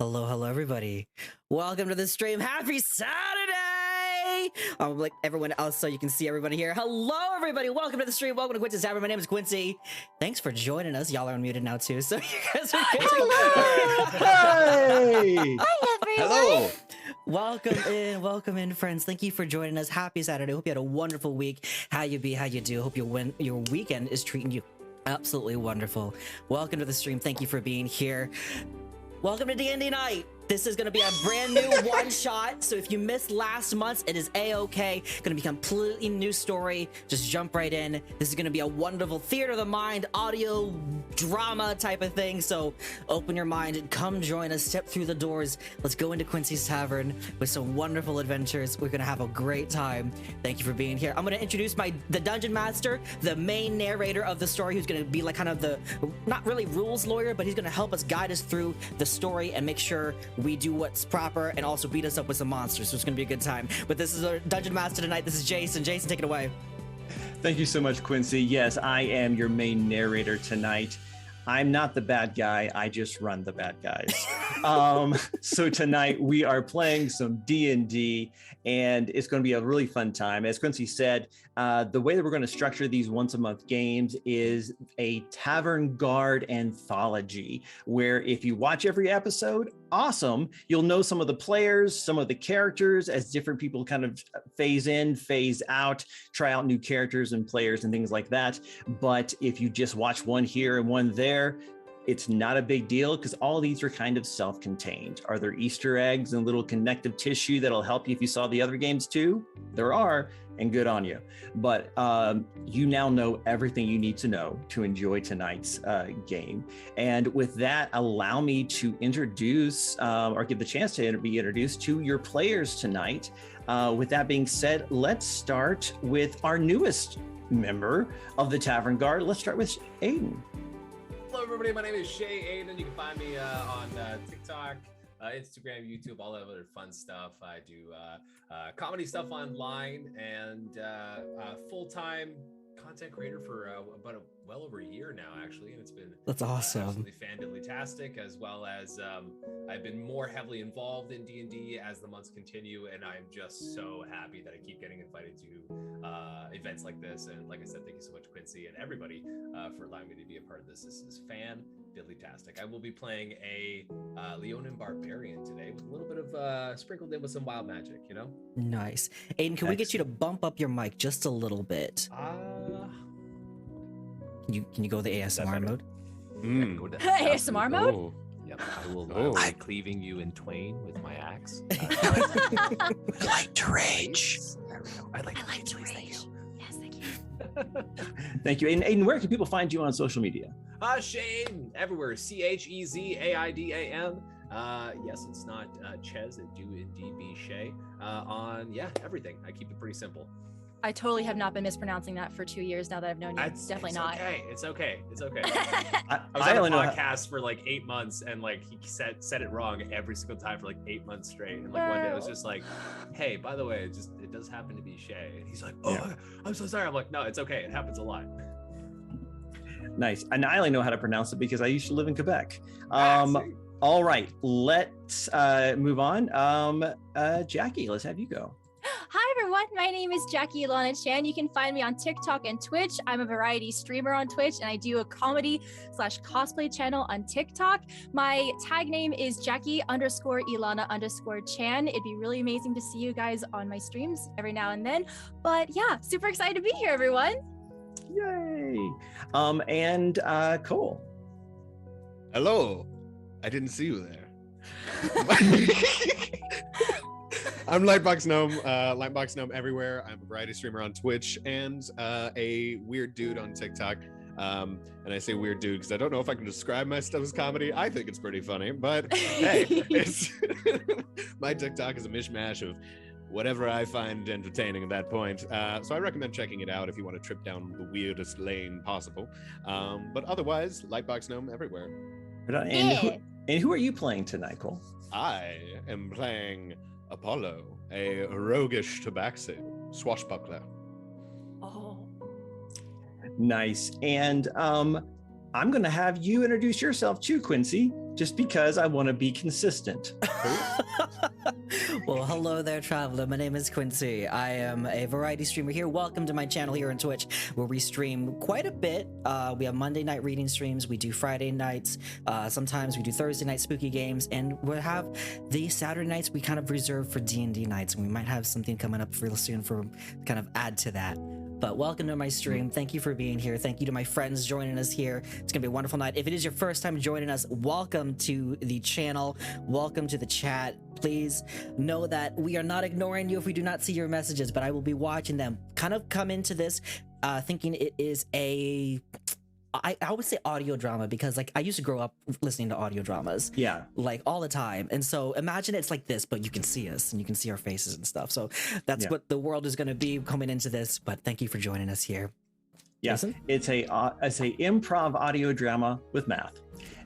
Hello, everybody. Welcome to the stream. Happy Saturday! Like everyone else, so you can see everybody here. Hello, everybody. Welcome to the stream. Welcome to Quincy's Tavern. My name is Quincy. Thanks for joining us. Y'all are unmuted now, too, so you guys are good. Hey! Hi, everyone. Hello! Welcome in, friends. Thank you for joining us. Happy Saturday. Hope you had a wonderful week. How you do? Hope your weekend is treating you absolutely wonderful. Welcome to the stream. Thank you for being here. Welcome to DND Night. This is going to be a brand new one-shot, so if you missed last month's, it is A-okay. Going to be a completely new story. Just jump right in. This is going to be a wonderful theater of the mind, audio drama type of thing, so open your mind and come join us. Step through the doors. Let's go into Quincy's Tavern with some wonderful adventures. We're going to have a great time. Thank you for being here. I'm going to introduce the Dungeon Master, the main narrator of the story, who's going to be like kind of the, not really rules lawyer, but he's going to help us guide us through the story and make sure we do what's proper and also beat us up with some monsters, so it's gonna be a good time. But this is our Dungeon Master tonight. This is Jason. Jason, take it away. Thank you so much, Quincy. Yes, I am your main narrator tonight. I'm not the bad guy, I just run the bad guys. So tonight we are playing some D&D, and it's going to be a really fun time. As Quincy said, the way that we're going to structure these once-a-month games is a Tavern Guard anthology, where if you watch every episode, awesome, you'll know some of the players, some of the characters as different people kind of phase in, phase out, try out new characters and players and things like that. But if you just watch one here and one there, it's not a big deal because all these are kind of self-contained. Are there Easter eggs and little connective tissue that'll help you if you saw the other games too? There are, and good on you. But you now know everything you need to know to enjoy tonight's game. And with that, allow me to introduce or give the chance to be introduced to your players tonight. With that being said, let's start with our newest member of the Tavern Guard. Let's start with Aiden. Hello, everybody. My name is Shay Aiden. You can find me on TikTok, Instagram, YouTube, all that other fun stuff. I do comedy stuff online and full-time content creator for well over a year now, actually, and it's been That's awesome. Absolutely fantastic, as well as I've been more heavily involved in D&D as the months continue, and I'm just so happy that I keep getting invited to events like this. And like I said, thank you so much, Quincy, and everybody for allowing me to be a part of this. This is fan-diddly-tastic. I will be playing a Leonin Barbarian today with a little bit of sprinkled in with some wild magic, you know? Nice. Aiden, can we get you to bump up your mic just a little bit? Can you go the ASMR mode? ASMR mode? Oh. Yep, I will Oh. cleaving you in twain with my axe. I like to rage. There we go. I like to rage. Yes, thank you. Thank you. And Aiden, where can people find you on social media? Shane, everywhere. CheZAIDAN. Yes, it's not Chez, it do indeed be Shay. On, everything. I keep it pretty simple. I totally have not been mispronouncing that for 2 years now that I've known you. Definitely not. It's okay. It's okay. I I was on a only know podcast for like 8 months, and like he said it wrong every single time for like 8 months straight. And like one day I was just like, "Hey, by the way, it does happen to be Shay." And he's like, "Oh, Yeah. I'm so sorry." I'm like, "No, it's okay. It happens a lot." Nice. And I only know how to pronounce it because I used to live in Quebec. See? All right, let's move on. Jackie, let's have you go. Hi, everyone. My name is Jackie Ilana Chan. You can find me on TikTok and Twitch. I'm a variety streamer on Twitch, and I do a comedy/cosplay channel on TikTok. My tag name is Jackie_Ilana_Chan. It'd be really amazing to see you guys on my streams every now and then. But yeah, super excited to be here, everyone. Yay. And Cole. Hello. I didn't see you there. I'm Lightbox Gnome everywhere. I'm a variety streamer on Twitch and a weird dude on TikTok. And I say weird dude because I don't know if I can describe my stuff as comedy. I think it's pretty funny, but hey, my TikTok is a mishmash of whatever I find entertaining at that point. So I recommend checking it out if you want to trip down the weirdest lane possible. But otherwise, Lightbox Gnome everywhere. And who are you playing tonight, Cole? I am playing Apollo, a roguish tabaxi swashbuckler. Oh. Nice. And I'm going to have you introduce yourself too, Quincy, just because I want to be consistent. Well, hello there, traveler. My name is Quincy. I am a variety streamer here. Welcome to my channel here on Twitch, where we stream quite a bit. We have Monday night reading streams. We do Friday nights. Sometimes we do Thursday night spooky games, and we'll have the Saturday nights we kind of reserve for D&D nights, and we might have something coming up real soon for kind of add to that. But welcome to my stream. Thank you for being here. Thank you to my friends joining us here. It's gonna be a wonderful night. If it is your first time joining us, welcome to the channel. Welcome to the chat. Please know that we are not ignoring you if we do not see your messages, but I will be watching them. Kind of come into this thinking it is I would say audio drama, because like I used to grow up listening to audio dramas, like all the time, and so imagine it's like this, but you can see us and you can see our faces and stuff. So that's what the world is going to be coming into this. But thank you for joining us here. Yes, it's a improv audio drama with math,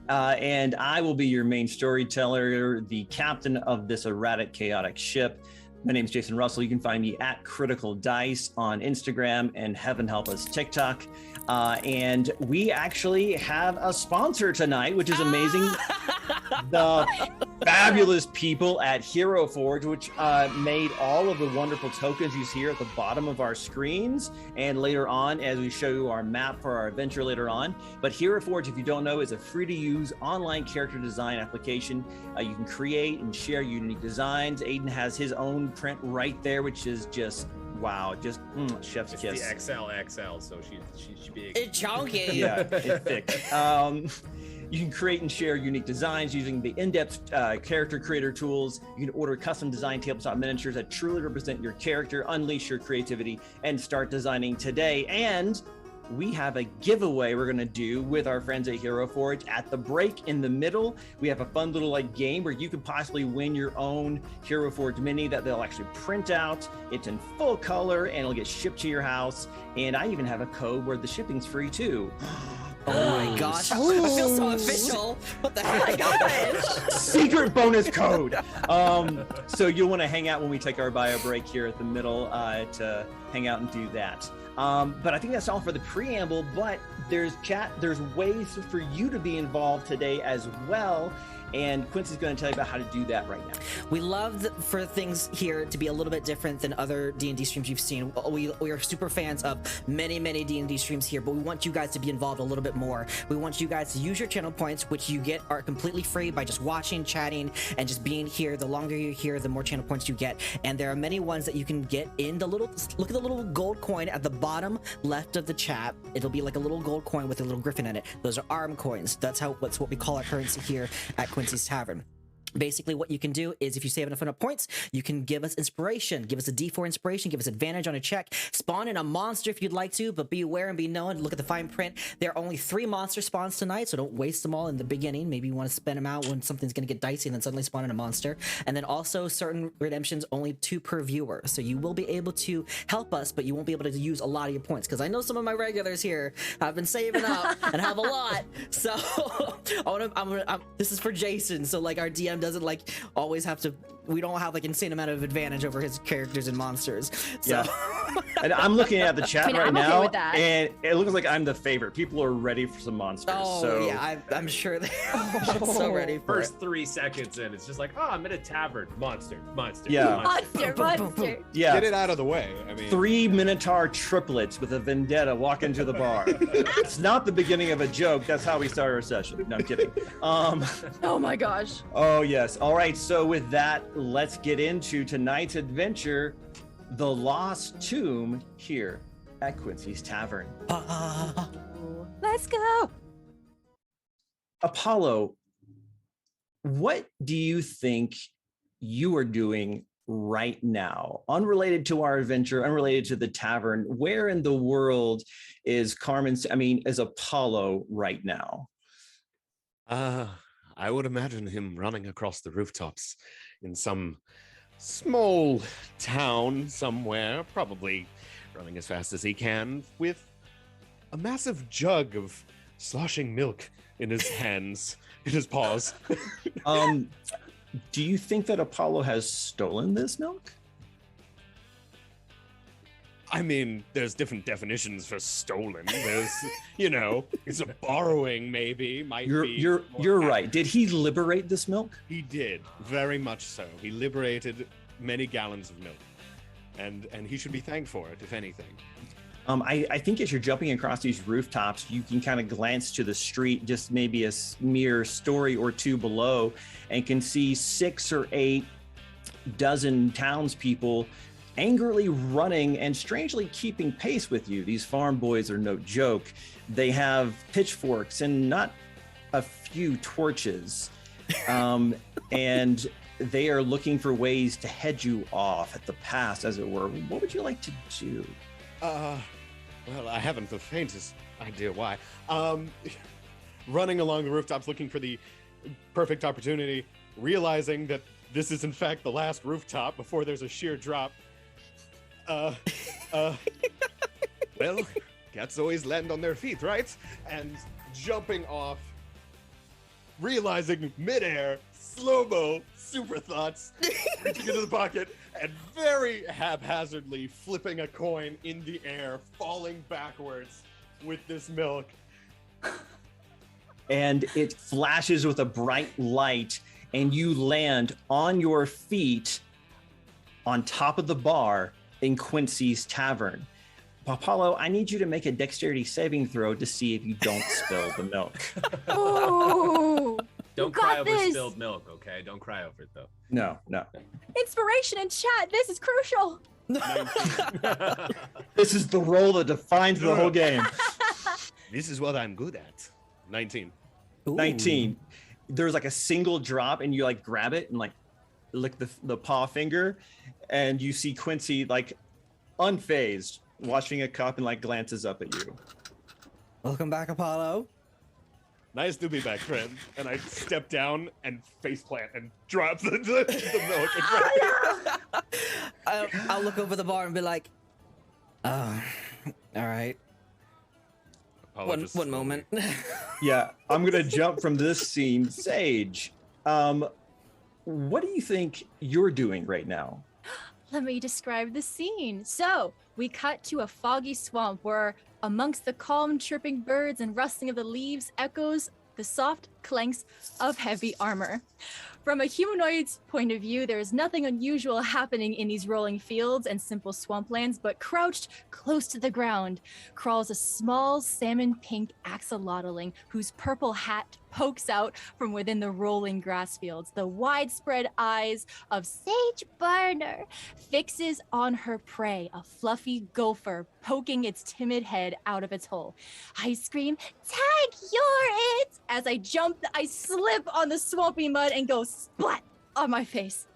and I will be your main storyteller, the captain of this erratic, chaotic ship. My name is Jason Russell. You can find me at Critical Dice on Instagram and Heaven Help Us TikTok. And we actually have a sponsor tonight, which is amazing. The fabulous people at heroforge, which made all of the wonderful tokens you see here at the bottom of our screens. And later on, as we show you our map for our adventure later on. But heroforge, if you don't know, is a free-to-use online character design application. You can create and share unique designs. Aiden has his own print right there, which is just wow, just chef's kiss. It's the XL, so she's big. It's chunky. Yeah, it's thick. You can create and share unique designs using the in-depth character creator tools. You can order custom design tabletop miniatures that truly represent your character, unleash your creativity, and start designing today. And we have a giveaway we're going to do with our friends at heroforge. At the break in the middle, we have a fun little like game where you could possibly win your own heroforge mini that they'll actually print out. It's in full color and it'll get shipped to your house. And I even have a code where the shipping's free too. Oh my gosh. I feel so official. What the heck? Oh my gosh. Secret bonus code. So you'll want to hang out when we take our bio break here at the middle to hang out and do that. But I think that's all for the preamble, but there's ways for you to be involved today as well. And Quincy's going to tell you about how to do that right now. We love for things here to be a little bit different than other D&D streams you've seen. We are super fans of many D&D streams here, but we want you guys to be involved a little bit more. We want you guys to use your channel points, which you get are completely free by just watching, chatting, and just being here. The longer you're here, the more channel points you get. And there are many ones that you can get in the look at the little gold coin at the bottom left of the chat. It'll be like a little gold coin with a little griffin in it. Those are arm coins. That's what we call our currency here at Quincy's Tavern. Basically, what you can do is if you save enough points, you can give us inspiration, give us a D4 inspiration, give us advantage on a check, spawn in a monster if you'd like to, but be aware and be known. Look at the fine print. There are only 3 monster spawns tonight, so don't waste them all in the beginning. Maybe you want to spend them out when something's going to get dicey and then suddenly spawn in a monster. And then also certain redemptions, only 2 per viewer. So you will be able to help us, but you won't be able to use a lot of your points, because I know some of my regulars here have been saving up and have a lot. So this is for Jason. So like our DM doesn't like always have to, we don't have like insane amount of advantage over his characters and monsters. So and I'm looking at the chat right I'm okay now with that. and it looks like I'm the favorite. People are ready for some monsters. Oh so yeah, I'm sure they're so ready for First 3 seconds in, it's just like, oh, I'm in a tavern. Monster. Yeah. Monster. Yeah. Get it out of the way. I mean, 3 Minotaur triplets with a vendetta walk into the bar. It's not the beginning of a joke. That's how we start our session. No, I'm kidding. Oh my gosh. Oh yes. All right. So with that, let's get into tonight's adventure, The Lost Tomb, here at Quincy's Tavern. Let's go. Apollo, what do you think you are doing right now, unrelated to our adventure, unrelated to the tavern? Where in the world is is Apollo right now? I would imagine him running across the rooftops in some small town somewhere, probably running as fast as he can with a massive jug of sloshing milk in his hands, in his paws. Do you think that Apollo has stolen this milk? I mean, there's different definitions for stolen. There's, it's a borrowing maybe. You're right. Did he liberate this milk? He did, very much so. He liberated many gallons of milk, and he should be thanked for it, if anything. I think as you're jumping across these rooftops, you can kind of glance to the street, just maybe a mere story or two below, and can see 6 or 8 dozen townspeople angrily running and strangely keeping pace with you. These farm boys are no joke. They have pitchforks and not a few torches. And they are looking for ways to head you off at the pass, as it were. What would you like to do? Well, I haven't the faintest idea why. Running along the rooftops looking for the perfect opportunity, realizing that this is in fact the last rooftop before there's a sheer drop. Well, cats always land on their feet, right? And jumping off, realizing midair, slow-mo, super thoughts, reaching into the pocket, and very haphazardly flipping a coin in the air, falling backwards with this milk. And it flashes with a bright light, and you land on your feet on top of the bar in Quincy's Tavern. Apollo, I need you to make a dexterity saving throw to see if you don't spill the milk. Oh, Don't cry over spilled milk, okay? Don't cry over it, though. No. inspiration in chat. This is crucial. This is the role that defines the whole game. This is what I'm good at. 19. Ooh. 19. There's like a single drop, and you like grab it and like lick the paw finger, and you see Quincy like unfazed, watching a cup, and like glances up at you. Welcome back, Apollo. Nice to be back, friend. And I step down and faceplant and drop the milk. I'll look over the bar and be like, all right. One moment. Yeah, I'm gonna jump from this scene. Sage, what do you think you're doing right now? Let me describe the scene. So we cut to a foggy swamp where amongst the calm chirping birds and rustling of the leaves echoes the soft clanks of heavy armor. From a humanoid's point of view, there is nothing unusual happening in these rolling fields and simple swamplands, but crouched close to the ground crawls a small salmon pink axolotling whose purple hat pokes out from within the rolling grass fields. The widespread eyes of Sage Burner fixes on her prey, a fluffy gopher poking its timid head out of its hole. I scream, "Tag, you're it!" As I jump, I slip on the swampy mud and go splat on my face.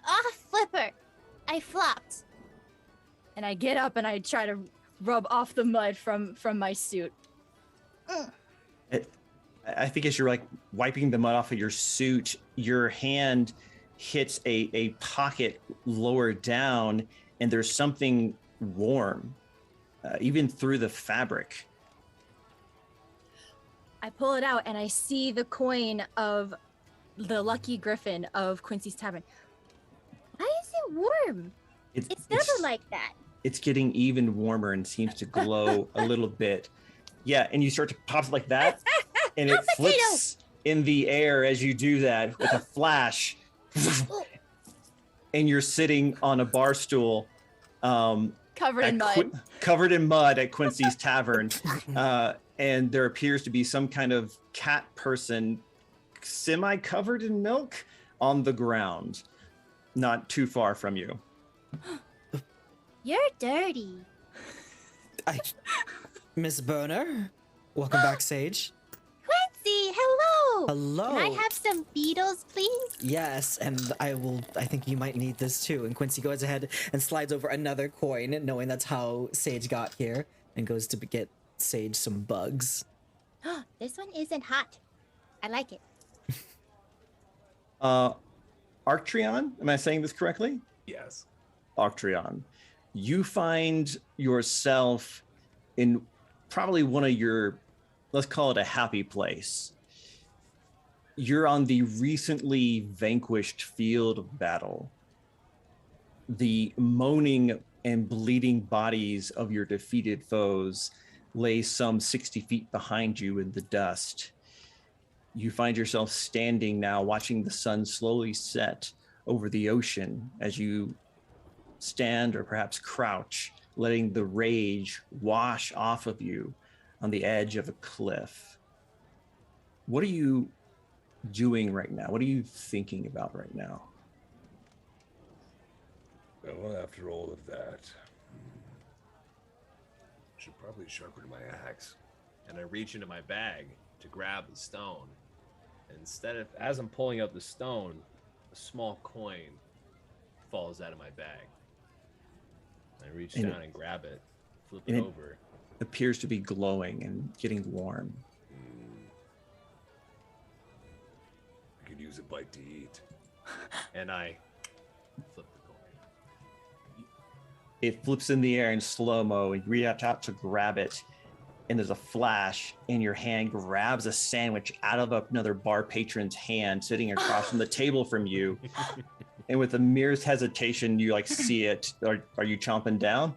Ah, flipper! I flopped. And I get up and I try to rub off the mud from my suit. I think as you're like wiping the mud off of your suit, your hand hits a pocket lower down, and there's something warm, even through the fabric. I pull it out and I see the coin of the Lucky Griffin of Quincy's Tavern. Why is it warm? It's never like that. It's getting even warmer and seems to glow a little bit. Yeah, and you start to pop it like that, and it flips in the air as you do that with a flash. And you're sitting on a bar stool, Covered in mud. Covered in mud at Quincy's Tavern. And there appears to be some kind of cat person semi-covered in milk on the ground, not too far from you. You're dirty. Miss Burner, welcome back, Sage. Quincy, hello. Hello. Can I have some beetles, please? Yes, and I think you might need this too. And Quincy goes ahead and slides over another coin, knowing that's how Sage got here, and goes to get Sage some bugs. This one isn't hot. I like it. Arktreon, am I saying this correctly? Yes. Arktreon, you find yourself in probably one of your, let's call it a happy place. You're on the recently vanquished field of battle. The moaning and bleeding bodies of your defeated foes lay some 60 feet behind you in the dust. You find yourself standing now, watching the sun slowly set over the ocean as you stand or perhaps crouch, letting the rage wash off of you on the edge of a cliff. What are you doing right now? What are you thinking about right now? Well, after all of that, should probably sharpen my axe. And I reach into my bag to grab the stone. And instead of, as I'm pulling out the stone, a small coin falls out of my bag. I reach down and grab it, flip it over. Appears to be glowing and getting warm. I could use a bite to eat. And I flip the coin. It flips in the air in slow-mo, and you reach out to grab it, and there's a flash, and your hand grabs a sandwich out of another bar patron's hand sitting across from the table from you. And with the merest hesitation, you like see it. Are you chomping down?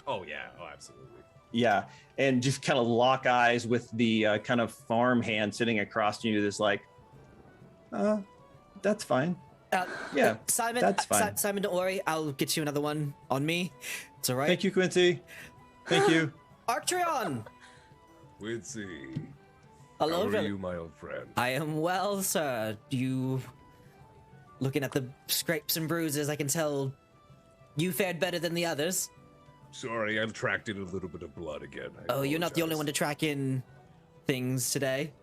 Oh yeah, oh absolutely. Yeah, and just kind of lock eyes with the kind of farm hand sitting across from you. That's like, that's fine. Yeah, Simon, that's fine. Simon, don't worry. I'll get you another one on me. It's all right. Thank you, Quincy. Thank you. Arktreon! Quincy. Hello, How are Vil- you, my old friend? I am well, sir. You... Looking at the scrapes and bruises, I can tell you fared better than the others. Sorry, I've tracked in a little bit of blood again. Oh, you're not the only one to track in things today.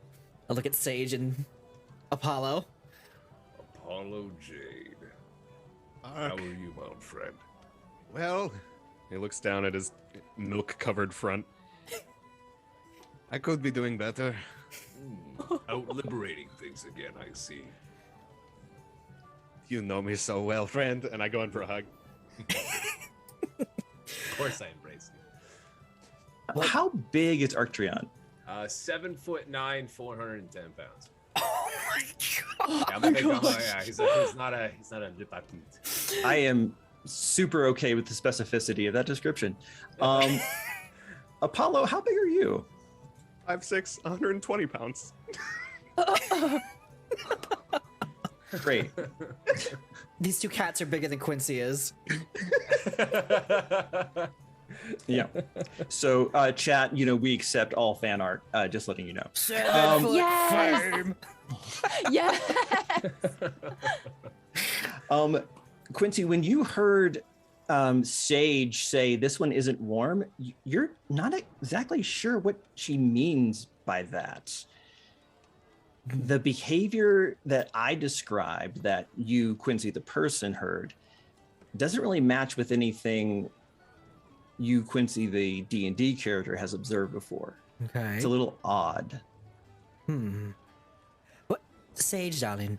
I look at Sage and Apollo. Apollo Jade. How are you, my old friend? Well, he looks down at his milk-covered front. I could be doing better. Out liberating things again, I see. You know me so well, friend. And I go in for a hug. Of course I embrace you. How big is Arktreon? 7'9", 410 pounds. Oh my god! Yeah, I'm a big guy. Yeah, he's not a le papite. I am super okay with the specificity of that description. Apollo, how big are you? 5'6", 120 pounds. Great. These two cats are bigger than Quincy is. Yeah. So, chat, we accept all fan art, just letting you know. 7 foot Yes! frame. Yes. Quincy, when you heard Sage say this one isn't warm, you're not exactly sure what she means by that. The behavior that I described, that you, Quincy, the person, heard, doesn't really match with anything you, Quincy, the D&D character, has observed before. Okay. It's a little odd. What, Sage, darling?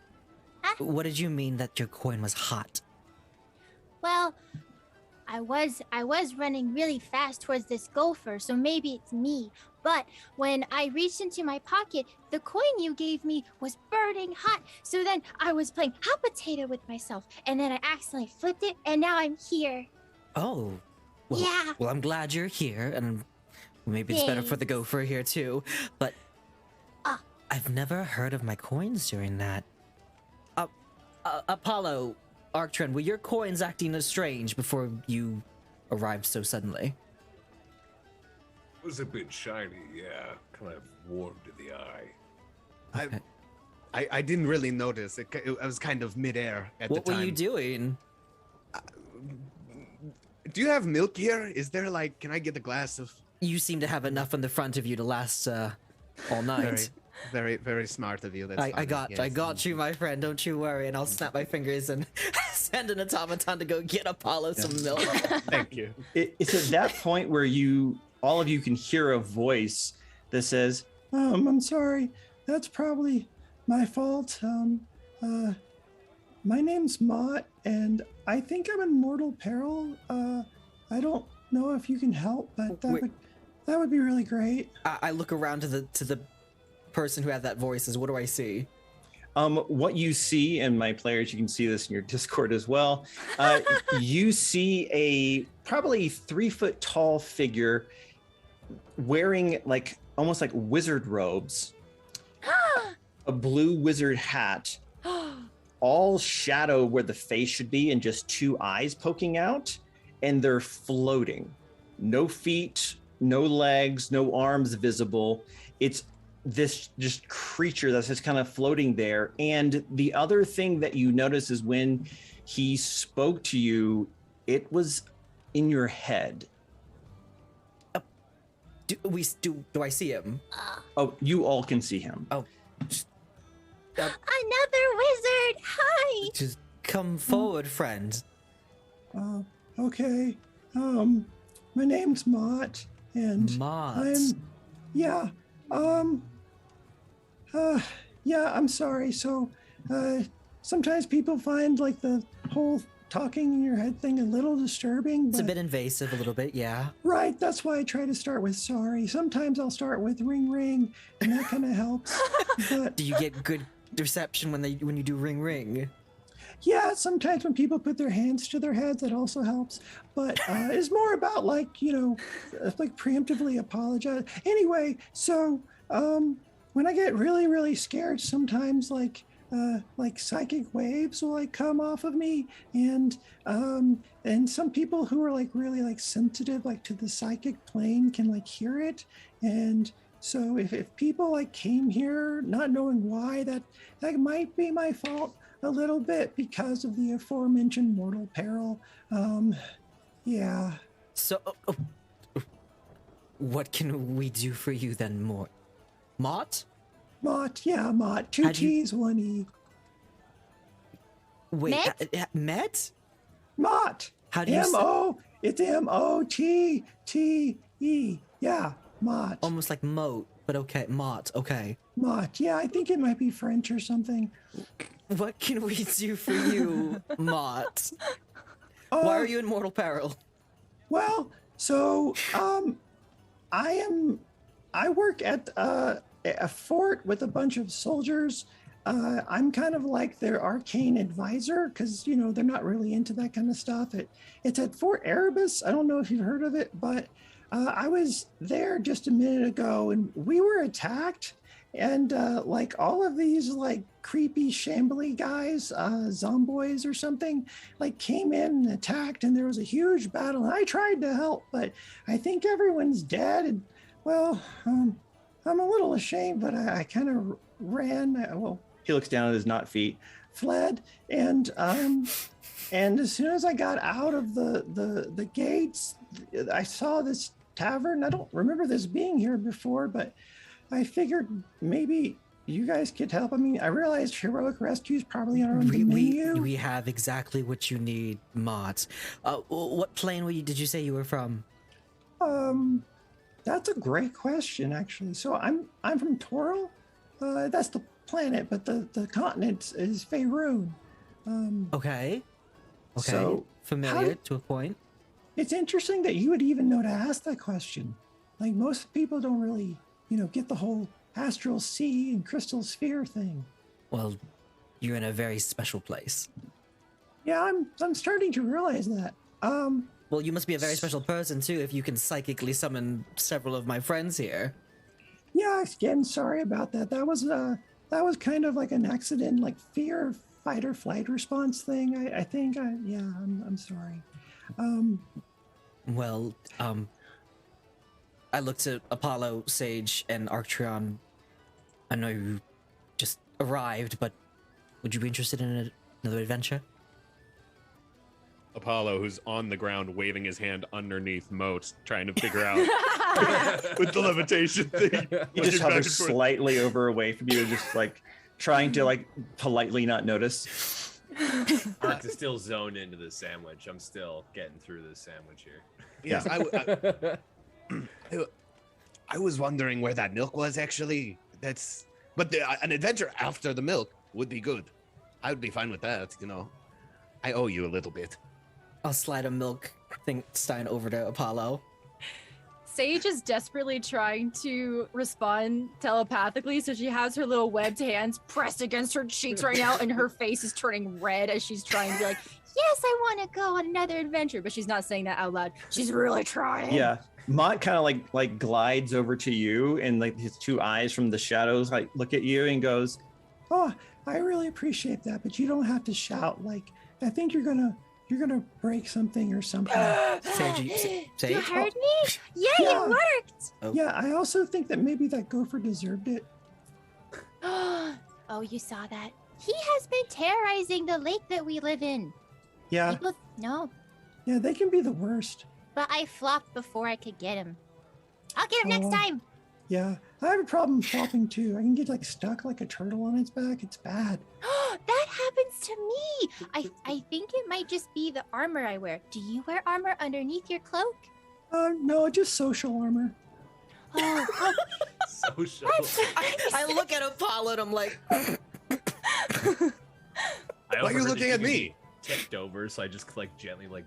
Huh? What did you mean that your coin was hot? Well, I was running really fast towards this gopher, so maybe it's me. But when I reached into my pocket, the coin you gave me was burning hot. So then I was playing hot potato with myself, and then I accidentally flipped it, and now I'm here. Oh. Well, Yeah. Well, I'm glad you're here, and maybe it's better for Thanks. the gopher here too. But Ah. I've never heard of my coins doing that. Apollo, Arktreon, were your coins acting strange before you arrived so suddenly? It was a bit shiny, yeah. Kind of warm to the eye. I didn't really notice. It was kind of midair at What the time. were you doing? Do you have milk here? Is there can I get a glass of... You seem to have enough in the front of you to last all night. Very, very smart of you. That's I funny. got Yes. you, my friend. Don't you worry, and I'll snap my fingers and send an automaton to go get Apollo some milk. Thank you. It's at that point where all of you can hear a voice that says, I'm sorry, that's probably my fault. My name's Mott, and I think I'm in mortal peril. I don't know if you can help, but that would be really great. I look around to the person who had that voice. What do I see? What you see, and my players, you can see this in your Discord as well. You see a probably 3 foot tall figure wearing like almost like wizard robes, a blue wizard hat, all shadow where the face should be, and just 2 eyes poking out, and they're floating. No feet, no legs, no arms visible. It's this just creature that's just kind of floating there. And the other thing that you notice is when he spoke to you, it was in your head. Do I see him? Oh, you all can see him. Oh, Another wizard! Hi! just come forward, friend. Okay. My name's Mott, and Mott. I'm sorry. So, sometimes people find like the whole talking in your head thing a little disturbing. It's a but- bit invasive, a little bit, yeah. Right. That's why I try to start with sorry. Sometimes I'll start with ring ring, and that kind of helps. But Do you get good reception when you do ring ring? yeah, sometimes when people put their hands to their heads, that also helps. But it's more about like like preemptively apologize. Anyway, so when I get really really scared, sometimes like psychic waves will like come off of me, and some people who are like really like sensitive like to the psychic plane can like hear it. And so if people like came here not knowing why, that might be my fault a little bit because of the aforementioned mortal peril. Yeah. So, what can we do for you then, Mott? Mott, yeah, Mott. 2 How'd you- T's, 1 E. Wait, Met? Met? Mott. How do you say- It's M-O-T-T-E. Yeah, Mott. Almost like moat, but okay, Mott, okay. Mott. Yeah, I think it might be French or something. What can we do for you, Mott? Why are you in mortal peril? Well, so I work at a fort with a bunch of soldiers. I'm kind of like their arcane advisor because they're not really into that kind of stuff. It's at Fort Erebus. I don't know if you've heard of it, but I was there just a minute ago, and we were attacked. And like all of these like creepy shambly guys, zomboids or something, like came in and attacked, and there was a huge battle. And I tried to help, but I think everyone's dead. And well, I'm a little ashamed, but I kind of ran. He looks down at his not feet. Fled, and as soon as I got out of the gates, I saw this tavern. I don't remember this being here before, but I figured maybe you guys could help. I mean, I realized heroic rescue is probably on the menu. We have exactly what you need, Mott. What plane did you say you were from? That's a great question, actually. So I'm from Toril. That's the planet, but the continent is Faerun. Okay. So familiar to a point. It's interesting that you would even know to ask that question. Like most people don't really, get the whole astral sea and crystal sphere thing. Well, you're in a very special place. Yeah, I'm starting to realize that. Well, you must be a very special person too if you can psychically summon several of my friends here. Yeah, again, sorry about that. That was kind of like an accident, like fear, fight or flight response thing. I think. I'm sorry. I looked at Apollo, Sage, and Arktreon. I know you just arrived, but would you be interested in another adventure? Apollo, who's on the ground waving his hand underneath Moat, trying to figure out with the levitation thing. He just hovers slightly away from you, just like trying to like politely not notice. I have to still zone into the sandwich. I'm still getting through this sandwich here. Yes, I was wondering where that milk was actually. But an adventure after the milk would be good. I would be fine with that. I owe you a little bit. I'll slide a milk stein over to Apollo. Sage is desperately trying to respond telepathically, so she has her little webbed hands pressed against her cheeks right now, and her face is turning red as she's trying to be like, yes, I want to go on another adventure, but she's not saying that out loud. She's really trying. Yeah. Mott kind of like glides over to you, and like his two eyes from the shadows like look at you and goes, Oh, I really appreciate that, but you don't have to shout. Like, I think you're gonna break something or something. Sage? You heard me? Yeah, Yeah. it worked. Oh. Yeah, I also think that maybe that gopher deserved it. Oh, you saw that? He has been terrorizing the lake that we live in. yeah. People, no, Yeah, they can be the worst. but I flopped before I could get him. I'll get him next Oh. time. Yeah, I have a problem flopping too. I can get like stuck like a turtle on its back. It's bad. That happens to me. I think it might just be the armor I wear. Do you wear armor underneath your cloak? No, just social armor. Oh, Social. I look at Apollo and I'm like, I Why are you overheard that looking at you me? Tipped over, so I just like gently like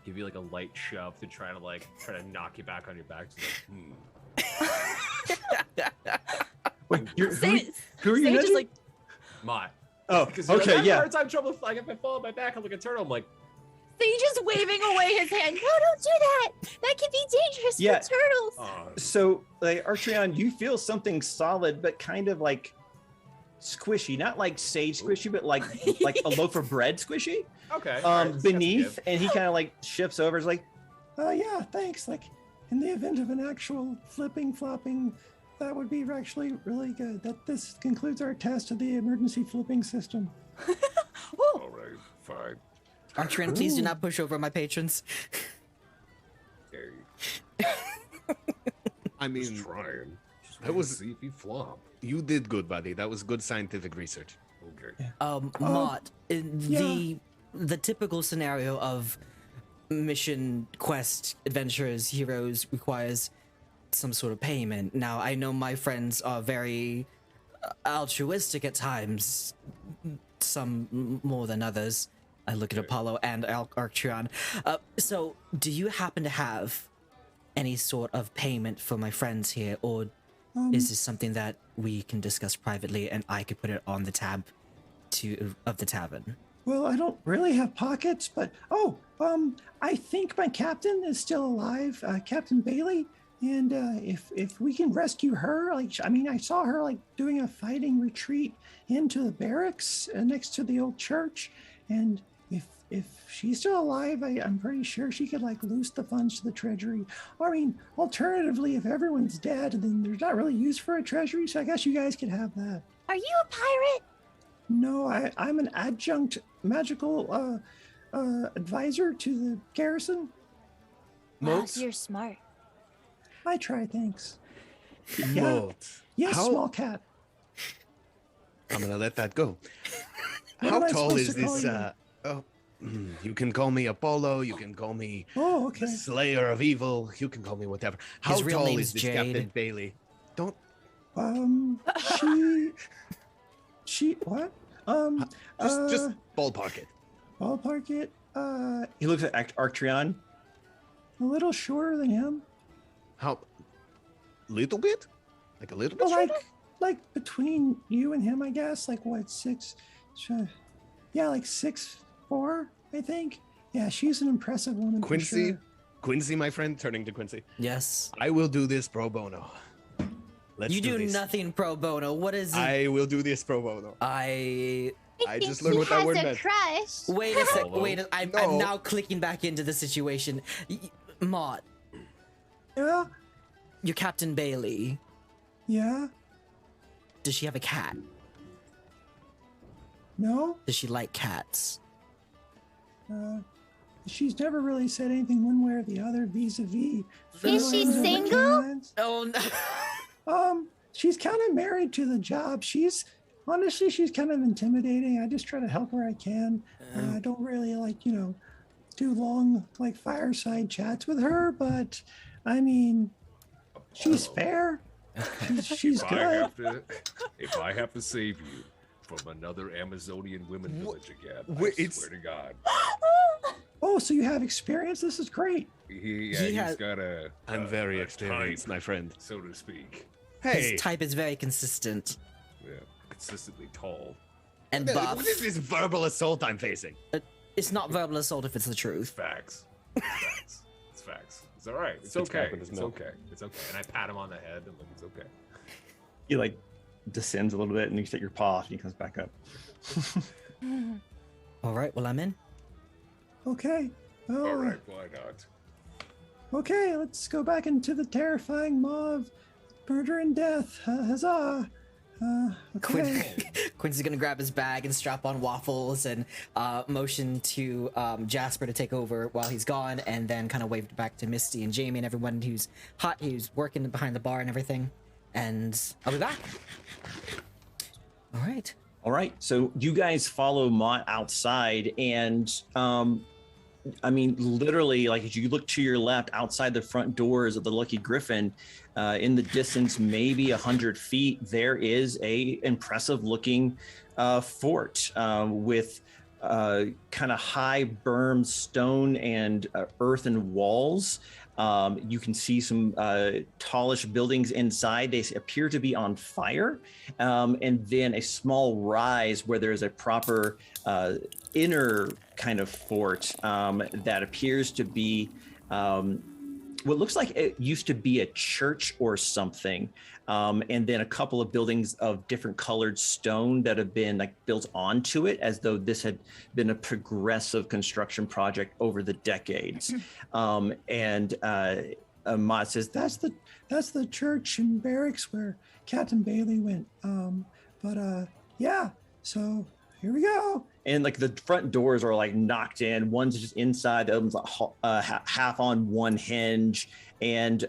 give you like a light shove to try to knock you back on your back. So Wait, who Sage, are you? Sage is nudging? like, Mott. Oh, Because okay, I'm yeah. hard time trouble. Like if I fall on my back, I look at turtle. I'm like, Sage is waving away his hand. no, don't do that. That can be dangerous Yeah. for turtles. oh, So, like, Arktreon, you feel something solid, but kind of like squishy, not like sage squishy, but like a loaf of bread squishy. okay. all right, that's a Beneath, give. and he kind of like shifts over. It's like, Yeah, thanks. Like, in the event of an actual flopping, that would be actually really good. This concludes our test of the emergency flipping system. All right, fine. Arktreon, please do not push over my patrons. Hey, I just mean, trying. Just that was- see if you flop. you did good, buddy. That was good scientific research. Okay. Mott, the typical scenario of mission, quest, adventures, heroes requires some sort of payment. Now, I know my friends are very altruistic at times, some more than others. I look at Apollo and Arktreon. So, do you happen to have any sort of payment for my friends here, or is this something that we can discuss privately and I could put it on the tab of the tavern? Well, I don't really have pockets, but I think my captain is still alive, Captain Bailey. And if we can rescue her, I saw her like doing a fighting retreat into the barracks next to the old church, and if she's still alive, I'm pretty sure she could like loose the funds to the treasury. Or, alternatively, if everyone's dead, then there's not really use for a treasury. So I guess you guys could have that. Are you a pirate? No, I'm an adjunct magical advisor to the garrison. Wow, Moat? so you're smart. I try, thanks. Moat. Yes, How- small cat. I'm gonna let that go. What How am I tall supposed is to call this? you? You can call me Apollo. You can call me Oh, okay. the Slayer of Evil. You can call me whatever. How His real tall name's is this Jade. Captain Bailey? Don't. She what? Just ballpark it. Ballpark it. he looks at Arktreon. A little shorter than him. How? Little bit? Like a little bit? Well, shorter? like between you and him, I guess. Like what, 6? Yeah, like 6'4", I think. Yeah, she's an impressive woman. for Quincy, sure. Quincy, my friend, turning to Quincy. Yes. I will do this pro bono. Let's You do this. nothing pro bono. What is it? I will do this pro bono. I I think just learned he what that has word a meant. crush. wait a sec. Hello? Wait, I'm No. now clicking back into the situation. Mott, Yeah, you're Captain Bailey. yeah. Does she have a cat? No, Does she like cats? she's never really said anything one way or the other vis-a-vis. Is she felines or single? canines. Oh no. She's kind of married to the job. She's kind of intimidating. I just try to help where I can. I don't really do long fireside chats with her, but she's fair. She's good. If I have to save you from another Amazonian women village again, I Wait, it's- swear to God. Oh, so you have experience? This is great. He's got a. I'm very a experienced, type, my friend. so to speak. Hey, His type is very consistent Yeah, consistently tall. and what buff. is this verbal assault I'm facing? It's not verbal assault if it's the truth. Facts. Facts. It's facts. It's all right. It's Spits okay. back with his It's milk. okay. It's okay. And I pat him on the head and like, it's okay. He like descends a little bit, and you take your paw off, and he comes back up. All right, well, I'm in. Okay. Well, All right. Why not? Okay, let's go back into the terrifying maw of murder and death. Huzzah! Okay. Quincy's gonna grab his bag and strap on waffles and motion to Jasper to take over while he's gone, and then kind of wave back to Misty and Jamie and everyone who's working behind the bar and everything. And I'll be back. All right. All right, so you guys follow Mott outside, and I mean, literally, like, as you look to your left, outside the front doors of the Lucky Griffin, in the distance, maybe 100 feet, there is a impressive-looking fort with kind of high berm stone and earthen walls. You can see some tallish buildings inside. They appear to be on fire. And then a small rise where there's a proper inner kind of fort that appears to be what looks like it used to be a church or something. And then a couple of buildings of different colored stone that have been like built onto it, as though this had been a progressive construction project over the decades. And Mott says, That's the church and barracks where Captain Bailey went. Yeah. So here we go. and like the front doors are like knocked in. One's just inside, the other one's like half on one hinge, and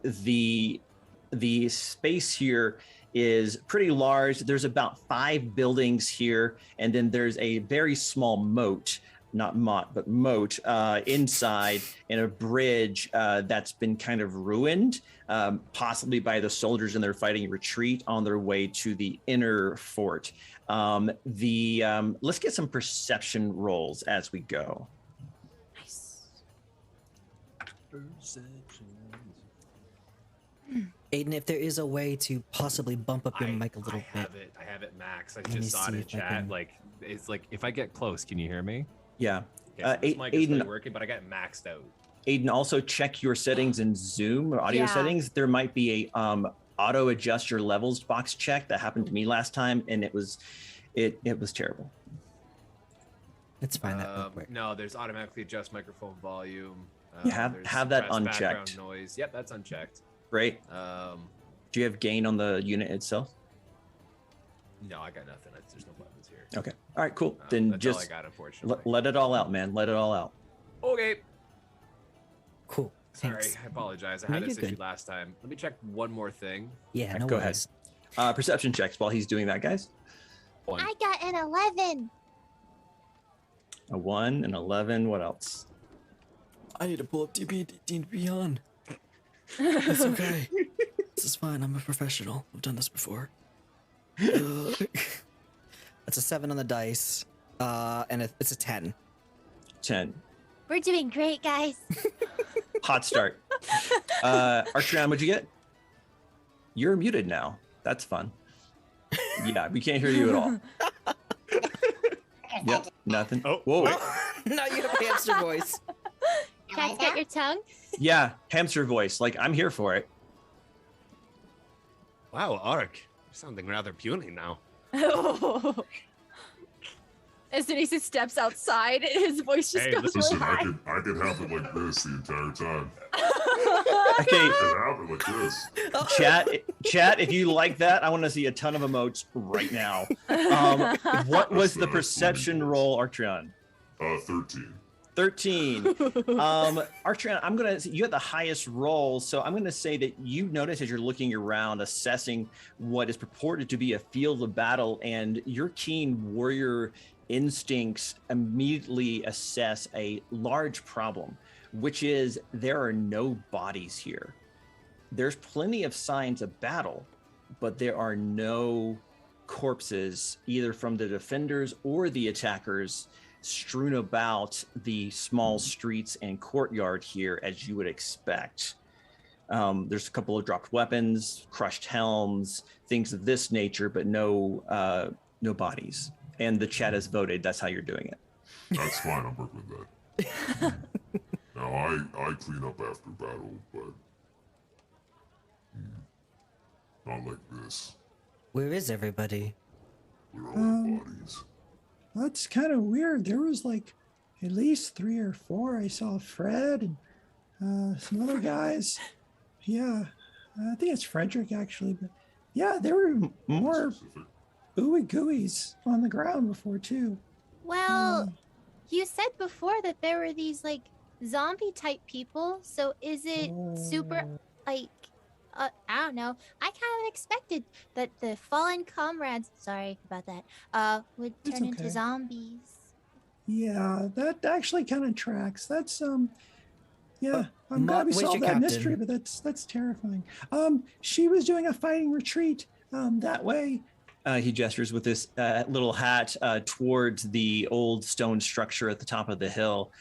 the space here is pretty large. There's about 5 buildings here, and then there's a very small moat, not moat, but moat inside, and a bridge that's been kind of ruined, possibly by the soldiers in their fighting retreat on their way to the inner fort. Let's get some perception rolls as we go. Nice. Aiden, if there is a way to possibly bump up your mic a little bit. I have it max. I Let me just saw it see in if I chat. can- Like, it's like if I get close, can you hear me? Yeah. Okay, so this mic is Aiden- really working, but I got it maxed out. Aiden, also check your settings in Zoom or audio Yeah. settings. There might be a auto adjust your levels box check that happened to me last time, and it was terrible. Let's find that real quick. No, there's automatically adjust microphone volume. Have there's that suppress background unchecked. Noise. Yep, that's unchecked. Right? Um, Do you have gain on the unit itself? no, I got nothing. There's no buttons here. Okay. All right, cool. Then That's all I just got, unfortunately. let it all out, man. Let it all out. Okay. Cool. Sorry, Thanks. I apologize. I No, had you're this issue good. last time. Let me check one more thing. Yeah, no Go ahead. worries. Perception checks while he's doing that, guys. I got an 11. A 1, an 11. What else? I need to pull up D&D Beyond. It's okay. This is fine. I'm a professional. I've done this before. That's a 7 on the dice, and it's a 10. 10. We're doing great, guys. Hot start. Arktreon, what'd you get? You're muted now. That's fun. Yeah, we can't hear you at all. Yep, nothing. Oh, Whoa. wait. Now you have hamster voice. Cat's got your tongue. Yeah, hamster voice. Like, I'm here for it. Wow, Ark, you're sounding rather puny now. As soon as he steps outside, his voice just Hey, goes really Listen, high. I could have it like this the entire time. Okay, I could have it like this. chat, if you like that, I want to see a ton of emotes right now. What was the perception roll, Arktreon? 13. 13. Arktreon, you had the highest roll, so I'm gonna say that you notice as you're looking around, assessing what is purported to be a field of battle, and your keen warrior instincts immediately assess a large problem, which is there are no bodies here. There's plenty of signs of battle, but there are no corpses, either from the defenders or the attackers, strewn about the small streets and courtyard here, as you would expect. There's a couple of dropped weapons, crushed helms, things of this nature, but no bodies. And the chat has voted. That's how you're doing it. That's fine. I'm working with that. Now I clean up after battle, but not like this. Where is everybody? Where are the bodies? That's kind of weird. There was like at least 3 or 4. I saw Fred and some other guys. Yeah, I think it's Frederick actually. But yeah, there were more ooey gooeys on the ground before too. Well, you said before that there were these like zombie type people. So is it super like I don't know. I kind of expected that the fallen comrades, sorry about that, would turn into zombies. Yeah, that actually kind of tracks. That's yeah, I'm glad we where's solved your that captain? mystery, but that's terrifying. She was doing a fighting retreat that way. He gestures with this little hat towards the old stone structure at the top of the hill.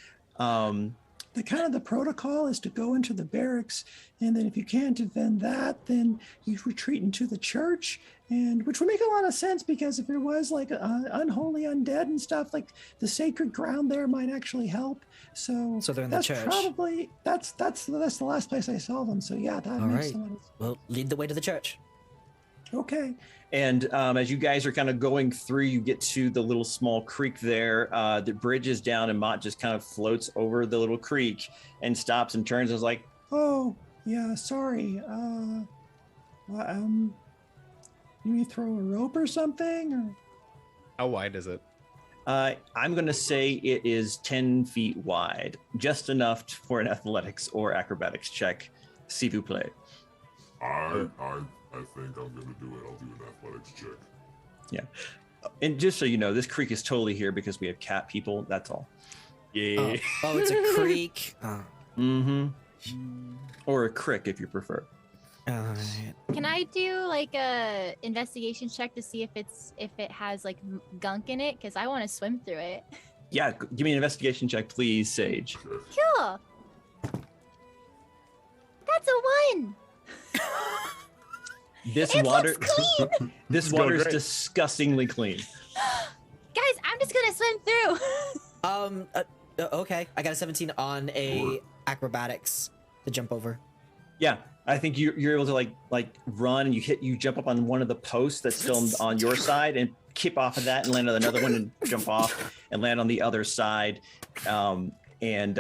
The protocol is to go into the barracks, and then if you can't defend that, then you retreat into the church, and which would make a lot of sense because if it was like unholy undead and stuff, like the sacred ground there might actually help. So they're in the that's church. Probably that's the last place I saw them. So yeah, that All makes right. a lot of sense. Well, lead the way to the church. Okay. And as you guys are kind of going through, you get to the little small creek there. The bridge is down, and Mott just kind of floats over the little creek and stops and turns and is like, Oh yeah, sorry. You need to throw a rope or something, or How wide is it? I'm going to say it is 10 feet wide, just enough for an athletics or acrobatics check. S'il vous plaît. I think I'm gonna do it. I'll do an athletics check. Yeah. And just so you know, this creek is totally here because we have cat people. That's all. Yeah. Oh, it's a creek. Oh. Mm-hmm. Or a crick if you prefer. All right. Can I do like a investigation check to see if it has like gunk in it? Because I want to swim through it. Yeah, give me an investigation check, please, Sage. Cool. That's a 1. This It water, looks clean. this going water is great. disgustingly clean. Guys, I'm just gonna swim through. Okay. I got a 17 on a acrobatics to jump over. Yeah, I think you're able to like run and you jump up on one of the posts that's still on your side and kip off of that and land on another one and jump off and land on the other side, and kind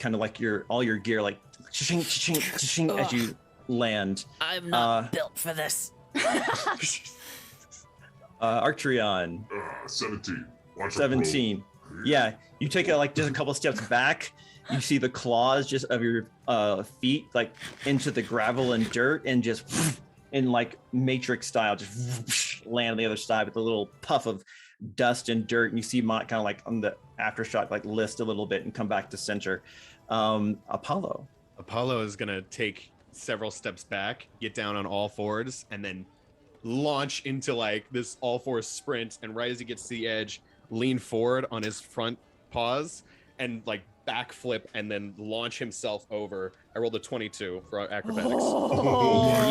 of like all your gear like ching ching ching as you land. I'm not built for this. Arktreon, 17. Watch out, 17. Yeah, you take just a couple steps back. You see the claws just of your feet like into the gravel and dirt, and just in like Matrix style, just land on the other side with a little puff of dust and dirt. And you see Mott kind of like on the aftershock, like list a little bit and come back to center. Apollo is gonna take several steps back, get down on all fours, and then launch into like this all fours sprint. And right as he gets to the edge, lean forward on his front paws and like backflip and then launch himself over. I rolled a 22 for acrobatics.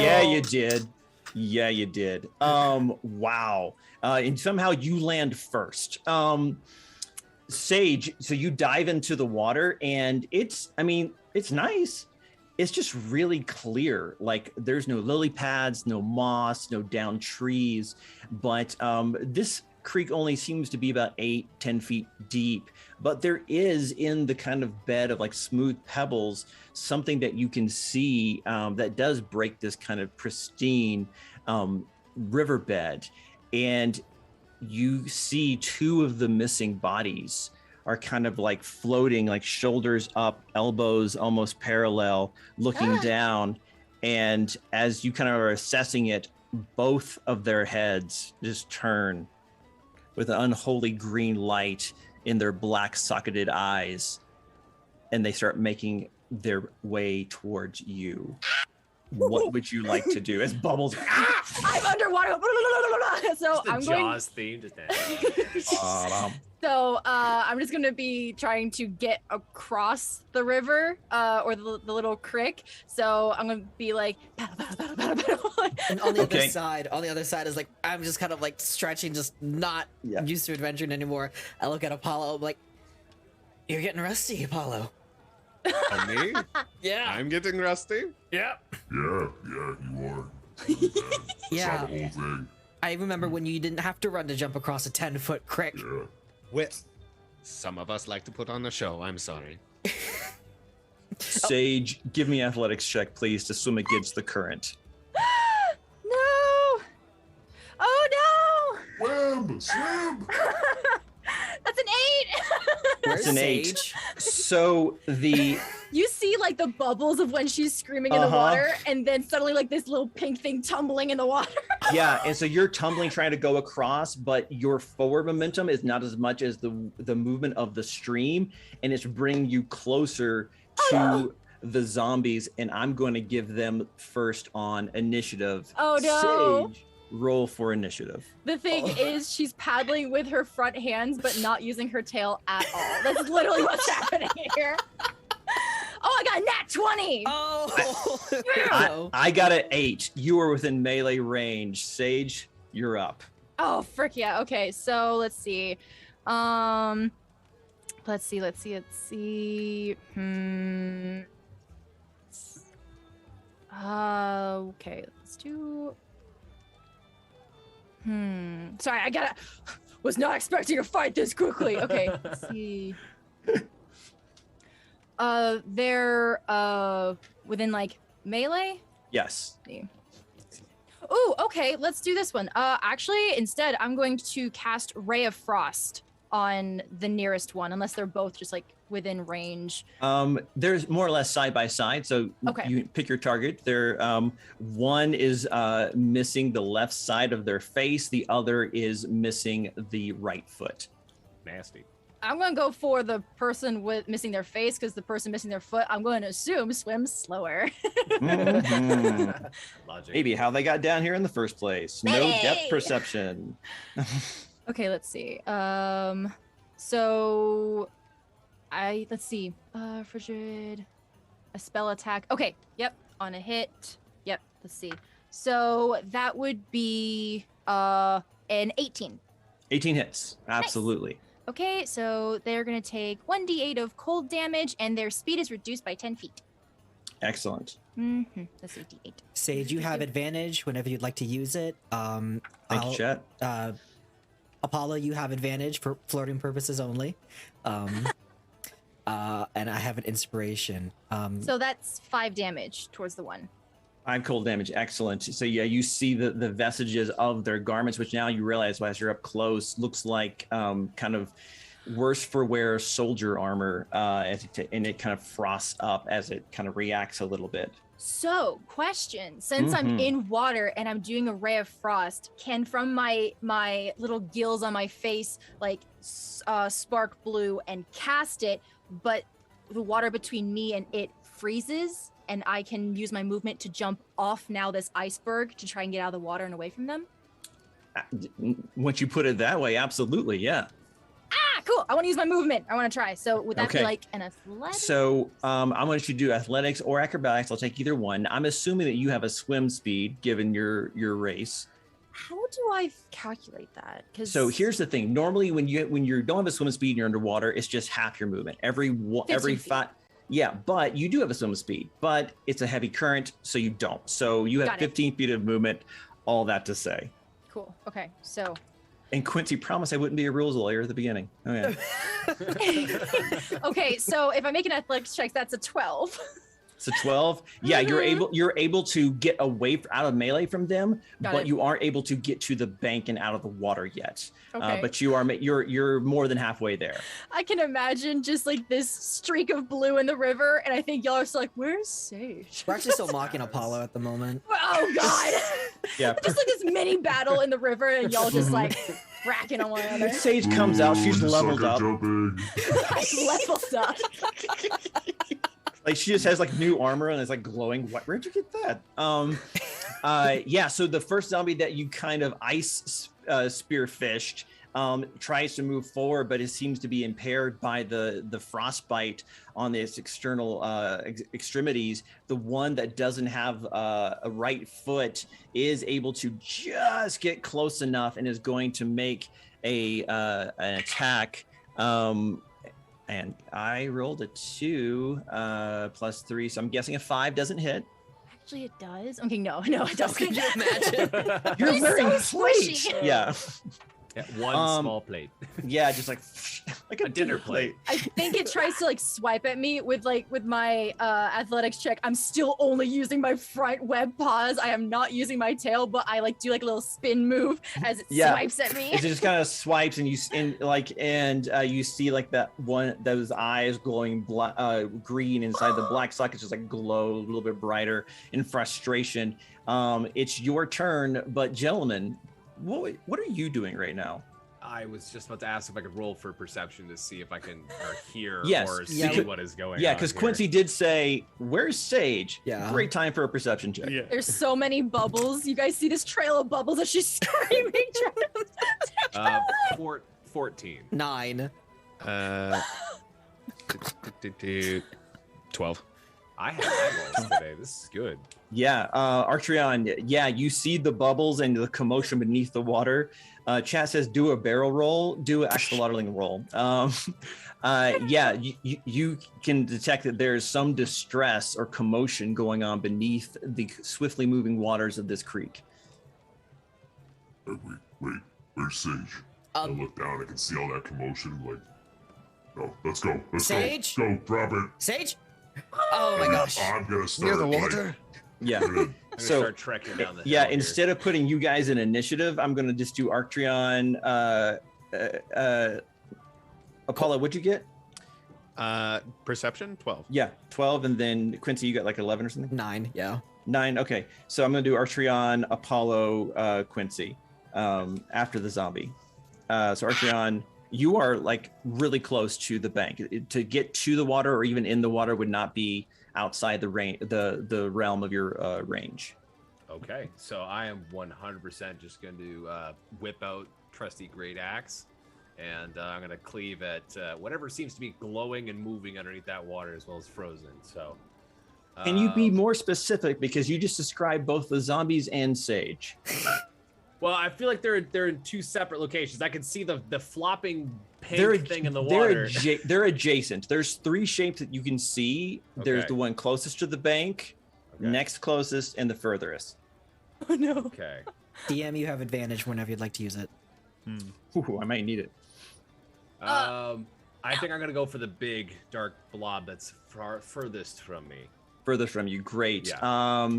Yeah, you did. Yeah, you did. Wow. And somehow you land first. Sage, so you dive into the water and it's nice. It's just really clear. Like there's no lily pads, no moss, no down trees, but this creek only seems to be about 8-10 feet deep, but there is in the kind of bed of like smooth pebbles something that you can see that does break this kind of pristine riverbed, and you see 2 of the missing bodies are kind of like floating, like shoulders up, elbows almost parallel, looking down. And as you kind of are assessing it, both of their heads just turn with an unholy green light in their black socketed eyes, and they start making their way towards you. What would you like to do? As bubbles, I'm underwater. So It's the I'm going. Jaws themed attack. So I'm just gonna be trying to get across the river or the little creek. So I'm gonna be like, paddle, paddle, paddle, paddle, paddle. And on the Okay. other side is like I'm just kind of like stretching, just not used to adventuring anymore. I look at Apollo, I'm like, "You're getting rusty, Apollo." Oh, me? Yeah. I'm getting rusty? Yeah. Yeah, you are. Yeah. Saw the whole thing. I remember when you didn't have to run to jump across a 10-foot creek. Yeah. Wit. Some of us like to put on the show. I'm sorry. Sage, give me athletics check, please, to swim against the current. No! Oh Swim! Swim! no! That's an 8! Where's It's an 8. Sage? So the You see like the bubbles of when she's screaming in the water, and then suddenly like this little pink thing tumbling in the water. yeah, and so you're tumbling trying to go across, but your forward momentum is not as much as the movement of the stream, and it's bringing you closer to the zombies. And I'm going to give them first on initiative. Oh, no. Sage, roll for initiative. The thing is, she's paddling with her front hands, but not using her tail at all. That's literally what's happening here. Oh, I got a nat 20! Oh, I got an 8. You are within melee range. Sage, you're up. Oh, frick yeah. Okay, so let's see. Let's see. Okay, let's do. Sorry, I gotta. Was not expecting to fight this quickly. Okay, let's see. They're within like melee. Yes. Ooh, okay, let's do this one. Actually, instead, I'm going to cast Ray of Frost on the nearest one, unless they're both just like within range. There's more or less side by side, so Okay. you pick your target. There, one is missing the left side of their face, the other is missing the right foot. Nasty. I'm gonna go for the person with missing their face, because the person missing their foot, I'm going to assume swims slower. Mhm. Logic. Maybe how they got down here in the first place. No Maybe. depth perception. Okay, let's see. So let's see. Frigid, a spell attack. Okay, yep, on a hit. Yep, let's see. So that would be an 18. 18 hits. Absolutely. Okay, so they're gonna take 1d8 of cold damage, and their speed is reduced by 10 feet. Excellent. That's a d8. Sage, you have advantage whenever you'd like to use it. Thank you, chat. Apollo, you have advantage for flirting purposes only. And I have an inspiration. So that's 5 damage towards the one. 5 cold damage. Excellent. So yeah, you see the vestiges of their garments, which now you realize as you're up close looks like kind of worse for wear soldier armor, and it kind of frosts up as it kind of reacts a little bit. So, question: since I'm in water and I'm doing a ray of frost, can from my little gills on my face like spark blue and cast it, but the water between me and it freezes, and I can use my movement to jump off now this iceberg to try and get out of the water and away from them? Once you put it that way, absolutely, yeah. Ah, cool! I want to use my movement. I want to try. So would that be Okay. like an athletic? So I want you to do athletics or acrobatics. I'll take either one. I'm assuming that you have a swim speed given your race. How do I calculate that? Because So here's the thing. Normally, when you don't have a swim speed and you're underwater, it's just half your movement. Every 15 feet. 5. Yeah, but you do have a swim speed, but it's a heavy current, so you don't. So you have Got it. 15 feet of movement. All that to say. Cool. Okay, so. And Quincy promised I wouldn't be a rules lawyer at the beginning. Oh yeah. Okay, so if I make an athletics check, that's a 12. So 12. Yeah, you're able to get away out of melee from them, Got but it. you aren't able to get to the bank and out of the water yet. Okay. But you're more than halfway there. I can imagine just like this streak of blue in the river, and I think y'all are just like, "Where's Sage?" We're actually still mocking Apollo at the moment. Oh God! Yeah. Just like this mini battle in the river, and y'all just like racking on one another. Sage comes out. She's You leveled suck at up. Jumping. Leveled up. Like she just has like new armor and it's like glowing. Where'd you get that? Yeah. So the first zombie that you kind of ice spearfished tries to move forward, but it seems to be impaired by the frostbite on its external extremities. The one that doesn't have a right foot is able to just get close enough and is going to make an attack. And I rolled a 2 plus 3, so I'm guessing a 5 doesn't hit. Actually, it does. Okay, no, it doesn't. Could you imagine? You're It's wearing so plate. squishy. Yeah. Yeah, one small plate. Yeah, just like a dinner plate. I think it tries to like swipe at me with my athletics check. I'm still only using my front web paws. I am not using my tail, but I like do like a little spin move as it swipes at me. It just kind of swipes, and you see like that one, those eyes glowing green inside the black sockets, just like glow a little bit brighter in frustration. It's your turn, but gentlemen, what are you doing right now? I was just about to ask if I could roll for perception to see if I can hear Yes. or Yeah, see but- what is going on. Yeah, because here. Quincy did say, "Where's Sage?" Yeah. Great time for a perception check. Yeah. There's so many bubbles. You guys see this trail of bubbles as she's screaming. 14. 9. 12. I have eyeballs today. This is good. Yeah, Arktreon, yeah, you see the bubbles and the commotion beneath the water. Chat says, do a barrel roll, do an axolotling roll. Yeah, you can detect that there's some distress or commotion going on beneath the swiftly moving waters of this creek. Wait, where's Sage? I look down, I can see all that commotion, like, no, let's go, Sage? go, drop it. Sage? Oh my gosh. I'm gonna start, Near the water? Yeah. I'm gonna So, start trekking down the yeah, hill instead of putting you guys in initiative, I'm going to just do Arktreon. Apollo, what'd you get? Perception? 12. Yeah, 12, and then Quincy, you got like 11 or something? 9, yeah. 9, okay. So I'm going to do Arktreon, Apollo, Quincy after the zombie. So Arktreon, you are like really close to the bank. To get to the water or even in the water would not be outside the range, the realm of your range. Okay, so I am 100% just going to whip out trusty great axe, and I'm going to cleave at whatever seems to be glowing and moving underneath that water as well as frozen. So, Can you be more specific, because you just described both the zombies and Sage? Well, I feel like they're in two separate locations. I can see the flopping pink thing in the water. They're adjacent. There's 3 shapes that you can see. There's Okay. the one closest to the bank, Okay. next closest, and the furthest. Oh no. Okay. DM, you have advantage whenever you'd like to use it. Ooh, I might need it. I think I'm gonna go for the big dark blob that's furthest from me. Furthest from you, great. Yeah.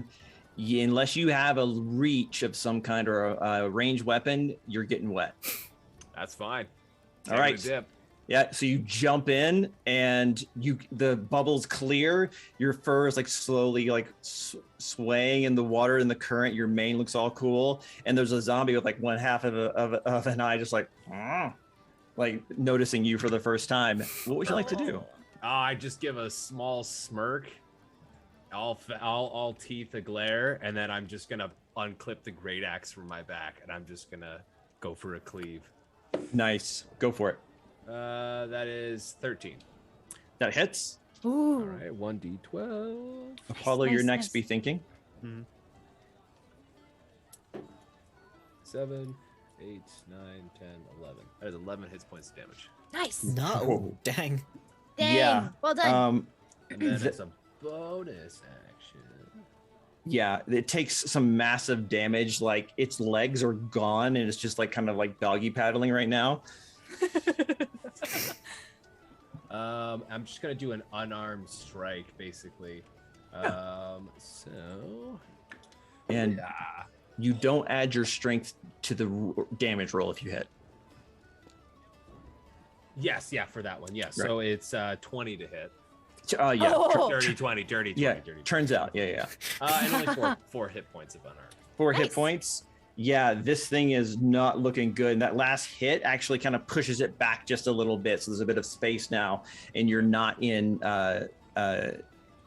Unless you have a reach of some kind or a ranged weapon, you're getting wet. That's fine. All right. Taking a dip. Yeah, so you jump in and the bubbles clear. Your fur is like slowly like swaying in the water in the current. Your mane looks all cool, and there's a zombie with like one half of an eye just like noticing you for the first time. What would you like to do? I just give a small smirk, all teeth a glare, and then I'm just gonna unclip the great axe from my back, and I'm just gonna go for a cleave. Nice, go for it. That is 13. That hits. Ooh. All right, 1d12. Apollo, nice, you're next. nice. Be thinking. 7, 8, 9, 10, 11. That is 11 hit points of damage. Nice. No. Whoa. Dang. Dang. Yeah. Well done. And then Th- it's a bonus action. Yeah, it takes some massive damage. Like its legs are gone, and it's just like kind of like doggy paddling right now. I'm just gonna do an unarmed strike, basically. So, And you don't add your strength to the damage roll if you hit. yes, yeah, for that one, yes. Right. So it's 20 to hit. Yeah. Oh. Dirty 20, dirty 20, Yeah. dirty 20. Turns out, yeah. And only four hit points of unarmed. 4 hit Nice. points. Yeah, this thing is not looking good. And that last hit actually kind of pushes it back just a little bit. So there's a bit of space now, and you're not in,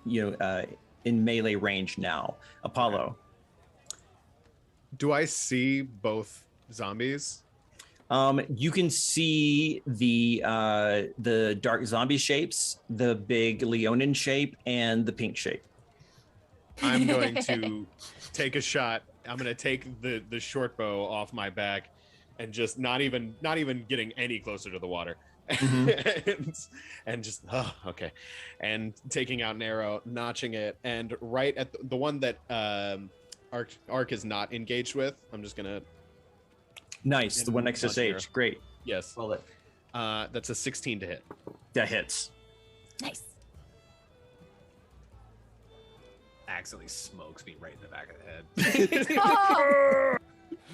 in melee range now. Apollo. Do I see both zombies? You can see the dark zombie shapes, the big Leonin shape, and the pink shape. I'm going to take a shot. I'm going to take the short bow off my back and just not even getting any closer to the water. and just okay, and taking out an arrow, notching it, and right at the one that Ark is not engaged with, I'm just gonna Nice, the one next to Sage. Arrow. Great. Yes, Roll it. That's a 16 to hit. That hits. Nice. Accidentally smokes me right in the back of the head. Oh!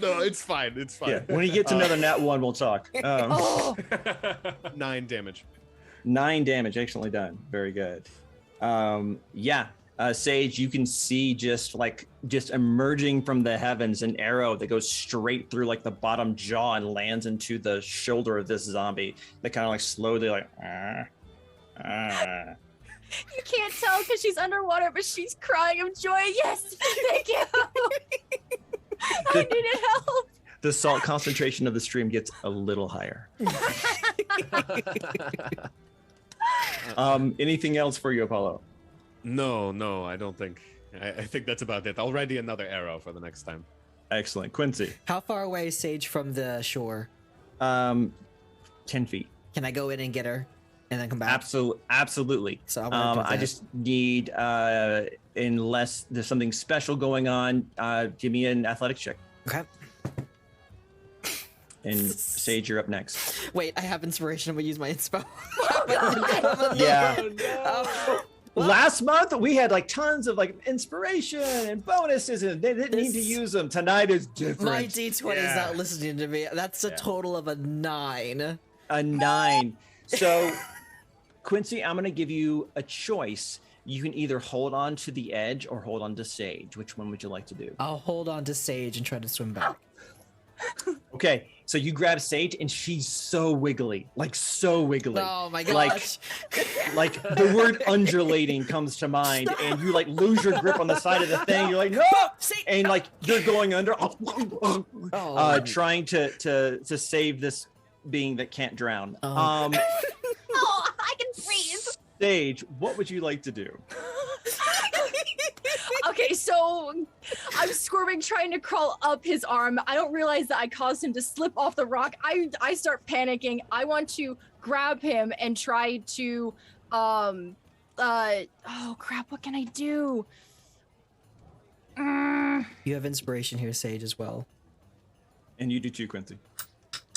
No, it's fine. It's fine. Yeah. When he gets another nat 1, we'll talk. Oh! 9 damage. 9 damage. Excellently done. Very good. Sage, you can see just emerging from the heavens an arrow that goes straight through like the bottom jaw and lands into the shoulder of this zombie. That kind of like slowly like. You can't tell because she's underwater, but she's crying of joy. Yes, thank you. I needed help. The salt concentration of the stream gets a little higher. Anything else for you, Apollo? No, I don't think. I think that's about it. I'll ready another arrow for the next time. Excellent. Quincy? How far away is Sage from the shore? 10 feet. Can I go in and get her and then come back? Absolutely. So I just need, unless there's something special going on, give me an athletics check. Okay. And Sage, you're up next. Wait, I have inspiration. I'm gonna use my inspo. Yeah. Oh, Last month we had like tons of like inspiration and bonuses, and they didn't need to use them. Tonight is different. my D20 is not listening to me. That's a total of a 9. A 9. So, Quincy, I'm going to give you a choice. You can either hold on to the edge or hold on to Sage. Which one would you like to do? I'll hold on to Sage and try to swim back. Okay, so you grab Sage, and she's so wiggly, like so wiggly. Oh my gosh. Like the word undulating comes to mind. Stop. And you like lose your grip on the side of the thing. You're like, no! And like you're going under, trying to save this being that can't drown. Oh, I can breathe. Sage, what would you like to do? Okay, so I'm squirming, trying to crawl up his arm. I don't realize that I caused him to slip off the rock. I start panicking. I want to grab him and try to, oh crap, what can I do? You have inspiration here, Sage, as well. And you do too, Quincy.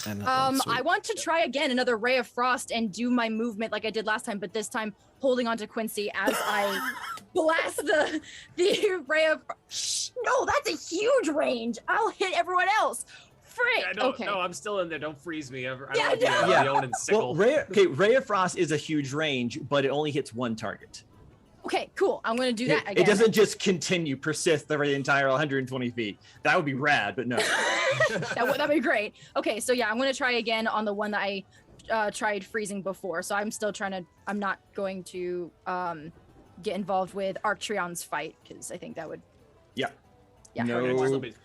I want to try again another Ray of Frost and do my movement like I did last time, but this time holding onto Quincy as I blast the Ray of No, that's a huge range. I'll hit everyone else. Frick. Yeah, Okay. No, I'm still in there. Don't freeze me. I Yeah, don't no. yeah. Leonin sickle. Well, Ray of Frost is a huge range, but it only hits one target. Okay, cool. I'm gonna do that again. It doesn't just persist over the entire 120 feet. That would be rad, but no. That'd be great. Okay, so yeah, I'm gonna try again on the one that I tried freezing before. So I'm not going to get involved with Arktreon's fight because I think that would. Yeah. Yeah. No.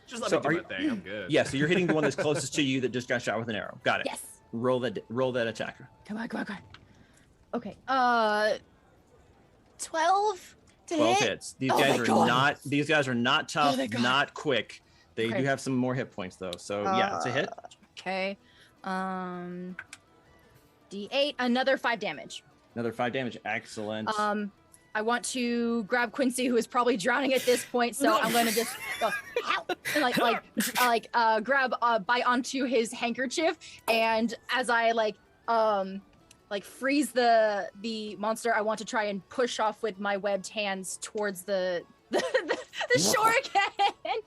Just let So me do are my you- thing. I'm good. Yeah, so you're hitting the one that's closest to you that just got shot with an arrow. Got it. Yes. Roll that attacker. Come on. Okay. 12 to 12 hit. hits. These Oh guys my are God. not tough, thank God. not quick. They Okay. do have some more hit points though. So yeah, it's a hit. Okay. D8, another 5 damage. Another 5 damage. Excellent. I want to grab Quincy, who is probably drowning at this point, so I'm gonna just go help and grab bite onto his handkerchief, and as I freeze the monster, I want to try and push off with my webbed hands towards the shore again.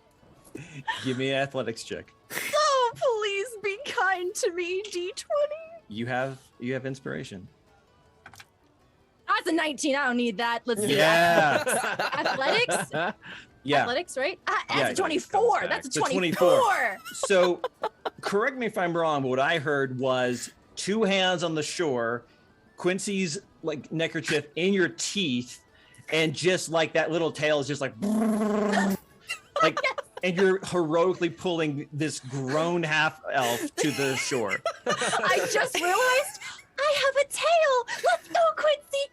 Give me an athletics check. Oh, please be kind to me, D20. You have inspiration. That's a 19. I don't need that. Let's do Yeah. that. Athletics? Yeah. Athletics, right? Yeah, That's a 24. That's a It's a 24. So, correct me if I'm wrong, but what I heard was 2 hands on the shore, Quincy's like neckerchief in your teeth, and just like that little tail is just like and you're heroically pulling this grown half elf to the shore. I just realized I have a tail. Let's go, Quincy.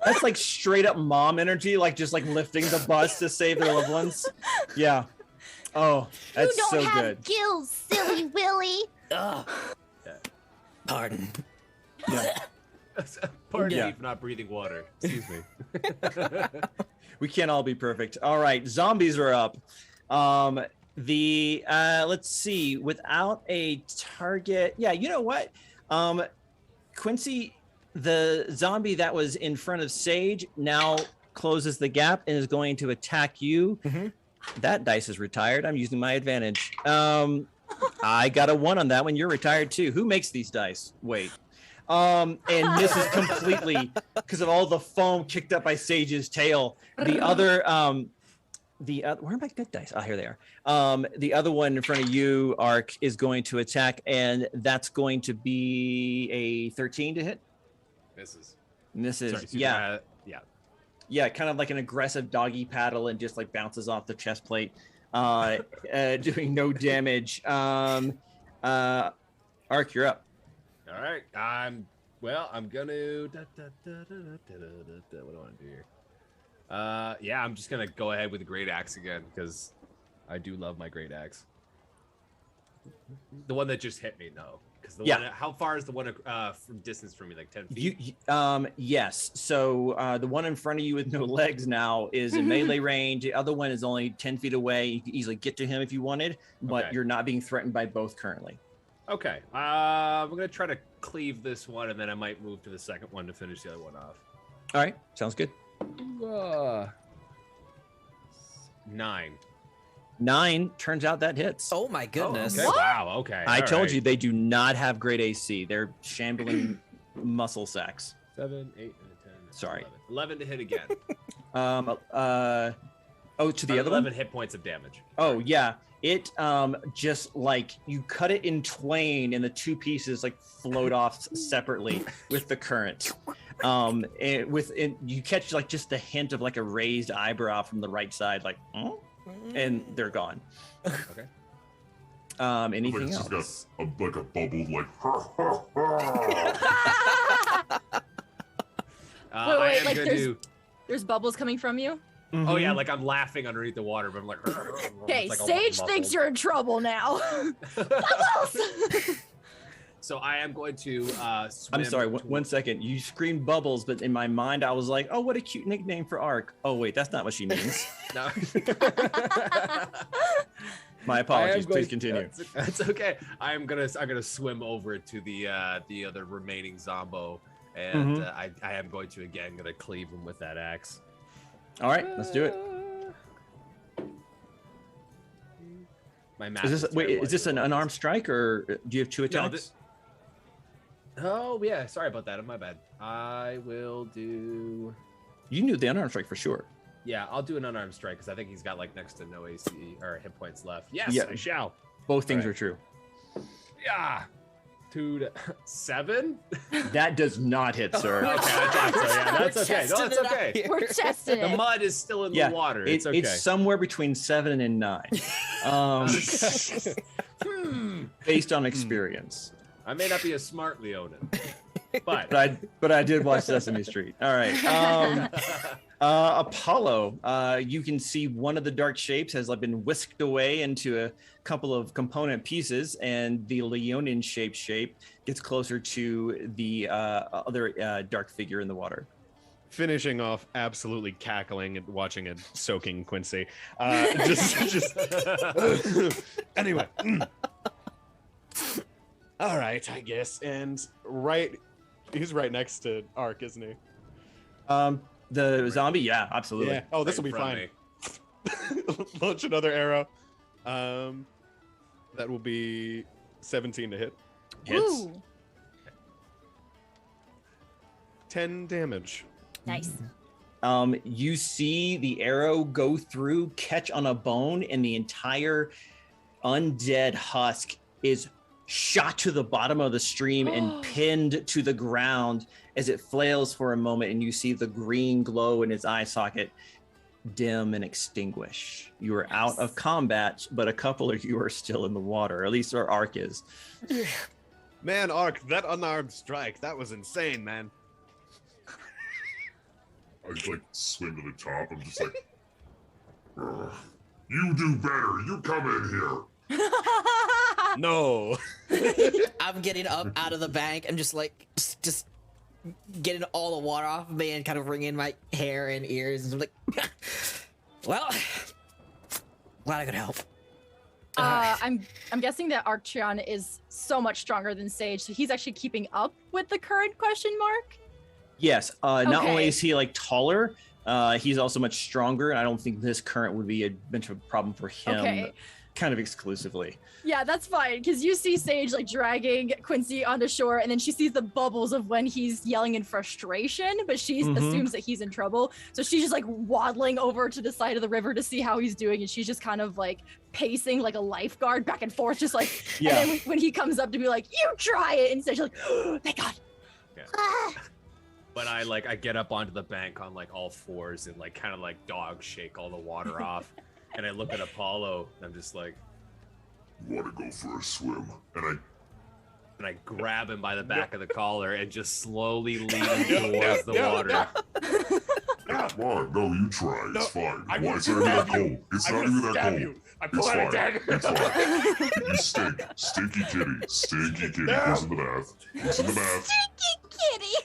That's like straight up mom energy, like just like lifting the bus to save their loved ones. Yeah. Oh, that's you don't so have good. gills, silly Willy. Ugh. Pardon. Yeah. Pardon Yeah. me for not breathing water. Excuse me. We can't all be perfect. All right, zombies are up. Let's see, without a target. Yeah, you know what? Quincy, the zombie that was in front of Sage now closes the gap and is going to attack you. Mhm. That dice is retired. I'm using my advantage. I got a 1 on that one. You're retired too. Who makes these dice? Wait. And misses completely because of all the foam kicked up by Sage's tail. The other, where are my good dice? Ah, here they are. The other one in front of you, Ark, is going to attack, and that's going to be a 13 to hit. Misses. Sorry, Yeah. yeah. Yeah, kind of like an aggressive doggy paddle and just like bounces off the chest plate, doing no damage. Ark, you're up. All right. I'm gonna. What do I want to do here? Yeah, I'm just gonna go ahead with the great axe again because I do love my great axe. The one that just hit me, no. Because the one, how far is the one from distance from me? Like 10 feet? Yes. So the one in front of you with no legs now is in melee range. The other one is only 10 feet away. You could easily get to him if you wanted, but you're not being threatened by both currently. Okay. I'm gonna try to cleave this one, and then I might move to the second one to finish the other one off. All right. Sounds good. 9. 9. Turns out that hits. Oh my goodness. Okay. Wow. Okay. I all told right. you they do not have great AC. They're shambling muscle sacks. 7, 8, 9, 10. Sorry. 11 to hit again. To the other 11 one? hit points of damage. Oh yeah. It just like you cut it in twain and the two pieces like float off separately with the current. You catch like just the hint of like a raised eyebrow from the right side, like, and they're gone. Okay. Anything Like, else? It's got like a bubble, like. I am gonna There's bubbles coming from you. Oh yeah, like I'm laughing underneath the water, but I'm like. Okay, like Sage thinks you're in trouble now. Bubbles! So I am going to swim. I'm sorry, one second. You screamed bubbles, but in my mind I was like, oh, what a cute nickname for Ark. Oh wait, that's not what she means. No. My apologies. Please continue. That's okay. I'm gonna swim over to the other remaining zombo, and I am going to gonna cleave him with that axe. All right, let's do it. My math Is this an unarmed strike, or do you have 2 attacks? Oh yeah, sorry about that. My bad. I will do. You knew the unarmed strike for sure. Yeah, I'll do an unarmed strike because I think he's got like next to no AC or hit points left. Yes, Yeah. I shall. Both things are true. Yeah. 2 to 7. That does not hit, sir. Okay, I thought so. Yeah, that's okay. No, that's okay. We're testing The it. mud is still in the water. It's okay. It's somewhere between 7 and 9, based on experience. I may not be a smart Leonin, but But I did watch Sesame Street. All right. Apollo, you can see one of the dark shapes has like been whisked away into a couple of component pieces, and the Leonin shape gets closer to the other dark figure in the water. Finishing off absolutely cackling and watching it soaking Quincy. Just anyway. All right, I guess. And he's right next to Ark, isn't he? The zombie, yeah, absolutely. Yeah. Oh, this will be fine. Launch another arrow. That will be 17 to hit. Hits. Ooh, 10 damage. nice. You see the arrow go through, catch on a bone, and the entire undead husk is shot to the bottom of the stream and pinned to the ground as it flails for a moment, and you see the green glow in its eye socket. dim and extinguish. You are out of combat, but a couple of you are still in the water. At least our Ark is. Man, Ark, that unarmed strike, that was insane, man. I just like swim to the top. I'm just like, "Ugh. You do better. You come in here. No. I'm getting up out of the bank and just like just getting all the water off of me and kind of wringing my hair and ears and I'm like, well, glad I could help. I'm guessing that Arktreon is so much stronger than Sage, so he's actually keeping up with the current question mark. Yes. Not only Okay. is he like taller, he's also much stronger, and I don't think this current would be a much of a problem for him. Okay. Kind of exclusively. Yeah, that's fine, because you see Sage like dragging Quincy onto shore, and then she sees the bubbles of when he's yelling in frustration, but she assumes that he's in trouble. So she's just like waddling over to the side of the river to see how he's doing, and she's just kind of like pacing like a lifeguard back and forth, just like, Yeah. and then when he comes up to be like, you try it, and Sage like, oh, thank God. But I get up onto the bank on like all fours and like kind of like dog shake all the water off. And I look at Apollo and I'm just like, You want to go for a swim? And I grab him by the back of the collar and just slowly lead him towards the water. come on, no, you try. It's fine. I'm Why, it's gonna not even that stab you. cold. It's I'm not gonna even that stab cold. you. I It's pull out a fine. dagger. It's fine. You stink. Stinky kitty. Stinky kitty. No. Goes in the bath. Goes in the bath. Kitty.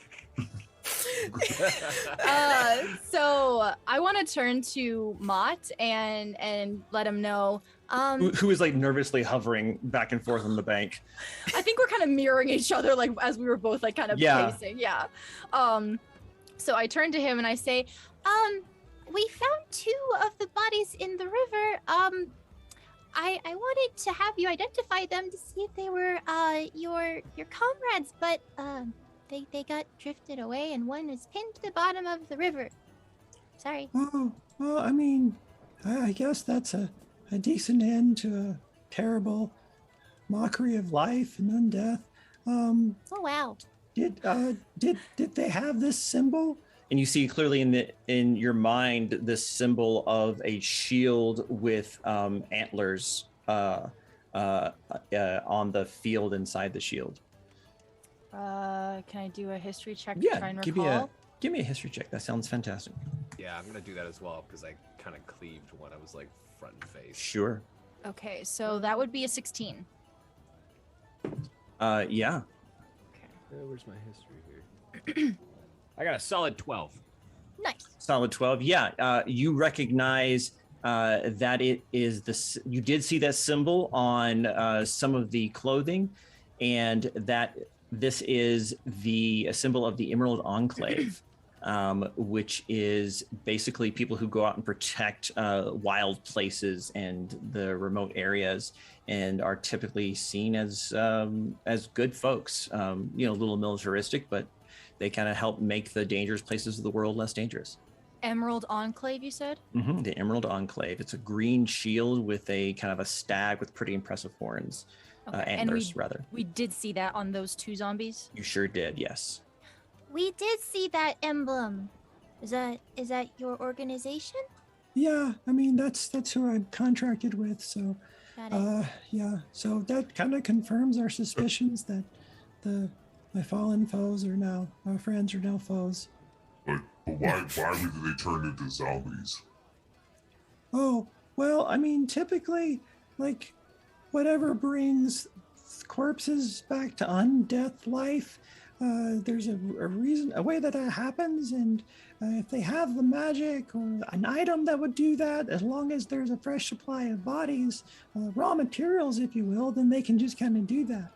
So I want to turn to Mott and let him know. Who is like nervously hovering back and forth on the bank. I think we're kind of mirroring each other, like as we were both like kind of Yeah. pacing. Yeah. So I turn to him and I say, We found 2 of the bodies in the river. I wanted to have you identify them to see if they were your comrades, but they got drifted away and one is pinned to the bottom of the river. Sorry. Oh, well, I mean, I guess that's a decent end to a terrible mockery of life and undeath. Oh wow. Did they have this symbol? And you see clearly in your mind this symbol of a shield with antlers on the field inside the shield. can I do a history check to Yeah, try and give recall? me a history check. That sounds fantastic. Yeah, I'm gonna do that as well because I kind of cleaved when I was like front and face. Sure. Okay, so that would be a 16. Yeah. Where's my history here? I got a solid 12. Nice. Solid 12. Yeah. You recognize that it is you did see that symbol on some of the clothing, and that this is the symbol of the Emerald Enclave, which is basically people who go out and protect wild places and the remote areas, and are typically seen as good folks. A little militaristic, but they kind of help make the dangerous places of the world less dangerous. Emerald Enclave, you said? Mm-hmm. The Emerald Enclave. It's a green shield with a kind of a stag with pretty impressive horns, Okay, and antlers rather. We did see that on those 2 zombies. You sure did, yes. We did see that emblem. Is that your organization? Yeah, I mean that's who I'm contracted with. So, Got it. yeah. So that kind of confirms our suspicions that my fallen foes are now our friends are now foes. But why did they turn into zombies? Oh, well, I mean, typically, like, whatever brings corpses back to undeath life, there's a reason, a way that happens, and if they have the magic or an item that would do that, as long as there's a fresh supply of bodies, raw materials, if you will, then they can just kind of do that.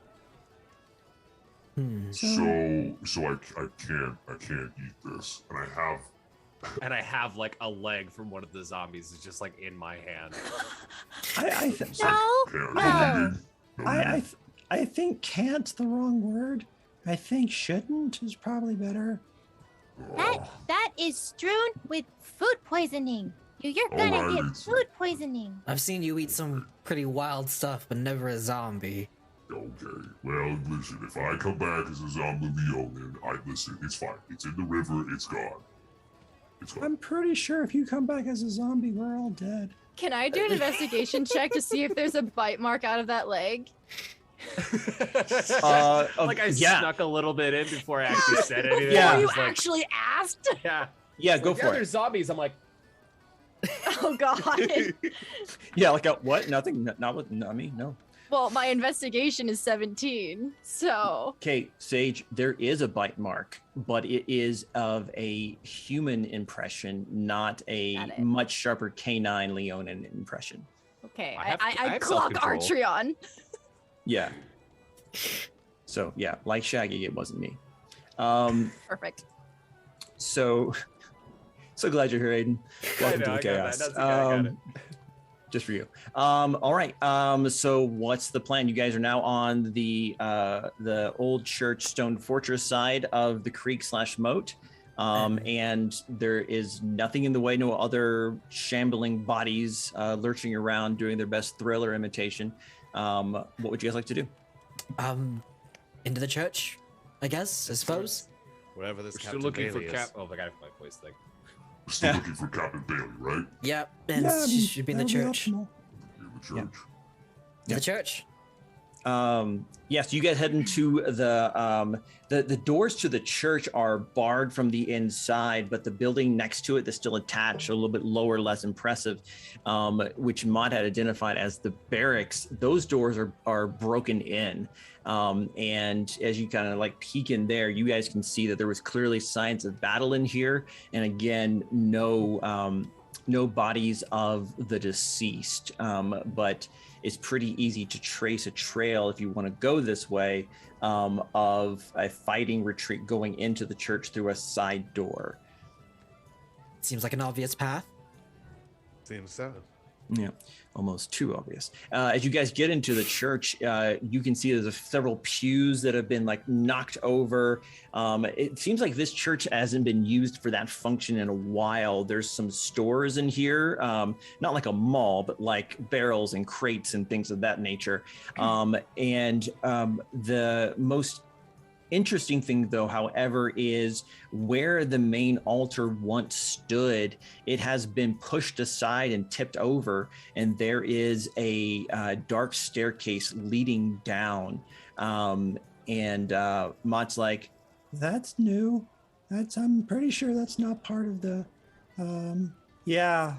So I can't eat this, and I have like a leg from one of the zombies is just like in my hand. I think "can't" the wrong word. I think "shouldn't" is probably better. That is strewn with food poisoning. You're gonna get food poisoning. I've seen you eat some pretty wild stuff, but never a zombie. Okay, well, listen, if I come back as a zombie Leonin, listen, it's fine. It's in the river, it's gone. It's fine. I'm pretty sure if you come back as a zombie, we're all dead. Can I do an investigation check to see if there's a bite mark out of that leg? Like I snuck a little bit in before I actually said anything. Yeah. Before you Just like, actually asked? yeah. Yeah, It's go like, for There's it. zombies. I'm like, Oh god. Yeah, like a what? Nothing. Not with Nami. No. Well, my investigation is 17, so Okay, Sage, there is a bite mark, but it is of a human impression, not a Got it. much sharper canine Leonin impression. okay. I have- I I have clock self-control. Arktreon. Yeah. So yeah, like Shaggy, it wasn't me. Perfect. So glad you're here, Aiden. Welcome to the I got that. chaos. That's okay, I got it. Just for you. All right. So what's the plan? You guys are now on the old church stone fortress side of the creek/moat. And there is nothing in the way, no other shambling bodies lurching around doing their best thriller imitation. What would you guys like to do? Into the church, I guess. I suppose. Whatever this We're still Captain looking for Bailey is. Cap. oh my god, my voice thing. We're still looking for Captain Bailey, right? Yep. And Yeah, should be in the that'll church. optimal. In the church. The church. Yes, you guys head into the doors to the church are barred from the inside, but the building next to it that's still attached, a little bit lower, less impressive, which Mod had identified as the barracks. Those doors are broken in, and as you kind of like peek in there, you guys can see that there was clearly signs of battle in here, and again, no bodies of the deceased, but it's pretty easy to trace a trail if you want to go this way, of a fighting retreat going into the church through a side door. Seems like an obvious path. Seems so. Yeah, almost too obvious. As you guys get into the church, you can see there's several pews that have been like knocked over. It seems like this church hasn't been used for that function in a while. There's some stores in here, not like a mall, but like barrels and crates and things of that nature. The most interesting thing, though, however, is where the main altar once stood, it has been pushed aside and tipped over, and there is a dark staircase leading down. Mott's like, That's new. I'm pretty sure that's not part of the. Yeah.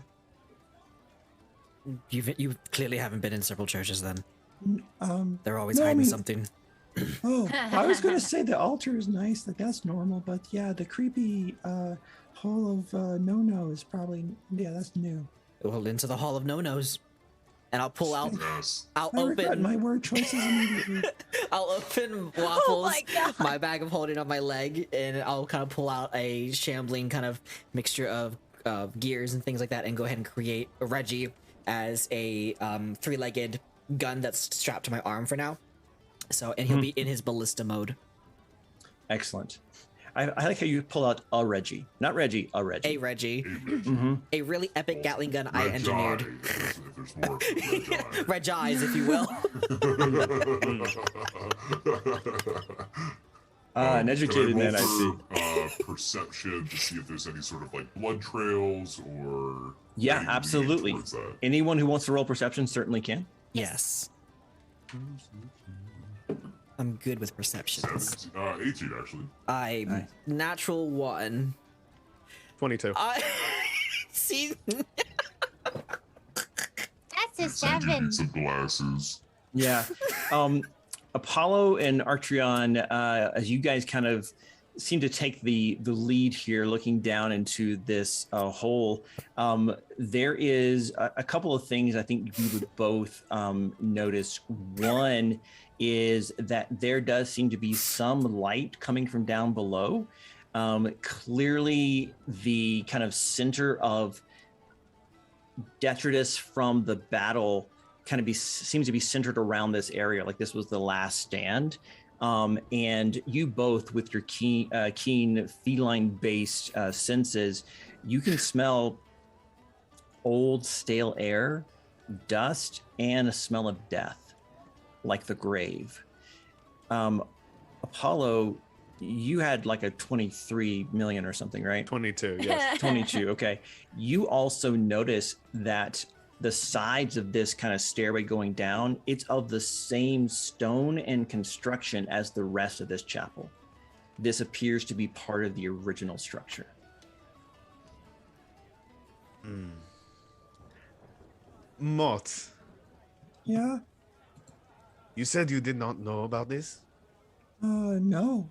You clearly haven't been in several churches then. They're always No, I hiding mean- something. Oh, I was gonna say the altar is nice. Like that's normal, but yeah, the creepy hole of no is probably that's new. Well, into the Hall of No-Nos. And I'll pull out. Yes. I'll I regret open. my word choices immediately. I'll open Oh Waffles, my god. my bag of holding on my leg, and I'll kind of pull out a shambling kind of mixture of gears and things like that, and go ahead and create Reggie as a three-legged gun that's strapped to my arm for now. So, and he'll be in his ballista mode. excellent. I like how you pull out a Reggie, not Reggie, a Reggie. A Reggie, Mhm. a really epic Gatling gun I Red engineered. Eye, if there's more, Red Red eyes, if you will. An educated man, I see. Perception to see if there's any sort of like blood trails or. Yeah, anything leading absolutely. towards that. Anyone who wants to roll perception certainly can. Yes. I'm good with perceptions. 18 actually. I Nice. natural 1. 22. I see. That's a It's like you 7. need some glasses. Yeah. Apollo and Arktreon, as you guys kind of seem to take the lead here, looking down into this hole, there is a couple of things I think you would both notice. One is that there does seem to be some light coming from down below. Clearly, the kind of center of detritus from the battle kind of seems to be centered around this area, like this was the last stand. And you both, with your keen feline-based senses, you can smell old, stale air, dust, and a smell of death, like the grave. Apollo, you had like a 23 million or something, right? 22, yes. 22. Okay. You also notice that the sides of this kind of stairway going down, it's of the same stone and construction as the rest of this chapel. This appears to be part of the original structure. Mott, Yeah. you said you did not know about this? No.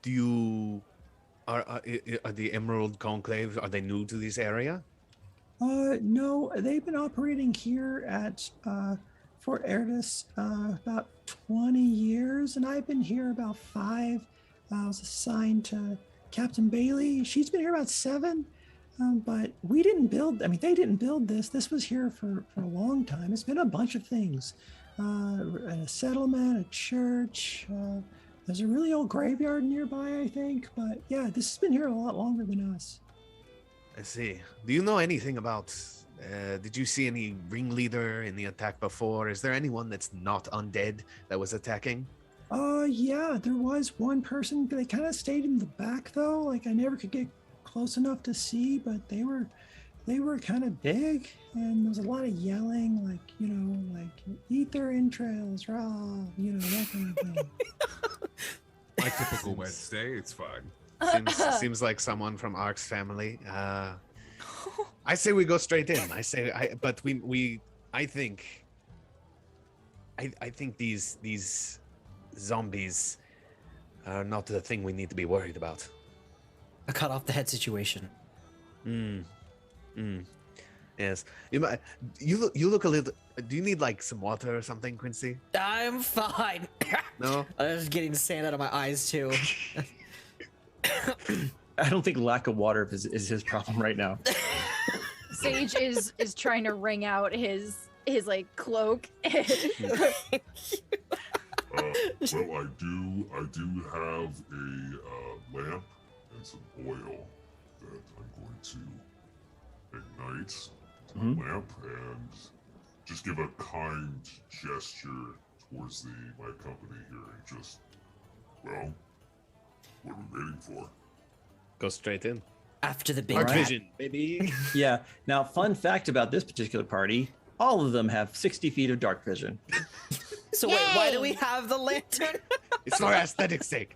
Do you are the Emerald Conclave, are they new to this area? No, they've been operating here at Fort Erdis about 20 years, and I've been here about 5. I was assigned to Captain Bailey. She's been here about 7, but we didn't build, I mean, they didn't build this. This was here for a long time. It's been a bunch of things. A settlement, a church, there's a really old graveyard nearby, I think, but yeah, this has been here a lot longer than us. I see. Do you know anything about, did you see any ringleader in the attack before? Is there anyone that's not undead that was attacking? Yeah, there was one person. They kind of stayed in the back though. Like I never could get close enough to see, but they were kind of big, and there was a lot of yelling, like, you know, like eat their entrails, rah, you know, that kind of thing. My typical Wednesday, it's fine. Seems like someone from Ark's family. I say we go straight in. I think these zombies are not the thing we need to be worried about. A cut off the head situation. Yes. You look a little. Do you need like some water or something, Quincy? I'm fine. No. I'm just getting sand out of my eyes too. I don't think lack of water is his problem right now. Sage is trying to wring out his like cloak. Well, I do have a lamp and some oil that I'm going to ignite to the lamp and just give a kind gesture towards my company here and just, well, what are we waiting for? Go straight in. After the big Dark rat. vision, baby. Yeah. Now, fun fact about this particular party, all of them have 60 feet of dark vision. So wait, why do Yay! we have the lantern? It's for aesthetic's sake.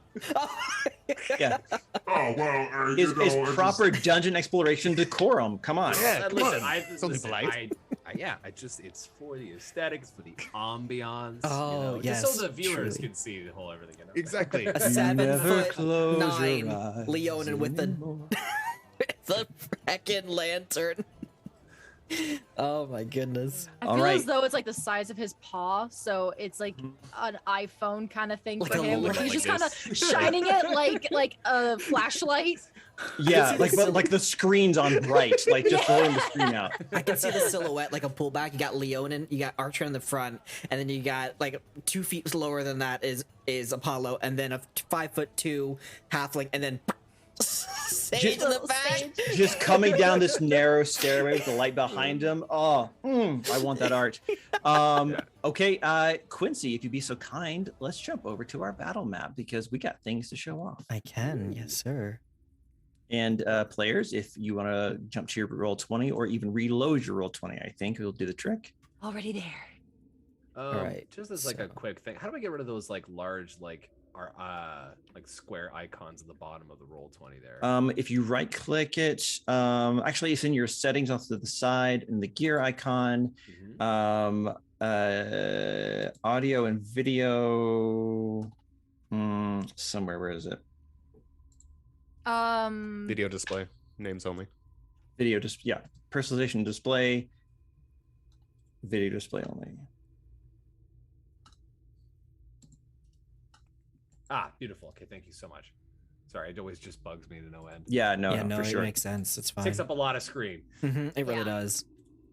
Yeah. Oh, well, It's proper dungeon exploration decorum. Come on. Yeah, come Listen, on. Something polite. It's for the aesthetics, for the ambiance. Oh, just so yes, the viewers truly. can see the whole everything. Exactly. A Never 7'9" close your eyes Leonin with the anymore. the frickin' lantern. Oh my goodness. I All feel right. as though it's like the size of his paw, so it's like an iPhone kind of thing Like for a him, where little he's like just kind this. of shining it like a flashlight. Yeah, like the screen's on bright, like just rolling the screen out. I can see the silhouette, like a pullback. You got Leonin, you got Arktreon in the front, and then you got like 2 feet lower than that is Apollo, and then a 5'2" halfling, and then Sage in the back. Just coming down this narrow stairway with the light behind him. Oh, I want that art. Okay, Quincy, if you'd be so kind, let's jump over to our battle map because we got things to show off. I can, yes, sir. And players, if you want to jump to your roll 20 or even reload your roll 20, I think it'll do the trick. Already there. Alright, Just as like a so- quick thing, how do I get rid of those like large like square icons at the bottom of the roll 20 there? If you right click it, actually it's in your settings off to the side in the gear icon, audio and video, somewhere, where is it? Video display. Names only. Video yeah, personalization display, video display only. Beautiful. Okay, thank you so much. Sorry, it always just bugs me to no end. Yeah, no, No, for it sure. makes sense. It's fine. Takes up a lot of screen. It really Yeah. does.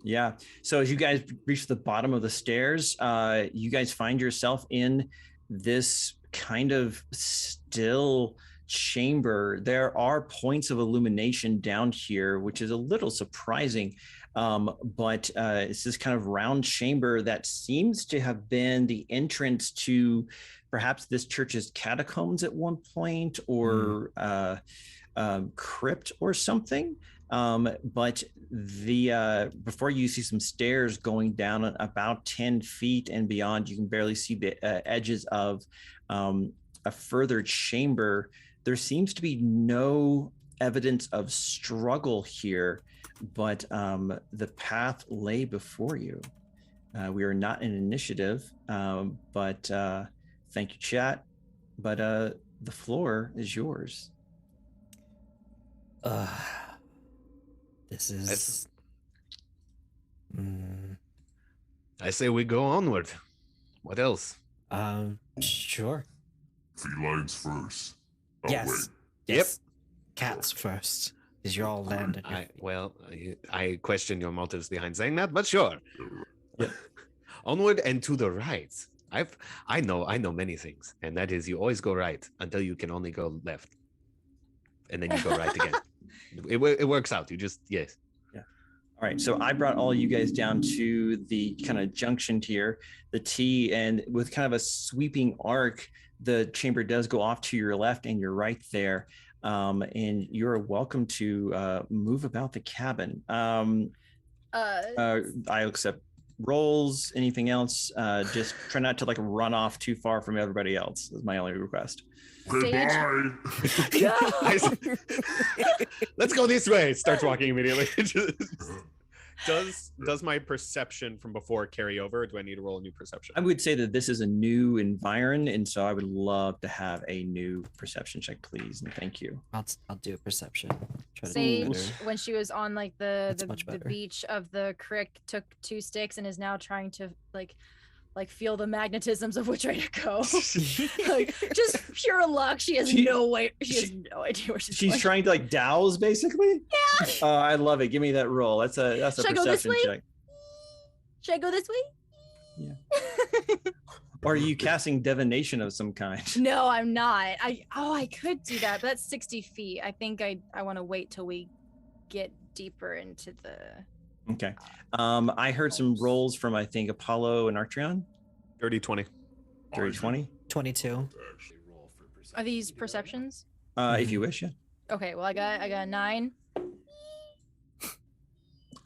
Yeah. So as you guys reach the bottom of the stairs, you guys find yourself in this kind of still chamber. There are points of illumination down here, which is a little surprising. But it's this kind of round chamber that seems to have been the entrance to perhaps this church's catacombs at one point, or crypt or something. But before you see some stairs going down about 10 feet and beyond, you can barely see the edges of a further chamber. There seems to be no evidence of struggle here, but the path lay before you. We are not in initiative, but thank you, chat. But the floor is yours. This is. I say we go onward. What else? Sure. Felines first. Oh, Yes. wait. Yes. Cats first, because you're all landed. I question your motives behind saying that, but sure. Yep. Onward and to the right. I know many things, and that is you always go right until you can only go left, and then you go right again. It works out. You just yes. All right, so I brought all you guys down to the kind of junction here, the T, and with kind of a sweeping arc, the chamber does go off to your left and your right there, and you're welcome to move about the cabin. I accept rolls. Anything else? Just try not to like run off too far from everybody else. Is my only request. Goodbye. Let's go this way. Starts walking immediately. Does my perception from before carry over? Or do I need to roll a new perception? I would say that this is a new environment, and so I would love to have a new perception check, please, and thank you. I'll do a perception. Try to do Sage, better. when she was on like the much better. beach of the creek, took 2 sticks and is now trying to like feel the magnetisms of which way to go. Like just pure luck. She has no way. She has no idea where she's going. Trying to like douse, basically. Yeah. Oh, I love it. Give me that roll. That's a Should I go this perception way? check. Should I go this way? Yeah. Or are you casting divination of some kind? No, I'm not. I could do that, but that's 60 feet. I think I want to wait till we get deeper into the. Okay. I heard some rolls from I think Apollo and Arktreon. 30, 20. 30, 20. 22. Are these perceptions? If you wish, yeah. Okay. Well, I got 9.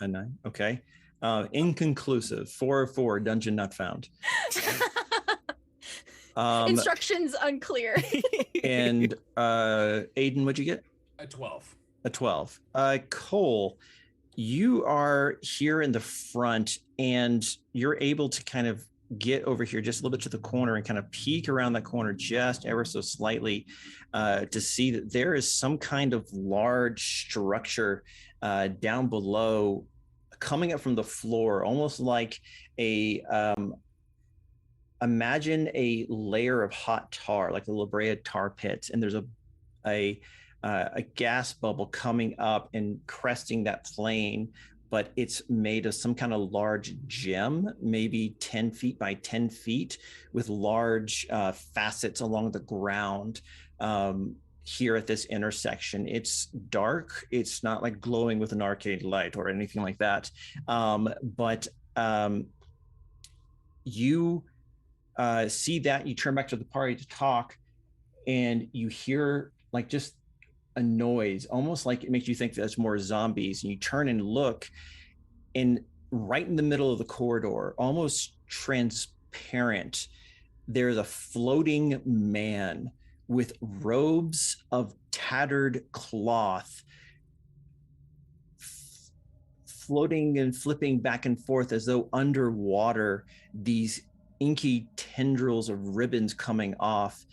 A 9. Okay. Inconclusive. 4 of 4. Dungeon not found. Instructions unclear. And Aiden, what'd you get? A 12. A 12. Cole, you are here in the front, and you're able to kind of get over here just a little bit to the corner and kind of peek around that corner just ever so slightly to see that there is some kind of large structure down below coming up from the floor, almost like imagine a layer of hot tar, like the La Brea tar pits, and there's a gas bubble coming up and cresting that plane, but it's made of some kind of large gem, maybe 10 feet by 10 feet, with large facets along the ground here at this intersection. It's dark. It's not like glowing with an arcade light or anything like that. But you see that, you turn back to the party to talk, and you hear like just a noise, almost like it makes you think that's more zombies, and you turn and look, and right in the middle of the corridor, almost transparent, there's a floating man with robes of tattered cloth floating and flipping back and forth as though underwater, these inky tendrils of ribbons coming off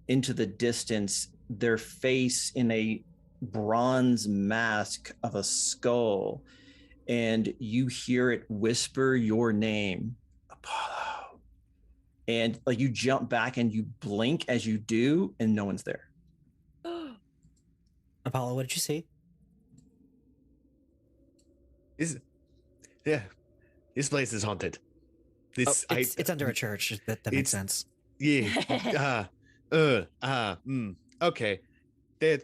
into the distance, their face in a bronze mask of a skull, and you hear it whisper your name, Apollo, and like you jump back and you blink as you do, and no one's there. Apollo, what did you see? This place is haunted. It's under a church. That makes sense. Yeah. Okay. That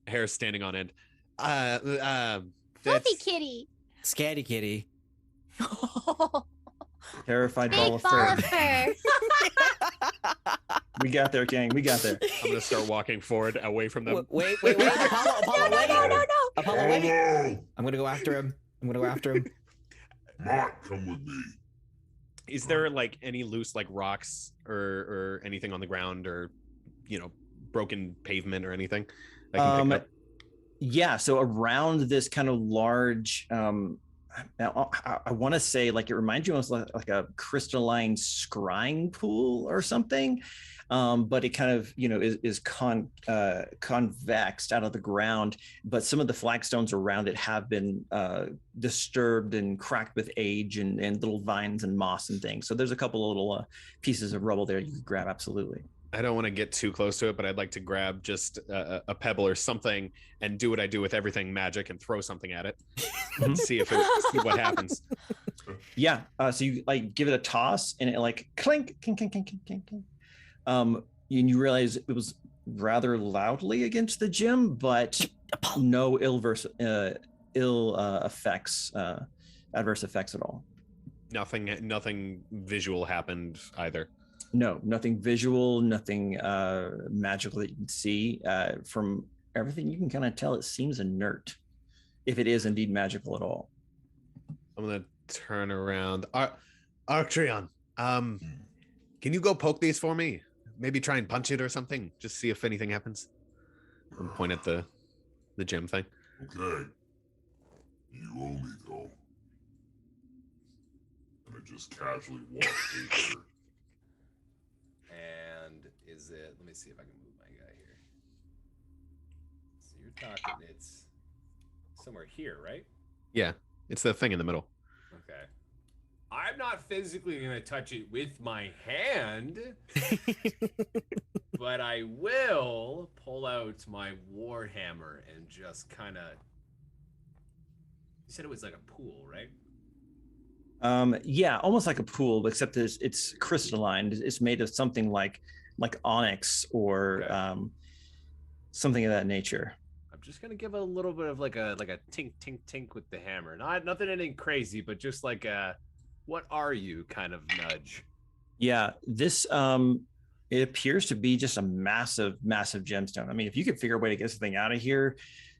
hair standing on end. Fluffy kitty. Scatty kitty. Terrified Big ball of ball of fur. fur. We got there, gang. We got there. I'm gonna start walking forward away from them. Wait. Apollo, wait. No. Apollo, wait. Hello! I'm gonna go after him. Mott, come with me. Is there like any loose like rocks or anything on the ground or broken pavement or anything I can pick up? Yeah, so around this kind of large now I want to say like it reminds you almost like a crystalline scrying pool or something, but it kind of is convexed out of the ground, but some of the flagstones around it have been disturbed and cracked with age and little vines and moss and things. So there's a couple of little pieces of rubble there you could grab. Absolutely. I don't want to get too close to it, but I'd like to grab just a pebble or something and do what I do with everything magic and throw something at it and see what happens. Yeah. So you like give it a toss and it like clink, clink, clink, clink, clink, clink. And you realize it was rather loudly against the gym, but no adverse effects at all. Nothing visual happened either. No, nothing visual, nothing magical that you can see. From everything you can kind of tell, it seems inert, if it is indeed magical at all. I'm gonna turn around. Arktreon, can you go poke these for me? Maybe try and punch it or something. Just see if anything happens. And point at the gem thing. Okay. You owe me, though. And I just casually walk over. And is it? Let me see if I can move my guy here. So you're talking, it's somewhere here, right? Yeah, it's the thing in the middle. Okay. I'm not physically going to touch it with my hand, but I will pull out my warhammer and just kind of. You said it was like a pool, right? Yeah, almost like a pool, except it's crystalline. It's made of something like onyx or something of that nature. I'm just gonna give a little bit of like a tink tink tink with the hammer. Nothing anything crazy, but just like a what are you kind of nudge. Yeah, this it appears to be just a massive gemstone. I mean, if you could figure a way to get something out of here,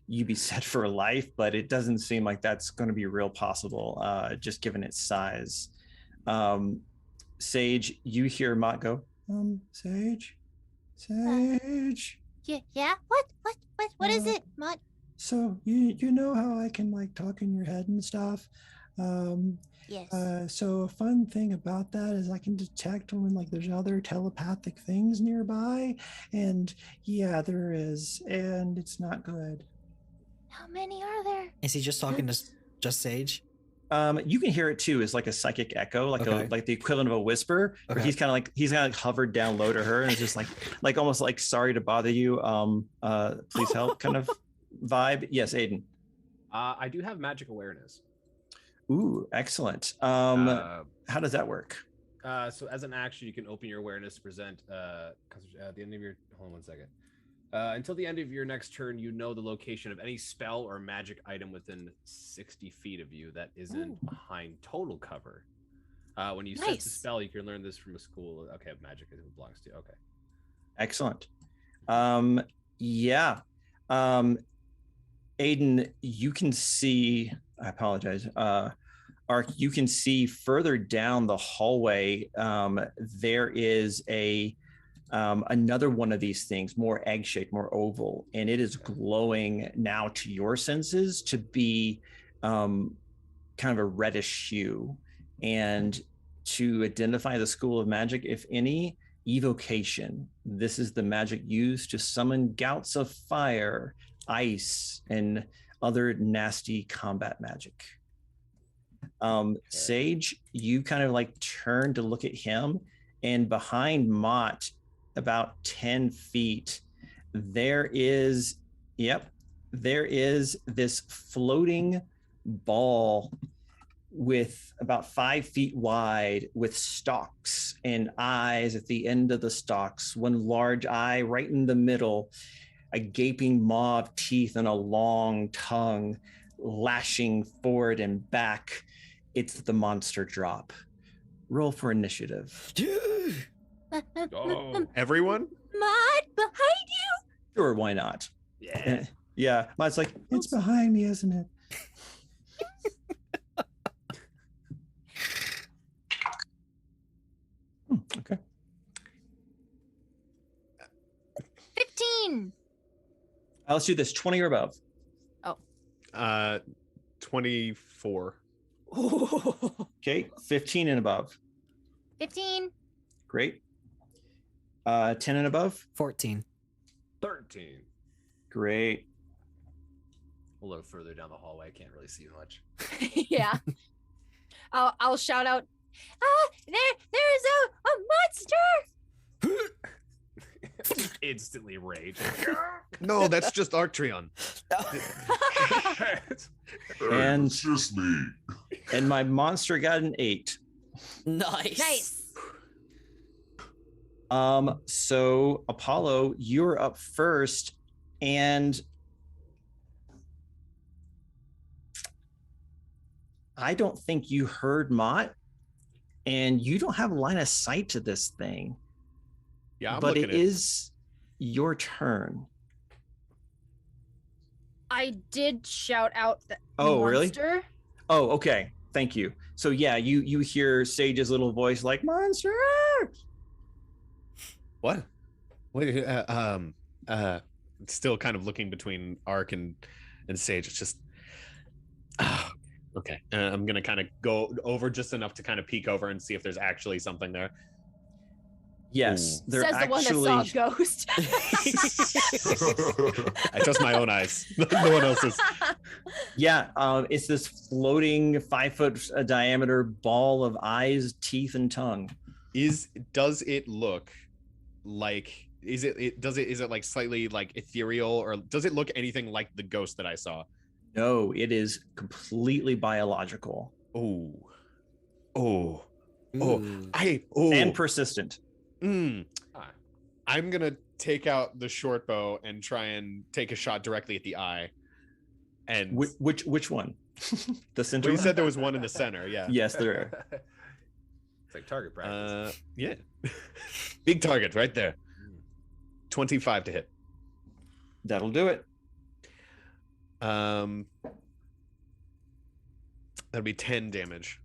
you'd be set for life, but it doesn't seem like that's going to be real possible, just given its size. Sage, you hear Mott go, Sage? Yeah. What is it, Mutt? So you know how I can like talk in your head and stuff? Yes. So a fun thing about that is I can detect when like there's other telepathic things nearby, and yeah, there is, and it's not good. How many are there? Is he just talking to just Sage? You can hear it too. It's like a psychic echo, like the equivalent of a whisper. Where he's kind of hovered down low to her, and it's just like almost like sorry to bother you. Please help kind of vibe. Yes, Aiden. I do have magic awareness. Ooh, excellent. How does that work? So as an action, you can open your awareness to present. At the end of your hold on 1 second. Until the end of your next turn, you know the location of any spell or magic item within 60 feet of you that isn't behind total cover. When you set the spell, you can learn this from a school. Okay, magic it belongs to. Okay. Excellent. Yeah. Aiden, you can see. I apologize. Ark, you can see further down the hallway. There is another one of these things, more egg-shaped, more oval, and it is glowing now to your senses to be kind of a reddish hue. And to identify the school of magic, if any, evocation. This is the magic used to summon gouts of fire, ice, and other nasty combat magic. Sage, you kind of like turn to look at him, and behind Mott, about 10 feet, there is this floating ball with about 5 feet wide, with stalks and eyes at the end of the stalks, one large eye right in the middle, a gaping maw of teeth and a long tongue lashing forward and back. It's the monster drop. roll for initiative. Oh, everyone? Maud, behind you. Sure, why not? Yeah. Yeah, Matt's like, It's behind me, isn't it? okay. 15. Let's do this. 20 or above. 24. Okay, 15 and above. 15. Great. 10 and above. 14. 13. Great. A little further down the hallway, I can't really see much. Yeah. I'll shout out, there's a monster! Instantly rage. No, that's just Arktreon. Hey, And- it's just me. And my monster got an 8. Nice. Nice. So Apollo, you're up first, and I don't think you heard Mott, and you don't have line of sight to this thing. Yeah, I'm but looking it at is your turn. I did shout out the Oh, really? monster. Oh, okay. Thank you. So yeah, you hear Sage's little voice like monster. What? Wait, still kind of looking between Ark and Sage. It's just, okay. I'm gonna kind of go over just enough to kind of peek over and see if there's actually something there. Yes, Ooh. they're Says actually. the one that saw a ghost. I trust my own eyes. No one else's. Yeah, it's this floating 5 foot diameter ball of eyes, teeth, and tongue. Does it look like? Is it like slightly like ethereal, or does it look anything like the ghost that I saw? No, it is completely biological Oh, Ooh. and persistent. Ah. I'm gonna take out the short bow and try and take a shot directly at the eye. And Which one? The center. well, you one? said there was one in the center. Yeah. Yes, there are. It's like target practice. Yeah. Big target right there. 25 to hit. That'll do it. That'll be 10 damage.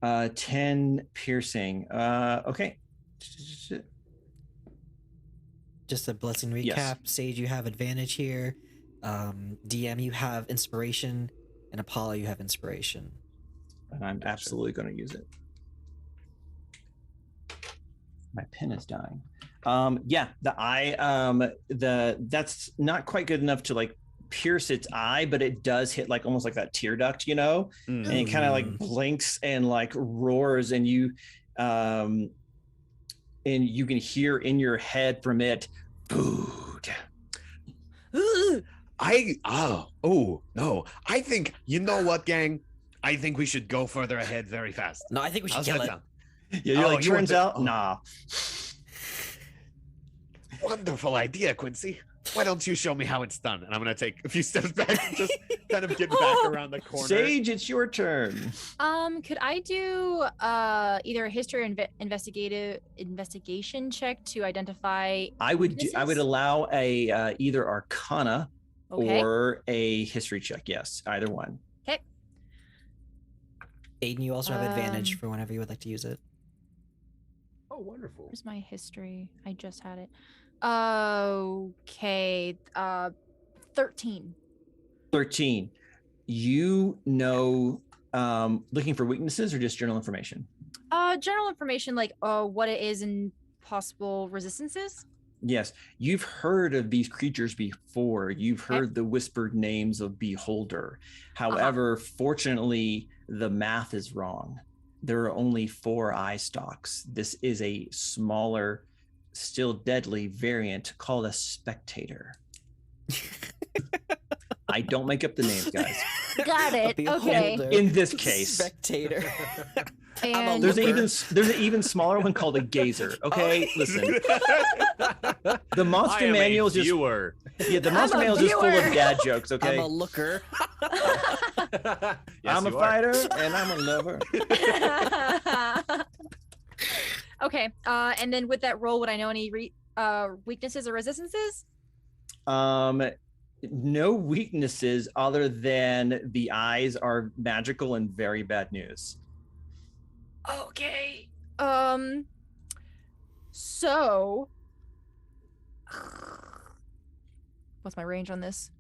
10 piercing. Okay. Just a blessing recap. Yes. Sage, you have advantage here. DM, you have inspiration, and Apollo, you have inspiration. And I'm absolutely going to use it. My pen is dying. Yeah, the eye. That's not quite good enough to like pierce its eye, but it does hit like almost like that tear duct, you know, and it kind of like blinks and like roars, and you can hear in your head from it, food. No. I think, you know what, gang? I think we should go further ahead very fast. No, I think we should How's kill that it. sound? Yeah, you're Oh, like, you want turns to- out, oh. nah. Wonderful idea, Quincy. Why don't you show me how it's done? And I'm going to take a few steps back and just kind of get back around the corner. Sage, it's your turn. Could I do either a history or investigation check to identify? I would Witnesses? allow a either Arcana Okay. or a history check. Yes, either one. Okay. Aiden, you also have advantage Um, for whenever you would like to use it. Oh, wonderful. Where's my history? I just had it. Okay. 13. 13. You know, looking for weaknesses or just general information? General information like what it is and possible resistances. Yes, you've heard of these creatures before. You've Okay. heard the whispered names of Beholder. However, fortunately, the math is wrong. There are only 4 eye stalks. This is a smaller, still deadly variant called a spectator. I don't make up the names, guys. Got it. A Okay. beholder. In this case, Spectator. And there's looker. there's an even smaller one called a gazer. Okay, listen. The monster manual just viewer. Yeah, the monster manual is just full of dad jokes. Okay. I'm a looker. Yes, I'm a you are. fighter and I'm a lover. Okay. And then with that roll, would I know any weaknesses or resistances? No weaknesses other than the eyes are magical and very bad news. Okay. So what's my range on this?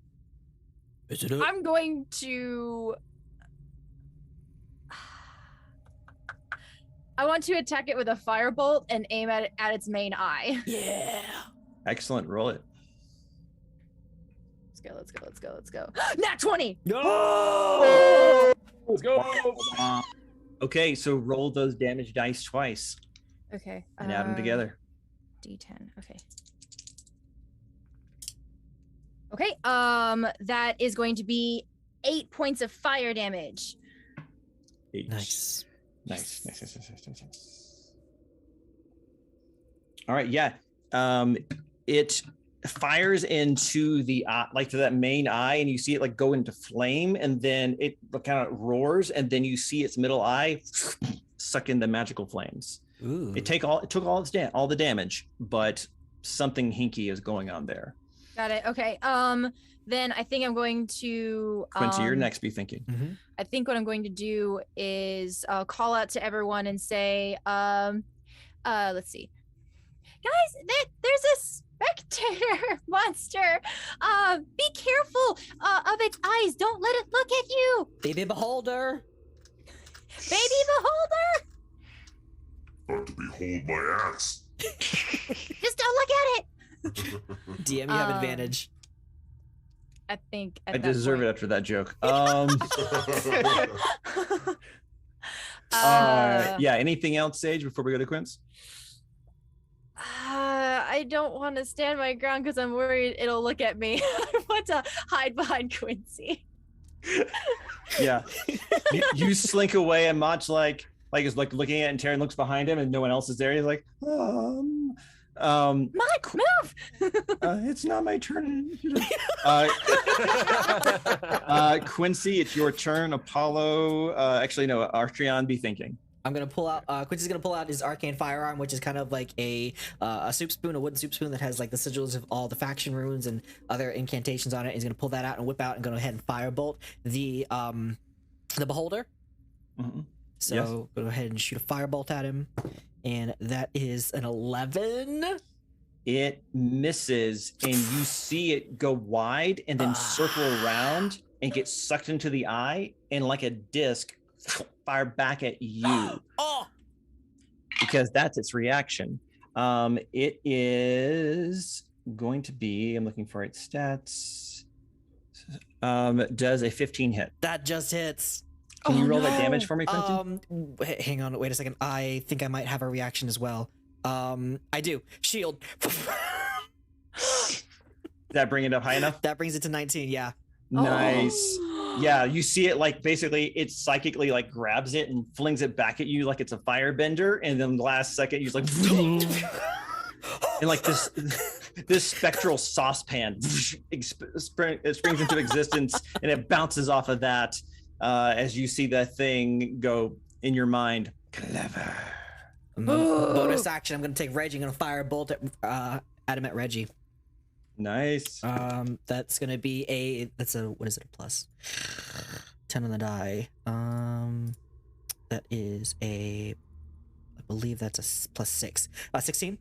Is it I'm going to I want to attack it with a firebolt and aim at its main eye. Yeah. Excellent. Roll it. Let's go. Nat 20! No! Let's go. Okay, so roll those damage dice twice Okay. and add them together. D10. Okay. Okay. That is going to be 8 points of fire damage. Nice. All right, yeah. It fires into the like to that main eye, and you see it like go into flame, and then it kind of roars, and then you see its middle eye suck into magical flames. Ooh. It took all the damage, but something hinky is going on there. Got it. Okay. Then I think I'm going to Quincy, you're next. Be thinking. Mm-hmm. I think what I'm going to do is call out to everyone and say, let's see. Guys, there's a specter monster. Be careful of its eyes. Don't let it look at you. Baby beholder. Baby beholder. About to behold my ass. Just don't look at it. DM, you have advantage. I think I deserve it after that joke. Yeah. Anything else, Sage, before we go to Quince? I don't want to stand my ground because I'm worried it'll look at me. I want to hide behind Quincy. Yeah. you slink away, and Mach is like looking at it, and Taryn looks behind him and no one else is there. He's like, Mike, move! It's not my turn. Quincy, it's your turn. Apollo, actually no, Arktreon, be thinking. I'm gonna pull out. Quincy's gonna pull out his arcane firearm, which is kind of like a soup spoon, a wooden soup spoon that has like the sigils of all the faction runes and other incantations on it. He's gonna pull that out and whip out and go ahead and firebolt the beholder. Mm-hmm. So Yes. go ahead and shoot a firebolt at him, and that is an 11. It misses, and you see it go wide and then circle around and get sucked into the eye, and like a disc fire back at you. Because that's its reaction. It is going to be, I'm looking for its stats. Does a 15 hit? That just hits. Can you roll that damage for me, Quincy? Hang on, wait a second. I think I might have a reaction as well. I do. Shield. Did that bring it up high enough? That brings it to 19, yeah. Nice. Yeah, you see it like basically it psychically like grabs it and flings it back at you like it's a firebender, and then the last second you're like and like this spectral saucepan it springs into existence, and it bounces off of that as you see that thing go in your mind. Clever. Bonus action, I'm gonna take Reggie. I'm gonna fire a bolt at him at Reggie. Nice. That's gonna be what is it, a plus 10 on the die. That is I believe that's a plus 6. 16.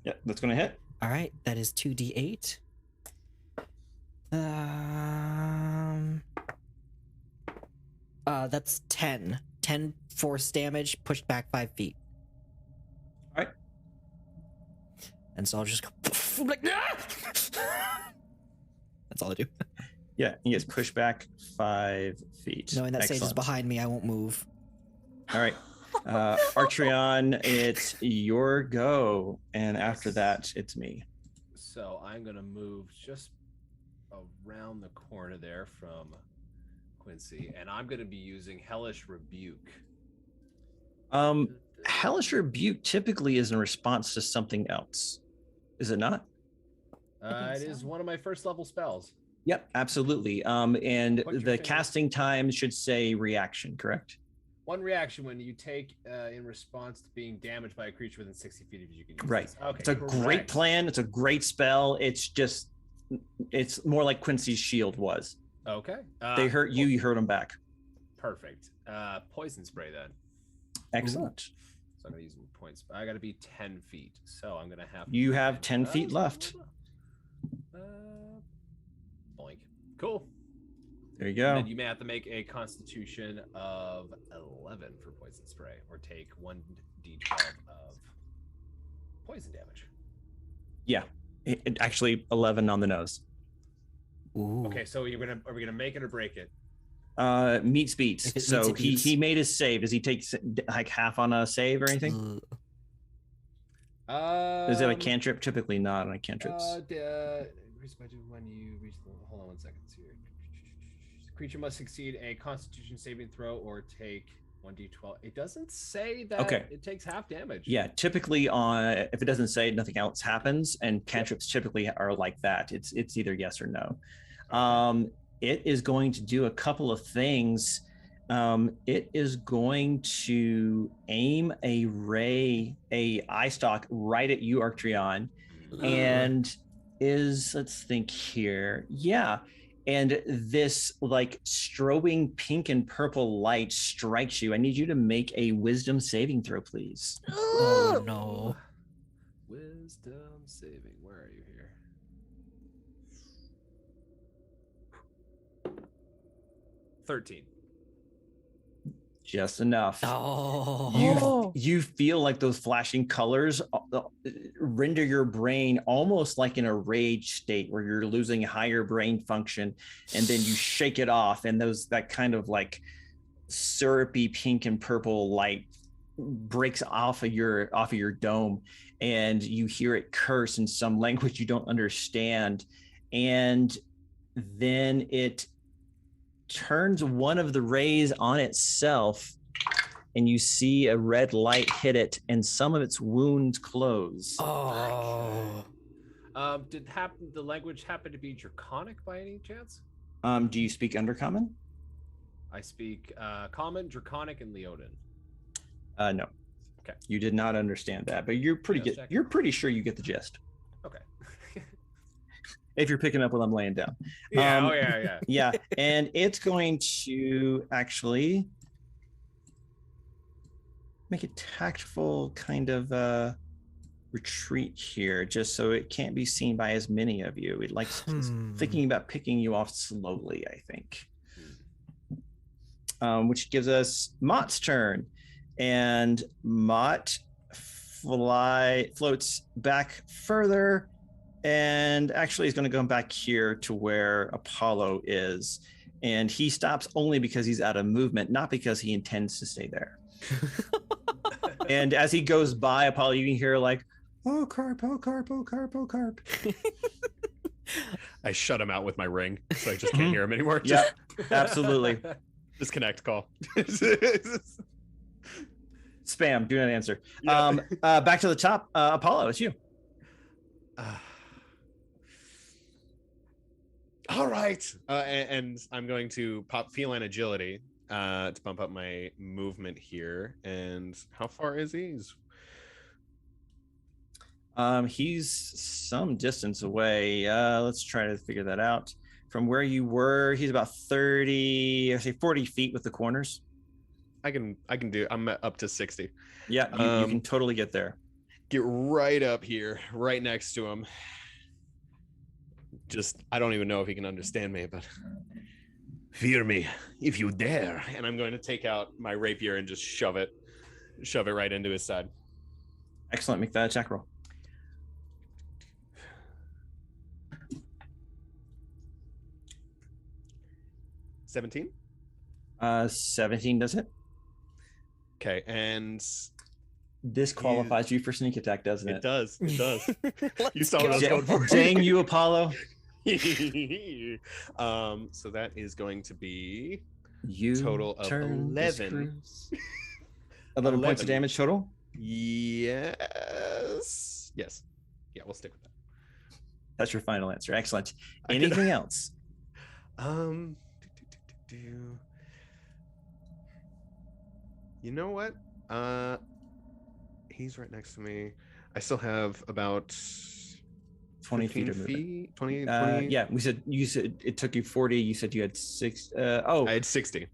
Yeah, that's gonna hit. All right, that is 2d8. That's 10 force damage, pushed back 5 feet. All right. And so I'll just go I'm like, ah! That's all I do. Yeah, he gets pushed back 5 feet. Knowing that Sage is Excellent. behind me, I won't move. All right. Arktreon, it's your go. And after that, it's me. So I'm going to move just around the corner there from Quincy, and I'm going to be using Hellish Rebuke. Hellish Rebuke typically is in response to something else. Is it not? think It is so. one of my first level spells. Yep, absolutely. And Put your the finger- casting time should say reaction, correct? One reaction when you take in response to being damaged by a creature within 60 feet of you can use Right. this. Okay, It's a great correct. plan. It's a great spell. It's more like Quincy's shield was. Okay. They hurt you, you hurt them back. Perfect. Poison spray then. Excellent. So I'm gonna use points. I gotta be 10 feet. So I'm gonna have. You have 10 feet left. Boink. Cool. There you And go. then you may have to make a Constitution of 11 for poison spray, or take 1d12 of poison damage. Yeah. Actually, 11 on the nose. Ooh. Okay, so are we gonna make it or break it? Meets beats. If it So meets, it beats. he made his save. Does he take like half on a save or anything? Is it a cantrip? Typically not on a cantrips. When you reach the, hold on 1 second here. Creature must succeed a Constitution saving throw or take 1d12. It doesn't say that it takes half damage. Yeah, typically if it doesn't say, nothing else happens, and cantrips typically are like that. It's either yes or no. Okay. It is going to do a couple of things. It is going to aim a eye stalk right at you, Arktreon, and let's think here. Yeah. And this like strobing pink and purple light strikes you. I need you to make a wisdom saving throw, please. Oh no. Wisdom saving. Where are you here? 13. Just enough. Oh. You feel like those flashing colors render your brain almost like in a rage state where you're losing higher brain function, and then you shake it off, and that kind of like syrupy pink and purple light breaks off of your dome, and you hear it curse in some language you don't understand, and then it turns one of the rays on itself, and you see a red light hit it, and some of its wounds close. Oh. Did the language happen to be Draconic by any chance? Do you speak Undercommon? I speak Common, Draconic, and Leonin. No. Okay. You did not understand that, but you're pretty Just good. checking. You're pretty sure you get the gist. Okay. If you're picking up what I'm laying down. Yeah. Yeah. Yeah, and it's going to actually make a tactful kind of retreat here, just so it can't be seen by as many of you. It likes thinking about picking you off slowly, I think. Which gives us Mott's turn, and Mott floats back further, and actually is going to go back here to where Apollo is, and he stops only because he's out of movement, not because he intends to stay there. And as he goes by Apollo, you can hear like, "Oh carp, oh carp, oh carp, oh carp." I shut him out with my ring, so I just can't hear him anymore. Yeah, absolutely. Disconnect call. Spam, do not answer. Yeah. Back to the top. Apollo, it's you. All right. And I'm going to pop feline agility to bump up my movement here. And how far is he? He's some distance away. Let's try to figure that out. From where you were, he's about 40 feet with the corners. I can do. I'm up to 60. Yeah, you can totally get there. Get right up here, right next to him. I don't even know if he can understand me, but fear me if you dare. And I'm going to take out my rapier and just shove it right into his side. Excellent. Make that attack roll. $17. 17 does it. Okay, and This qualifies you for sneak attack, doesn't it? it does. You saw go. what I was going for. Dang you, Apollo. So that is going to be You total of turn the 11. screws. 11 points of 11. damage total. Yes. Yeah, we'll stick with that. That's your final answer. Excellent. I could- Anything else? You know what? He's right next to me. I still have about 20 feet 15 of movement. feet. 20. Yeah, you said it took you 40. You said you had 6. Oh, I had 60.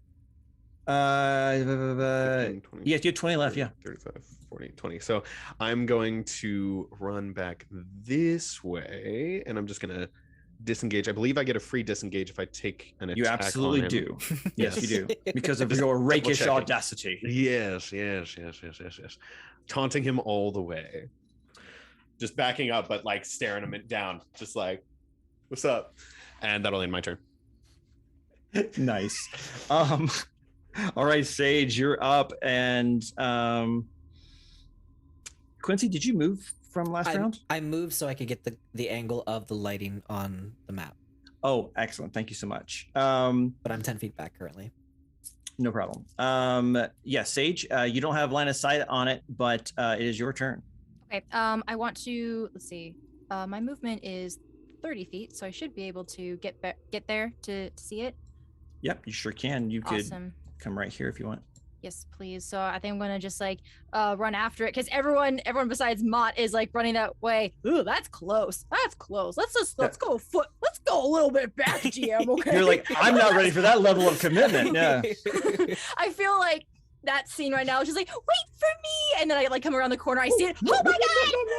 15, 20, yes, you had 20 left. 30, Yeah. 35, 40, 20. So I'm going to run back this way, and I'm just going to disengage. I believe I get a free disengage if I take an attack. You absolutely on him. do. Yes, you do. Because of Just your rakish double-checking. audacity. Yes. Taunting him all the way. Just backing up, but like staring him down. Just like, what's up? And that'll end my turn. Nice. All right, Sage, you're up. And Quincy, did you move from last round? I moved so I could get the angle of the lighting on the map, Oh, excellent. Thank you so much. but I'm 10 feet back currently. No problem. Yeah, Sage, you don't have line of sight on it, but it is your turn. Okay. I want to. Let's see. My movement is 30 feet, so I should be able to get there to see it. Yep, you sure can. You could Awesome. come right here if you want. Yes, please. So I think I'm gonna just like run after it because everyone besides Mott is like running that way. Ooh, that's close. That's close. Let's go foot. Let's go a little bit back, GM. Okay. You're like, I'm not ready for that level of commitment. Yeah. I feel like that scene right now is just like, wait for me, and then I like come around the corner. I see it. Oh my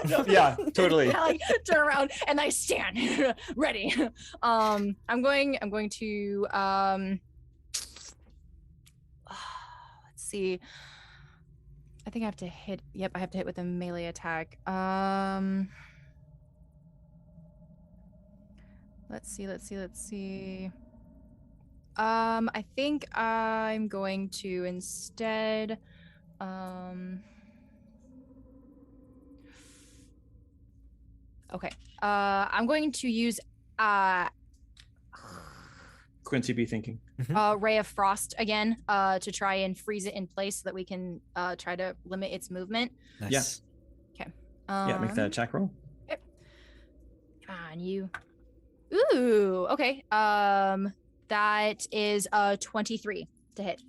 god! Yeah, totally. I like turn around and I stand ready. I'm going to let's see. I think I have to hit. Yep, I have to hit with a melee attack. Let's see. I think I'm going to instead. Okay. I'm going to use Quincy be thinking. Ray of Frost again to try and freeze it in place so that we can try to limit its movement. Nice. Okay. Yeah, make that attack roll. Come on, you. Ooh. Okay. That is 23 to hit.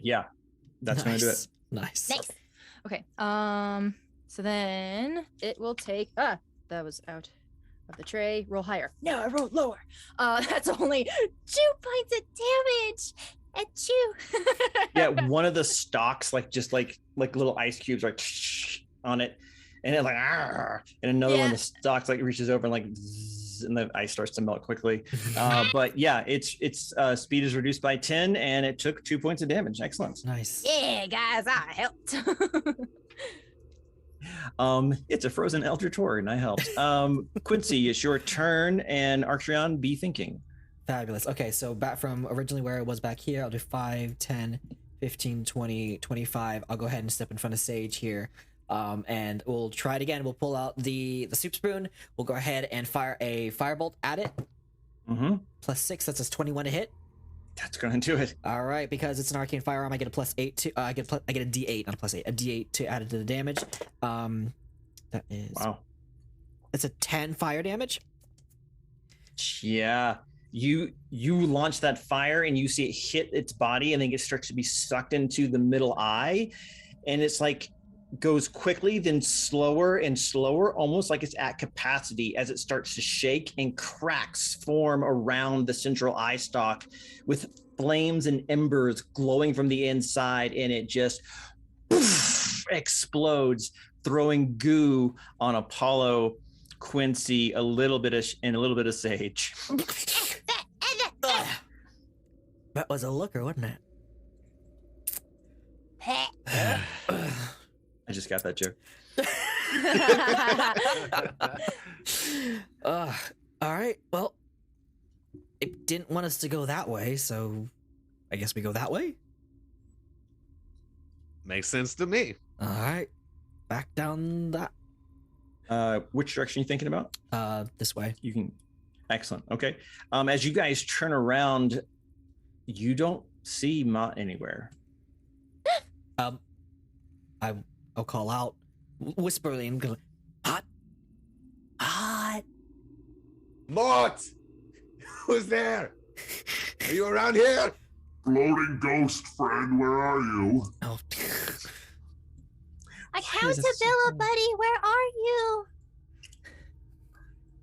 Yeah, that's gonna do it. Nice. Nice. Okay. So then it will take. That was out of the tray. Roll higher. No, I rolled lower. That's only 2 points of damage. Achoo. Yeah, one of the stalks, like just like little ice cubes, like on it, and it like, "Arr!" And another one of the stalks like reaches over and like, zzz, and the ice starts to melt quickly. But yeah, its speed is reduced by 10, and it took 2 points of damage. Excellent. Nice. Yeah, guys, I helped. It's a frozen Elder Tor, and I helped. Quincy, it's your turn, and Arktreon, be thinking. Fabulous. Okay, so back from originally where it was back here, I'll do 5, 10, 15, 20, 25. I'll go ahead and step in front of Sage here. And we'll try it again. We'll pull out the soup spoon. We'll go ahead and fire a firebolt at it. Mm-hmm. +6, that's a 21 to hit. That's gonna do it. All right, because it's an arcane firearm, I get a +8 to I get a D8, not a +8, a D8 to add it to the damage. That is It's a 10 fire damage. Yeah. You launch that fire and you see it hit its body, and then it starts to be sucked into the middle eye, and it's like goes quickly, then slower and slower, almost like it's at capacity as it starts to shake, and cracks form around the central eye stalk with flames and embers glowing from the inside, and it just explodes, throwing goo on Apollo, Quincy, a little bit of Sage. That was a looker, wasn't it? I just got that joke. All right. Well, it didn't want us to go that way, so I guess we go that way. Makes sense to me. All right. Back down that. Which direction are you thinking about? This way. You can. Excellent. Okay. As you guys turn around, you don't see Mott anywhere. I'll call out whisperly and go, hot, Mort! Who's there? Are you around here? Floating ghost friend, where are you? Oh. Accountability, where are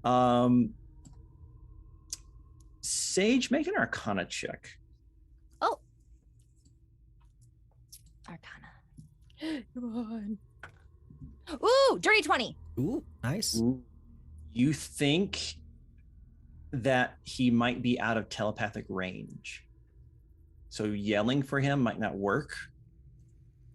you? Sage, make an Arcana check. Oh. Arcana. Come on. Ooh, dirty 20. Ooh, nice. You think that he might be out of telepathic range. So yelling for him might not work.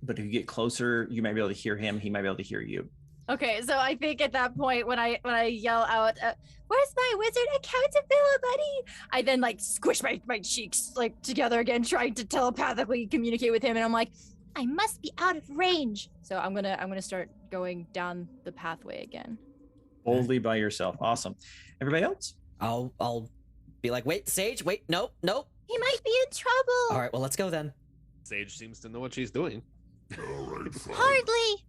But if you get closer, you might be able to hear him. He might be able to hear you. Okay, so I think at that point when I yell out, "Where's my wizard accountability?" I then like squish my cheeks like together again, trying to telepathically communicate with him, and I'm like, I must be out of range. so I'm gonna start going down the pathway again. Boldly by yourself. Awesome. Everybody else? I'll be like, wait, Sage, wait, nope. He might be in trouble. All right, well, let's go then. Sage seems to know what she's doing. All right, fine. Hardly.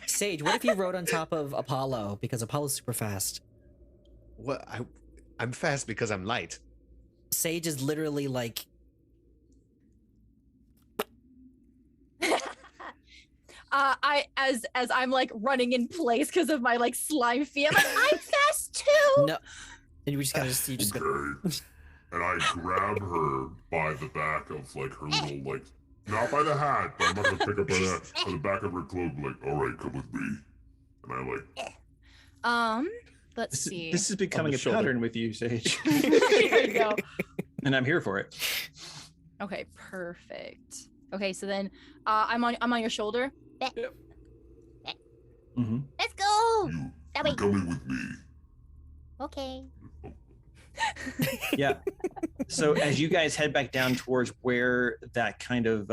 Sage, what if you rode on top of Apollo? Because Apollo's super fast. What? I'm fast because I'm light. Sage is literally like... as I'm like running in place because of my like slime feet, I'm like, I'm fast too. No. And you just kind of you just go... Okay. And I grab her by the back of like her little like, not by the hat, but I'm not gonna pick up by that, by the back of her cloak, like, all right, come with me. And I like, let's see. This is becoming a shoulder. pattern with you, Sage. There you go. And I'm here for it. Okay, perfect. Okay, so then I'm on your shoulder. Mm-hmm. Let's go. you, That you're way. coming with me. Okay. Yeah. So as you guys head back down towards where that kind of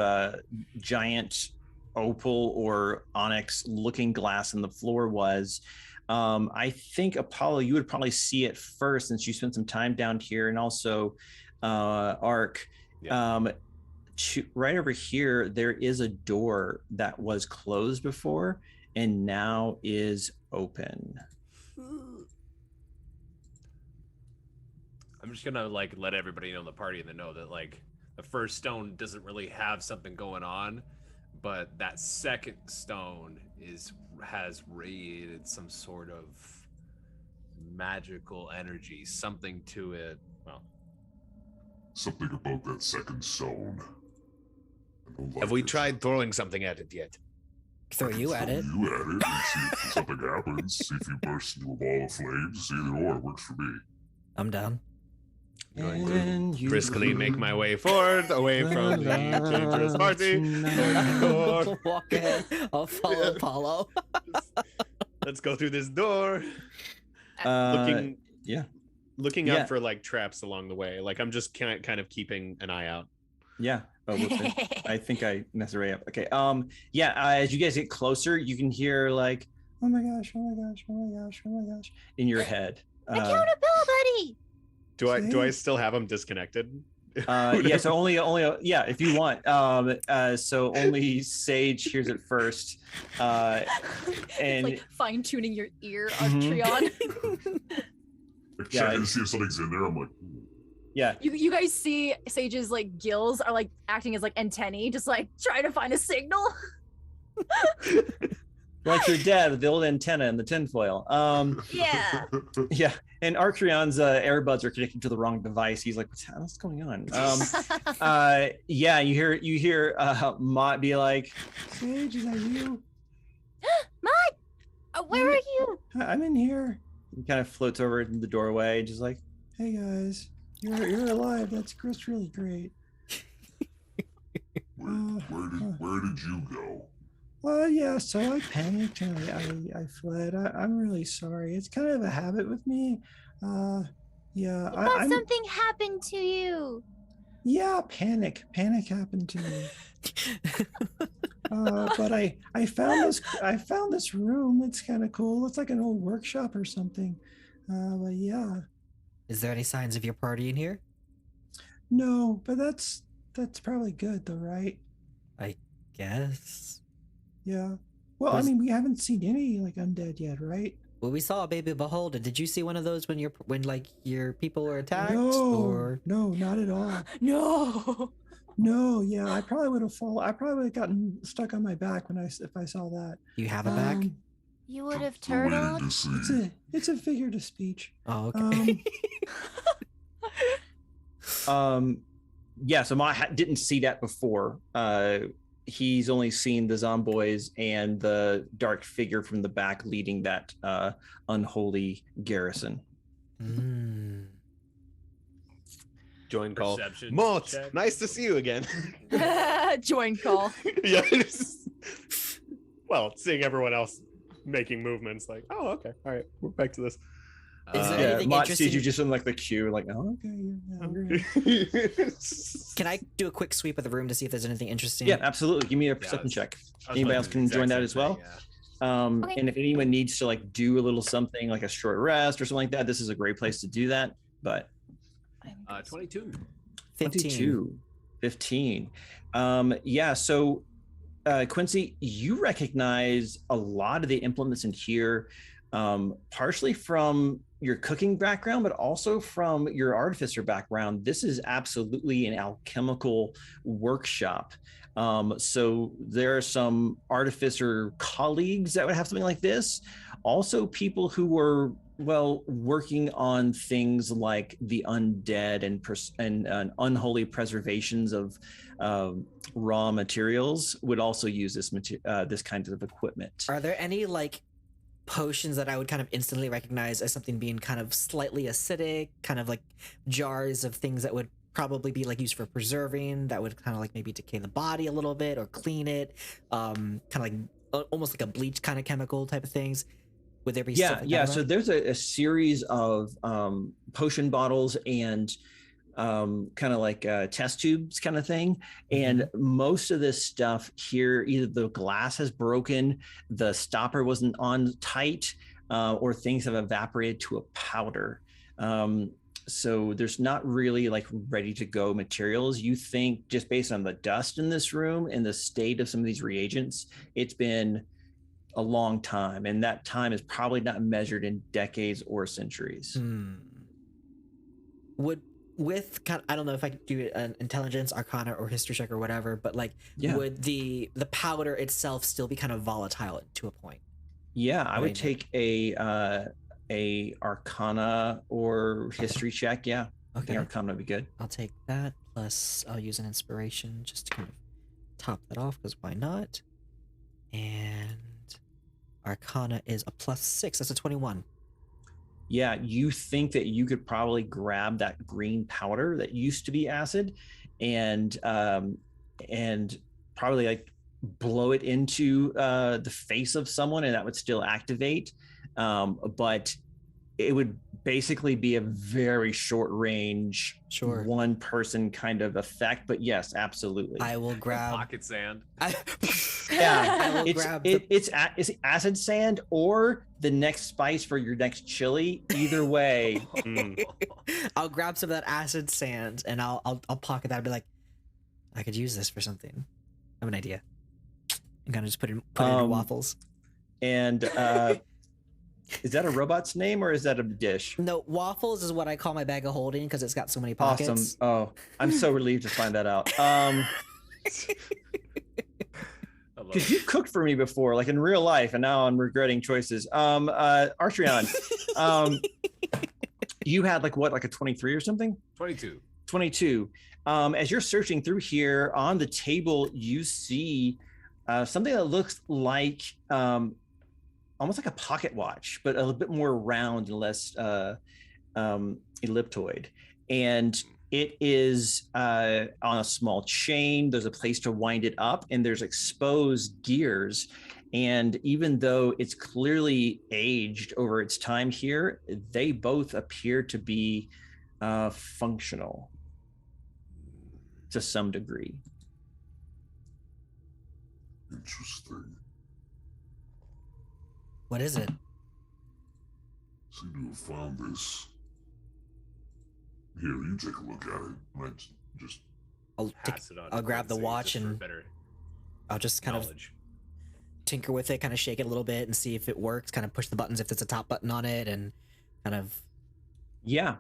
giant opal or onyx looking glass in the floor was, I think Apollo, you would probably see it first since you spent some time down here, and also Ark. Yeah. Right over here, there is a door that was closed before and now is open. I'm just gonna like let everybody know in the party and then know that like the first stone doesn't really have something going on, but that second stone has radiated some sort of magical energy, something to it. Well, Something about that second stone. I don't like Have we it. tried throwing something at it yet? Throw you at it. You at it and see if something happens. See if you burst into a ball of flames. Either or works for me. I'm down. Going to briskly make my way forward, away from the dangerous party. Walk ahead. I'll follow Apollo. Let's go through this door. Yeah. Looking Yeah. out for like traps along the way. Like I'm just kind of keeping an eye out. Yeah. Oh, I think I messed Ray up. Okay. As you guys get closer, you can hear like, Oh my gosh, oh my gosh, oh my gosh, oh my gosh. in your head. Accountability. Do I Sage? still have them disconnected? Yeah, so only if you want. So only Sage hears it first. It's And like fine tuning your ear, Mhm. Arktreon. Like, Yeah, checking to see if something's in there. I'm like, yeah, You guys see Sage's like gills are like acting as like antennae, just like trying to find a signal. like your dad with the old antenna and the tinfoil. Yeah. Yeah, and Arktreon's earbuds are connected to the wrong device. He's like, what's going on? Yeah, you hear Mott be like, Sage, is that you? Where are you? I'm in here. he kind of floats over in the doorway, just like, Hey guys, you're alive. That's really great. where did you go? Well, yeah. So I panicked and I fled. I'm really sorry. It's kind of a habit with me. Yeah. I thought I'm, something happened to you. yeah. Panic happened to me. But I found this room. It's kind of cool. It's like an old workshop or something. But yeah. Is there any signs of your party in here? No, but that's probably good though, right? Guess. Yeah. Well, I Was- mean, we haven't seen any like undead yet, right? Well, we saw a baby beholder. Did you see one of those when your people were attacked? No, Or no, not at all. No. No, yeah, I probably would have fallen. I probably would have gotten stuck on my back if I saw that. do you have a back? You would have We're waiting turtled. to see. It's a figure of speech. Oh, okay. Yeah, so didn't see that before. He's only seen the zomboys and the dark figure from the back leading that unholy garrison. Mm. Join call. Perception Mort, check. nice to see you again. Join call. Yeah. Well, seeing everyone else making movements, like, oh, okay, all right, we're back to this. Is there Yeah, anything Mott interesting? sees you just in like the queue, like, oh, okay, yeah, great. Can I do a quick sweep of the room to see if there's anything interesting? Yeah, absolutely. Give me a Yeah, perception check. I was Anybody wondering else the can join exact that same as well. thing, yeah. Okay. And if anyone needs to like do a little something like a short rest or something like that, this is a great place to do that. But 22. 15. 15. Yeah, so Quincy, you recognize a lot of the implements in here, partially from your cooking background, but also from your artificer background. This is absolutely an alchemical workshop. So there are some artificer colleagues that would have something like this. Also people who were, well, working on things like the undead and unholy preservations of raw materials would also use this kind of equipment. Are there any like potions that I would kind of instantly recognize as something being kind of slightly acidic, kind of like jars of things that would probably be like used for preserving, that would kind of like maybe decay the body a little bit or clean it, kind of like almost like a bleach kind of chemical type of things? Would there be stuff like that So around? there's a series of potion bottles and kind of like test tubes kind of thing. And most of this stuff here, either the glass has broken, the stopper wasn't on tight, or things have evaporated to a powder. So there's not really like ready to go materials. You think just based on the dust in this room and the state of some of these reagents, it's been a long time, and that time is probably not measured in decades or centuries. I don't know if I could do an intelligence, arcana, or history check or whatever, but like, Yeah. would the powder itself still be kind of volatile to a point? Yeah, I would Right. take a arcana or history check. Yeah, I think Okay, arcana would be good. I'll take that, plus I'll use an inspiration just to kind of top that off, because why not? And arcana is a +6, that's a 21. Yeah, you think that you could probably grab that green powder that used to be acid, and probably like blow it into the face of someone, and that would still activate. But it would basically be a very short range, Sure. one person kind of effect. But yes, absolutely. I will grab. Pocket sand. I Yeah, will grab. it's acid sand or the next spice for your next chili. Either way, I'll grab some of that acid sand and I'll pocket that and be like, I could use this for something. I have an idea. I'm gonna just put it in waffles. And is that a robot's name or is that a dish? No, waffles is what I call my bag of holding because it's got so many pockets. Awesome. Oh, I'm so relieved to find that out. Because you cooked for me before, like in real life, and now I'm regretting choices. Arktreon, you had like what, like a 23 or something? 22. 22. As you're searching through here on the table, you see something that looks like almost like a pocket watch, but a little bit more round and less elliptoid. And it is on a small chain. There's a place to wind it up, and there's exposed gears. And even though it's clearly aged over its time here, they both appear to be functional to some degree. Interesting. What is it? Seem to have found this. Here, you take a look at it. Might just I'll Pass it on. I'll to grab the Quincy watch just for and better I'll just kind of knowledge. tinker with it, kind of shake it a little bit and see if it works, kind of push the buttons if there's a top button on it, and kind of. Yeah.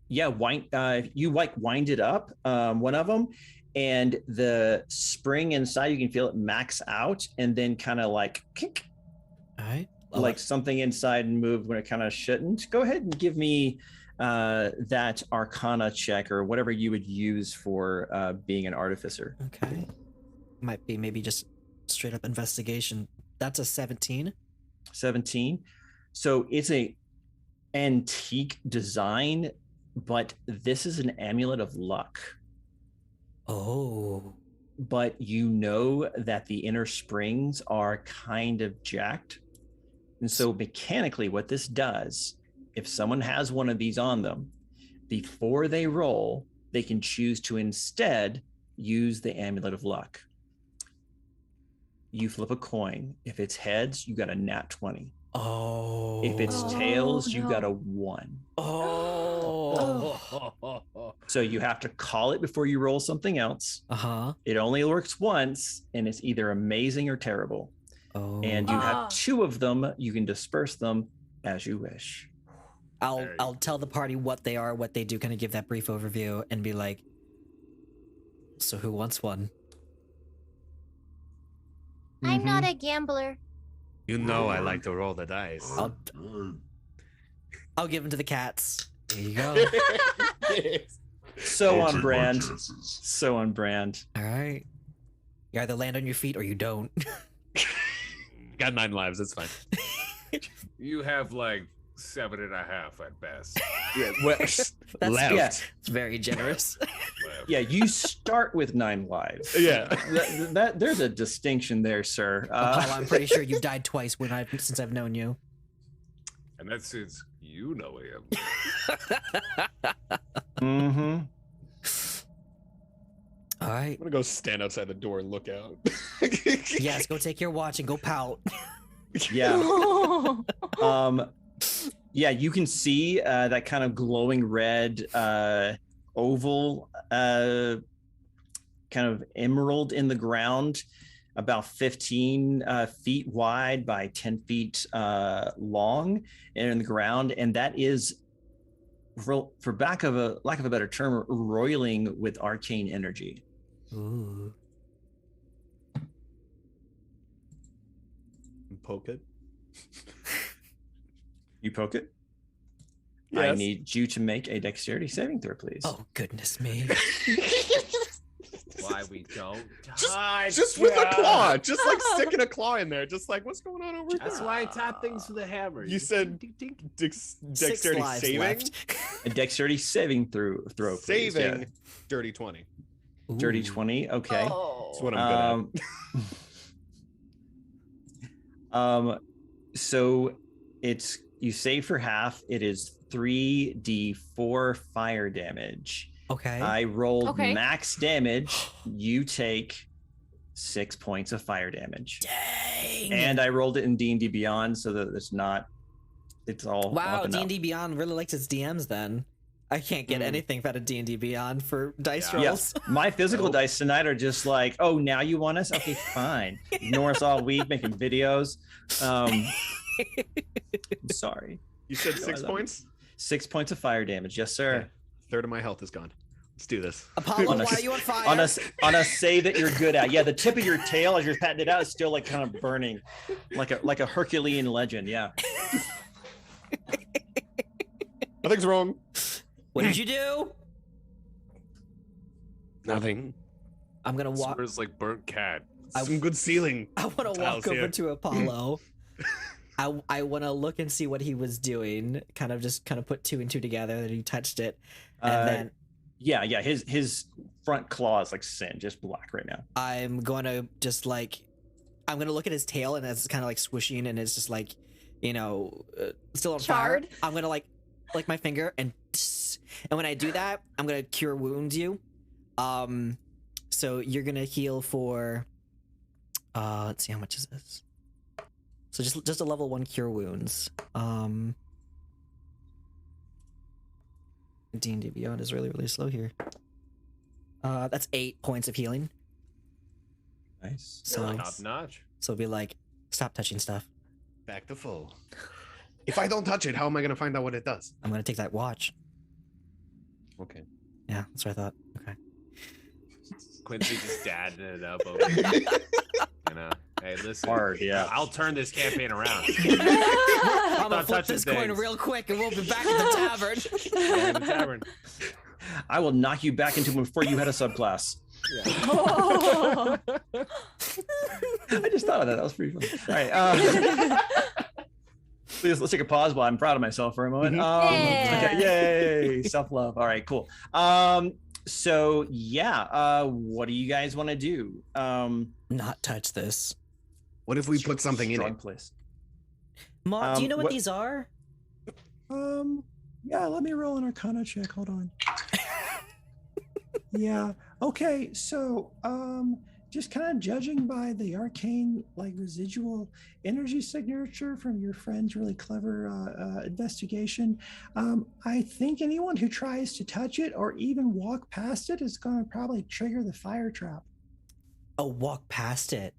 You like wind it up, one of them, and the spring inside, you can feel it max out, and then kind of like kink, All right. like something inside moved when it kind of shouldn't. Go ahead and give me that Arcana check or whatever you would use for being an artificer. Okay. Might be maybe just straight up investigation. That's a 17. 17. So it's a antique design, but this is an amulet of luck. Oh. But you know that the inner springs are kind of jacked. And so mechanically what this does, if someone has one of these on them, before they roll, they can choose to instead use the amulet of luck. You flip a coin. If it's heads, you got a nat 20. Oh. If it's tails, you got a 1. Oh. So you have to call it before you roll something else. Uh-huh. It only works once, and it's either amazing or terrible. Oh. And you have 2 of them. You can disperse them as you wish. I'll tell the party what they are, what they do, kind of give that brief overview, and be like, so who wants one? I'm not a gambler. You know I like to roll the dice. I'll give them to the cats. There you go. So I'll on take my brand. chances. So on brand. All right. You either land on your feet or you don't. Got 9 lives. It's fine. You have like 7.5 at best. Yeah, That's left. Yeah. It's very generous. left. Yeah, you start with 9 lives. Yeah. That there's a distinction there, sir. Apollo, I'm pretty sure you've died twice since I've known you. And that's since you know him. Mm-hmm. All right. I'm gonna go stand outside the door and look out. Yes, go take your watch and go pout. Yeah. Yeah, you can see that kind of glowing red oval kind of emerald in the ground, about 15 feet wide by 10 feet long, and in the ground, and that is, for lack of a better term, roiling with arcane energy. Ooh. Poke it. You poke it. Yes. I need you to make a dexterity saving throw, please. Oh, goodness me. Why we don't Just with a claw, just like sticking a claw in there, just like what's going on over That's there? why I tap things with a hammer. You said Six dexterity lives saving, left. A dexterity saving throw, please. saving, Yeah. dirty 20. Dirty Ooh. 20. Okay. That's what I'm good So it's, you save for half. It is 3d4 fire damage. Okay. I rolled Okay. max damage. You take 6 points of fire damage. Dang. And I rolled it in D&D Beyond so that it's not, it's all Wow, up and up. D&D Beyond really likes its DMs then. I can't get anything out of D&D Beyond for dice Yeah. rolls. My physical dice tonight are just like, oh, now you want us? Okay, fine. Ignore us all week making videos. I'm sorry. You said I 6 love it. points? 6 points of fire damage. Yes, sir. Okay. Third of my health is gone. Let's do this. Apollo, On a- why are you on fire? On a save that you're good at. Yeah, the tip of your tail as you're patting it out is still like kind of burning, like a Herculean legend. Yeah. Nothing's wrong. What did you do? Nothing. I'm gonna walk. Smells like burnt cat. Some good ceiling. I want to walk tiles over here. to Apollo. I want to look and see what he was doing. Kind of put 2 and 2 together that he touched it, and then Yeah. His front claw is like sin, just black right now. I'm gonna just like, I'm gonna look at his tail and it's kind of like swishing and it's just like, still on Charred? fire. I'm gonna like my finger and when I do that, I'm gonna cure wound you. So you're gonna heal for, let's see, how much is this? So just a level 1 cure wounds. D&D Beyond is really, really slow here. That's 8 points of healing. Nice. So Top notch. So it'll be like, stop touching stuff. Back to full. If I don't touch it, how am I gonna find out what it does? I'm gonna take that watch. Okay. Yeah, that's what I thought. Okay. Quincy just dadding it up over here. You know, hey, listen. Hard, yeah. I'll turn this campaign around. I'm gonna Not flip touching this coin things. real quick, and we'll be back at the tavern. Yeah, in the tavern. I will knock you back into him before you had a subclass. Oh. I just thought of that. That was pretty fun. All right. Please, let's take a pause while I'm proud of myself for a moment. Yeah. Okay, yay, self-love. All right, cool. So yeah, what do you guys want to do? Not touch this. What if we put something in strong it? place. Mom, do you know what what- these are? Yeah, let me roll an Arcana check. Hold on. Yeah. Okay. So, just kind of judging by the arcane, like residual energy signature from your friend's really clever investigation, I think anyone who tries to touch it or even walk past it is going to probably trigger the fire trap. Oh, walk past it.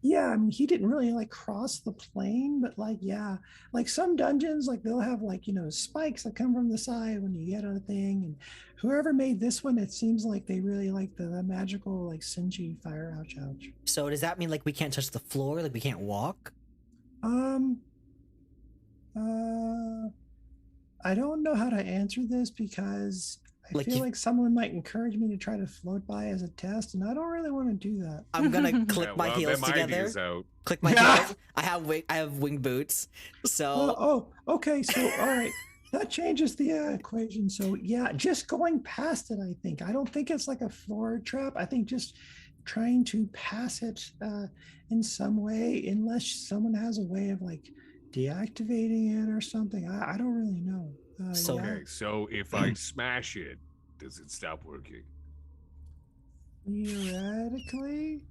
Yeah, I mean, he didn't really like cross the plane, but like, yeah, like some dungeons, like they'll have like, spikes that come from the side when you get on a thing. And whoever made this one, it seems like they really like the magical, like Sinji fire ouch. So does that mean like we can't touch the floor? Like we can't walk? I don't know how to answer this because I Like feel you- like someone might encourage me to try to float by as a test, and I don't really want to do that. I'm gonna click Yeah, my well, heels my together. idea's out. Click my heels. I have wing boots. So Okay. So, all right. That changes the equation. So, yeah, just going past it, I think. I don't think it's like a floor trap. I think just trying to pass it in some way, unless someone has a way of like deactivating it or something. I don't really know. So- yeah. Okay, so if I smash it, does it stop working? Theoretically,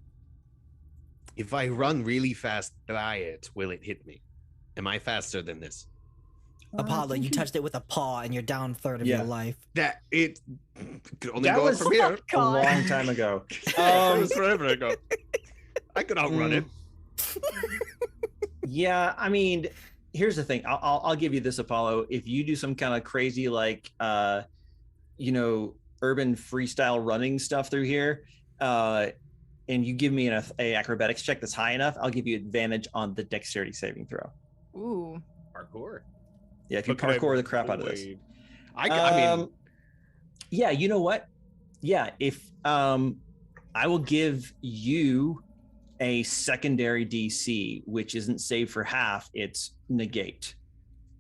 If I run really fast by it, will it hit me? Am I faster than this? I Apollo, think you touched it with a paw and you're down a third of Yeah. your life. That it could only That go was- up from here. A long time ago. It was forever ago. I could outrun it. Yeah, I mean, here's the thing. I'll give you this, Apollo. If you do some kind of crazy like urban freestyle running stuff through here, and you give me an acrobatics check that's high enough, I'll give you advantage on the dexterity saving throw. Ooh. Parkour. Yeah, if you But could I parkour the crap out of this. avoid- I mean, yeah, you know what? Yeah, if I will give you a secondary DC, which isn't save for half, it's negate,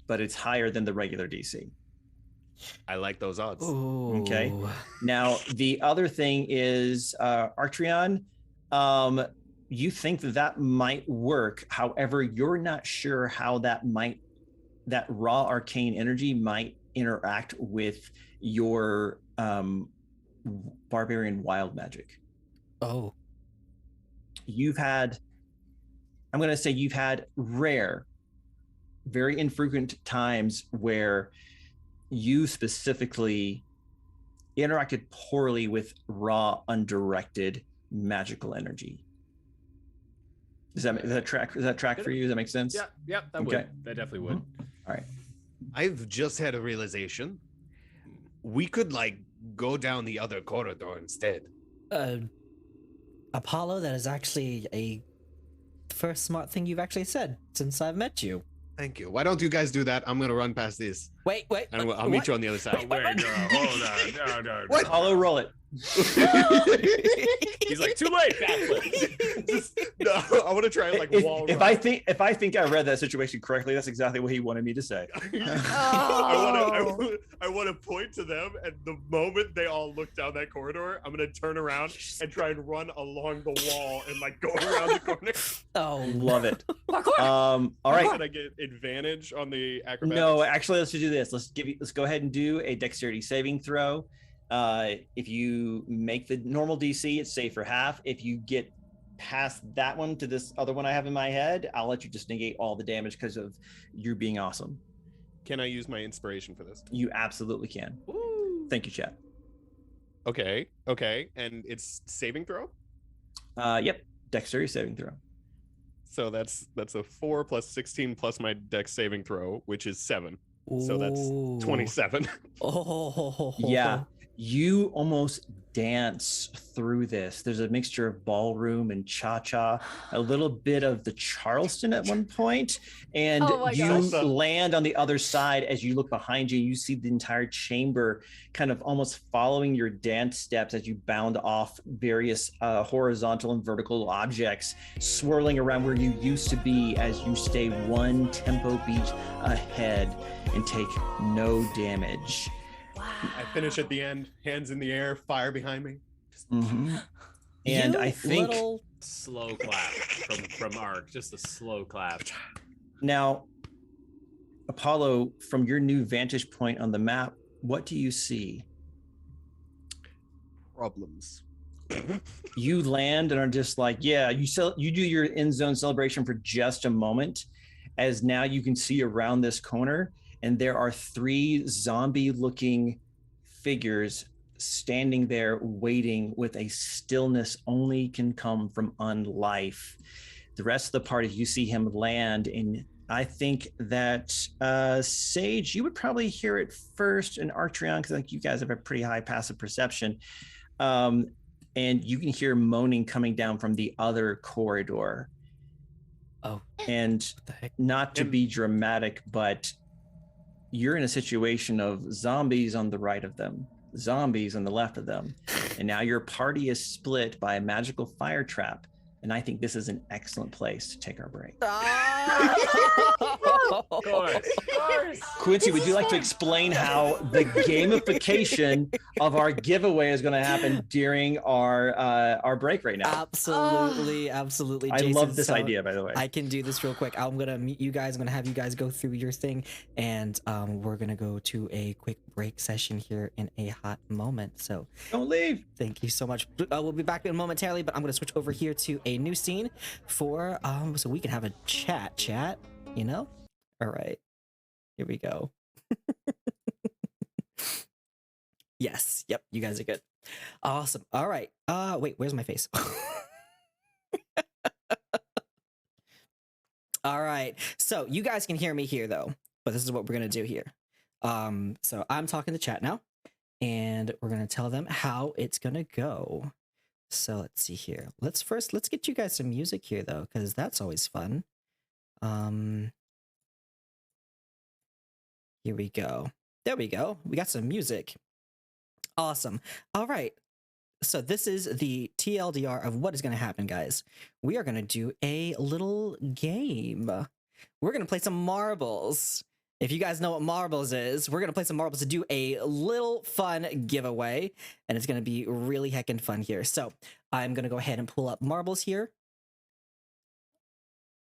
but it's higher than the regular DC. I like those odds. Ooh. Okay. Now, the other thing is, Arktreon, you think that might work. However, you're not sure how that raw arcane energy might interact with your barbarian wild magic. Oh. You've had rare, very infrequent times where you specifically interacted poorly with raw, undirected magical energy. Does that track for you? Does that make sense? Yeah, that Okay. would. That definitely would. All right. I've just had a realization. We could like go down the other corridor instead. Apollo, that is actually a first smart thing you've actually said since I've met you. Thank you. Why don't you guys do that? I'm gonna run past this, Wait. and I'll meet you on the other side. Wait, no, hold on. No. What? Apollo, roll it. He's like, too late, backflip. No, I want to try and like wall If run. I think I read that situation correctly, that's exactly what he wanted me to say. Oh. I want to point to them, and the moment they all look down that corridor, I'm gonna turn around and try and run along the wall and like go around the corner. Oh, Love it. Parkour. All right. Can I get advantage on the acrobatics? No, actually, let's just do this. Let's go ahead and do a dexterity saving throw. If you make the normal DC, it's safe for half. If you get past that one to this other one I have in my head, I'll let you just negate all the damage because of you being awesome. Can I use my inspiration for this? You absolutely can. Thank you, chat. Okay. And it's saving throw? Yep, dexterity saving throw. So that's a 4 plus 16 plus my dex saving throw, which is 7. So that's Ooh. 27. Oh, Yeah, you almost dance through this. There's a mixture of ballroom and cha-cha, a little bit of the Charleston at one point, and Oh my you gosh. land on the other side. As you look behind you, you see the entire chamber kind of almost following your dance steps as you bound off various horizontal and vertical objects, swirling around where you used to be as you stay one tempo beat ahead and take no damage. I finish at the end, hands in the air, fire behind me. Mm-hmm. And I think slow clap from Ark, just a slow clap. Now, Apollo, from your new vantage point on the map, what do you see? Problems. You land and are just like, yeah, you do your end zone celebration for just a moment, as now you can see around this corner, and there are 3 zombie-looking figures standing there waiting with a stillness only can come from unlife. The rest of the party, you see him land, and I think that Sage, you would probably hear it first, and Arktreon, because like you guys have a pretty high passive perception, and you can hear moaning coming down from the other corridor. Oh, and not to be dramatic, but you're in a situation of zombies on the right of them, zombies on the left of them, and now your party is split by a magical fire trap. And I think this is an excellent place to take our break. Of course. Quincy, would you like to explain how the gamification of our giveaway is going to happen during our break right now? Absolutely, absolutely. I Jason, love this so idea, by the way. I can do this real quick. I'm gonna meet you guys. I'm gonna have you guys go through your thing, and we're gonna go to a quick break session here in a hot moment. So don't leave. Thank you so much. We'll be back in momentarily, but I'm gonna switch over here to a new scene for so we can have a chat. You know. All right. Here we go. Yes. Yep. You guys are good. Awesome. All right. Wait, where's my face? All right. So you guys can hear me here though, but this is what we're going to do here. So I'm talking to chat now, and we're going to tell them how it's going to go. So let's see here. Let's get you guys some music here though, because that's always fun. Here we go. There we go. We got some music. Awesome. All right. So this is the TLDR of what is going to happen, guys. We are going to do a little game. We're going to play some marbles. If you guys know what marbles is, we're going to play some marbles to do a little fun giveaway, and it's going to be really heckin' fun here. So I'm going to go ahead and pull up marbles here.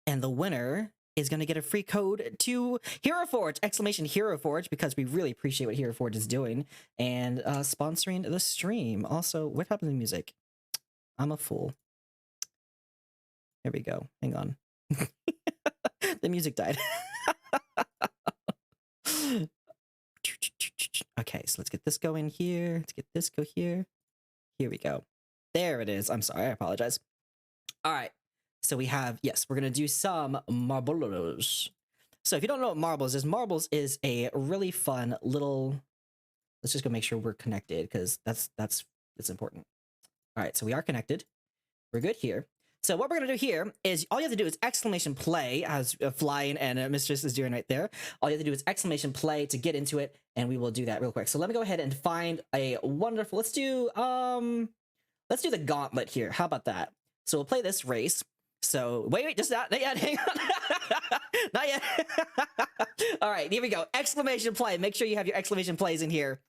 And the winner is going to get a free code to HeroForge, !HeroForge, because we really appreciate what HeroForge is doing and sponsoring the stream. Also, what happened to the music? I'm a fool. There we go. Hang on. The music died. Okay, so let's get this going here. Let's get this go here. Here we go. There it is. I'm sorry. I apologize. All right. So we have, yes, we're going to do some marbles. So if you don't know what marbles is a really fun little, let's just go make sure we're connected, because that's important. All right, so we are connected. We're good here. So what we're going to do here is all you have to do is !play, as Flying and Mistress is doing right there. All you have to do is !play to get into it, and we will do that real quick. So let me go ahead and find a wonderful, let's do the gauntlet here. How about that? So we'll play this race. So wait, just not yet. Hang on. Not yet. All right, here we go. !play. Make sure you have your ! plays in here.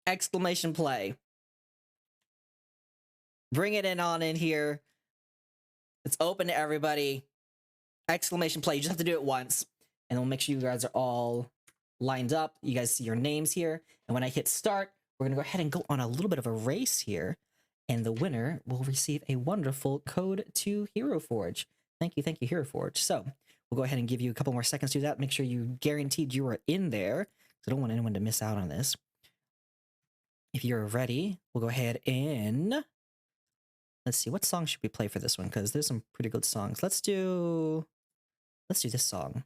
!play. Bring it in here. It's open to everybody. !play. You just have to do it once, and we'll make sure you guys are all lined up. You guys see your names here, and when I hit start, we're gonna go ahead and go on a little bit of a race here. And the winner will receive a wonderful code to HeroForge. Thank you, HeroForge. So we'll go ahead and give you a couple more seconds to do that. Make sure you guaranteed you are in there, because I don't want anyone to miss out on this. If you're ready, we'll go ahead and Let's see, what song should we play for this one? Because there's some pretty good songs. Let's do this song.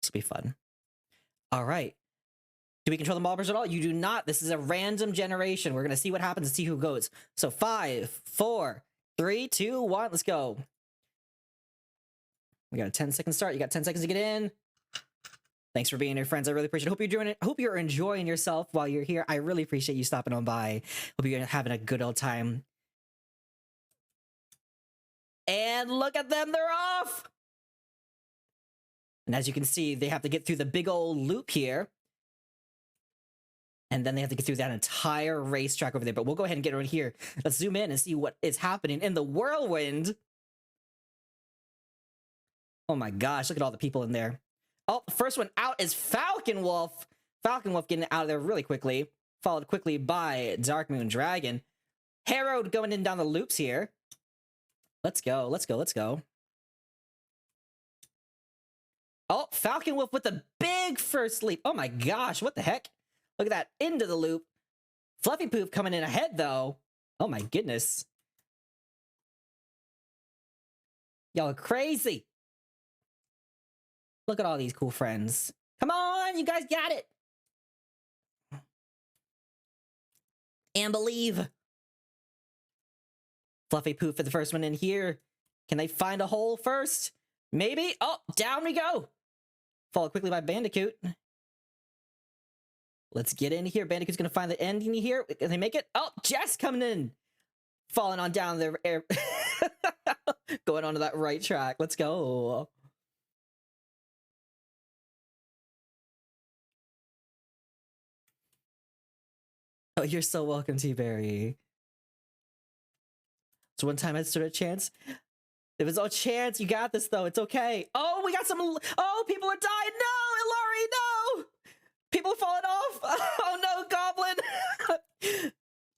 This will be fun. All right. Do we control the mobbers at all? You do not. This is a random generation. We're gonna see what happens and see who goes. So 5, 4, 3, 2, 1. Let's go. We got a 10-second start. You got 10 seconds to get in. Thanks for being here, friends. I really appreciate it. Hope you're doing it. Hope you're enjoying yourself while you're here. I really appreciate you stopping on by. Hope you're having a good old time. And look at them, they're off! And as you can see, they have to get through the big old loop here. And then they have to get through that entire racetrack over there. But we'll go ahead and get over here. Let's zoom in and see what is happening in the whirlwind. Oh my gosh, look at all the people in there. Oh, the first one out is Falcon Wolf. Falcon Wolf getting out of there really quickly. Followed quickly by Dark Moon Dragon. Harrowed going in down the loops here. Let's go, let's go, let's go. Oh, Falcon Wolf with the big first leap. Oh my gosh, what the heck? Look at that, into the loop. Fluffy Poop coming in ahead, though. Oh my goodness. Y'all are crazy. Look at all these cool friends. Come on, you guys got it. And believe. Fluffy Poop for the first one in here. Can they find a hole first? Maybe. Oh, down we go. Followed quickly by Bandicoot. Let's get in here. Bandicoot's gonna find the ending here. Can they make it? Oh, Jess coming in. Falling on down the air. Going onto that right track. Let's go. Oh, you're so welcome, T-Berry. So one time I stood a chance. It was all chance. You got this, though. It's okay. Oh, we got some... Oh, people are dying. No, Ilari, no! People are falling off. Oh, no, Goblin.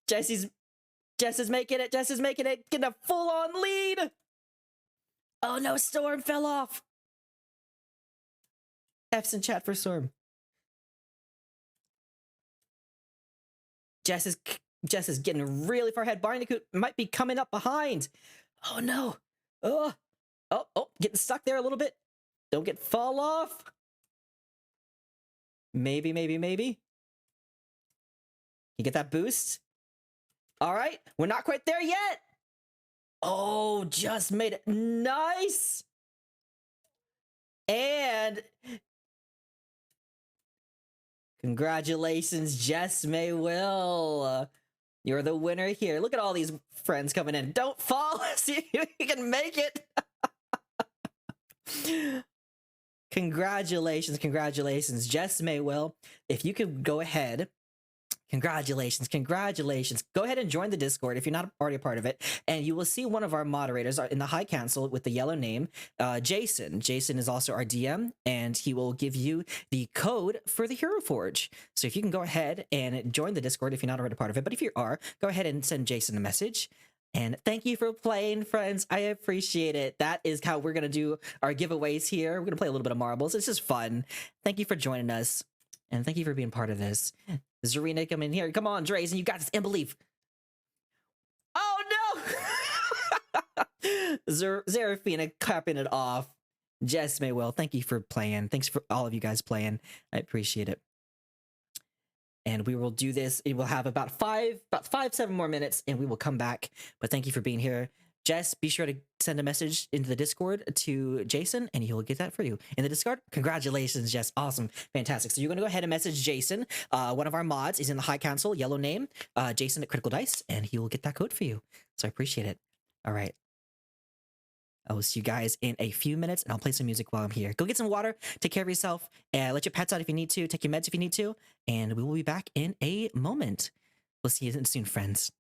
Jess is making it. Jess is making it. Getting a full-on lead. Oh, no, Storm fell off. F's in chat for Storm. Jess is getting really far ahead. Barnacoot might be coming up behind. Oh no. Oh, getting stuck there a little bit. Don't fall off. Maybe. You get that boost? All right, we're not quite there yet. Oh, just made it. Nice. And congratulations, Jess May-Will. You're the winner here. Look at all these friends coming in. Don't fall. See if you can make it. Congratulations, Jess May-Will. If you could go ahead. Congratulations. Go ahead and join the Discord if you're not already a part of it, and you will see one of our moderators in the High Council with the yellow name, Jason. Jason is also our DM, and he will give you the code for the heroforge. So if you can go ahead and join the Discord if you're not already a part of it, but if you are, go ahead and send Jason a message. And thank you for playing, friends. I appreciate it. That is how we're going to do our giveaways here. We're going to play a little bit of marbles. It's just fun. Thank you for joining us, and thank you for being part of this. Zarina, come in here. Come on, Drazen, you got this. And believe. Oh no! Zerafina capping it off. Jess May-Will, thank you for playing. Thanks for all of you guys playing. I appreciate it. And we will do this. It will have about 7 more minutes, and we will come back. But thank you for being here. Jess, be sure to send a message into the Discord to Jason, and he will get that for you. In the Discord, congratulations, Jess. Awesome. Fantastic. So you're going to go ahead and message Jason. One of our mods is in the High Council, yellow name, Jason at Critical Dice, and he will get that code for you. So I appreciate it. All right. I will see you guys in a few minutes, and I'll play some music while I'm here. Go get some water, take care of yourself, let your pets out if you need to, take your meds if you need to, and we will be back in a moment. We'll see you soon, friends.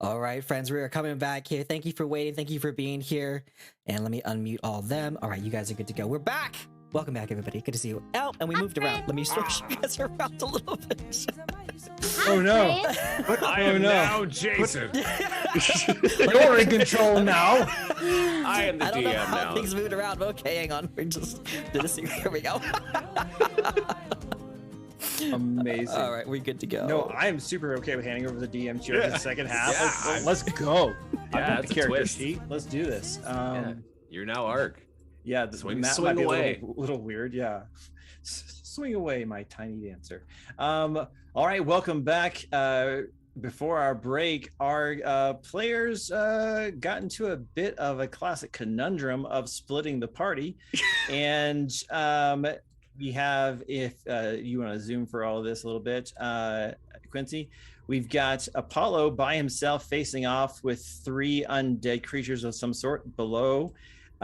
All right, friends, we are coming back here. Thank you for waiting. Thank you for being here. And let me unmute all of them. All right, you guys are good to go. We're back. Welcome back, everybody. Good to see you. Oh, and we moved around. Let me switch you guys around a little bit. Oh no! I am now Jason. You're in control now. I am the I don't know DM how now. things moved around, but okay, hang on. We're just here we go. Amazing. All right, we're good to go. No, I am super okay with handing over the DM chair for the second half. Yeah. Let's go. Yeah, I've got that's the a character twist. sheet. Let's do this. Yeah, you're now Ark. Yeah, the Swing- map swing might be away. a little weird. Yeah, swing away, my tiny dancer. All right, welcome back. Before our break, our players got into a bit of a classic conundrum of splitting the party, and we have, if you want to zoom for all of this a little bit, Quincy, we've got Apollo by himself facing off with 3 undead creatures of some sort below.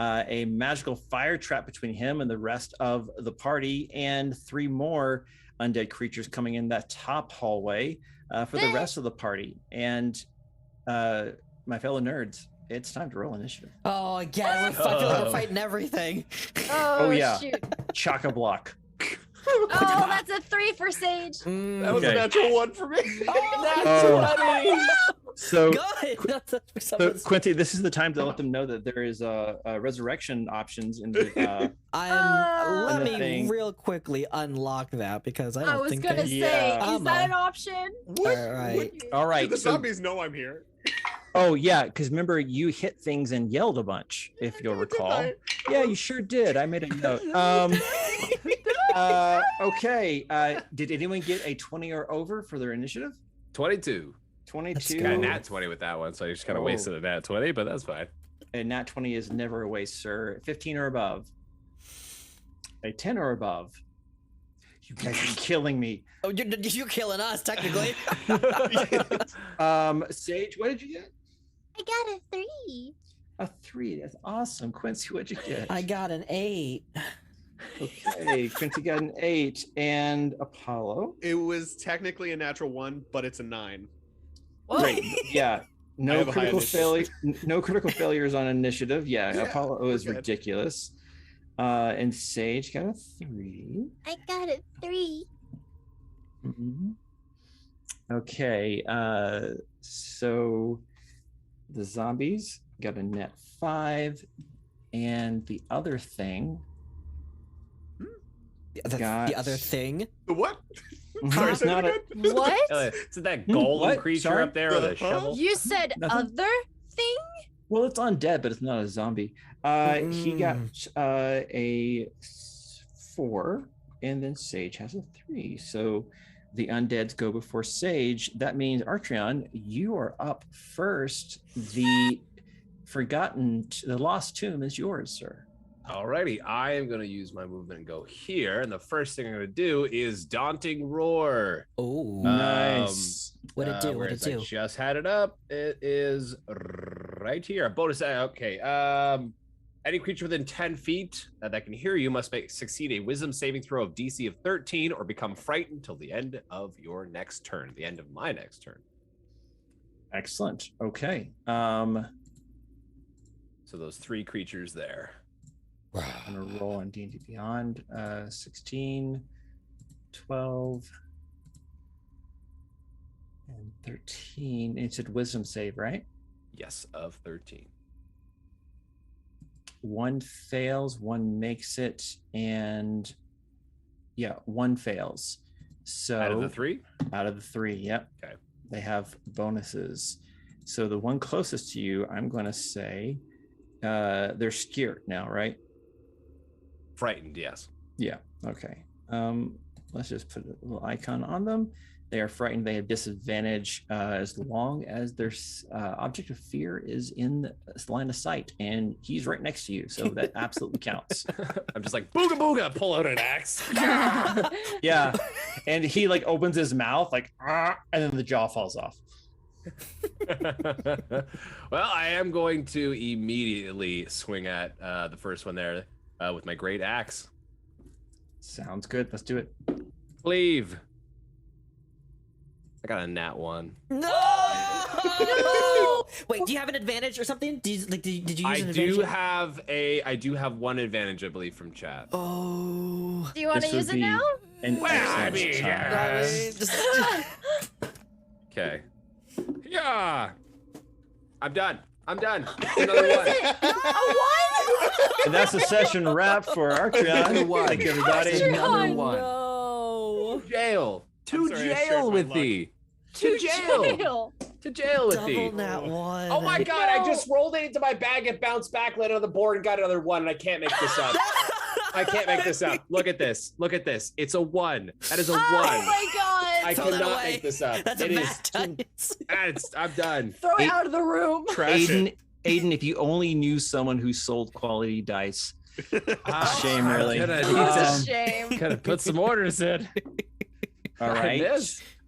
A magical fire trap between him and the rest of the party, and 3 more undead creatures coming in that top hallway for the rest of the party. And my fellow nerds, it's time to roll initiative. Oh, again, I feel like we're fighting everything. Oh, yeah. Shoot. Chock-a-block. Oh, that's a 3 for Sage. That was Okay. a natural 1 for me. So, Good. so Quincy, this is the time to let them know that there is resurrection options in the. Let the me thing. real quickly unlock that because I I don't was think gonna they... say, Yeah. is that an option? All right. All Do right. the So, zombies know I'm here? oh yeah, because remember you hit things and yelled a bunch, if you'll recall. Yeah, you sure did. I made a note. Okay. Did anyone get a 20 or over for their initiative? 22. 22. Got a nat 20 with that one, so I just kind of Oh. wasted a nat 20, but that's fine. A nat 20 is never a waste, sir. 15 or above. A 10 or above. You guys are killing me. Oh, you're killing us, technically. Sage, what did you get? I got a 3. A 3. That's awesome. Quincy, what'd you get? I got an 8. Okay, Quincy got an 8. And Apollo? It was technically a natural 1, but it's a 9. Great. Yeah. I No have a high critical failure. initiative. No critical failures on initiative. Yeah, Yeah, Apollo is we're good. ridiculous. And Sage got a 3. I got a 3. Mhm. Okay. So the zombies got a net 5, and the other thing. The other thing. The what? Sorry, it's not a. What? Isn't that golem What? creature Sorry? up there with a Huh? shovel? You said Nothing. other thing? Well, it's undead, but it's not a zombie. He got a 4, and then Sage has a 3. So the undeads go before Sage. That means Arktreon, you are up first. The lost tomb is yours, sir. Alrighty, I am going to use my movement and go here. And the first thing I'm going to do is Daunting Roar. Oh, Nice. What'd it do? What'd it whereas I do? just had it up. It is right here. A bonus. Okay. Any creature within 10 feet that can hear you must succeed a wisdom saving throw of DC of 13 or become frightened till the end of your next turn, the end of my next turn. Excellent. Okay. So those 3 creatures there. I'm gonna roll on D&D Beyond. 16, 12, and 13. It said wisdom save, right? Yes, of 13. 1 fails, 1 makes it, and 1 fails. So Out of the 3? Out of the 3, yep. Okay. They have bonuses. So the one closest to you, I'm going to say, they're scared now, right? Frightened, yes. Yeah. Okay. Let's just put a little icon on them. They are frightened. They have disadvantage as long as their object of fear is in the line of sight, and he's right next to you, so that absolutely counts. I'm just like booga booga, pull out an axe. Yeah, and he like opens his mouth like, and then the jaw falls off. Well, I am going to immediately swing at the first one there with my great axe. Sounds good. Let's do it. Cleave. I got a nat 1. No! Wait, do you have an advantage or something? Did you use I an advantage? I do have one advantage, I believe, from chat. Oh. Do you want to This would use it be now? an excellent time. Okay. Yeah. I'm done. Another one. And that's a session wrap for Arktreon. Thank you, everybody. Another one. No. Jail. To sorry, I shared jail my with luck. thee. To jail. To jail with thee. Double that one. Oh my god, I just rolled it into my bag, it bounced back, let it on the board, and got another one, and I can't make this up. I can't make this up. Look at this. It's a 1. That is a 1. Oh my god! I Throw that cannot away. make this up. That's a It is bad dice. I'm done. Throw it out of the room. Trash it. Aiden, if you only knew someone who sold quality dice. Shame, really. It's a shame. Gotta put some orders in. All right.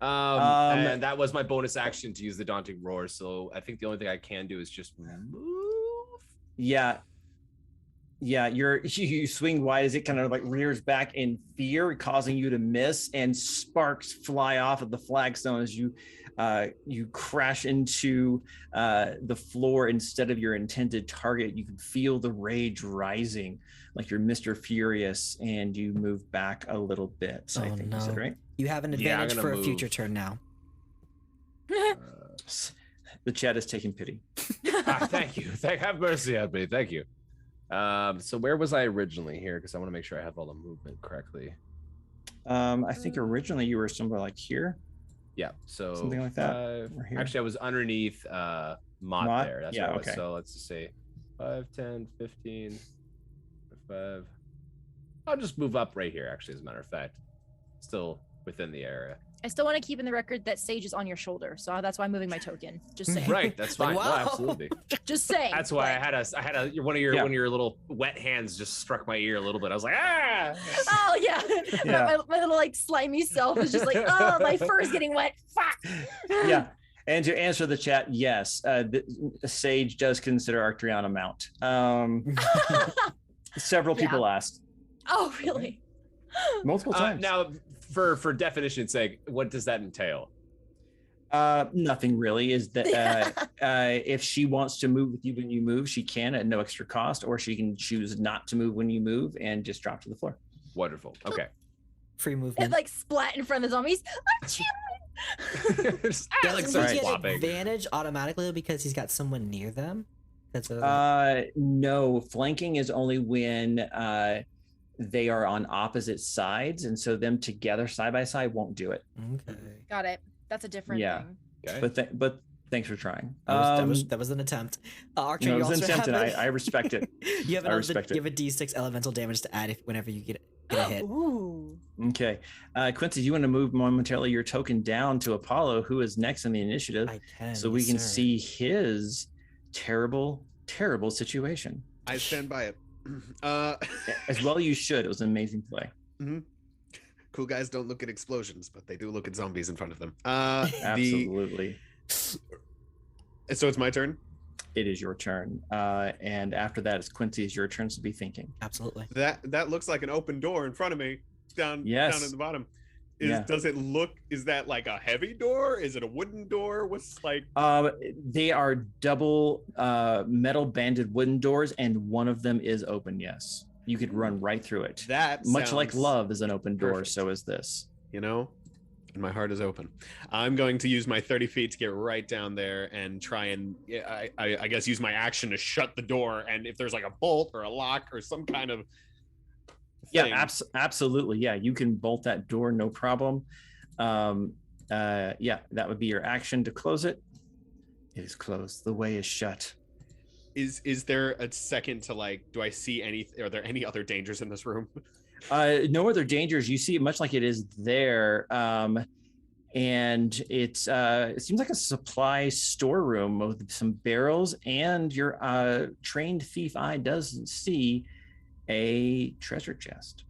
And that was my bonus action to use the Daunting Roar. So I think the only thing I can do is just move. Yeah. You swing wide as it kind of like rears back in fear, causing you to miss, and sparks fly off of the flagstone as you crash into the floor instead of your intended target. You can feel the rage rising, like you're Mr. Furious, and you move back a little bit. I think you said, right? You have an Yeah, I'm advantage gonna for a move. future turn now. The chat is taking pity. Thank you. Have mercy on me. Thank you. So where was I originally here? Because I want to make sure I have all the movement correctly. I think originally you were somewhere like here. Yeah. So Something like that, or here. Actually, I was underneath Mott Mott? there. That's Yeah, where I was. okay. So let's just say 5, 10, 15, 5. I'll just move up right here, actually, as a matter of fact. Still within the area. I still want to keep in the record that Sage is on your shoulder, so that's why I'm moving my token. Just saying. Right, that's fine. Like, No, wow. absolutely. Just saying. That's why Like, I had a one of your little wet hands just struck my ear a little bit. I was like, ah. Oh yeah. Yeah. My little like slimy self is just like, oh, my fur is getting wet. Fuck. Yeah. And to answer the chat, yes, Sage does consider Arktreon a mount. Several people asked Oh really? multiple times. Now, for definition's sake, what does that entail? Nothing really. Is that if she wants to move with you when you move, she can at no extra cost, or she can choose not to move when you move and just drop to the floor. Wonderful. Okay. Free It movement. like splat in front of the zombies. Yeah, Alex does starts he get flopping. advantage automatically because he's got someone near them? That's a, No, flanking is only when they are on opposite sides, and so them together side by side won't do it. okay. Got it. That's a different Yeah. thing. Okay. But thanks for trying. That was an attempt. Archer, No, you it was an also attempt, have and a- I respect it. You have I another, respect you it. have a D6 elemental damage to add whenever you get a hit. Ooh. Okay, Quincy, you want to move momentarily your token down to Apollo, who is next in the initiative, I can. so we can sir. see his terrible situation. I stand by it. As well, you should. It was an amazing play. Cool guys don't look at explosions, but they do look at zombies in front of them. Absolutely. So it's my turn. It is your turn, and after that, it's Quincy. It's your turn to be thinking. Absolutely. That looks like an open door in front of me, down Yes. at the bottom. Yeah. Does it look? Is that like a heavy door? Is it a wooden door? What's like? They are double metal banded wooden doors, and one of them is open. Yes, you could run right through it. That Much like sounds love is an open door, perfect. so is this. You know, and my heart is open. I'm going to use my 30 feet to get right down there and try and I guess use my action to shut the door. And if there's like a bolt or a lock or some kind of Yeah, thing, absolutely. Yeah, you can bolt that door, no problem. Yeah, that would be your action to close it. It is closed. The way is shut. is there a second to like? Do I see any? Are there any other dangers in this room? No other dangers. You see it much like it is there. And it seems like a supply storeroom with some barrels, and your trained thief eye does see a treasure chest.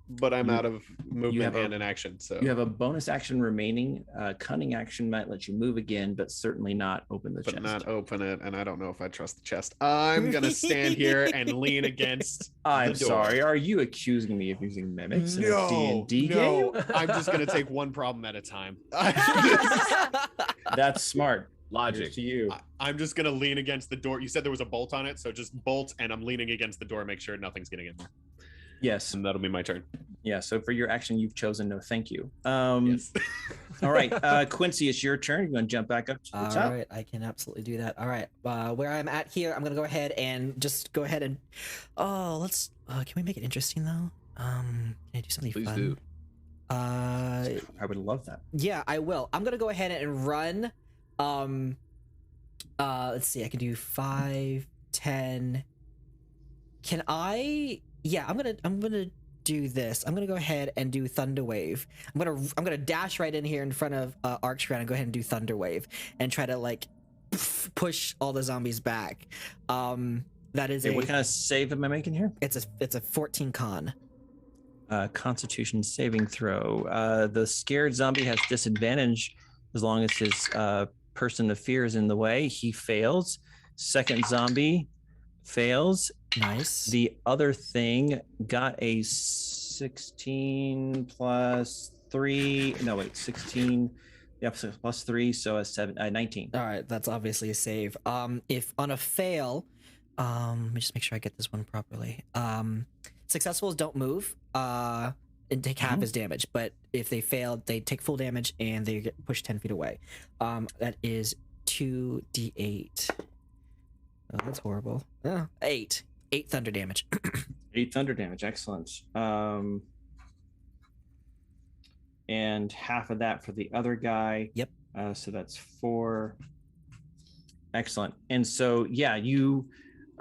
But I'm You- out of movement have a- and an action, so You have a bonus action remaining. Cunning action might let you move again, but certainly not open the but chest. not open it. And I don't know if I trust the chest. I'm gonna stand here and lean against. I'm the door. sorry. Are you accusing me of using mimics in a D&D no. game? I'm just gonna take one problem at a time. That's smart. Logic. Here's to you. I'm just gonna lean against the door. You said there was a bolt on it, so just bolt, and I'm leaning against the door, make sure nothing's getting in there. Yes. And that'll be my turn. Yeah. So for your action, you've chosen no thank you. Yes. All right, Quincy, it's your turn. You're going to jump back up to the All top. right, I can absolutely do that. All right, where I'm at here, I'm gonna go ahead and let's. Can we make it interesting though? Can I do something Please fun? do. I would love that. Yeah, I will. I'm gonna go ahead and run. Let's see. I can do 5, 10. Can I? Yeah, I'm gonna do this. I'm gonna go ahead and do Thunder Wave. I'm gonna dash right in here in front of Arktreon and go ahead and do Thunder Wave and try to like push all the zombies back. That is What kind of save am I making here? It's a 14 con. Constitution saving throw. The scared zombie has disadvantage as long as his person of fear is in the way. He fails. Second zombie fails. Nice. The other thing got a 16 plus 3. No, wait, 16. Yep, plus 3, so a 19. All right, that's obviously a save. If on a fail, let me just make sure I get this one properly. Successfuls don't move and take half his damage, but if they fail, they take full damage and they get pushed 10 feet away. That is 2d8. Oh, that's horrible. 8 thunder damage. 8 thunder damage, excellent. And half of that for the other guy. Yep. So that's 4. Excellent. And so, yeah, you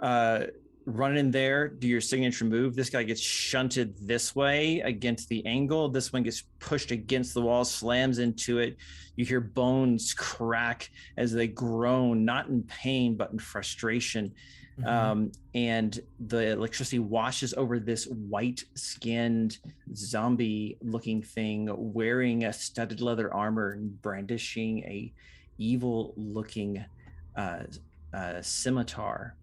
run in there, do your signature move. This guy gets shunted this way against the angle. This one gets pushed against the wall, slams into it. You hear bones crack as they groan, not in pain, but in frustration. And the electricity washes over this white-skinned zombie-looking thing wearing a studded leather armor and brandishing a evil-looking scimitar.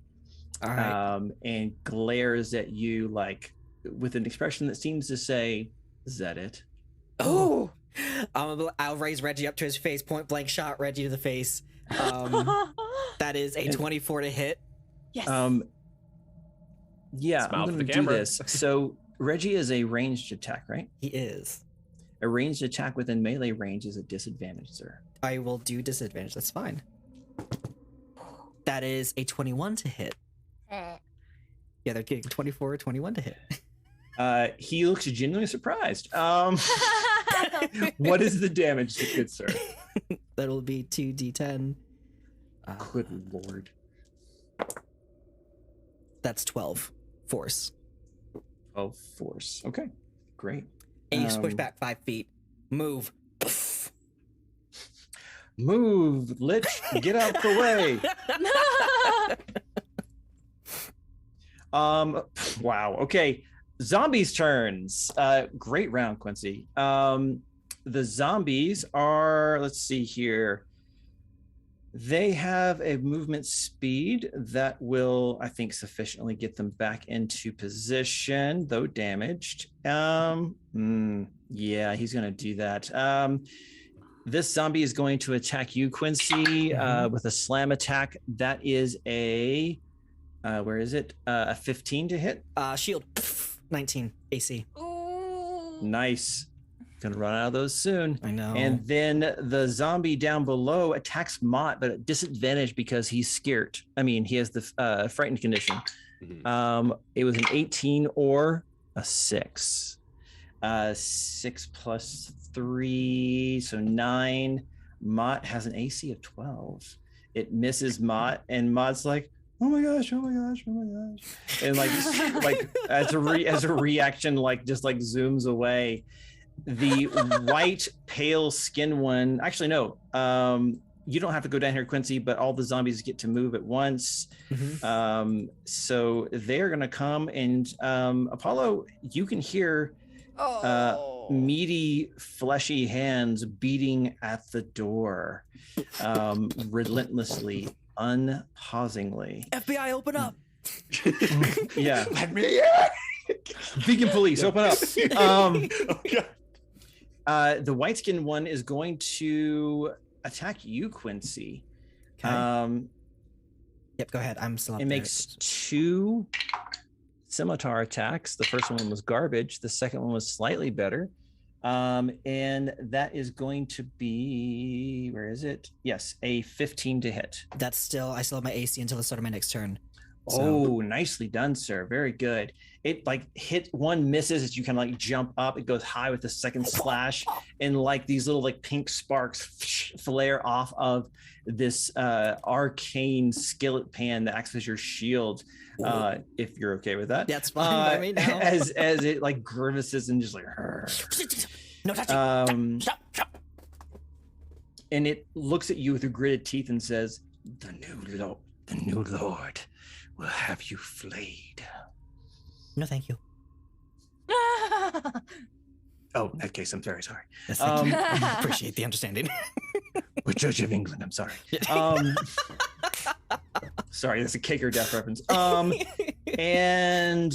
All right. And glares at you like with an expression that seems to say, "Is that it?" Oh, I'll raise Reggie up to his face, point blank shot Reggie to the face. That is a 24 to hit. Yes. Yeah, Smile I'm for going the to do camera. this. So Reggie is a ranged attack, right? He is. A ranged attack within melee range is a disadvantage, sir. I will do disadvantage. That's fine. That is a 21 to hit. Yeah, they're getting 24 or 21 to hit. He looks genuinely surprised. What is the damage, good sir? That'll be 2d10. Good lord. That's 12 force. Oh, force. Okay, great. And you just push back 5 feet. Move. Move, Lich. Get out the way. Wow. Okay. Zombies' turns. Great round, Quincy. The zombies are, let's see here. They have a movement speed that will, I think, sufficiently get them back into position, though damaged. Yeah, he's going to do that. This zombie is going to attack you, Quincy, with a slam attack. That is a, where is it? A 15 to hit. Shield. 19 AC. Ooh. Nice. Gonna run out of those soon. I know. And then the zombie down below attacks Mott, but at disadvantage because he's scared. I mean, he has the frightened condition. It was an 18 or a 6. 6 plus 3, so 9. Mott has an AC of 12. It misses Mott, and Mott's like, "Oh my gosh, oh my gosh, oh my gosh," and like as a reaction, like just like zooms away. The white pale skin one, actually no, you don't have to go down here, Quincy, but all the zombies get to move at once. So they're gonna come, and Apollo, you can hear meaty fleshy hands beating at the door, relentlessly, unpausingly. FBI, open up. Yeah. Let me in. Vegan police, open up. Oh, God. The white skinned one is going to attack you, Quincy. Okay. Yep, go ahead. I'm still up It there. makes 2 scimitar attacks. The first one was garbage. The second one was slightly better. And that is going to be, where is it? Yes, a 15 to hit. I still have my AC until the start of my next turn. Oh, nicely done, sir. Very good. It like hit one, misses as you kind of like jump up. It goes high with the second slash, and like these little like pink sparks flare off of this arcane skillet pan that acts as your shield. If you're okay with that, that's fine by me now. as it like grimaces and just like no touching. Stop. And it looks at you with gritted teeth and says, the new lord will have you flayed. No, thank you. Oh, in that case, I'm very sorry. Yes, thank you. I appreciate the understanding. We're Judge of England, I'm sorry. Sorry, that's a cake or death reference. And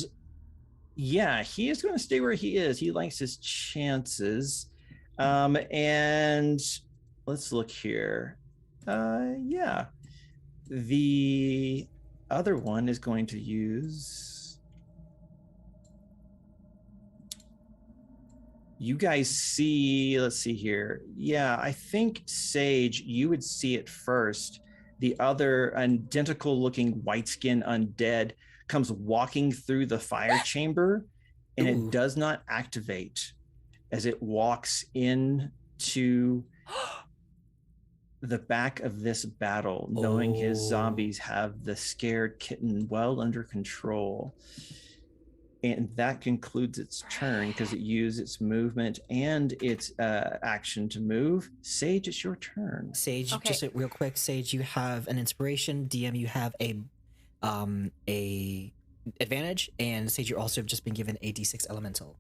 yeah, he is going to stay where he is. He likes his chances. And let's look here. Yeah. The other one is going to use... You guys see, let's see here. Yeah, I think Sage, you would see it first. The other identical looking white-skinned undead comes walking through the fire chamber, and it does not activate as it walks into the back of this battle, knowing his zombies have the scared kitten well under control. And that concludes its turn because it used its movement and its action to move. Sage, it's your turn. Sage, just real quick, Sage, you have an inspiration. DM, you have a advantage, and Sage, you're also just been given a D6 elemental.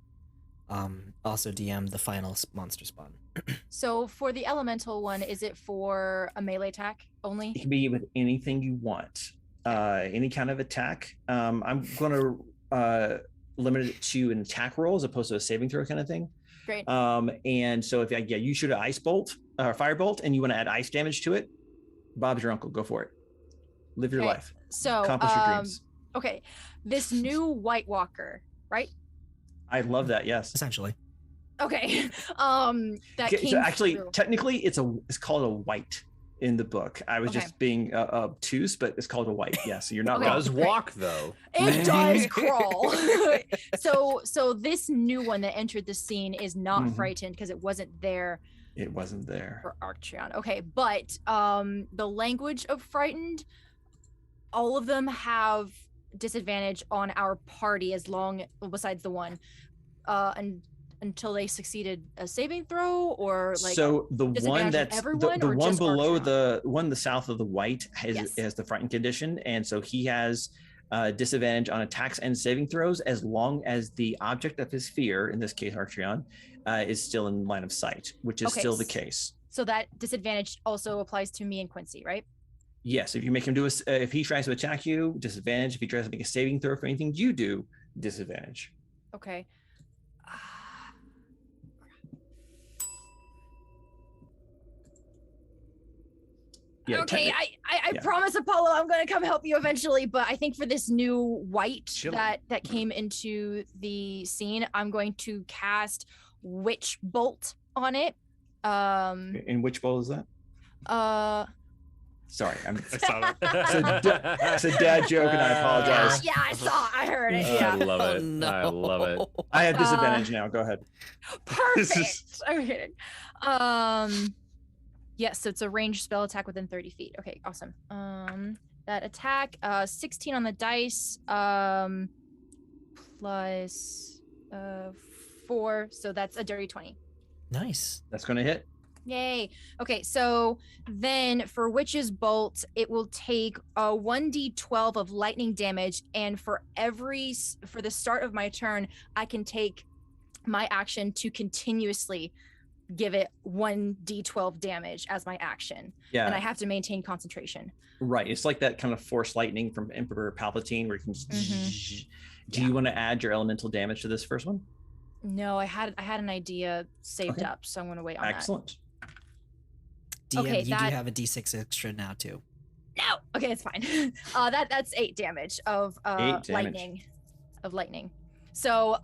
Also, DM, the final monster spawn. So for the elemental one, is it for a melee attack only? It can be with anything you want, any kind of attack. I'm going to limit it to an attack roll as opposed to a saving throw kind of thing. Great. And so if you shoot an ice bolt or fire bolt and you want to add ice damage to it, Bob's your uncle. Go for it. Live your life. So accomplish your dreams. Okay, this new White Walker, right? I love that. Yes. Essentially. Okay. That came so actually, through. technically, it's called a white in the book. I was just being obtuse, but it's called a white. Yeah, so you're not wrong. It does walk though. It does crawl. So this new one that entered the scene is not frightened because it wasn't there. It wasn't there for Arktreon. Okay, but the language of frightened, all of them have disadvantage on our party besides the one, and until they succeeded a saving throw, or like so the one that's the one below the one the south of the white has the frightened condition, and so he has disadvantage on attacks and saving throws as long as the object of his fear, in this case Arktreon, is still in line of sight, which is still the case. So that disadvantage also applies to me and Quincy, right? Yes, if you make him do if he tries to attack you, disadvantage. If he tries to make a saving throw for anything you do, disadvantage. Okay. Yeah, okay, I promise, Apollo, I'm going to come help you eventually, but I think for this new white that came into the scene, I'm going to cast Witch Bolt on it. And which bolt is that? Sorry, I saw that. It's a dad joke, and I apologize. Yeah, I heard it. Yeah. I love it. No. I love it. I have disadvantage now. Go ahead. Perfect. I'm kidding. Yes, so it's a ranged spell attack within 30 feet. Okay, awesome. That attack, 16 on the dice, plus 4, so that's a dirty 20. Nice. That's going to hit. Yay. Okay, so then for Witch's Bolt, it will take a 1d12 of lightning damage, and for the start of my turn, I can take my action to continuously give it 1d12 damage as my action. Yeah. And I have to maintain concentration. Right. It's like that kind of force lightning from Emperor Palpatine where you can just Do you want to add your elemental damage to this first one? No, I had an idea saved up, so I'm going to wait on Excellent. DM, Okay, you do have a D6 extra now too. No. Okay, it's fine. That's 8 damage of 8 damage. lightning. So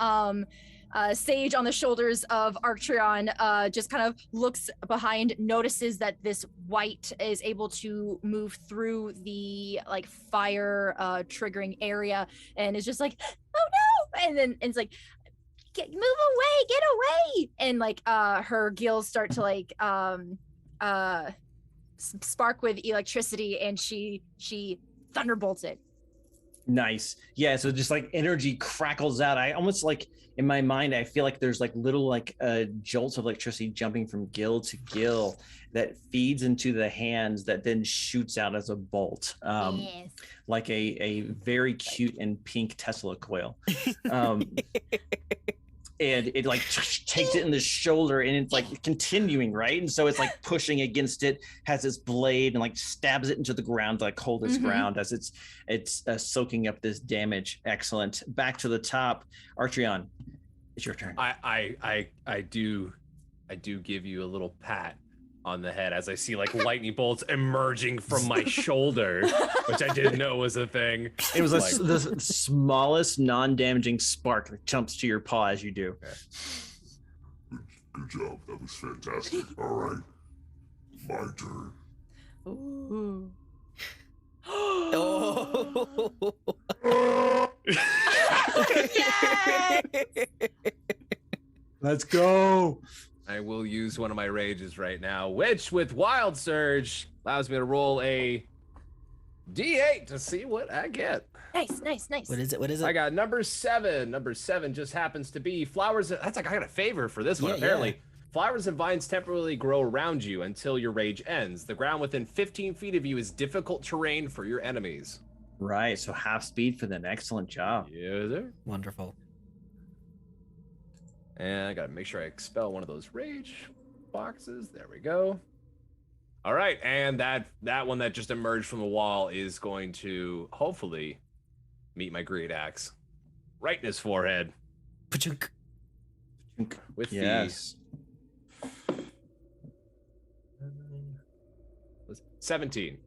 Sage on the shoulders of Arktreon just kind of looks behind, notices that this white is able to move through the like fire triggering area, and is just like, oh no, and then it's like, get away, and like her gills start to like spark with electricity, and she thunderbolts it. Nice. Yeah, so just like energy crackles out. I almost like, in my mind, I feel like there's like little like jolts of electricity jumping from gill to gill that feeds into the hands that then shoots out as a bolt. Yes. Like a very cute and pink Tesla coil. And it like takes it in the shoulder, and it's like continuing, right? And so it's like pushing against it, has its blade, and like stabs it into the ground, like hold its ground as it's soaking up this damage. Excellent. Back to the top, Arktreon, it's your turn. I do give you a little pat on the head as I see like lightning bolts emerging from my shoulder, which I didn't know was a thing. It was like the smallest non-damaging spark that jumps to your paw as you do. Good job. That was fantastic. All right. My turn. Ooh. Let's go. I will use one of my rages right now, which with Wild Surge allows me to roll a D8 to see what I get. Nice. What is it? I got number 7. Number 7 just happens to be flowers. That's like I got a favor for this one, Yeah, apparently. yeah. Flowers and vines temporarily grow around you until your rage ends. The ground within 15 feet of you is difficult terrain for your enemies. Right, so half speed for them. Excellent job. Yes, sir. Wonderful. And I gotta make sure I expel one of those rage boxes. There we go. All right, and that one that just emerged from the wall is going to hopefully meet my great axe right in his forehead. Pachunk. With Yes. the 17.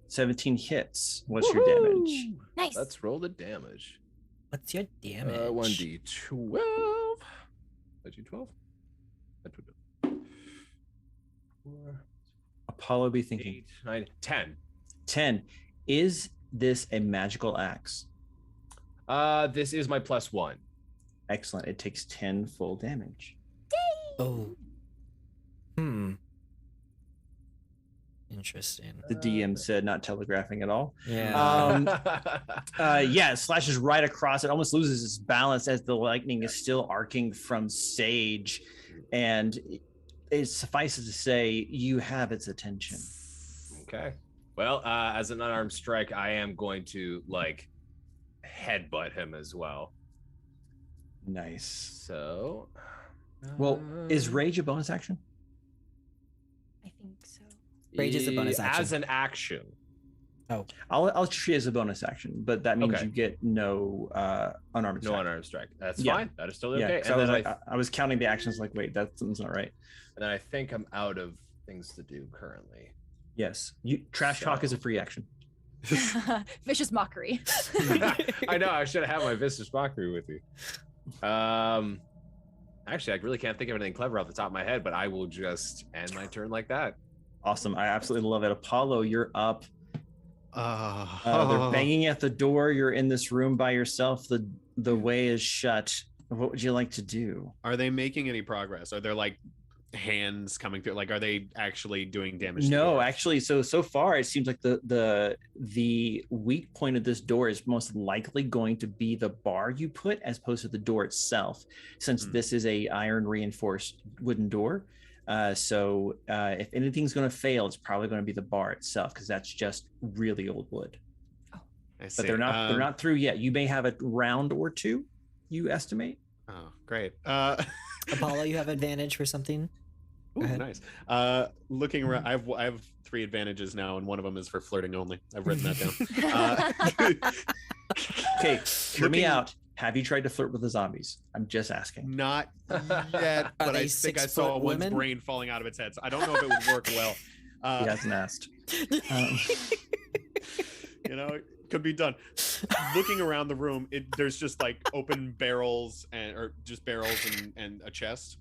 17 hits. What's your damage? Nice. Let's roll the damage. What's your damage? 1d12. 1d12. 4, Apollo be thinking. 8, 9, 10. 10. Is this a magical axe? This is my +1. Excellent. It takes 10 full damage. Oh. Interesting. The DM said, not telegraphing at all. Yeah. Yeah, it slashes right across. It almost loses its balance as the lightning is still arcing from Sage. And it suffices to say, you have its attention. Okay. Well, as an unarmed strike, I am going to like headbutt him as well. Nice. So, Well, is Rage a bonus action? I think so. Rage is a bonus action. As an action. I'll treat it as a bonus action, but that means Okay. you get no unarmed No strike. unarmed strike. That's Yeah. fine. That is totally Yeah, okay. 'cause I was counting the actions like, wait, something's not right. And then I think I'm out of things to do currently. Yes. Trash talk is a free action. Vicious mockery. I know. I should have my vicious mockery with you. Actually, I really can't think of anything clever off the top of my head, but I will just end my turn like that. Awesome. I absolutely love it. Apollo, you're up. They're They're banging at the door. You're in this room by yourself. The way is shut. What would you like to do? Are they making any progress? Are there like hands coming through? Like, are they actually doing damage? to the No, door? actually, so far it seems like the weak point of this door is most likely going to be the bar you put, as opposed to the door itself, since this is a iron reinforced wooden door. So if anything's going to fail, it's probably going to be the bar itself, because that's just really old wood. I see. But they're not through yet. You may have a round or two, you estimate. Oh, great. Apollo, you have advantage for something? Ooh, ahead. nice. Looking around, I have 3 advantages now, and one of them is for flirting only. I've written that down. Okay, hear me Looking- out. Have you tried to flirt with the zombies? I'm just asking. Not yet, but they I think I saw 6-foot one's women? brain falling out of its head. So I don't know if it would work well. He hasn't asked. You know, it could be done. Looking around the room, there's just like open barrels or just barrels and a chest.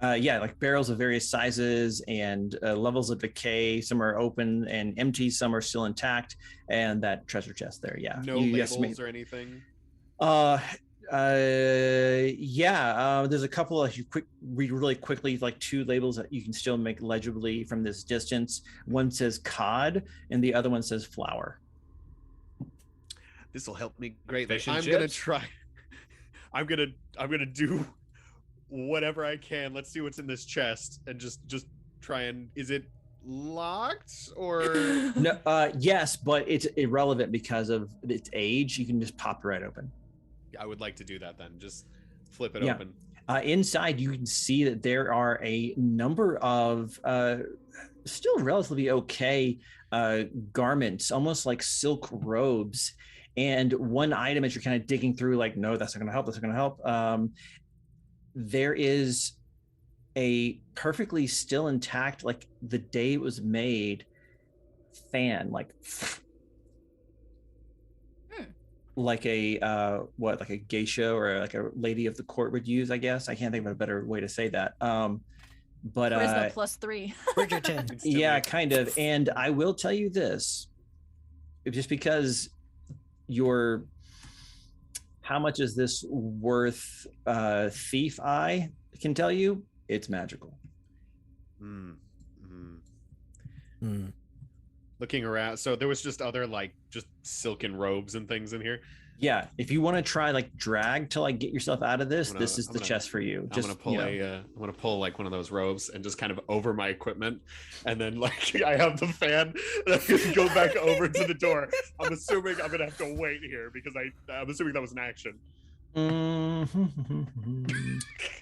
Yeah, like barrels of various sizes and levels of decay. Some are open and empty, some are still intact, and that treasure chest there. Yeah, No labels or anything. There's a couple of read really quickly, like 2 labels that you can still make legibly from this distance. One says cod, and the other one says flour. This will help me greatly. Fish and I'm gonna chips? try. I'm gonna do whatever I can. Let's see what's in this chest, and just try and. Is it locked or? No, yes, but it's irrelevant because of its age. You can just pop it right open. I would like to do that then. Just flip it open. Inside, you can see that there are a number of still relatively okay garments, almost like silk robes. And one item as you're kind of digging through, like, no, that's not going to help. That's not going to help. There is a perfectly still intact, like the day it was made, fan, like a like a geisha or like a lady of the court would use, I guess. I can't think of a better way to say that. But Charisma +3. Bridgerton. yeah, kind of. And I will tell you this, just because how much is this worth? Thief eye can tell you it's magical. Looking around, so there was just other like just silken robes and things in here. Yeah, if you want to try like drag to like get yourself out of this, this is the chest for you. I'm gonna pull like one of those robes and just kind of over my equipment, and then like I have the fan and I can go back over to the door. I'm assuming I'm gonna have to wait here because I'm assuming that was an action.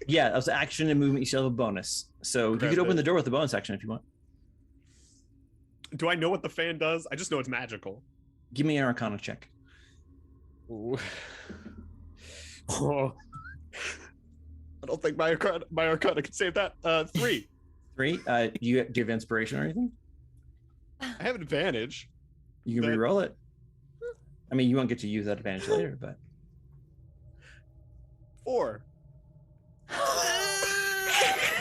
Yeah, that was action and movement. You still have a bonus, so you could open the door with the bonus action if you want. Do I know what the fan does? I just know it's magical. Give me an Arcana check. Ooh. Oh. I don't think my Arcana can save that. 3. 3. Do you have inspiration or anything? I have an advantage. You can re-roll it. I mean, you won't get to use that advantage later, but 4.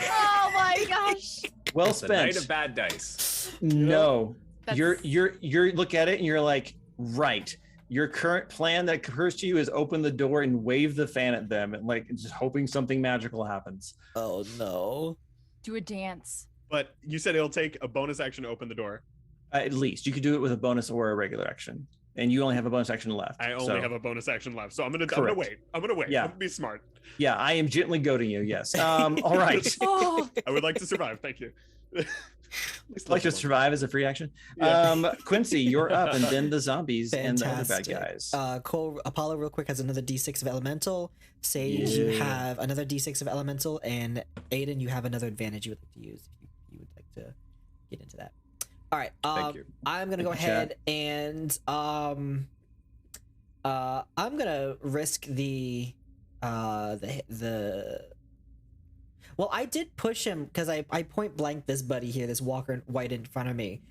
Oh my gosh. Well It's a spent. night of bad dice. No, That's- you're look at it and you're like, right. Your current plan that occurs to you is open the door and wave the fan at them, and like just hoping something magical happens. Oh no. Do a dance. But you said it'll take a bonus action to open the door. At least you could do it with a bonus or a regular action, and you only have a bonus action left. I only have a bonus action left, so I'm gonna Correct. wait. I'm gonna wait. Yeah. I'm gonna be smart. Yeah, I am gently goading you. Yes. All right. Oh, I would like to survive. Thank you. Like to survive as a free action. Yeah. Quincy, you're up, and then the zombies and the other bad Fantastic. guys. Cole Apollo real quick has another D6 of elemental. Sage, you have another D6 of elemental, and Aiden, you have another advantage you would like to use if you would like to get into that. All right. Thank you. I'm gonna go Thank you, ahead and I'm gonna risk the well, I did push him because I point blank this buddy here, this walker white in front of me,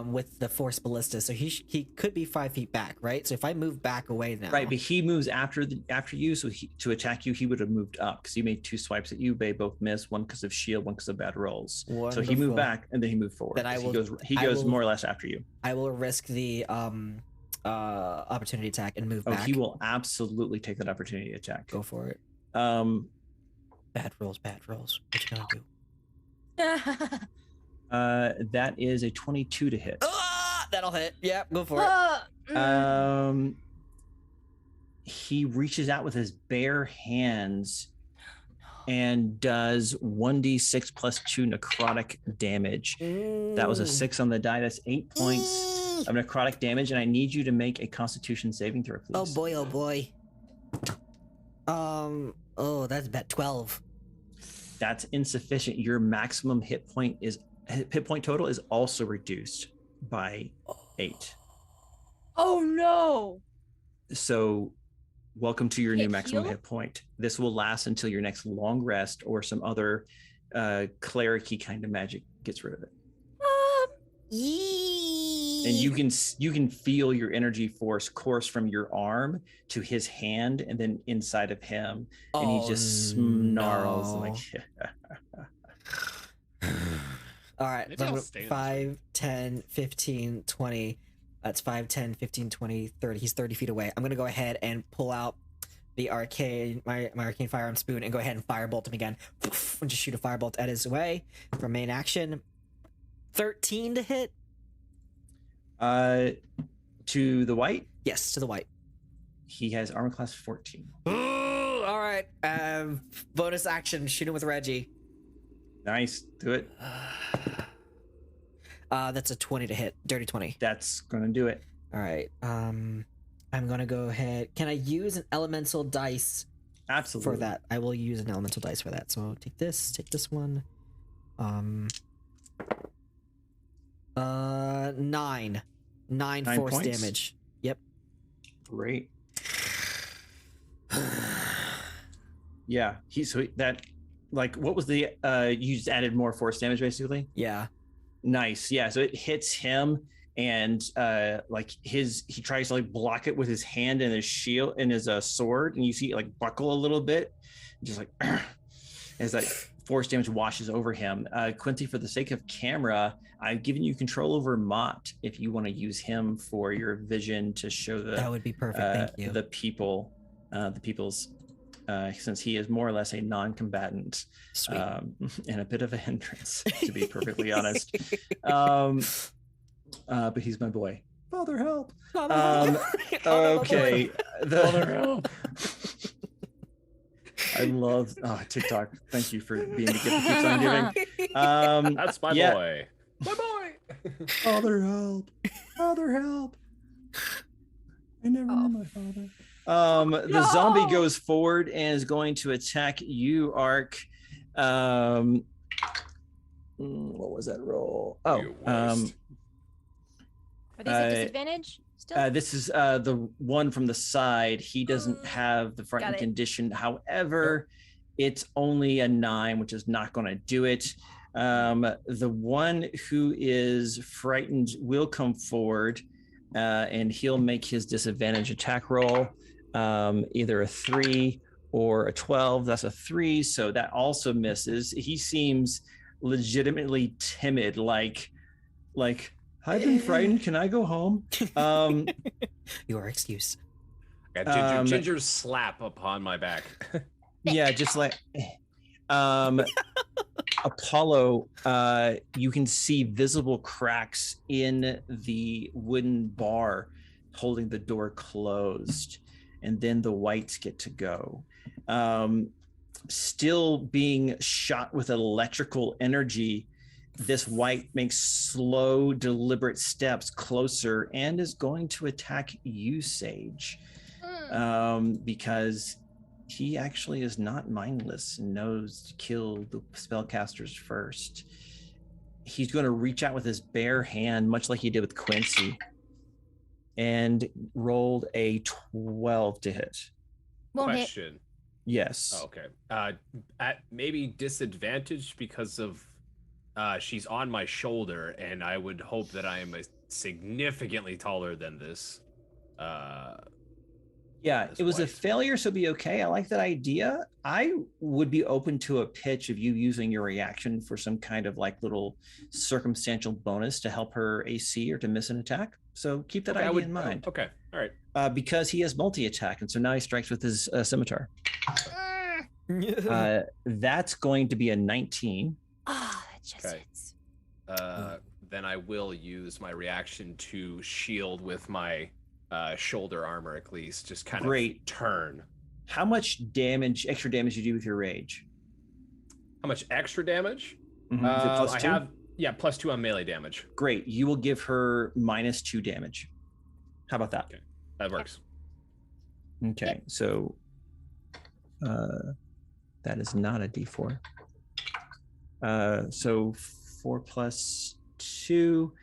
with the force ballista, so he could be 5 feet back, right? So if I move back away now, Right, but he moves after you, so to attack you, he would have moved up because you made 2 swipes at you. They both missed, one because of shield, one because of bad rolls. So he Wonderful. moved back and then he moved forward. Then I 'cause will- He I goes will- more or less after you. I will risk the opportunity attack and move back. He will absolutely take that opportunity attack. Go for it. Bad rolls. What you gonna do? That is a 22 to hit. That'll hit. Yeah, go for it. He reaches out with his bare hands and does 1d6 plus 2 necrotic damage. That was a 6 on the die. That's 8 points of necrotic damage, and I need you to make a Constitution saving throw, please. Oh boy. Oh, that's about 12. That's insufficient. Your maximum hit point total is also reduced by 8. oh no. So welcome to your new Hit maximum heal? hit point. This will last until your next long rest or some other cleric-y kind of magic gets rid of it. and you can feel your energy force course from your arm to his hand and then inside of him, and he just snarls like. All right, Maybe so I'm I'll gonna stay in this 5, 10, 15, 20. That's 5, 10, 15, 20, 30. He's 30 feet away. I'm gonna go ahead and pull out the my arcane firearm spoon and go ahead and firebolt him again. And just shoot a firebolt at his way for main action. 13 to hit. To the white. Yes, to the white. He has armor class 14. Ooh, all right. Bonus action. Shoot him with Reggie. Nice. Do it. That's a 20 to hit. Dirty 20. That's gonna do it. All right. I'm gonna go ahead. Can I use an elemental dice? Absolutely. For that, I will use an elemental dice for that. So take this one. 9 force points? damage. Yep. Great. Yeah. What was the you just added more force damage basically? Yeah. Nice. Yeah. So it hits him, and he tries to like block it with his hand and his shield and his sword, and you see it like buckle a little bit, just like as that force damage washes over him. Quincy, for the sake of camera, I've given you control over Mott if you want to use him for your vision to show That would be perfect. Thank you. the people's since he is more or less a non-combatant. Sweet. And a bit of a hindrance, to be perfectly honest. But he's my boy. Father, help. Okay. Father, help. I love TikTok. Thank you for being the gift that keeps on giving. That's my boy. My boy. Father, help. Father, help. I never knew my father. The zombie goes forward and is going to attack you, Ark. What was that roll? Are these at disadvantage still? This is the one from the side. He doesn't have the frightened condition. However, it's only a 9, which is not going to do it. The one who is frightened will come forward, and he'll make his disadvantage attack roll. Either a 3 or a 12. That's a 3, so that also misses. He seems legitimately timid, like I've been frightened. Can I go home? Your excuse. Got Ginger's slap upon my back. Yeah, just like Apollo, you can see visible cracks in the wooden bar holding the door closed, and then the whites get to go. Still being shot with electrical energy, this white makes slow, deliberate steps closer and is going to attack you, Sage, because he actually is not mindless and knows to kill the spellcasters first. He's going to reach out with his bare hand, much like he did with Quincy, and rolled a 12 to hit. Question. Yes. Oh, okay. At maybe disadvantage because of she's on my shoulder, and I would hope that I am significantly taller than this. Yeah, it was a failure, so be okay. I like that idea. I would be open to a pitch of you using your reaction for some kind of like little circumstantial bonus to help her AC or to miss an attack. So keep that idea in mind. Okay, all right. Because he has multi-attack, and so now he strikes with his scimitar. That's going to be a 19. That just hits. Then I will use my reaction to shield with my shoulder armor, at least. Just kind of turn. How much damage, extra damage, you do with your rage? How much extra damage? Mm-hmm. I have +2 on melee damage. Great. You will give her -2 damage. How about that? Okay. That works. Okay, so that is not a D4. So 4 + 2,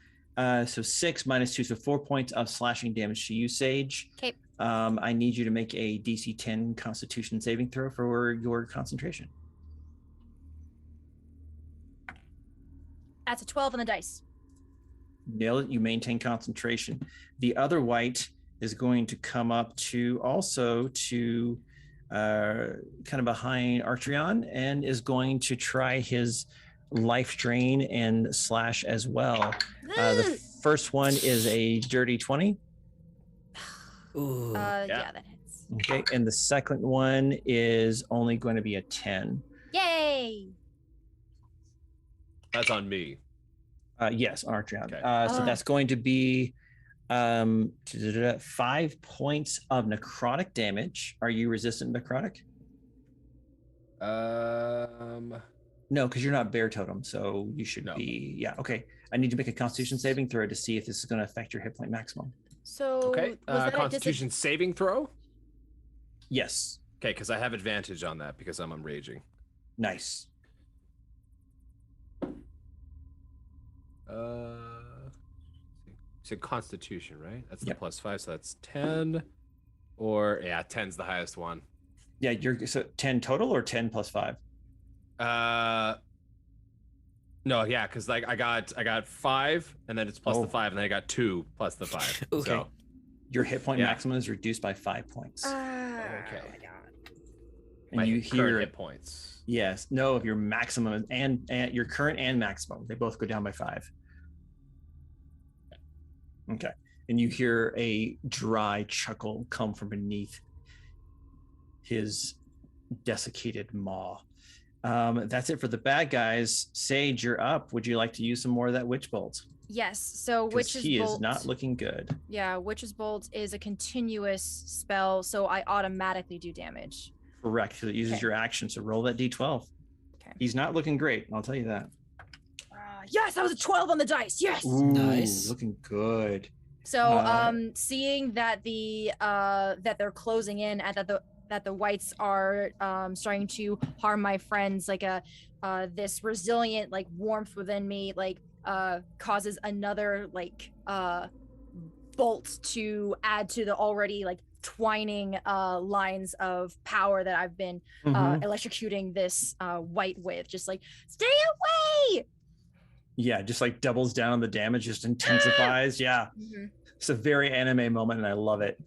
so 6 - 2, so 4 points of slashing damage to you, Sage. Okay. I need you to make a DC 10 Constitution saving throw for your concentration. That's a 12 on the dice. nail it. You maintain concentration. The other white is going to come up to kind of behind Arktreon and is going to try his life drain and slash as well. The first one is a dirty 20. Ooh. Yeah, that hits. Okay, and the second one is only going to be a 10. Yay! That's on me. Yes, on Arktreon. Okay. So that's going to be 5 points of necrotic damage. Are you resistant to necrotic? No, because you're not bear totem, so you should be. Yeah, okay. I need to make a Constitution saving throw to see if this is going to affect your hit point maximum. So Okay. was that Constitution saving throw? Yes. Okay, because I have advantage on that because I'm raging. Nice. You said Constitution, right? That's the Yep. +5, so that's 10. Or 10's the highest one. Yeah, you're so 10 total or 10 plus 5? No, yeah, because like I got 5, and then it's plus Oh. the 5, and then I got 2 plus the 5. Okay. So, Your hit point Yeah. maximum is reduced by 5 points. okay. And My you current hear hit points. Yes, no, of your maximum and your current and maximum. They both go down by 5. Okay. And you hear a dry chuckle come from beneath his desiccated maw. That's it for the bad guys. Sage, you're up. Would you like to use some more of that witch bolt? Yes. So 'Cause Witch's he Bolt. is not looking good. Yeah, Witch's Bolt is a continuous spell, so I automatically do damage. Correct. So it uses Okay. your action. So roll that d12. Okay. He's not looking great. I'll tell you that. Yes, that was a 12 on the dice. Yes. Ooh, Nice. looking good. So, seeing that that they're closing in and that the whites are starting to harm my friends, like this resilient like warmth within me causes another bolt to add to the already like twining lines of power that I've been electrocuting this white with. Just like, stay away! Yeah, just like doubles down on the damage, just intensifies. Yeah. It's a very anime moment and I love it.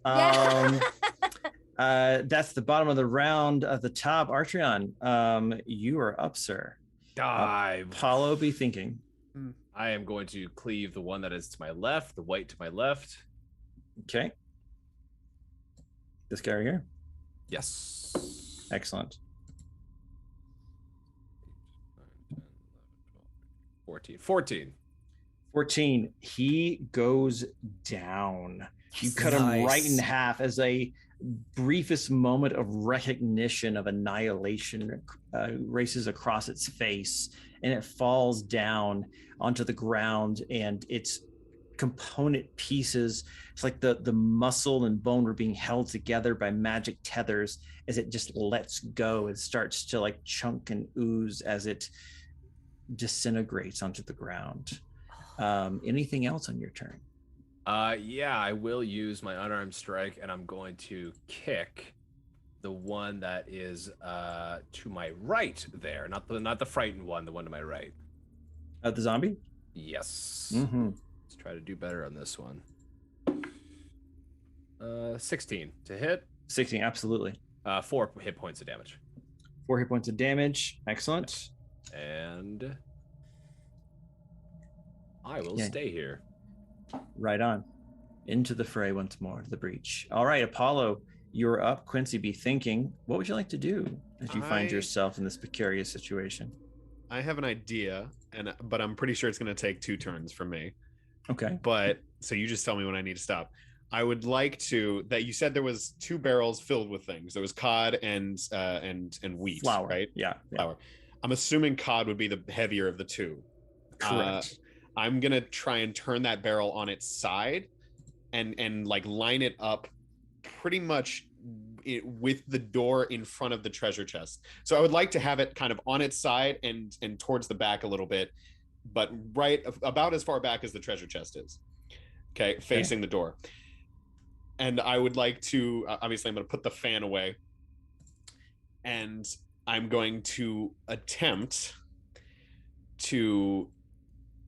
That's the bottom of the round. At the top, Arktreon, you are up, sir. Dive. Apollo, be thinking. I am going to cleave the one that is to my left, the white to my left. Okay. This guy right here. Yes. Excellent. 14. 14. He goes down. You cut him right in half as a briefest moment of recognition of annihilation races across its face, and it falls down onto the ground, and its component pieces, it's like the muscle and bone were being held together by magic tethers. As it just lets go, it starts to like chunk and ooze as it disintegrates onto the ground. Anything else on your turn? Yeah, I will use my unarmed strike, and I'm going to kick the one that is to my right there, not the frightened one, the one to my right. The zombie? Yes. Mm-hmm. Let's try to do better on this one. 16 to hit. 16, absolutely. 4 hit points of damage. 4 hit points of damage. Excellent. And I will stay here. Right on. Into the fray once more, to the breach. All right, Apollo, you're up. Quincy, be thinking. What would you like to do as you find yourself in this precarious situation? I have an idea, but I'm pretty sure it's going to take 2 turns from me. Okay. But so you just tell me when I need to stop. I would like to that you said there was 2 barrels filled with things. There was cod and wheat, Flour, right? Yeah. Flour. I'm assuming cod would be the heavier of the 2. Correct. I'm gonna try and turn that barrel on its side, and like line it up, pretty much with the door in front of the treasure chest. So I would like to have it kind of on its side and towards the back a little bit, but right about as far back as the treasure chest is. Okay, facing the door. And I would like to, obviously I'm going to put the fan away, and I'm going to attempt to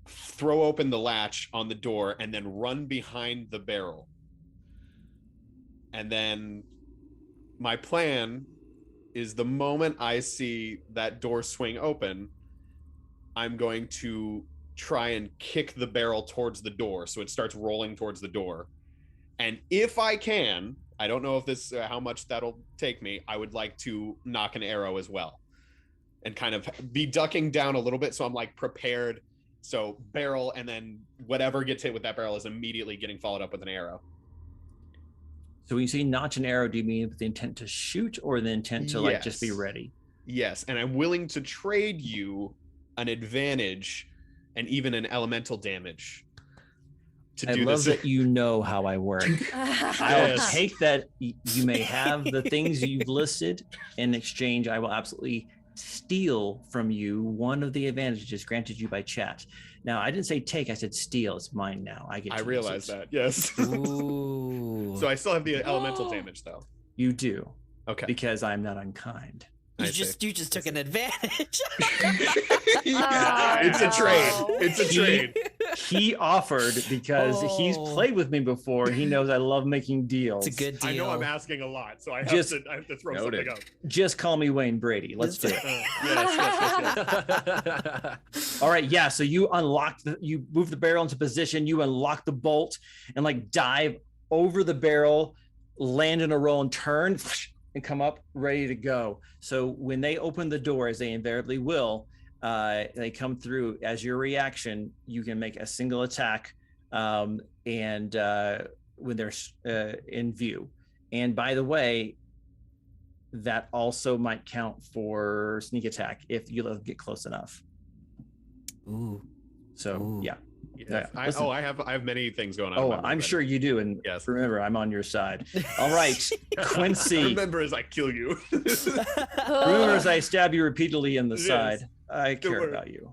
throw open the latch on the door, and then run behind the barrel. And then my plan is the moment I see that door swing open, I'm going to try and kick the barrel towards the door so it starts rolling towards the door. And if I can, I don't know if this how much that'll take me, I would like to knock an arrow as well and kind of be ducking down a little bit so I'm like prepared. So barrel, and then whatever gets hit with that barrel is immediately getting followed up with an arrow. So when you say notch an arrow, do you mean with the intent to shoot or the intent to like just be ready? Yes, and I'm willing to trade you an advantage and even an elemental damage to do love this. that you know how I work. I'll take that you may have the things you've listed. In exchange, I will absolutely steal from you one of the advantages granted you by chat. Now, I didn't say take, I said steal. It's mine now. I realize that, yes. Ooh. So I still have the elemental damage, though. You do. Okay. Because I'm not unkind. You just took an advantage. It's a trade. It's a trade. He offered because he's played with me before. He knows I love making deals. It's a good deal. I know I'm asking a lot, so I have to throw something up. Just call me Wayne Brady. Let's do it. Yes. All right, yeah. So you you move the barrel into position. You unlock the bolt and like dive over the barrel, land in a roll, and turn and come up ready to go. So when they open the door, as they invariably will, they come through. As your reaction, you can make a single attack, and when they're in view. And by the way, that also might count for sneak attack if you let them get close enough. Ooh. So yeah. Yes. I have many things going on. Oh, I'm sure you do, and remember, I'm on your side. All right, Quincy. Remember as I kill you. Remember as I stab you repeatedly in the side. I care about you.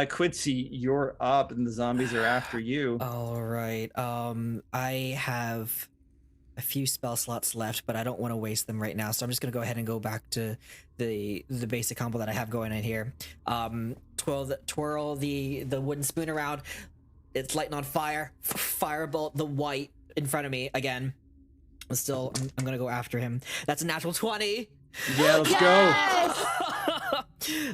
Quincy, you're up, and the zombies are after you. All right. I have a few spell slots left, but I don't want to waste them right now, so I'm just gonna go ahead and go back to the basic combo that I have going in here. Twirl the wooden spoon around. It's lighting on fire. Firebolt the white in front of me again. Still, I'm gonna go after him. That's a natural 20. Yeah, let's go.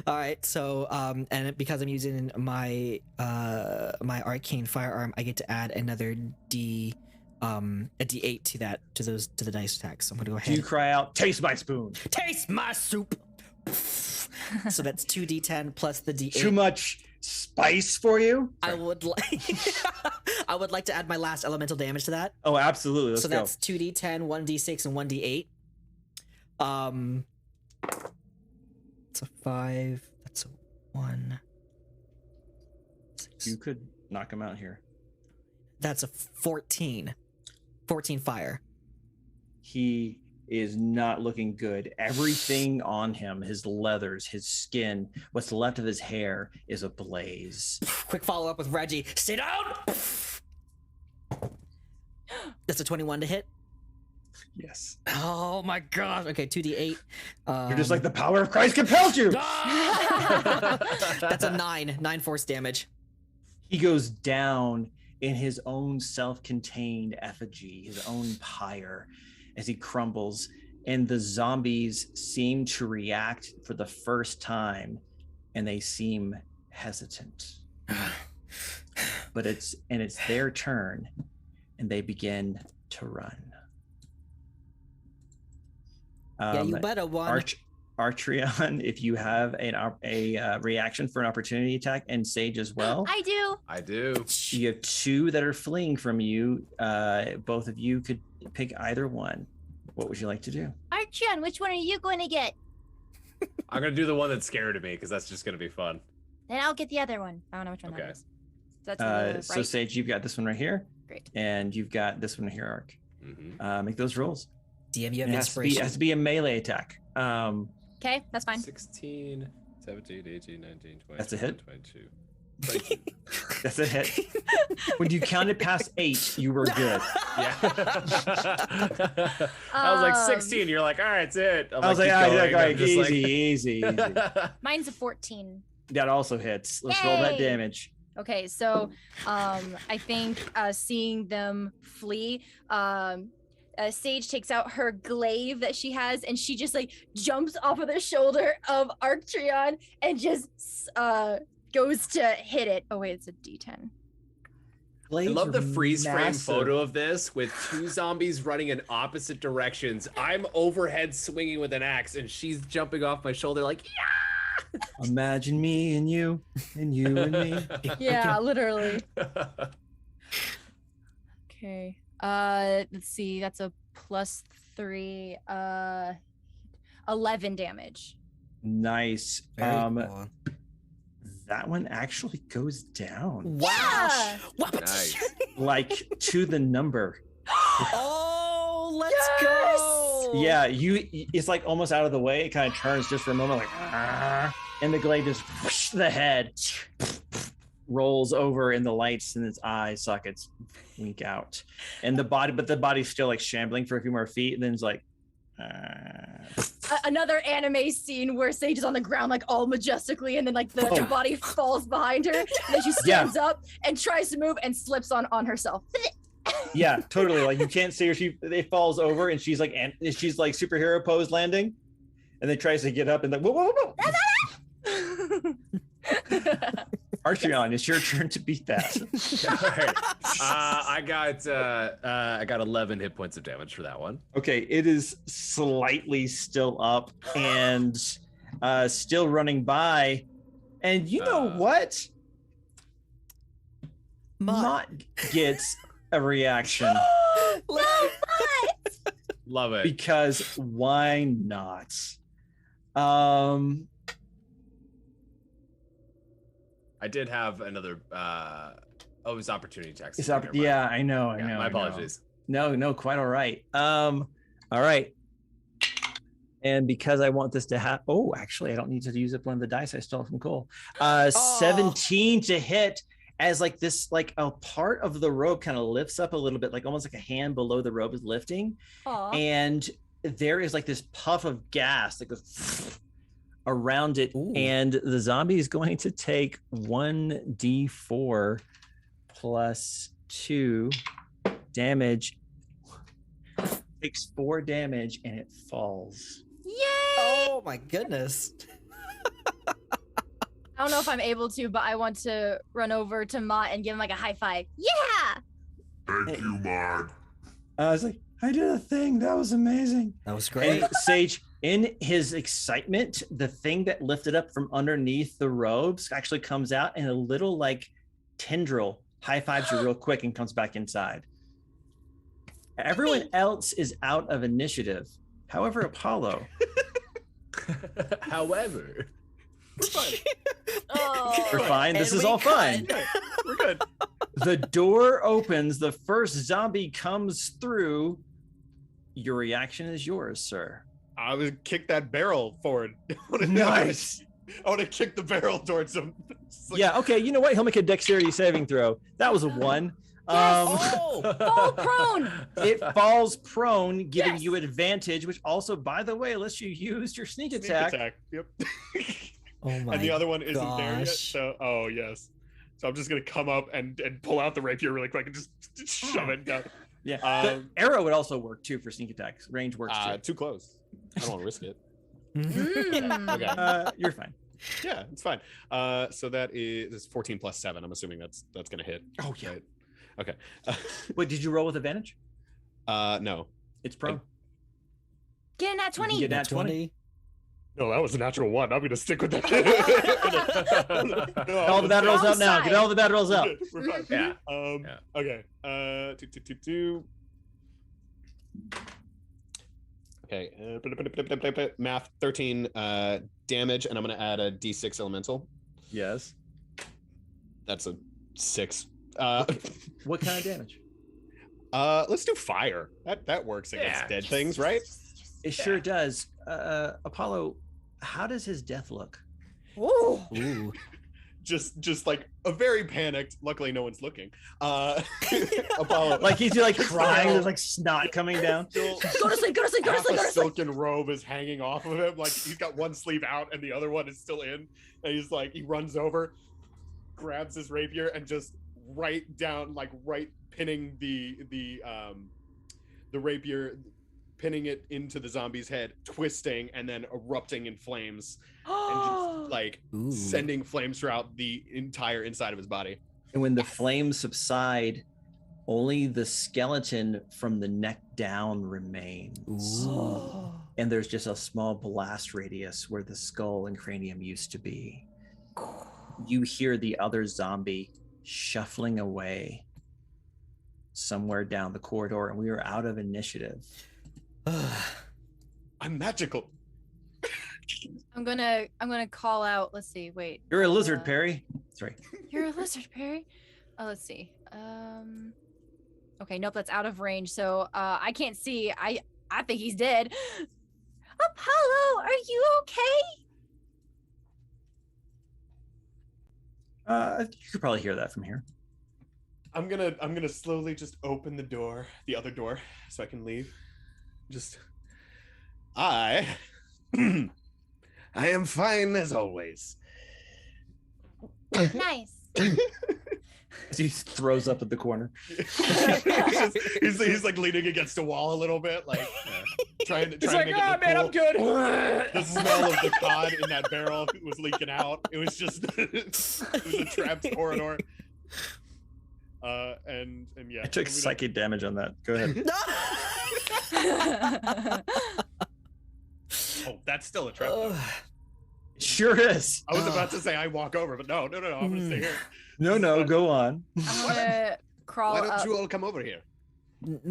All right, so and because I'm using my my arcane firearm, I get to add another a D8 to the dice attacks. So I'm gonna go ahead. You cry out, "Taste my spoon! Taste my soup!" So that's 2d10 plus the D8. Too much spice for you? I would like to add my last elemental damage to that. Oh, absolutely. Let's so go. That's 2d10, 1d6, and 1d8. It's a 5. That's a 1. 6. You could knock him out here. That's a 14. 14 fire. He is not looking good. Everything on him, his leathers, his skin, what's left of his hair is ablaze. Quick follow up with Reggie. Stay down! That's a 21 to hit. Yes. Oh my gosh. Okay, 2d8. You're just like, the power of Christ compels you! That's a 9 force damage. He goes down in his own self-contained effigy, his own pyre, as he crumbles, and the zombies seem to react for the first time, and they seem hesitant. But it's their turn, and they begin to run. Yeah, you better one. Arktreon, if you have a reaction for an opportunity attack, and Sage as well. I do. You have 2 that are fleeing from you. Both of you could pick either one. What would you like to do? Arktreon, which one are you going to get? I'm going to do the one that's scared of me because that's just going to be fun. Then I'll get the other one. I don't know which one that is. So that's So Sage, you've got this one right here. Great. And you've got this one here, Ark. Mm-hmm. Make those rolls. DM, you have It inspiration. has to be a melee attack. Okay, that's fine. 16, 17, 18, 19, 20. That's a hit. 22. That's a hit. When you counted past 8, you were good. Yeah. I was like 16. You're like, all right, that's it. I was like, all right, keep going. all right, I'm just easy. Mine's a 14. That also hits. Let's roll that Yay! damage. Okay, so I think seeing them flee, Sage takes out her glaive that she has, and she just like jumps off of the shoulder of Arktreon and just goes to hit it. Oh wait, it's a D10. I love the freeze frame massive. photo of this with two zombies running in opposite directions. I'm overhead swinging with an axe, and she's jumping off my shoulder like, yeah! Imagine me and you and me. Yeah, literally. Okay. Let's see. That's a +3. 11 damage. Nice. Very cool. That one actually goes down. Wow. Nice. Like to the number. Oh, let's go. Yeah, it's like almost out of the way. It kind of turns just for a moment, like, and the glaive just whoosh, the head rolls over in the lights, and its eye sockets wink out, and the body's still like shambling for a few more feet, and then it's like. Another anime scene where Sage is on the ground like all majestically, and then like her body falls behind her, and then she stands up and tries to move and slips on herself. Yeah, totally. Like you can't see her. It falls over, and she's like superhero pose landing, and then tries to get up and like whoa. Arktreon, it's your turn to beat that. All right. I got 11 hit points of damage for that one. Okay, it is slightly still up and still running by, and you know what? Mott gets a reaction. Love it. Because why not? I did have another. It was opportunity attacks. Yeah, I know. My apologies. No, quite all right. All right. And because I want this to happen, actually, I don't need to use up one of the dice I stole from Cole. 17 to hit, as like this, like a part of the rope kind of lifts up a little bit, like almost like a hand below the rope is lifting. Aww. And there is like this puff of gas that goes around it. Ooh. And the zombie is going to take 1d4 plus 2 damage. Takes 4 damage and it falls. Yay! Oh my goodness. I don't know if I'm able to, but I want to run over to Mott and give him like a high five. Yeah! Thank you, Mott. I was like, I did a thing. That was amazing. That was great. And Sage, in his excitement, the thing that lifted up from underneath the robes actually comes out, and a little like tendril high fives you real quick and comes back inside. Everyone else is out of initiative. However, Apollo. However. We're fine. We're fine. This is all fine. We're good. The door opens. The first zombie comes through. Your reaction is yours, sir. I would kick that barrel forward. Nice. I want to kick the barrel towards him. Like, yeah, okay. You know what? He'll make a dexterity saving throw. That was a 1. Yes. Fall prone. It falls prone, giving you advantage, which also, by the way, lets you use your sneak attack. Yep. Oh my And the other one isn't there yet. gosh. So, yes. So I'm just gonna come up and pull out the rapier really quick and just shove it down. Yeah. The arrow would also work too for sneak attacks. Range works too. Too close. I don't want to risk it. Okay. You're fine. Yeah, it's fine. So that's 14 plus 7. I'm assuming that's gonna hit. Oh yeah. Right? Okay. Wait, did you roll with advantage? No. It's prone. Get in that 20. Get that 20. No, that was a natural 1. I'm gonna stick with that. Get all the bad rolls out now. Get all the bad rolls out. We're fine. Yeah. Okay. 2. Okay. Math 13 damage, and I'm gonna add a D6 elemental. Yes. That's a 6. What kind of damage? Let's do fire. That works against dead things, right? It sure does. Apollo, how does his death look? Ooh. Ooh. just like a very panicked. Luckily, no one's looking. Apollo, Like he's like crying. There's like snot coming down. Go to sleep. Go to sleep. Go to Half sleep. Go a to sleep. silken robe is hanging off of him. Like he's got one sleeve out and the other one is still in. And he's like, he runs over, grabs his rapier, and just right pinning the rapier, pinning it into the zombie's head, twisting and then erupting in flames, and just like sending flames throughout the entire inside of his body. And when the flames subside, only the skeleton from the neck down remains. And there's just a small blast radius where the skull and cranium used to be. You hear the other zombie shuffling away somewhere down the corridor, and we are out of initiative. I'm magical. I'm gonna call out. Let's see. Wait. You're a lizard, Perry. Sorry. You're a lizard, Perry. Oh, let's see. Okay, nope, that's out of range. So I can't see. I think he's dead. Apollo, are you okay? You could probably hear that from here. I'm gonna slowly just open the other door, so I can leave. I am fine as always. Nice. He throws up at the corner. he's like leaning against a wall a little bit, like trying to like, make it "Ah, look man, cool. I'm good." The smell of the cod in that barrel was leaking out. It was just it was a trapped corridor. And yeah. I took psychic damage on that. Go ahead. Oh, that's still a trap. Though. Sure is. I was about to say I walk over, but no. I'm gonna stay here. No, go on. I'm gonna crawl Why don't up. you all come over here?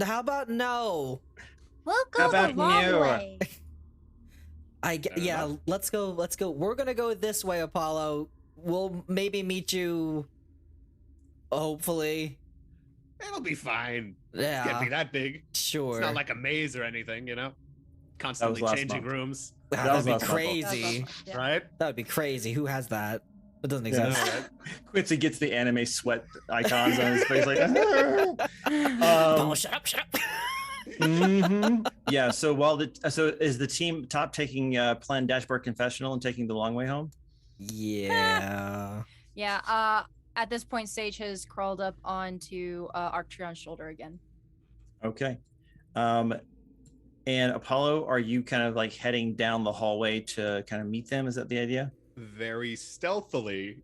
How about no? We'll How go the about long you? way. Yeah, let's go. We're gonna go this way, Apollo. We'll maybe meet you. Hopefully. It'll be fine. Yeah. It can't be that big. Sure. It's not like a maze or anything, you know? Constantly last changing month. rooms. Wow, That was that'd be last month. crazy. Yeah. Right? That would be crazy. Who has that? It doesn't Yeah. exist. Right? Quincy gets the anime sweat icons on his face, like. Oh, shut up! Shut up! Yeah. So so is the team top taking planned dashboard confessional and taking the long way home? Yeah. Yeah. At this point, Sage has crawled up onto Arktreon's shoulder again. Okay. And Apollo, are you kind of like heading down the hallway to kind of meet them? Is that the idea? Very stealthily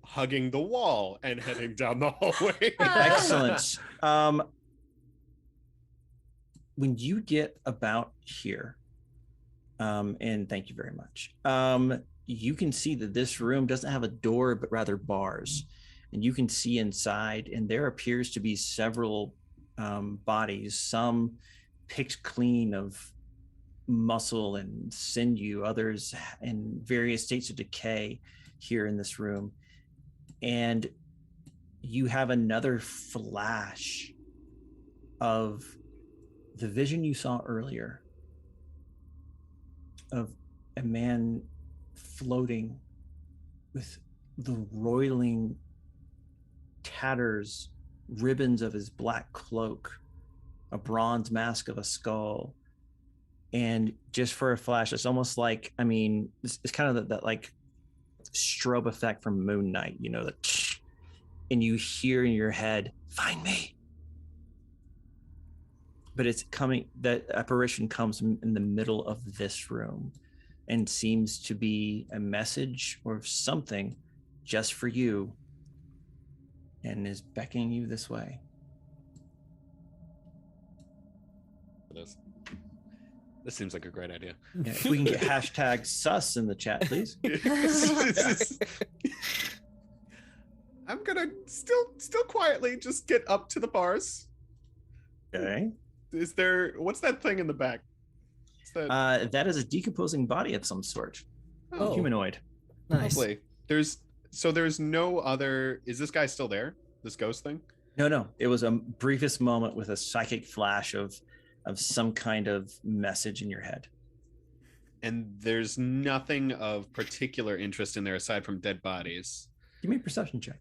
hugging the wall and heading down the hallway. Excellent. When you get about here, and thank you very much, you can see that this room doesn't have a door, but rather bars. And you can see inside, and there appears to be several bodies, some picked clean of muscle and sinew, others in various states of decay here in this room. And you have another flash of the vision you saw earlier of a man floating with the roiling tatters, ribbons of his black cloak, a bronze mask of a skull. And just for a flash, it's almost like, I mean, it's kind of that like strobe effect from Moon Knight, you know, that, and you hear in your head, "Find me." But it's coming, that apparition comes in the middle of this room and seems to be a message or something just for you, and is beckoning you this way. This seems like a great idea. Yeah, if we can get hashtag sus in the chat, please. I'm gonna still quietly just get up to the bars. Okay. What's that thing in the back? What's that? That is a decomposing body of some sort. Oh. Humanoid. Nice. Lovely. There's no other. Is this guy still there? This ghost thing? No. It was a briefest moment with a psychic flash of some kind of message in your head. And there's nothing of particular interest in there aside from dead bodies. Give Give me a perception check.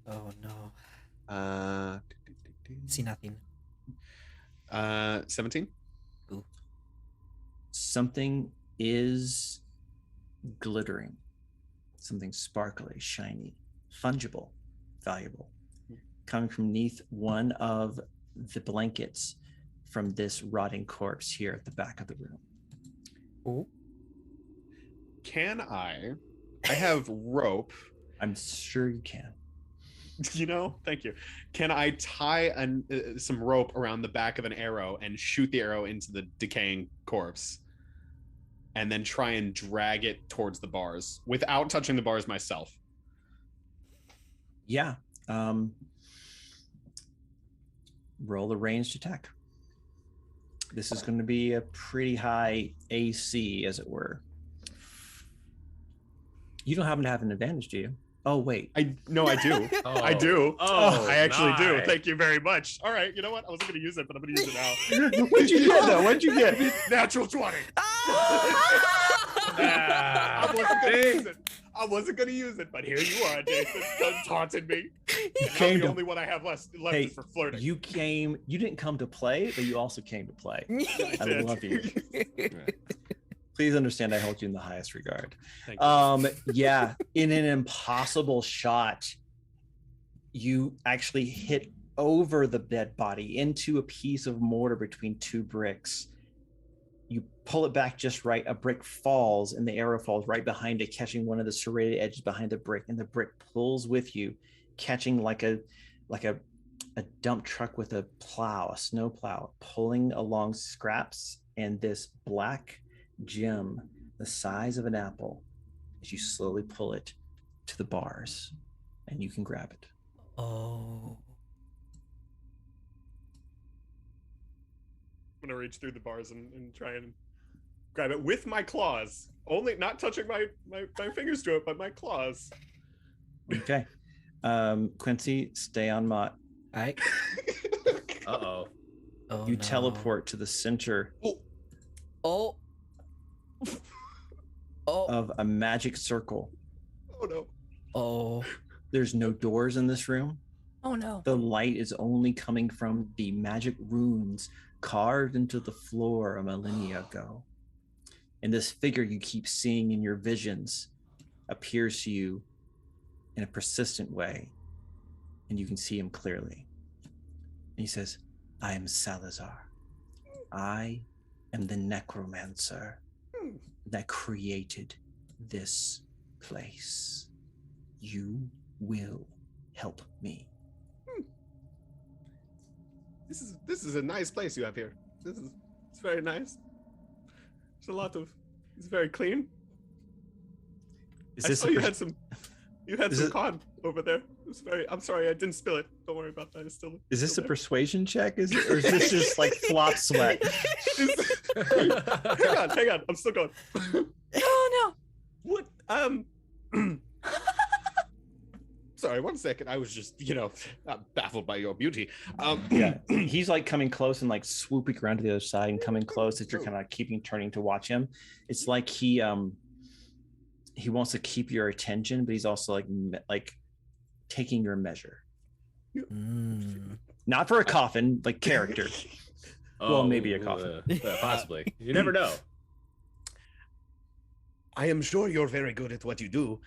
Oh no. See nothing. 17. Ooh. Something is glittering. Something sparkly, shiny, fungible, valuable. Coming from beneath one of the blankets from this rotting corpse here at the back of the room. Ooh. Can I have rope. I'm sure you can. Thank you. Can I tie some rope around the back of an arrow and shoot the arrow into the decaying corpse and then try and drag it towards the bars without touching the bars myself? Yeah. Roll a ranged attack. This is going to be a pretty high AC, as it were. You don't happen to have an advantage, do you? Oh, wait. I do. I do. I actually do. Thank you very much. All right. You know what? I wasn't going to use it, but I'm going to use it now. What'd you get, though? What'd you get? Natural 20. I wasn't going to use it, but here you are, Jason. Taunted me. I'm the only one I have left is for flirting. You didn't come to play, but you also came to play. I love you. Please understand I hold you in the highest regard. Thank you. Yeah, in an impossible shot, you actually hit over the dead body into a piece of mortar between two bricks. You pull it back just right, a brick falls, and the arrow falls right behind it, catching one of the serrated edges behind the brick, and the brick pulls with you, catching like a dump truck with a plow, a snow plow, pulling along scraps, and this black gem the size of an apple as you slowly pull it to the bars, and you can grab it. Oh. I'm gonna reach through the bars and try and grab it with my claws. Only not touching my fingers to it, but my claws. Okay. Quincy, stay on Mott. All right. Uh-oh. Oh, You no. teleport to the center Oh. Oh. of a magic circle. Oh no. Oh. There's no doors in this room. Oh no. The light is only coming from the magic runes carved into the floor a millennia ago. And this figure you keep seeing in your visions appears to you in a persistent way, and you can see him clearly. And he says, I am Salazar. I am the necromancer that created this place. You will help me. This is a nice place you have here. It's very nice. It's very clean. You had some cod over there. I'm sorry, I didn't spill it. Don't worry about that. Is this a persuasion check? Or is this just like flop sweat? Hang on. I'm still going. Oh no. What? Sorry, 1 second. I was just, baffled by your beauty. Yeah, he's like coming close and like swooping around to the other side and coming close as you're kind of turning to watch him. It's like he wants to keep your attention, but he's also like taking your measure. Not for a coffin, like character. Well, maybe a coffin. Possibly. You never know. I am sure you're very good at what you do.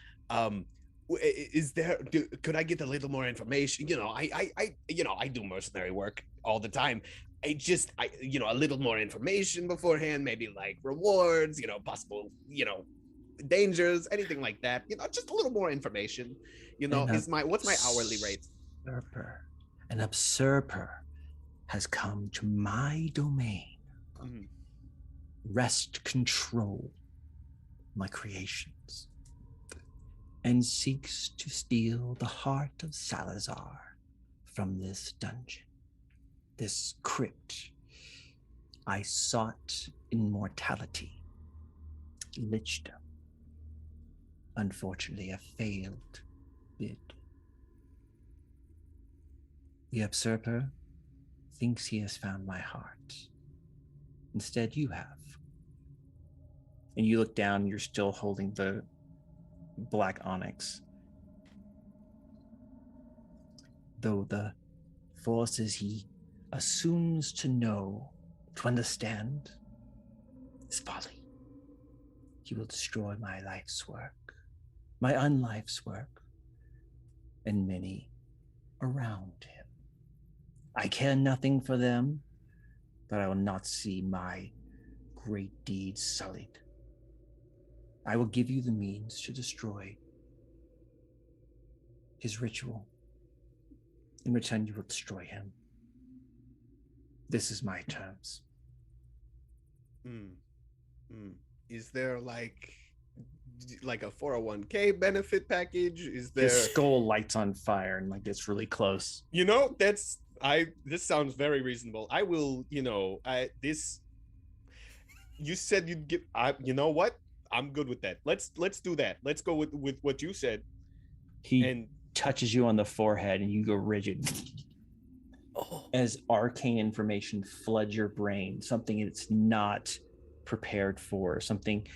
Could I get a little more information? I do mercenary work all the time. A little more information beforehand, maybe like rewards, possible, dangers, anything like that. Just a little more information. What's my hourly rate? An usurper has come to my domain. Wrest control my creations, and seeks to steal the heart of Salazar from this dungeon, this crypt. I sought immortality, lichdom. Unfortunately, a failed bid. The usurper thinks he has found my heart. Instead, you have. And you look down, you're still holding the black onyx. Though the forces he assumes to know, to understand, is folly. He will destroy my life's work, my unlife's work, and many around him. I care nothing for them, but I will not see my great deeds sullied. I will give you the means to destroy his ritual. In return, you will destroy him. This is my terms. Is there like a 401k benefit package? Is there? His skull lights on fire and like gets really close. You know, this sounds very reasonable. I will, you said you'd give, you know what? I'm good with that. Let's do that. Let's go with what you said. He touches you on the forehead and you go rigid. As arcane information floods your brain, something it's not prepared for, something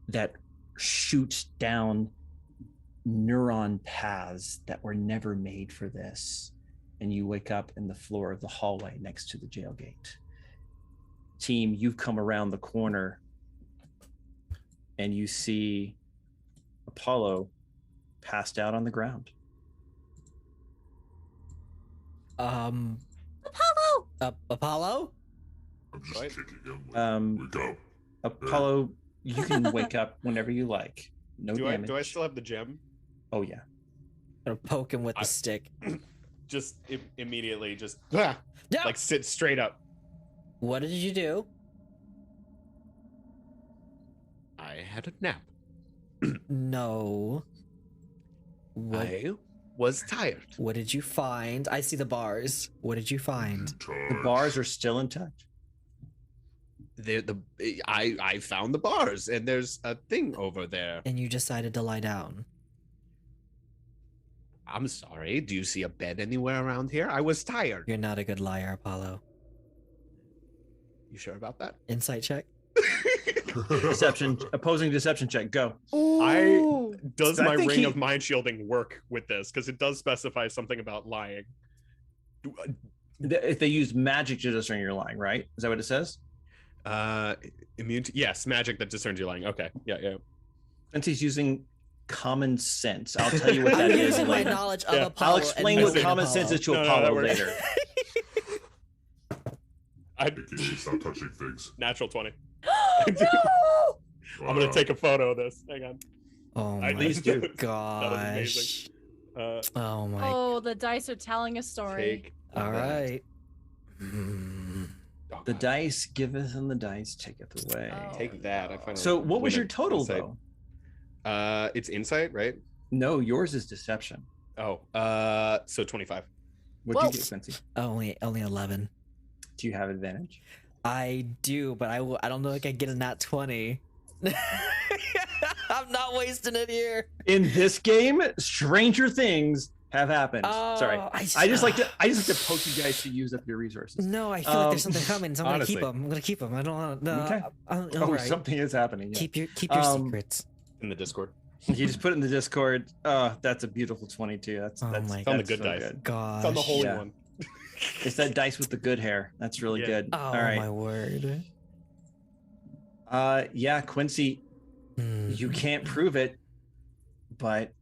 that shoots down neuron paths that were never made for this. And you wake up in the floor of the hallway next to the jail gate. Team, you've come around the corner and you see Apollo passed out on the ground. Apollo? I'm just kicking him. Wake up. Apollo, you can wake up whenever you like. No damage. Do I still have the gem? Oh yeah. Gonna poke him with the stick. Just immediately, just Yeah. like sit straight up. What did you do? I had a nap. No. What? I was tired. What did you find? I see the bars. What did you find? The bars are still intact. I found the bars, and there's a thing over there. And you decided to lie down. I'm sorry. Do you see a bed anywhere around here? I was tired. You're not a good liar, Apollo. You sure about that? Insight check. Opposing deception check. Go. Does I my think ring of mind shielding work with this? Because it does specify something about lying. If they use magic to discern your lying, right? Is that what it says? Immune to, yes, magic that discerns your lying. Okay, yeah. Since he's using common sense, I'll tell you what that I'm is using my later. knowledge of Apollo. I'll explain and what knowing common Apollo. sense is to No, Apollo that works. later. Stop touching things. Natural 20. No! I'm gonna take a photo of this. Hang on. Oh my Please do. gosh. Oh my. Oh, the dice are telling a story. Take All right. The dice giveth and the dice taketh away. Oh. Take that. I finally So what was win your an total insight. though? It's insight, right? No, yours is deception. Oh, so 25. What'd Whoa. you get, Quincy? Only 11. Do you have advantage? I do, but I don't know if I can get a nat 20. I'm not wasting it here. In this game, stranger things have happened. Sorry. Oh, I just like to poke you guys to use up your resources. No, I feel like there's something coming, so I'm honestly. gonna keep them. I don't want to. Okay. All Oh, right. something is happening. Yeah. Keep your secrets. In the Discord. You just put it in the Discord. That's a beautiful 22. That's Oh that's my It's on the that's good so dice. good. Gosh. It's on the holy Yeah. one. It's that dice with the good hair. That's really Yeah. good. Oh All right. my word. Yeah, Quincy, you can't prove it, but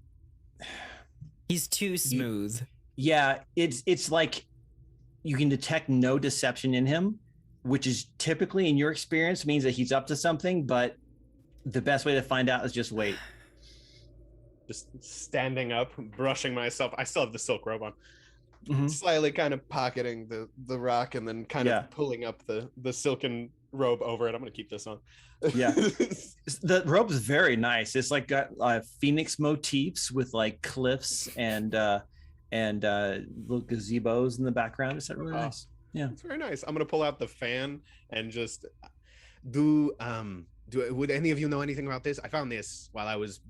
He's too smooth. yeah, it's like you can detect no deception in him, which is typically in your experience means that he's up to something, but the best way to find out is just wait. Just standing up, brushing myself. I still have the silk robe on. Mhm. Slightly kind of pocketing the rock and then kind Yeah. of pulling up the silken robe over it. I'm gonna keep this on. Yeah. The robe is very nice. It's like got phoenix motifs with like cliffs and little gazebos in the background. It's really nice. Yeah. It's very nice. I'm gonna pull out the fan and just would any of you know anything about this? I found this while I was,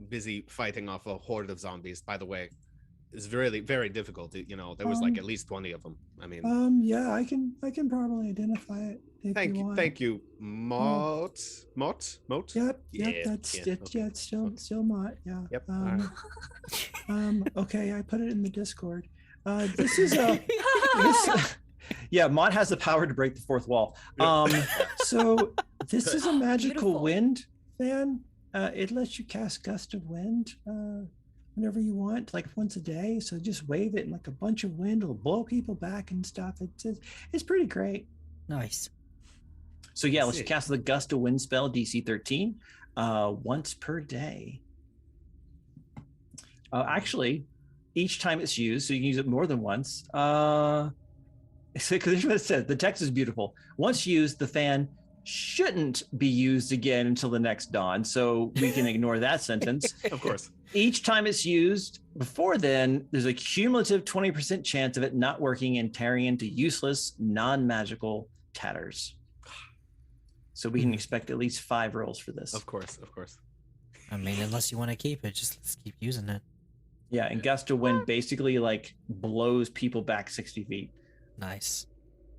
busy fighting off a horde of zombies. By the way, it's very, very difficult. There was like at least 20 of them. I mean, Yeah, I can probably identify it. Thank you, thank you, Mot. Yep, Yeah, that's yeah, it. okay. Yeah, it's still Mott. Yeah. Yep. All right. Okay, I put it in the Discord. This is a Yeah, Mott has the power to break the fourth wall. so this is a magical Beautiful. wind fan. It lets you cast gust of wind whenever you want, like once a day. So just wave it, and like a bunch of wind will blow people back and stuff. It's pretty great. Nice. So yeah, let's cast the Gust of Wind spell, DC 13, once per day. Actually, each time it's used, so you can use it more than once. Because here's what it says. The text is beautiful. Once used, the fan shouldn't be used again until the next dawn. So we can ignore that sentence. Of course. Each time it's used before then, there's a cumulative 20% chance of it not working and tearing into useless, non-magical tatters. So we can expect at least 5 rolls for this. Of course, of course. I mean, unless you want to keep it, just let's keep using it. Yeah, and Gust of Wind basically like blows people back 60 feet. Nice.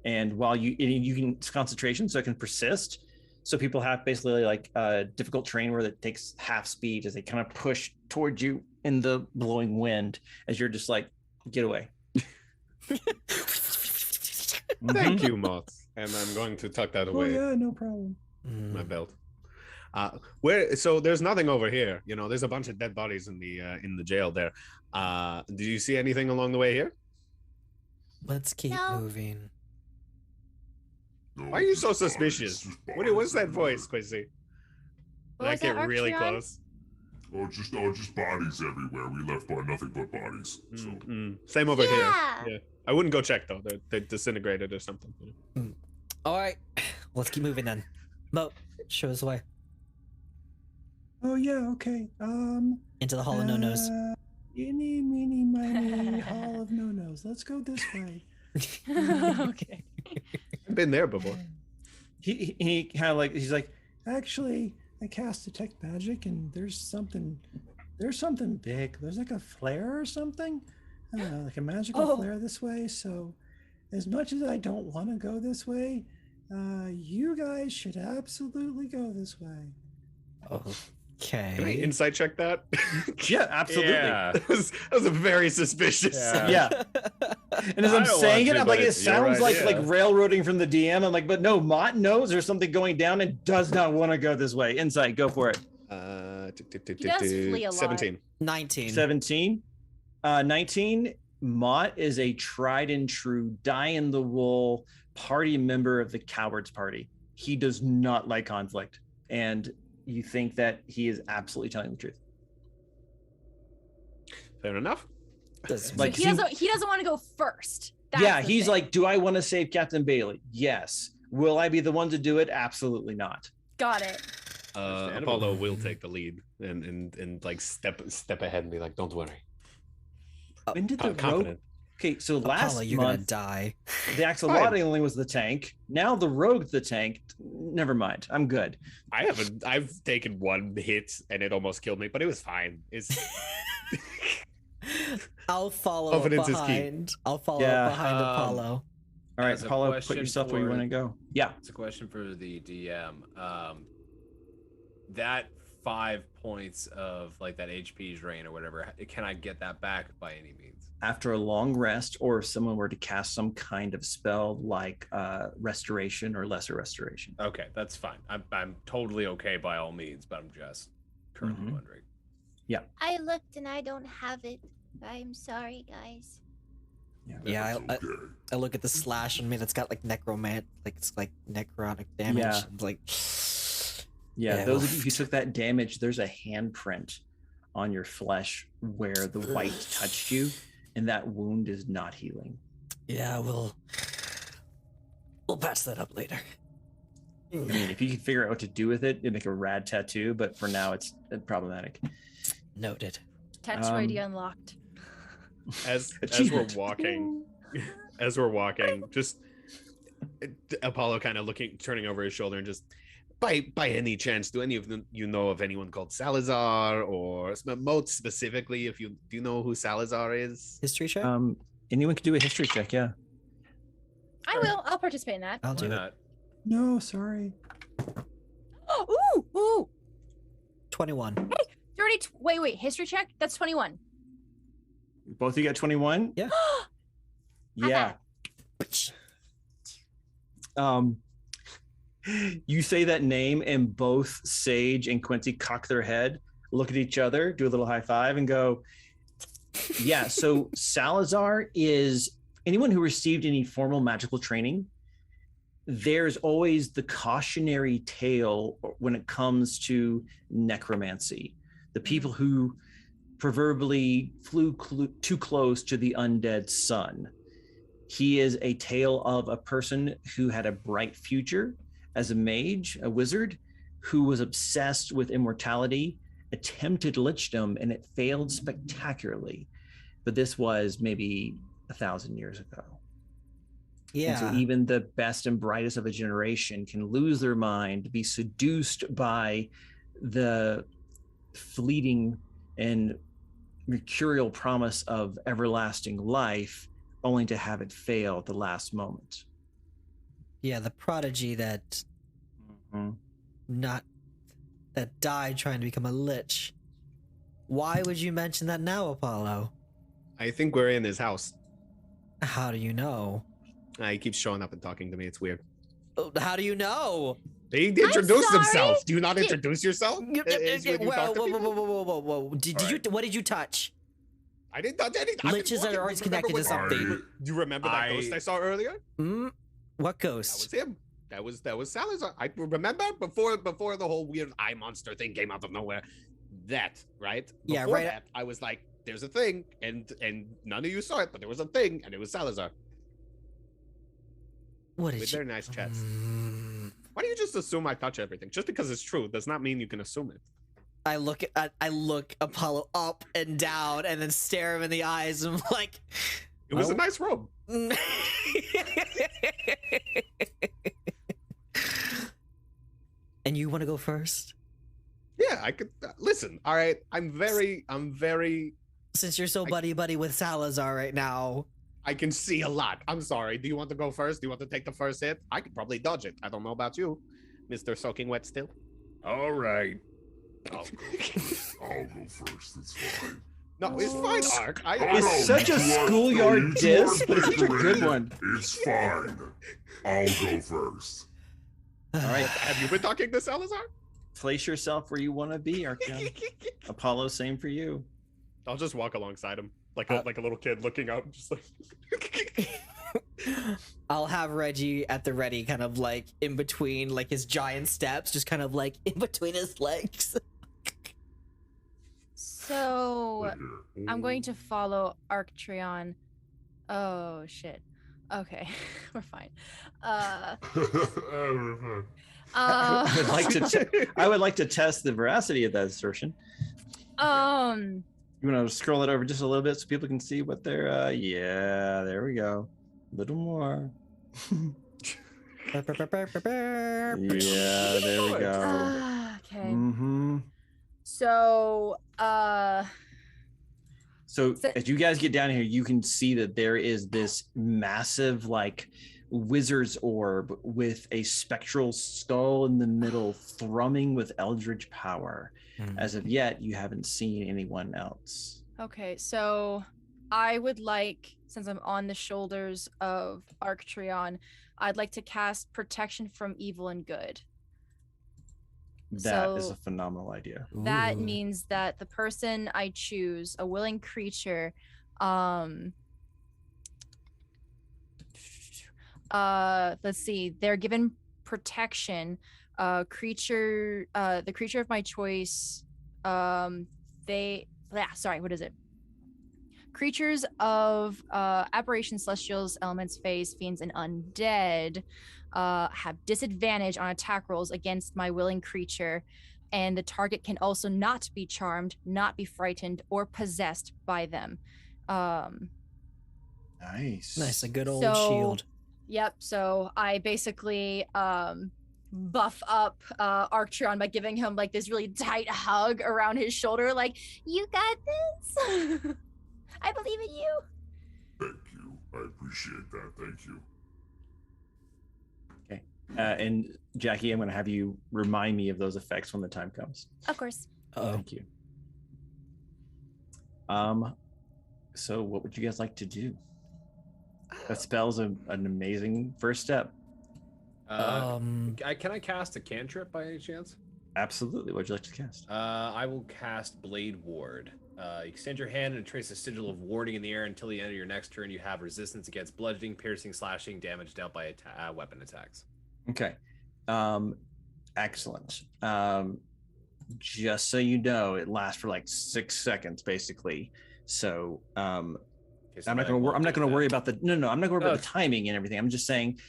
And while you can, it's concentration, so it can persist. So people have basically like a difficult terrain where it takes half speed as they kind of push towards you in the blowing wind as you're just like, get away. Thank you, Mott. And I'm going to tuck that Oh away. yeah, no problem. My belt. So there's nothing over here. You know, there's a bunch of dead bodies in the jail there. Did you see anything along the way here? Let's keep No. moving. No, Why are you just so bodies, suspicious? just What's bodies that everywhere. voice, Quincy? What Did I was get that, really Arktreon? close? Oh, just bodies everywhere. We left nothing but bodies. So Same over Yeah. here. Yeah. I wouldn't go check though. They're disintegrated or something. All right, let's keep moving then. Mo, show us the way Oh yeah, okay. into the Hall of No Nos. Eeny, meeny, miny, Hall of No Nos. Let's go this way. Okay. I've been there before. He kind of like, he's like, Actually, I cast detect magic, and there's something big. There's like a flare or something, like a magical flare this way. So, as much as I don't want to go this way, you guys should absolutely go this way. Okay. Can I insight check that? yeah, absolutely. Yeah. that was a very suspicious. Yeah. And as I I'm don't saying want it, to, I'm but like, it it's your sounds like idea. railroading from the DM. I'm like, but no, Mott knows there's something going down and does not want to go this way. Insight, go for it. does flee a lot. 17. 19. 17. 19. Mott is a tried and true, die-in-the-wool party member of the Cowards Party. He does not like conflict. And you think that he is absolutely telling the truth. Fair enough. Does- Like, So he doesn't want to go first. That's yeah, the he's thing. like, do I want to save Captain Bailey? Yes. Will I be the one to do it? Absolutely not. Got it. Apollo will take the lead and like step ahead and be like, "Don't worry." When did the rogue? Confident. Okay, so last Apollo, you're gonna month die. the Axolotling was the tank. Now the rogue's the tank. Never mind. I'm good. I've taken one hit and it almost killed me, but it was fine. It's I'll follow Confidence is key. behind. I'll follow Yeah. behind Apollo. All right, As a Apollo, put question yourself where you for- want to go. Yeah. It's a question for the DM. That 5 points of like that HP drain or whatever, can I get that back by any means? After a long rest, or if someone were to cast some kind of spell like restoration or lesser restoration. Okay, that's fine. I'm totally okay by all means, but I'm just currently Mhm. wondering. I looked and I don't have it. I'm sorry, guys. Yeah, That's okay. I look at the slash on me that's got like it's like necrotic damage. Yeah. I'm like, Yeah, those of you who took that damage, there's a handprint on your flesh where the white touched you, and that wound is not healing. yeah, we'll patch that up later. I mean, if you could figure out what to do with it, it'd make a rad tattoo, but for now it's problematic. Noted. Tattoo ID unlocked. as we're Achievement. walking, just Apollo kind of turning over his shoulder and just, by any chance, do any of you know of anyone called Salazar, or Moat specifically? Do you know who Salazar is? History check. Anyone can do a history check, yeah. I will. I'll participate in that. I'll Why do it. not? No, sorry. Ooh. 21. Wait. History check? That's 21. Both of you got 21? Yeah. Yeah. You say that name, and both Sage and Quincy cock their head, look at each other, do a little high five, and go, yeah. So Salazar is anyone who received any formal magical training. There's always the cautionary tale when it comes to necromancy. The people who proverbially flew too close to the undead sun. He is a tale of a person who had a bright future as a mage, a wizard, who was obsessed with immortality, attempted lichdom, and it failed spectacularly. But this was maybe 1,000 years ago. Yeah. And so even the best and brightest of a generation can lose their mind, be seduced by the fleeting and mercurial promise of everlasting life, only to have it fail at the last moment. Yeah, the prodigy that that died trying to become a lich. Why would you mention that now, Apollo? I think we're in his house. How do you know? He keeps showing up and talking to me. It's weird. How do you know? He introduced sorry? himself. Do you not introduce yourself? Whoa. What did you touch? I didn't touch anything. Liches are always connected to something. Do you remember that ghost I saw earlier? What That ghost? was him. That was Salazar. I remember before the whole weird eye monster thing came out of nowhere. That, right? Yeah, Before right. that, I was like, there's a thing, and none of you saw it, but there was a thing, and it was Salazar. What did With you? their nice chest. Why do you just assume I touch everything? Just because it's true does not mean you can assume it. I look Apollo up and down, and then stare him in the eyes. And I'm like, It was a nice robe. And you want to go first? Yeah, I could listen. All right, I'm very. Since you're so buddy with Salazar right now. I can see a lot. I'm sorry. Do you want to go first? Do you want to take the first hit? I could probably dodge it. I don't know about you, Mr. Soaking Wet Still. All right. I'll go first. It's fine. No, it's fine, Ark. It's such a schoolyard diss, but it's such a good one. It's fine. I'll go first. All right, Have you been talking to Salazar? place yourself where you want to be, Arktreon. Apollo, same for you. I'll just walk alongside him, like a little kid looking up, just like. I'll have Reggie at the ready, kind of like in between like his giant steps, just kind of like in between his legs. So I'm going to follow Arktreon. Oh shit. Okay, we're fine. Oh, I would like to test the veracity of that assertion. You want to scroll it over just a little bit so people can see what they're yeah, there we go. A little more. Yeah, there we go. Okay. So So as you guys get down here, you can see that there is this massive like wizard's orb with a spectral skull in the middle, thrumming with eldritch power. As of yet, you haven't seen anyone else. okay, so I would like, since I'm on the shoulders of Arktreon, I'd like to cast Protection from Evil and Good. That is So- a phenomenal idea. That means that the person I choose, a willing creature, let's see, they're given protection. The creature of my choice, creatures of aberrations, celestials, elements, fays, fiends, and undead have disadvantage on attack rolls against my willing creature, and the target can also not be charmed, not be frightened, or possessed by them. Nice. A good old So- shield. Yep. So I basically buff up Arktreon by giving him like this really tight hug around his shoulder, like, you got this. I believe in you. Thank you. I appreciate that. Thank you. And Jackie, I'm going to have you remind me of those effects when the time comes. Of course. Thank you. So what would you guys like to do? That spell's an amazing first step. Can I cast a cantrip by any chance? Absolutely. What would you like to cast? I will cast Blade Ward. Extend your hand and trace a sigil of warding in the air until the end of your next turn. You have resistance against bludgeoning, piercing, slashing, damage dealt by weapon attacks. Okay. Excellent. Just so you know, it lasts for like 6 seconds, basically. So, I'm not going to worry about the I'm not going to worry about the timing and everything. I'm just saying,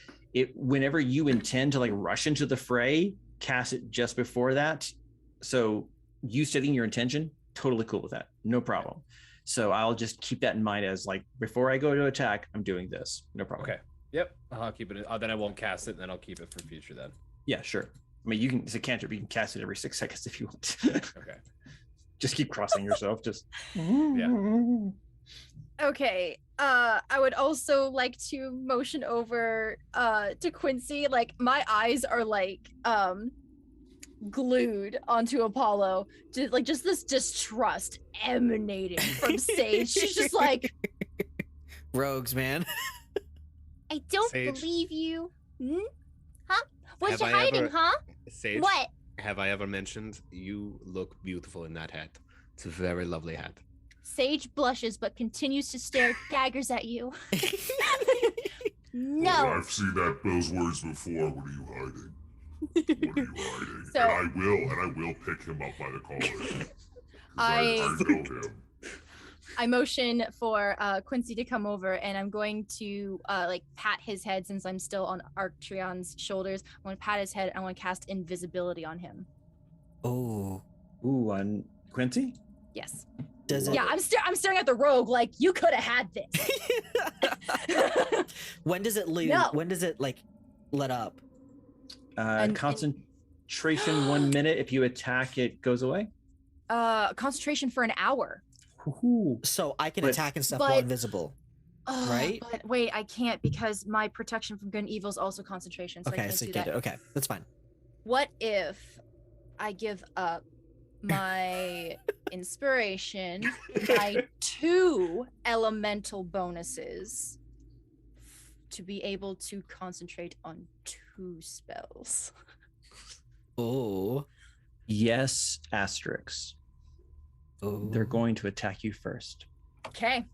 whenever you intend to like rush into the fray, cast it just before that. So you setting your intention, totally cool with that, no problem. So I'll just keep that in mind as like before I go to attack, I'm doing this, no problem. Okay. Yep. I'll keep it. Then I won't cast it, and then I'll keep it for future then. Yeah, sure. I mean, it's a cantrip. You can cast it every 6 seconds if you want. Okay. Just keep crossing yourself. Just Okay. I would also like to motion over to Quincy. Like my eyes are like glued onto Apollo. Just this distrust emanating from Sage. She's just like rogues, man. I don't Sage. believe you. Huh? What you Have I hiding, ever- huh? Sage, What? have I ever mentioned you look beautiful in that hat? It's a very lovely hat. Sage blushes but continues to stare daggers at you. No. I've seen those words before. What are you hiding? What are you hiding? So- and I will pick him up by the collar. 'Cause I know him. I motion for Quincy to come over, and I'm going to like pat his head since I'm still on Arktreon's shoulders. I want to pat his head, and I want to cast invisibility on him. Oh. Ooh, on Quincy? Yes. Does it? Yeah, I'm staring at the rogue like you could have had this. When does it lose? No. When does it like let up? Concentration 1 minute. If you attack, it goes away. Concentration for an hour. So I can But- attack and stuff while but- invisible. Oh, Right? But wait, I can't because my protection from good and evil is also concentration, so I Okay, can't so do you get that. it. Okay, that's fine. What if I give up my inspiration, my 2 elemental bonuses to be able to concentrate on 2 spells? Oh. Yes, asterisks. Oh. They're going to attack you first. Okay.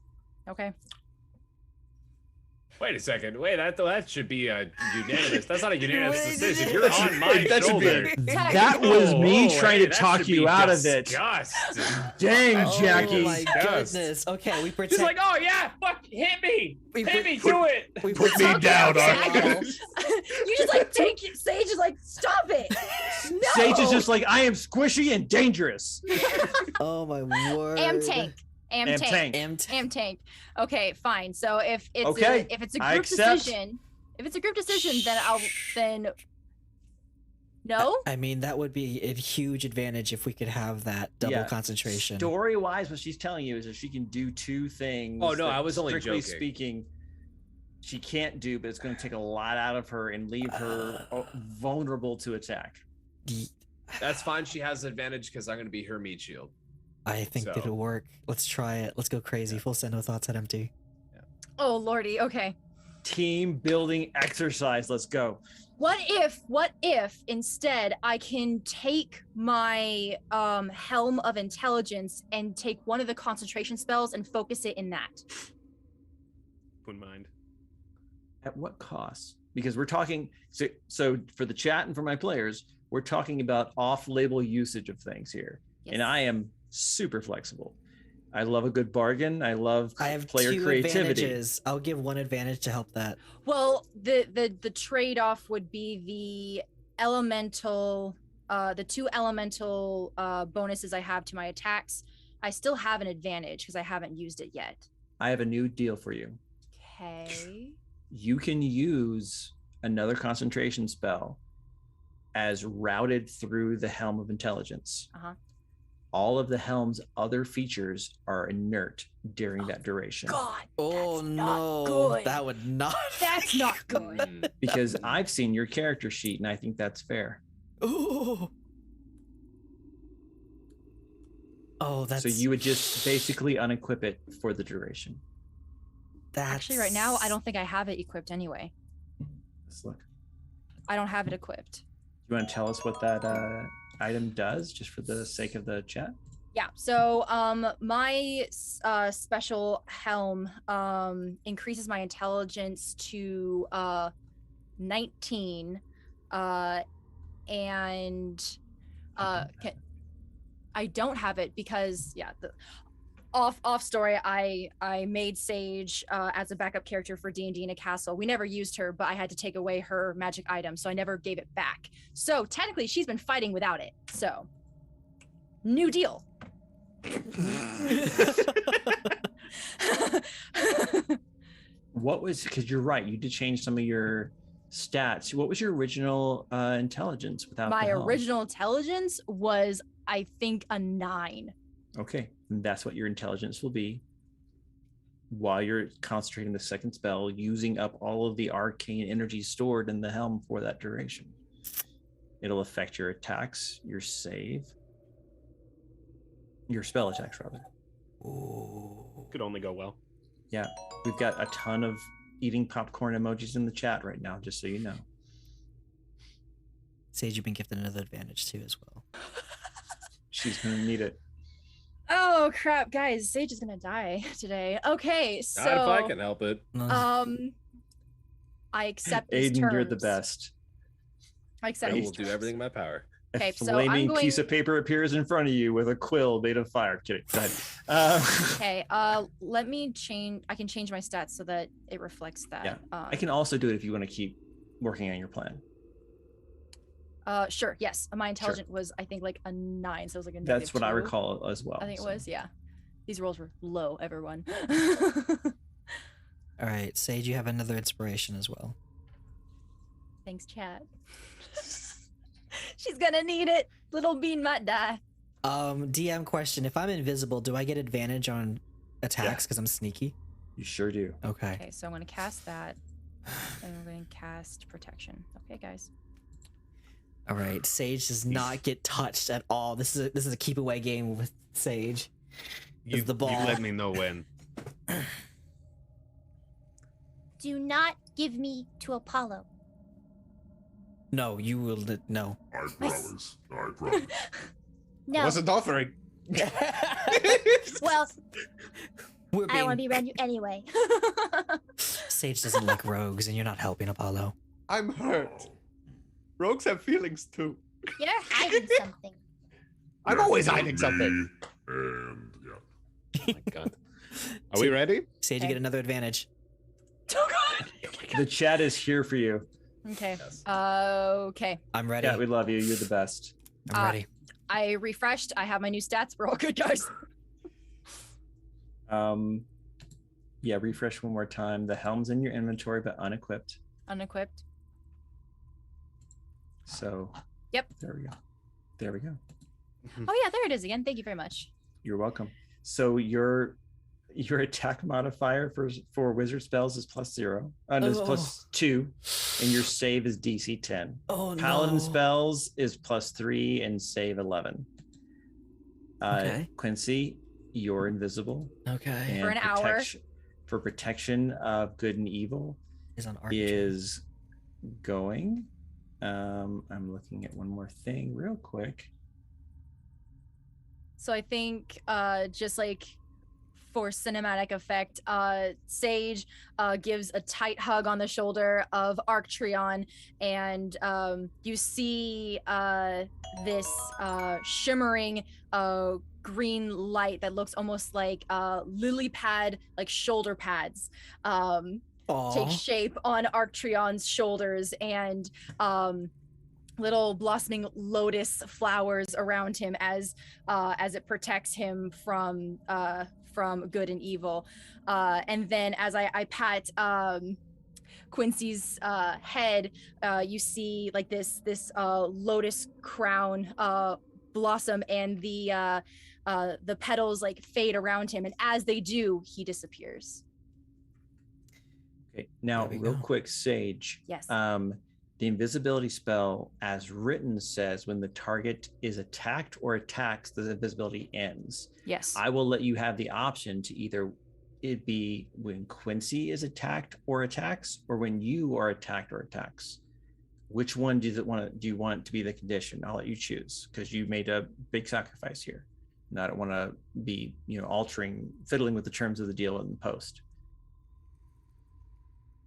Wait a second. Wait, that should be a unanimous. That's not a unanimous Wait, decision. it You're is. on my That should be- shoulder. That was me Oh, trying hey, to that talk should you be out of it. disgusting. Dang, Oh Jackie. my Disgust. goodness. Okay, we protect. She's like, oh yeah, fuck, hit me, We hit put- me, do it. we Put me protect down, our Ark. style. You just like take it. Sage is like, stop it. No. Sage is just like, I am squishy and dangerous. Oh my word. Am tank. Am Am tank. tank. Am tank. Am tank. Okay, fine. So if it's Okay, if it's a I group accept. decision, then no. I mean, that would be a huge advantage if we could have that double Yeah. concentration. Story-wise, what she's telling you is that she can do 2 things. Oh, no, that I was only strictly joking. speaking, she can't do, but it's going to take a lot out of her and leave her vulnerable to attack. That's fine. She has advantage because I'm going to be her meat shield. I think So- it'll work. Let's try it. Let's go crazy. Full send, no thoughts at empty. Oh lordy. Okay. Team building exercise. Let's go. What if instead I can take my helm of intelligence and take one of the concentration spells and focus it in that? Wouldn't mind. At what cost? Because we're talking. So for the chat and for my players, we're talking about off-label usage of things here, and I am super flexible. I love a good bargain. I love I have player 2 creativity. advantages. I'll give 1 advantage to help that. Well, the trade-off would be the elemental, the 2 elemental bonuses I have to my attacks. I still have an advantage because I haven't used it yet. I have a new deal for you. Okay. You can use another concentration spell as routed through the Helm of Intelligence. Uh-huh. all of the helm's other features are inert during that duration. God. Oh that's not no, good. that would not. That's not good. Because I've seen your character sheet and I think that's fair. Ooh. Oh, that's So you would just basically unequip it for the duration. that's Actually, right now, I don't think I have it equipped anyway. Let's look. I don't have it equipped. You want to tell us what that item does, just for the sake of the chat? Yeah. So, my special helm increases my intelligence to 19, and I don't have it because the off story. I made Sage as a backup character for D&D in a castle. We never used her, but I had to take away her magic item, so I never gave it back. So technically, she's been fighting without it. So, new deal. What was, because you're right, you did change some of your stats. What was your original intelligence without My the helm? original intelligence was, I think, a 9. Okay, and that's what your intelligence will be while you're concentrating the second spell, using up all of the arcane energy stored in the helm for that duration. It'll affect your attacks, your save, your spell attacks, rather. Could only go well. Yeah, we've got a ton of eating popcorn emojis in the chat right now, just so you know. Sage, you've been gifted another advantage too, as well. She's gonna need it. Oh crap, guys! Sage is gonna die today. Okay, so Not if I can help it. I accept these Aiden, terms. you're the best. I accept I these will do terms. everything in my power. Okay, A so I'm flaming going. piece of paper appears in front of you with a quill made of fire. Kidding. Go ahead. Okay, let me change. I can change my stats so that it reflects that. Yeah, I can also do it if you want to keep working on your plan. Sure. Yes, my intelligence was, I think, like a 9, so it was like a. That's what I -2. recall as well. I think it so. was. Yeah, these rolls were low. Everyone. All right, Sage, you have another inspiration as well. Thanks, chat. She's gonna need it. Little bean might die. DM question: if I'm invisible, do I get advantage on attacks because I'm sneaky? You sure do. Okay. Okay, so I'm gonna cast that, and I'm gonna cast protection. Okay, guys. All right, Sage does not get touched at all. This is a keep away game with Sage. You, the ball. you let me know when. Do not give me to Apollo. No, you will no. I promise. I promise. No. Wasn't offering. Well, We're I don't want to being, be around you anyway. Sage doesn't like rogues, and you're not helping Apollo. I'm hurt. Rogues have feelings too. You're hiding something. I'm always hiding something. And yeah. Oh my god. Are we ready? Sage, you get another advantage. Oh god. The chat is here for you. Okay. Yes. Okay. I'm ready. Yeah, we love you. You're the best. I'm ready. I refreshed. I have my new stats. We're all good, guys. Yeah, refresh one more time. The helm's in your inventory, but unequipped. Unequipped. So. Yep. There we go. There we go. Oh yeah, there it is again. Thank you very much. You're welcome. So your attack modifier for wizard spells is +0, and is +2, and your save is DC 10. Oh no. Paladin spells is +3 and save 11. Okay. Quincy, you're invisible. Okay. And For an hour. For protection of good and evil Is on Arktreon. is going. I'm looking at one more thing real quick. So I think just like for cinematic effect, Sage gives a tight hug on the shoulder of Arktreon, and you see this shimmering green light that looks almost like lily pad, like shoulder pads, take shape on Arktreon's shoulders, and little blossoming lotus flowers around him as it protects him from good and evil. And then as I pat Quincy's head, you see like this lotus crown blossom and the petals like fade around him, and as they do, he disappears. Okay, now real quick, Sage. Yes. The invisibility spell, as written, says when the target is attacked or attacks, the invisibility ends. Yes. I will let you have the option to either it be when Quincy is attacked or attacks, or when you are attacked or attacks. Which one do you want it to be the condition? I'll let you choose, because you made a big sacrifice here. And I don't want to be, fiddling with the terms of the deal in the post.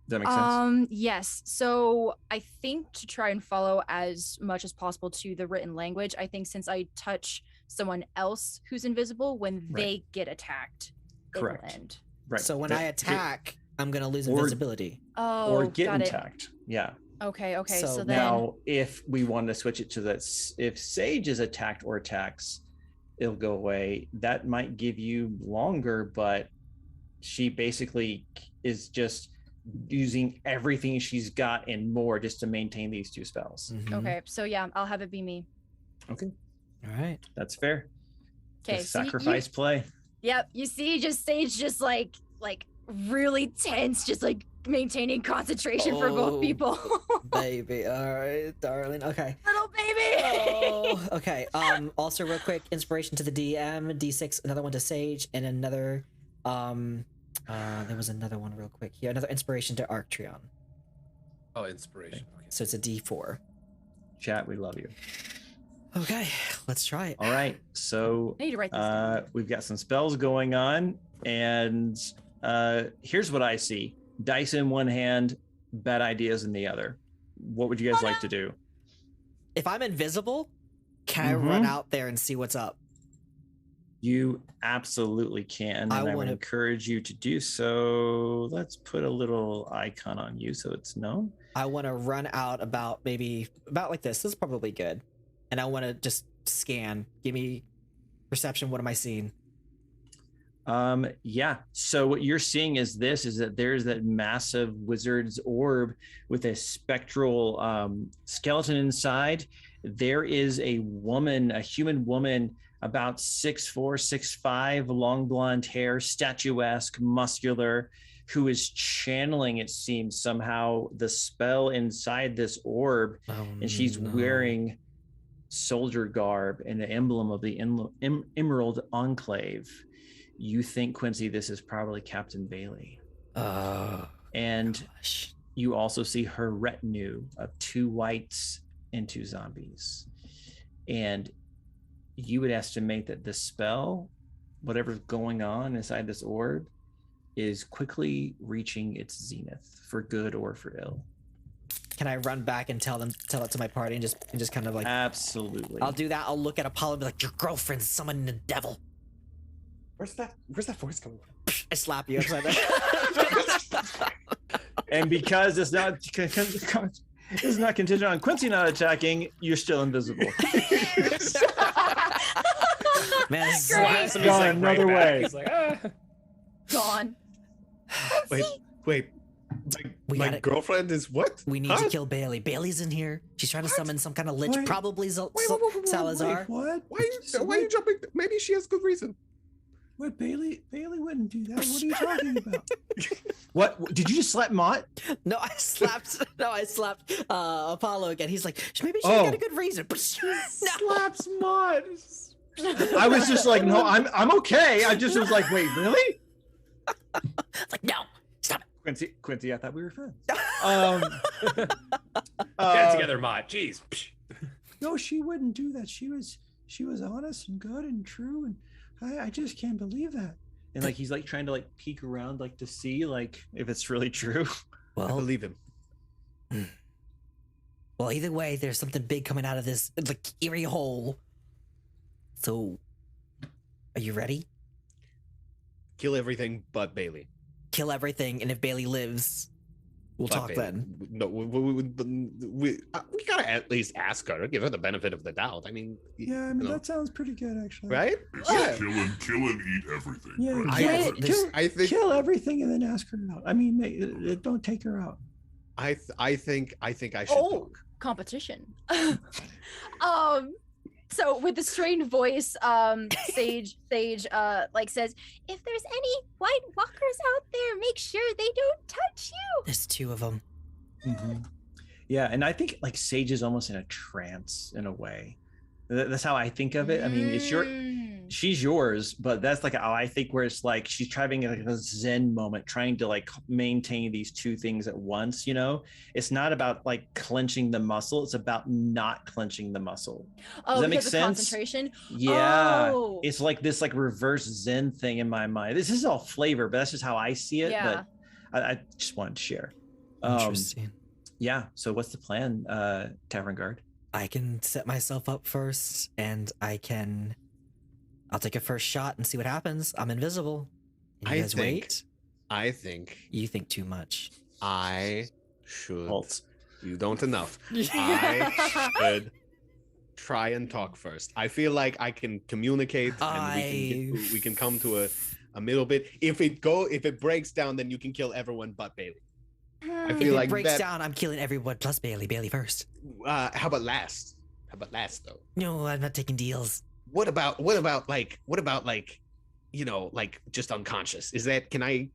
Does that make sense? Yes. So I think to try and follow as much as possible to the written language, I think since I touch someone else who's invisible, when they get attacked, correct. It will end. Right. So when I attack, I'm gonna lose invisibility. Oh, or get got attacked. Yeah. Okay. So So then Now, if we want to switch it to that, if Sage is attacked or attacks, it'll go away. That might give you longer, but she basically is just using everything she's got and more just to maintain these two spells. Okay, so yeah, I'll have it be me. Okay. All right. That's fair. Okay, Just so sacrifice play. Yep, you see, just Sage, just like really tense, just like maintaining concentration for both people. Baby, all right, darling. Okay. Little baby. Oh, okay. Also, real quick, inspiration to the DM, D6, another one to Sage, and another. There was another one real quick. Yeah, another inspiration to Arktreon. Oh, inspiration. Okay. So it's a D4. Chat, we love you. Okay, let's try it. All right, so I need to write this down. we've got some spells going on, and here's what I see: dice in one hand, bad ideas in the other. What would you guys like to do? If I'm invisible, can I run out there and see what's up? You absolutely can, and I would encourage you to do so. Let's put a little icon on you so it's known. I want to run out about like this. This is probably good. And I want to just scan. Give me perception. What am I seeing? Yeah. So what you're seeing is that there's that massive wizard's orb with a spectral skeleton inside. There is a human woman, about 6'4", 6'5", long blonde hair, statuesque, muscular, who is channeling, it seems, somehow the spell inside this orb. And she's wearing soldier garb and the emblem of the Emerald Enclave. You think, Quincy, this is probably Captain Bailey. And you also see her retinue of 2 whites and 2 zombies. And you would estimate that the spell, whatever's going on inside this orb, is quickly reaching its zenith, for good or for ill. Can I run back and tell it to my party and just kind of like... Absolutely. I'll do that. I'll look at Apollo and be like, your girlfriend's summoning the devil. Where's that voice coming from? I slap you upside down. And because it's not contingent on Quincy not attacking, you're still invisible. Man, this is Great. Gone another way. He's like, Gone. Wait. My girlfriend is what? We need to kill Bailey. Bailey's in here. She's trying to summon some kind of lich, probably Salazar. What? Why are you jumping? Maybe she has good reason. What, Bailey wouldn't do that. What are you talking about? What? Did you just slap Mott? No, I slapped Apollo again. He's like, maybe she's got a good reason. Slaps Mott. I was just like, no, I'm okay. I just was like, wait, really? Like, no, stop it. Quincy, I thought we were friends. get it together, Mott. Jeez. No, she wouldn't do that. She was honest and good and true, and I just can't believe that. And like he's like trying to like peek around like to see like if it's really true. Well, I believe him. Well, either way, there's something big coming out of this like eerie hole. So, are you ready? Kill everything but Bailey. Kill everything, and if Bailey lives, we'll talk Bailey. then. No, we gotta at least ask her, give her the benefit of the doubt. I mean, yeah, I mean that sounds pretty good actually. Right? Yeah. Kill and eat everything. Yeah, right? I think kill everything and then ask her out. I mean, don't take her out. I think I should talk. Competition. So with the strained voice, Sage like says, if there's any white walkers out there, make sure they don't touch you. There's 2 of them. Yeah, and I think like Sage is almost in a trance in a way. That's how I think of it. I mean, she's yours, but that's like how I think, where it's like she's having like a Zen moment, trying to like maintain these 2 things at once. You know, it's not about like clenching the muscle; it's about not clenching the muscle. Does that make sense? Concentration. Yeah, Oh. it's like this like reverse Zen thing in my mind. This is all flavor, but that's just how I see it. Yeah. But I just wanted to share. Interesting. Yeah. So what's the plan, Tavern Guard? I can set myself up first, and I'll take a first shot and see what happens. I'm invisible. And you guys wait. I think You think too much. I should. Halt. You don't enough. I should try and talk first. I feel like I can communicate, and we can come to a middle bit. If it breaks down, then you can kill everyone but Bailey. I If feel it like breaks that. down, I'm killing everyone plus Bailey. Bailey first. How about last? Though? No, I'm not taking deals. What about like just unconscious? Is that, can I,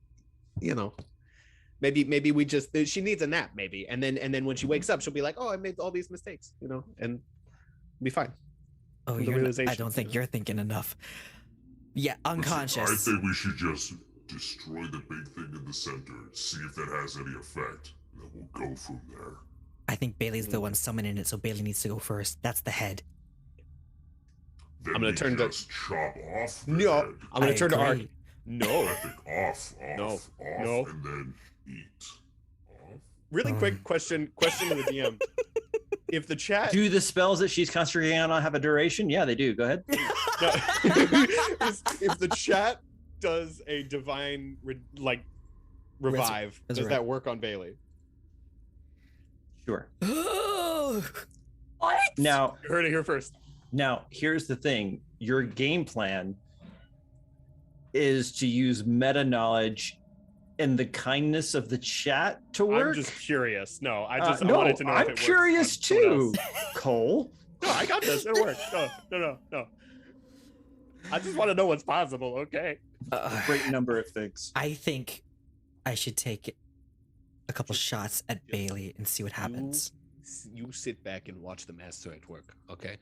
maybe we just, she needs a nap maybe, and then when she wakes up she'll be like, oh, I made all these mistakes, and be fine. Oh, I don't think you're thinking enough. Yeah, unconscious. I think we should just destroy the big thing in the center, see if that has any effect, and then we'll go from there. I think Bailey's the one summoning it, so Bailey needs to go first. That's the head. Then I'm gonna we turn to- just chop off the No, head. I'm gonna turn to Ark. agree. No. I think off, No. and then eat. Off. Really quick question to the DM. If the chat Do the spells that she's concentrating on have a duration? Yeah, they do. Go ahead. No. if the chat does a divine revive, That's does right. that work on Bailey? Sure. What? Now, You heard it here first. here's the thing. Your game plan is to use meta knowledge and the kindness of the chat to work. I'm just curious. No, I No, wanted to know. I'm if it works curious on someone too, else. Cole. No, I got this. It works. No. I just want to know what's possible. Okay. A great number of things. I think I should take a couple shots at Bailey and see what happens. You sit back and watch the master at work. Okay.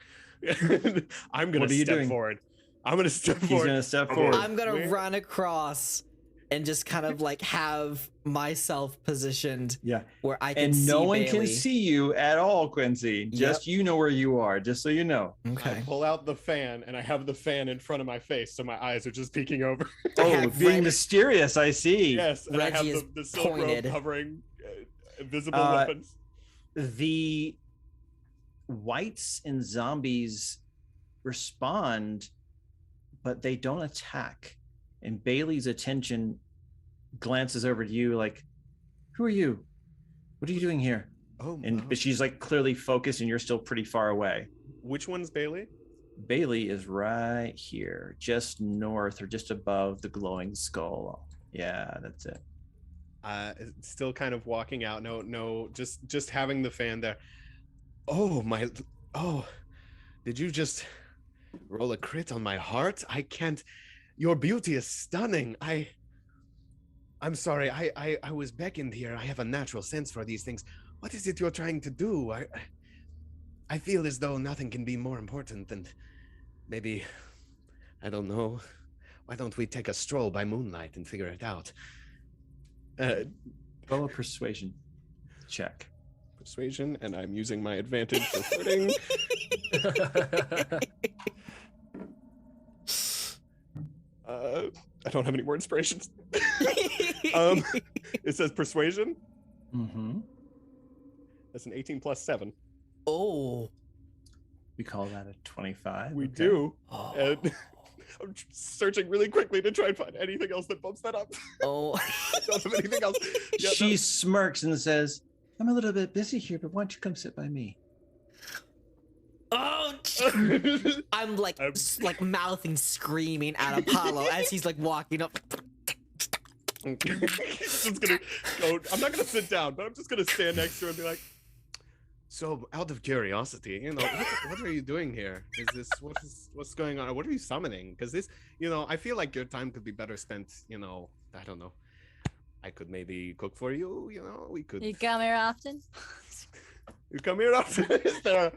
I'm gonna What are you step doing? forward. I'm gonna step He's forward. gonna step forward. I'm gonna Where- run across and just kind of like have myself positioned Yeah. where I can And see no one Bailey. can see you at all, Quincy. Just you know where you are, just so you know. I Okay. pull out the fan and I have the fan in front of my face, so my eyes are just peeking over. Oh, have being Red- mysterious, I see. Yes, and I Reggie have is the silk pointed. robe covering invisible Uh, weapons. The whites and zombies respond, but they don't attack. And Bailey's attention glances over to you like, who are you? What are you doing here? Oh, But she's like clearly focused and you're still pretty far away. which one's Bailey? Bailey is right here, just north or just above the glowing skull. Yeah, that's it. Still kind of walking out. No, just having the fan there. Oh, did you just roll a crit on my heart? I can't. Your beauty is stunning. I'm sorry. I was beckoned here. I have a natural sense for these things. What is it you're trying to do? I feel as though nothing can be more important than maybe, I don't know. Why don't we take a stroll by moonlight and figure it out? Roll a persuasion check. Persuasion, and I'm using my advantage for flirting. I don't have any more inspirations. It says persuasion. Mm-hmm. That's an 18 plus 7. Oh. We call that a 25. We okay. do. Oh. And I'm searching really quickly to try and find anything else that bumps that up. Oh. I don't have anything else. Yeah, She smirks and says, I'm a little bit busy here, but why don't you come sit by me? Oh. no. I'm like mouthing, screaming at Apollo as he's like walking up. Just gonna go. I'm not gonna sit down, but I'm just gonna stand next to her and be like, So, out of curiosity, what are you doing here? Is this what's going on? What are you summoning? Because this, I feel like your time could be better spent. I don't know. I could maybe cook for you. We could. You come here often? You come here often? Is there?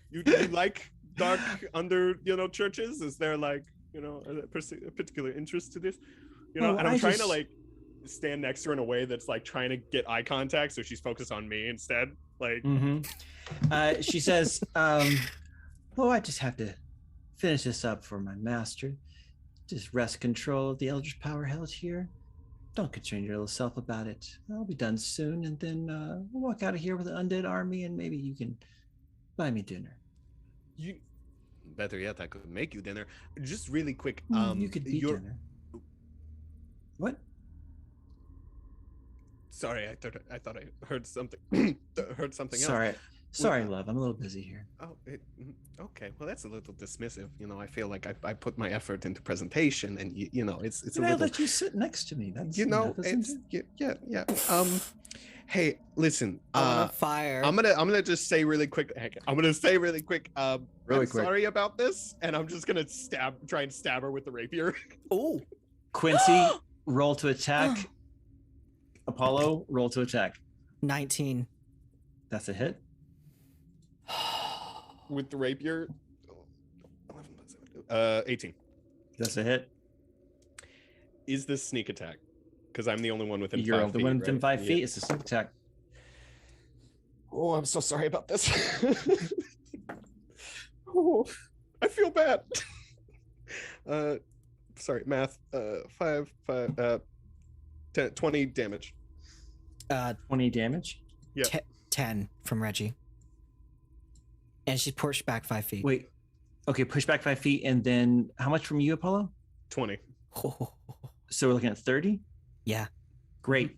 You like dark under churches? Is there like a particular interest to this? And I'm trying to like stand next to her in a way that's like trying to get eye contact, so she's focused on me instead. Like, she says, "Oh, I just have to finish this up for my master. Just wrest control of the Eldritch power held here. Don't concern your little self about it. I'll be done soon, and then we'll walk out of here with an undead army, and maybe you can buy me dinner." Better yet, I could make you dinner. Just really quick. You could eat dinner. What? Sorry, I thought I heard something. Heard something Sorry. else. Sorry, love. I'm a little busy here. Oh, okay. Well, that's a little dismissive. I feel like I put my effort into presentation, and it's a little. I let you sit next to me. That's yeah. Hey, listen. Fire. I'm gonna just say really quick. I'm gonna say really quick. I'm sorry about this, and I'm just gonna try and stab her with the rapier. Oh, Quincy, roll to attack. Apollo, roll to attack. 19. That's a hit. With the rapier. 18. That's a hit. Is this sneak attack? Because I'm the only one within 5 feet. You're the one within right? 5 feet. It's a sneak attack. Oh, I'm so sorry about this. Oh, I feel bad. Sorry, math. 5, 10, 20 damage. 20 damage? Yeah. 10 from Reggie. And she pushed back 5 feet. Wait. Okay, push back 5 feet, and then how much from you, Apollo? 20. So we're looking at 30? Yeah. Great.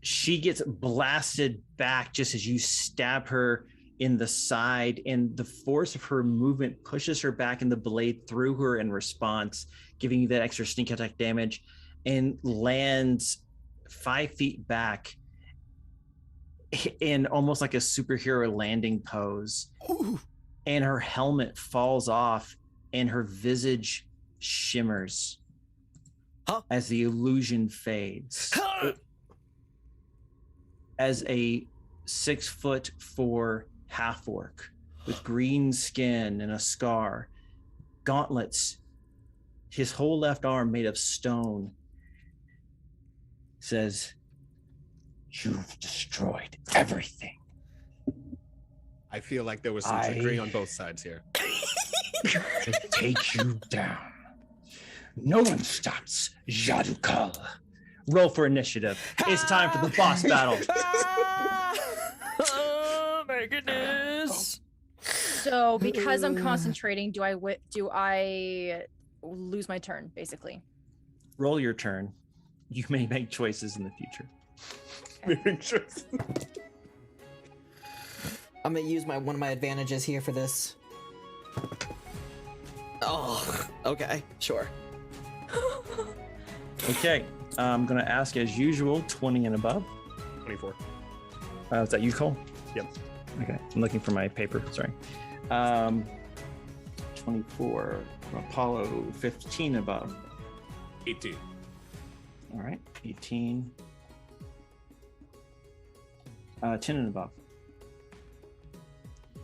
She gets blasted back just as you stab her in the side, and the force of her movement pushes her back, and the blade through her in response, giving you that extra sneak attack damage, and lands 5 feet back in almost like a superhero landing pose. Ooh. And her helmet falls off, and her visage shimmers as the illusion fades. As a 6'4" half-orc with green skin and a scar, gauntlets, his whole left arm made of stone, says, "You've destroyed everything. I feel like there was some trickery on both sides here. To take you down. No one stops Jadukal. Roll for initiative. It's time for the boss battle." Oh my goodness. So because I'm concentrating, do I lose my turn, basically? Roll your turn. You may make choices in the future. I'm gonna use one of my advantages here for this. Oh, okay, sure. Okay, I'm gonna ask as usual, 20 and above. 24. Is that you, Cole? Yep. Okay, I'm looking for my paper, sorry. 24, Apollo, 15 above. 18. All right, 18. 10 and above.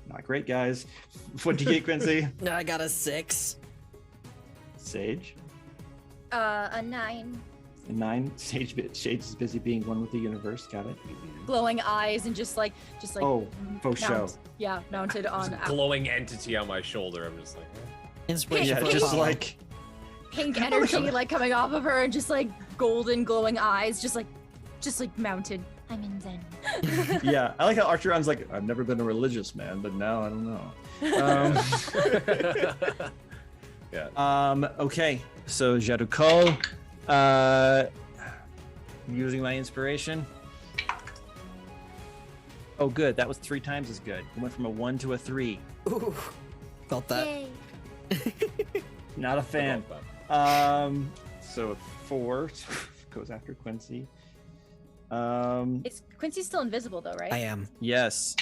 Not great, guys. What'd you get, Quincy? I got a 6. Sage? A 9. A 9. Sage is busy being one with the universe. Got it. Glowing eyes and just like. Oh, faux show. Yeah, mounted on. Glowing entity on my shoulder. I'm just like. Inspiration. Yeah, for just Apollo. like. Pink energy like coming off of her and just like golden glowing eyes, just like mounted. I'm in Zen. Yeah, I like how Arktreon's like, "I've never been a religious man, but now I don't know." Yeah. Okay, so Jadukal, using my inspiration. Oh, good. That was 3 times as good. It went from a 1 to a 3. Ooh, felt that. Yay. Not a fan. So a 4 goes after Quincy. It's Quincy's still invisible though, right? I am. Yes.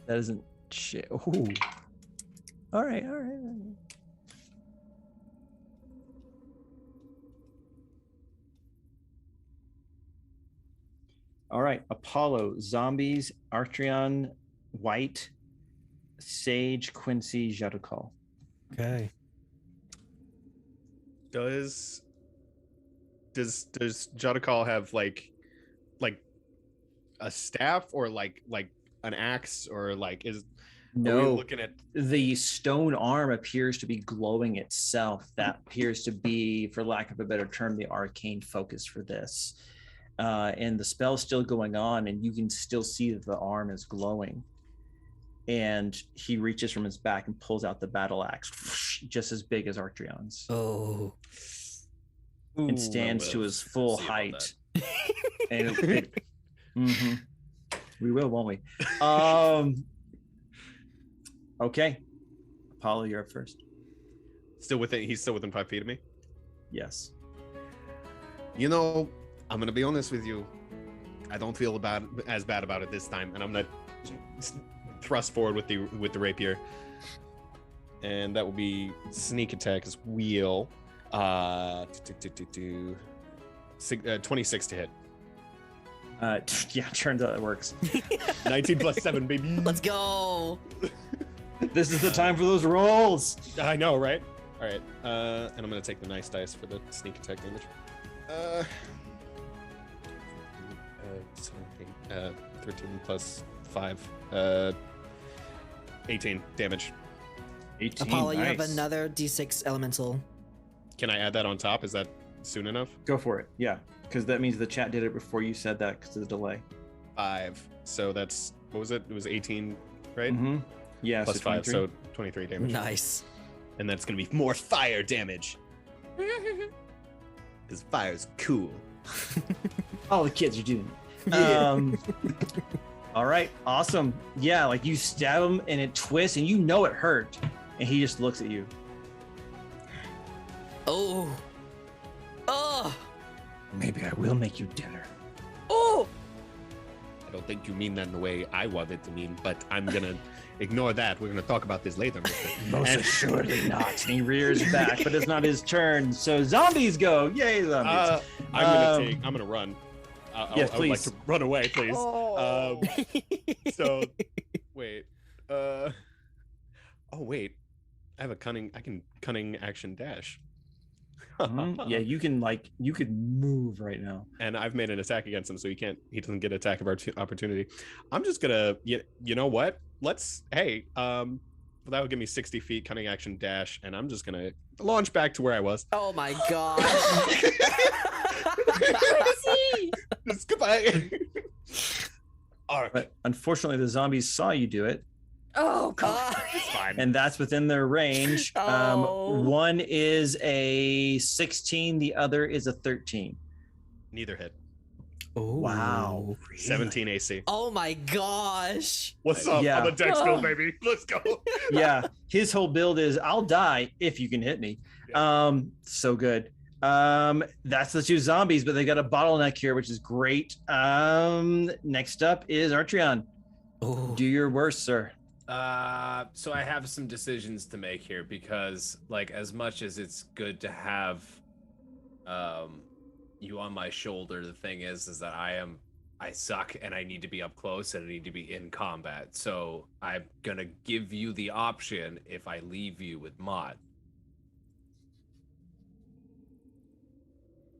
That isn't shit. Ooh. All right. All right. Apollo, zombies, Arktreon, White, Sage, Quincy, Jadokal. Okay. Does Jadakal have like a staff or like an axe or like are we No, looking at the stone arm appears to be glowing itself. That appears to be, for lack of a better term, the arcane focus for this. And the spell's still going on, and you can still see that the arm is glowing. And he reaches from his back and pulls out the battle axe, just as big as Arktreon's, Oh. and stands to his full height. And mhm. We will, won't we? Okay, Apollo, you're up first. he's still within 5 feet of me? Yes. You know, I'm gonna be honest with you. I don't feel as bad about it this time, and I'm gonna thrust forward with the rapier, and that will be sneak attack as wheel. 26 to hit. Yeah, turns out it works. 19 plus 7, baby. Let's go. This is the time for those rolls. I know, right? All right, and I'm gonna take the nice dice for the sneak attack damage. 13 plus 5, 18 damage. 18. Apollo, you have nice. another D6 elemental. Can I add that on top? Is that soon enough? Go for it. Yeah, because that means the chat did it before you said that because of the delay. 5. So that's, what was it? It was 18, right? Mm-hmm. Yeah, Plus so 5, 23. so 23 damage. Nice. And that's gonna be more fire damage. Because fire's cool. All the kids are doing it. Yeah. All right, awesome. Yeah, like you stab him and it twists and you know it hurt. And he just looks at you. Oh. Oh. Maybe I will make you dinner. Oh. I don't think you mean that in the way I want it to mean, but I'm gonna ignore that. We're gonna talk about this later. Most assuredly not. And he rears back, but it's not his turn. So zombies go. Yay, zombies. I'm gonna run. Yes, I would like please. to run away, please. Oh. So wait. Oh wait. I can cunning action dash. Mhm. Yeah, you could move right now. And I've made an attack against him, so he doesn't get attack of opportunity. I'm just gonna, you know what? That would give me 60 feet cunning action dash, and I'm just gonna launch back to where I was. Oh my god. Just goodbye. But unfortunately, the zombies saw you do it, Oh god. It's fine. and that's within their range. Oh. One is a 16, the other is a 13. Neither hit. Oh. Wow. 17 AC. Oh my gosh. What's up? Yeah. I'm a dex build, baby. Let's go. Yeah, his whole build is I'll die if you can hit me. So good. That's the two zombies, but they got a bottleneck here, which is great. Next up is Arktreon. Oh. Do your worst, sir. So I have some decisions to make here because, like, as much as it's good to have you on my shoulder, the thing is that I suck and I need to be up close and I need to be in combat. So I'm gonna give you the option if I leave you with Mott.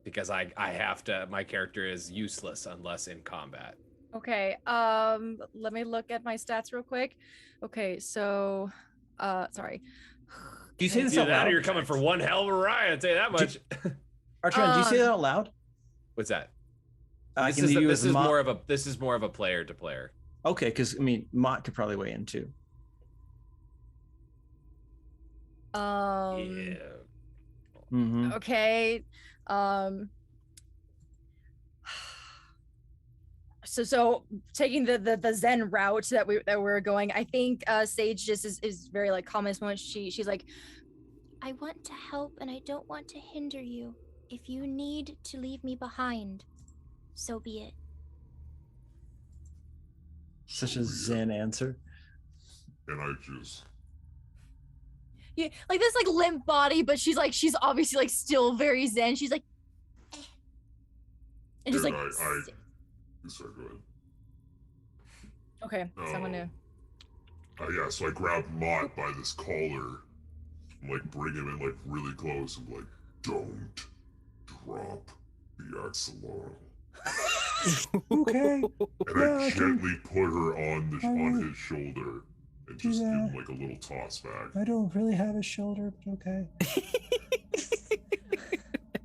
Because I have to, my character is useless unless in combat. Okay, let me look at my stats real quick. Okay, so sorry. Do you say this Either out that loud? or you're coming for one hell of a ride, I'll tell you that much. Arktreon, do you say that out loud? What's that? I This can is, do you this as is Mott. more of a player to player. Okay, because I mean, Mott could probably weigh in too. Yeah. Mm-hmm. Okay. So taking the Zen route that we're going, I think Sage just is very like calm in this moment. She's like, I want to help and I don't want to hinder you. If you need to leave me behind, so be it. Such a zen answer. and I just Yeah, like this like limp body, but she's obviously like still very zen. She's like, eh. And just like, sorry, go ahead. okay, so I'm gonna. Yeah, so I grab Mott by this collar and like bring him in like really close and like, don't drop the Axotling. Okay. And I gently put her on his shoulder and just give him like a little toss back. I don't really have a shoulder, but okay.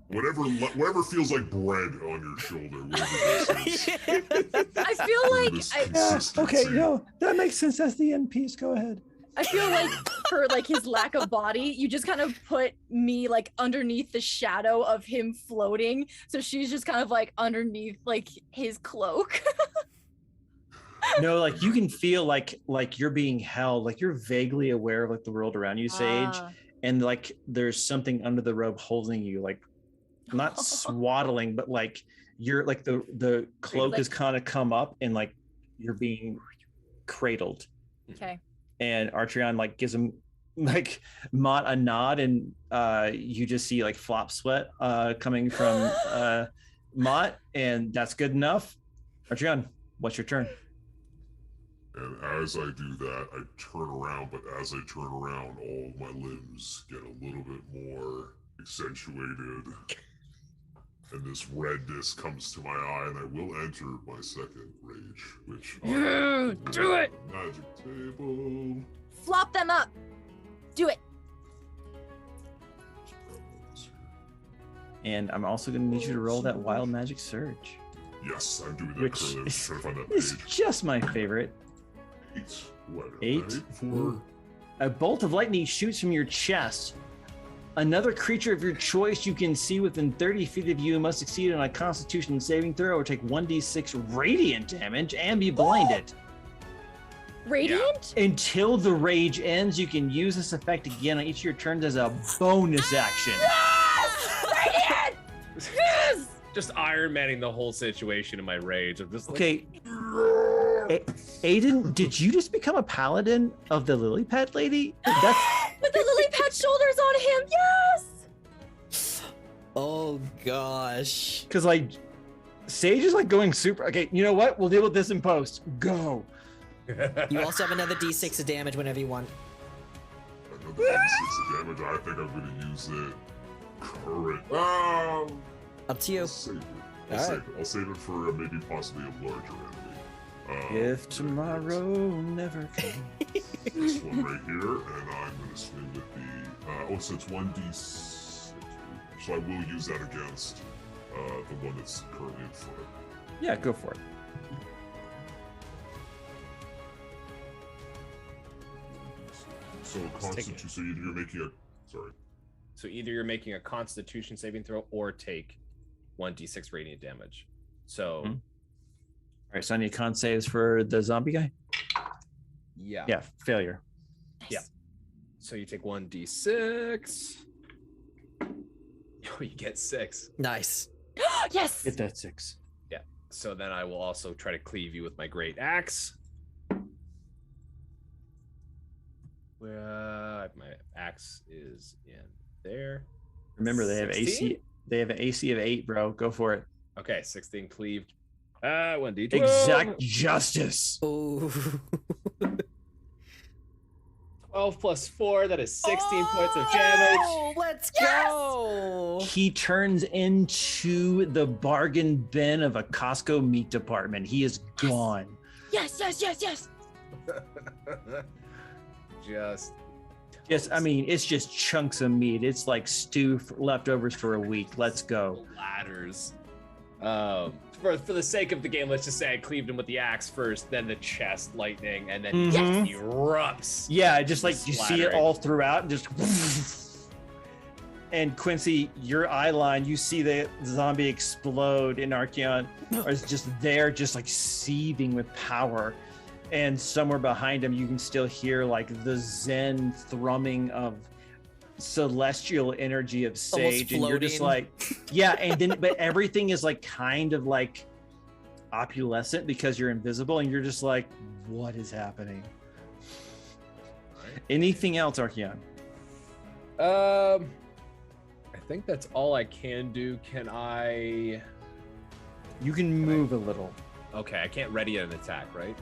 Whatever feels like bread on your shoulder, whatever this is. I feel like okay, no, that makes sense. That's the end piece. Go ahead. I feel like for like his lack of body, you just kind of put me like underneath the shadow of him floating. So she's just kind of like underneath like his cloak. No, like you can feel like you're being held, like you're vaguely aware of like the world around you, Sage, and like there's something under the robe holding you, like not swaddling, but like you're like the cloak has kind of come up and like you're being cradled. Okay. And Arktreon like gives him like Mott a nod, and you just see like flop sweat coming from Mott, and that's good enough. Arktreon, what's your turn? And as I do that, I turn around, but as I turn around, all of my limbs get a little bit more accentuated. And this redness comes to my eye, and I will enter my second rage, which do it! Magic table. Flop them up. Do it. And I'm also going to need you to roll that wild magic surge. Yes, I'm doing that Which currently. I'm trying to find that is page. just my favorite. 8. What? 8. Four. A bolt of lightning shoots from your chest. Another creature of your choice you can see within 30 feet of you must succeed on a Constitution saving throw or take 1d6 radiant damage and be blinded. Radiant? Until the rage ends, you can use this effect again on each of your turns as a bonus action. Yes! Radiant! Yes! Just Iron Manning the whole situation in my rage. I'm just like, Okay. Aiden, did you just become a paladin of the lily pad lady? That's With the lily pad shoulders on him, yes! Oh gosh. because like Sage is like going super. Okay, you know what? We'll deal with this in post. Go. You also have another d6 of damage whenever you want. Another 6 of damage. I think I'm going to use it current. Up to you. I'll save it. I'll save it for maybe possibly a larger enemy. If tomorrow never comes. This one right here, and I'm going to swing with the. So it's 1d6. So I will use that against the one that's currently in front. Yeah, go for it. So Constitution. So you're making a. Sorry. So either you're making a Constitution saving throw or take 1d6 radiant damage. So. All right, so I need con saves for the zombie guy. Yeah. Yeah, failure. Nice. Yeah. So you take 1d6. Oh, you get 6. Nice. Yes! Get that 6. Yeah. So then I will also try to cleave you with my great axe. Where my axe is in there. Remember, they have 16? AC. They have an AC of 8, bro. Go for it. Okay, 16 cleaved. 1d12. Exact justice. Ooh. 12 plus 4, that is 16 points of damage. Oh, let's go. He turns into the bargain bin of a Costco meat department. He is gone. Yes, yes, yes, yes! Just, I mean, it's just chunks of meat. It's like stew leftovers for a week. Let's go. Ladders. For the sake of the game, let's just say I cleaved him with the axe first, then the chest lightning, and then he erupts. Yeah, just like you see it Splattering. all throughout, and just. And Quincy, your eye line, you see the zombie explode, and Arktreon is just there, just like seething with power. And somewhere behind him, you can still hear like the zen thrumming of celestial energy of Sage, and you're just floating. like, yeah. And then, but everything is like kind of like opulescent because you're invisible, and you're just like, what is happening? Anything else, Archeon? I think that's all I can do. Can I? You can move a little. Okay, I can't ready an attack, right?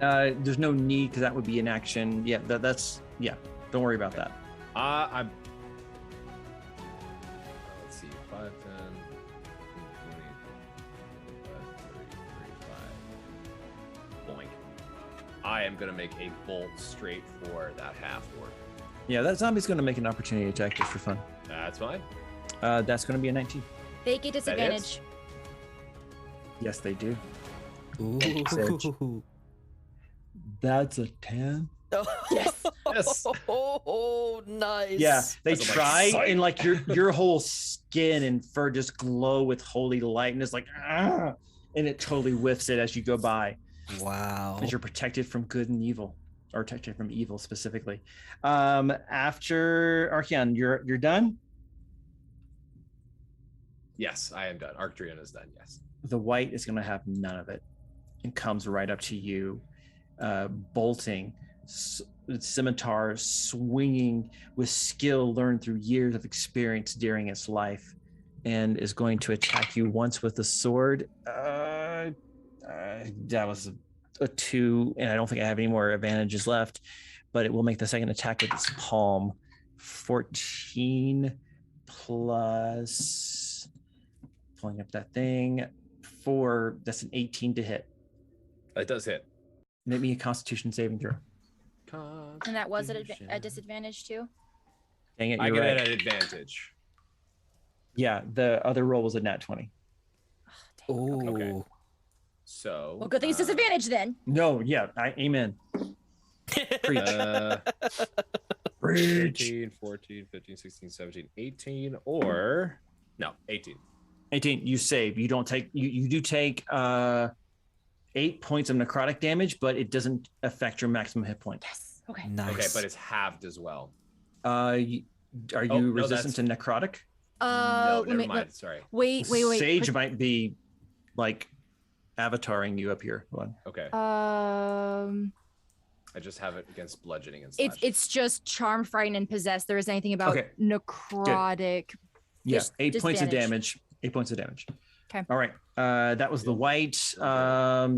There's no need because that would be an action. Yeah, that's yeah. Don't worry about that. I'm. Let's see, 5, 10, 20, 35. Boink. I am gonna make a bolt straight for that half orc. Yeah, that zombie's going to make an opportunity attack just for fun. That's fine. That's going to be a 19. They get disadvantage. Yes, they do. Ooh. That's a 10. Yes. Yes. Oh, nice. Yeah, they That's a, try sight. and like your whole skin and fur just glow with holy light and it's like, ah, and it totally whiffs it as you go by. Wow. As you're protected from good and evil, or protected from evil specifically. After Archeon, you're done. Yes, I am done. Arktreon is done. Yes. The white is going to have none of it and comes right up to you, bolting, scimitar swinging with skill learned through years of experience during its life, and is going to attack you once with the sword. That was a 2, and I don't think I have any more advantages left, but it will make the second attack with its palm. 14 plus, pulling up that thing, 4, that's an 18 to hit. It does hit. Make me a Constitution saving throw. And that was at a disadvantage too? Dang it, I you're get right. it at advantage. Yeah, the other roll was a nat 20. Ooh. Okay. So. Well, good thing it's disadvantage then. No, yeah, amen. Preach. Preach. 13, 14, 15, 16, 17, 18, or no, 18. 18, you save. You don't take, you do take 8 points of necrotic damage, but it doesn't affect your maximum hit point. Yes. Okay. Nice. Okay, but it's halved as well. Are you no, resistant to necrotic? No, let me- never mind. Sorry. Wait. Sage might be like avataring you up here. Hold on. Okay. I just have it against bludgeoning and slashing. It's just charm, frighten, and possess. There isn't anything about Okay. necrotic. Yeah, Dis- 8 points of disadvantage. damage. 8 points of damage. Okay. All right. That was the white.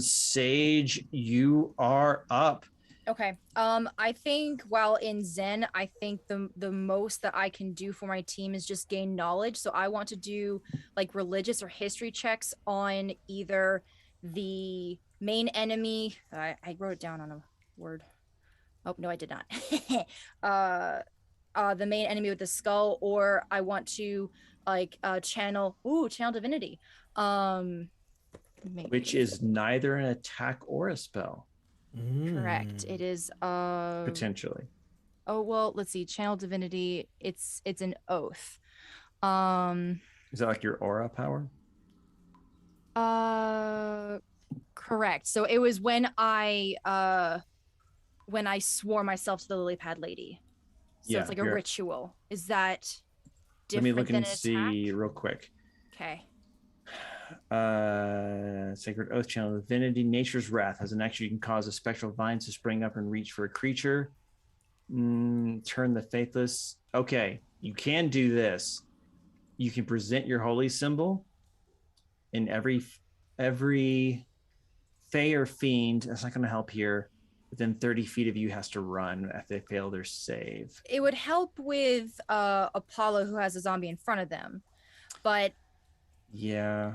Sage, you are up. Okay. I think while in Zen, I think the most that I can do for my team is just gain knowledge. So I want to do like religious or history checks on either the main enemy. I wrote it down on a word. Oh no, I did not. The main enemy with the skull, or I want to like channel divinity. Which is neither an attack or a spell. Correct. It is Potentially. Oh well, let's see. Channel divinity. It's an oath. Is that like your aura power? Correct. So it was when I swore myself to the lily pad lady. So Yeah, it's like a you're- ritual. Is that Let me different look than and an see attack? real quick. Okay. Sacred Oath Channel Divinity. Nature's Wrath has an action. You can cause a spectral vine to spring up and reach for a creature. Turn the faithless. Okay, you can do this. You can present your holy symbol, and every Fey or Fiend, that's not going to help here, within 30 feet of you has to run if they fail their save. It would help with Apollo, who has a zombie in front of them, but Yeah,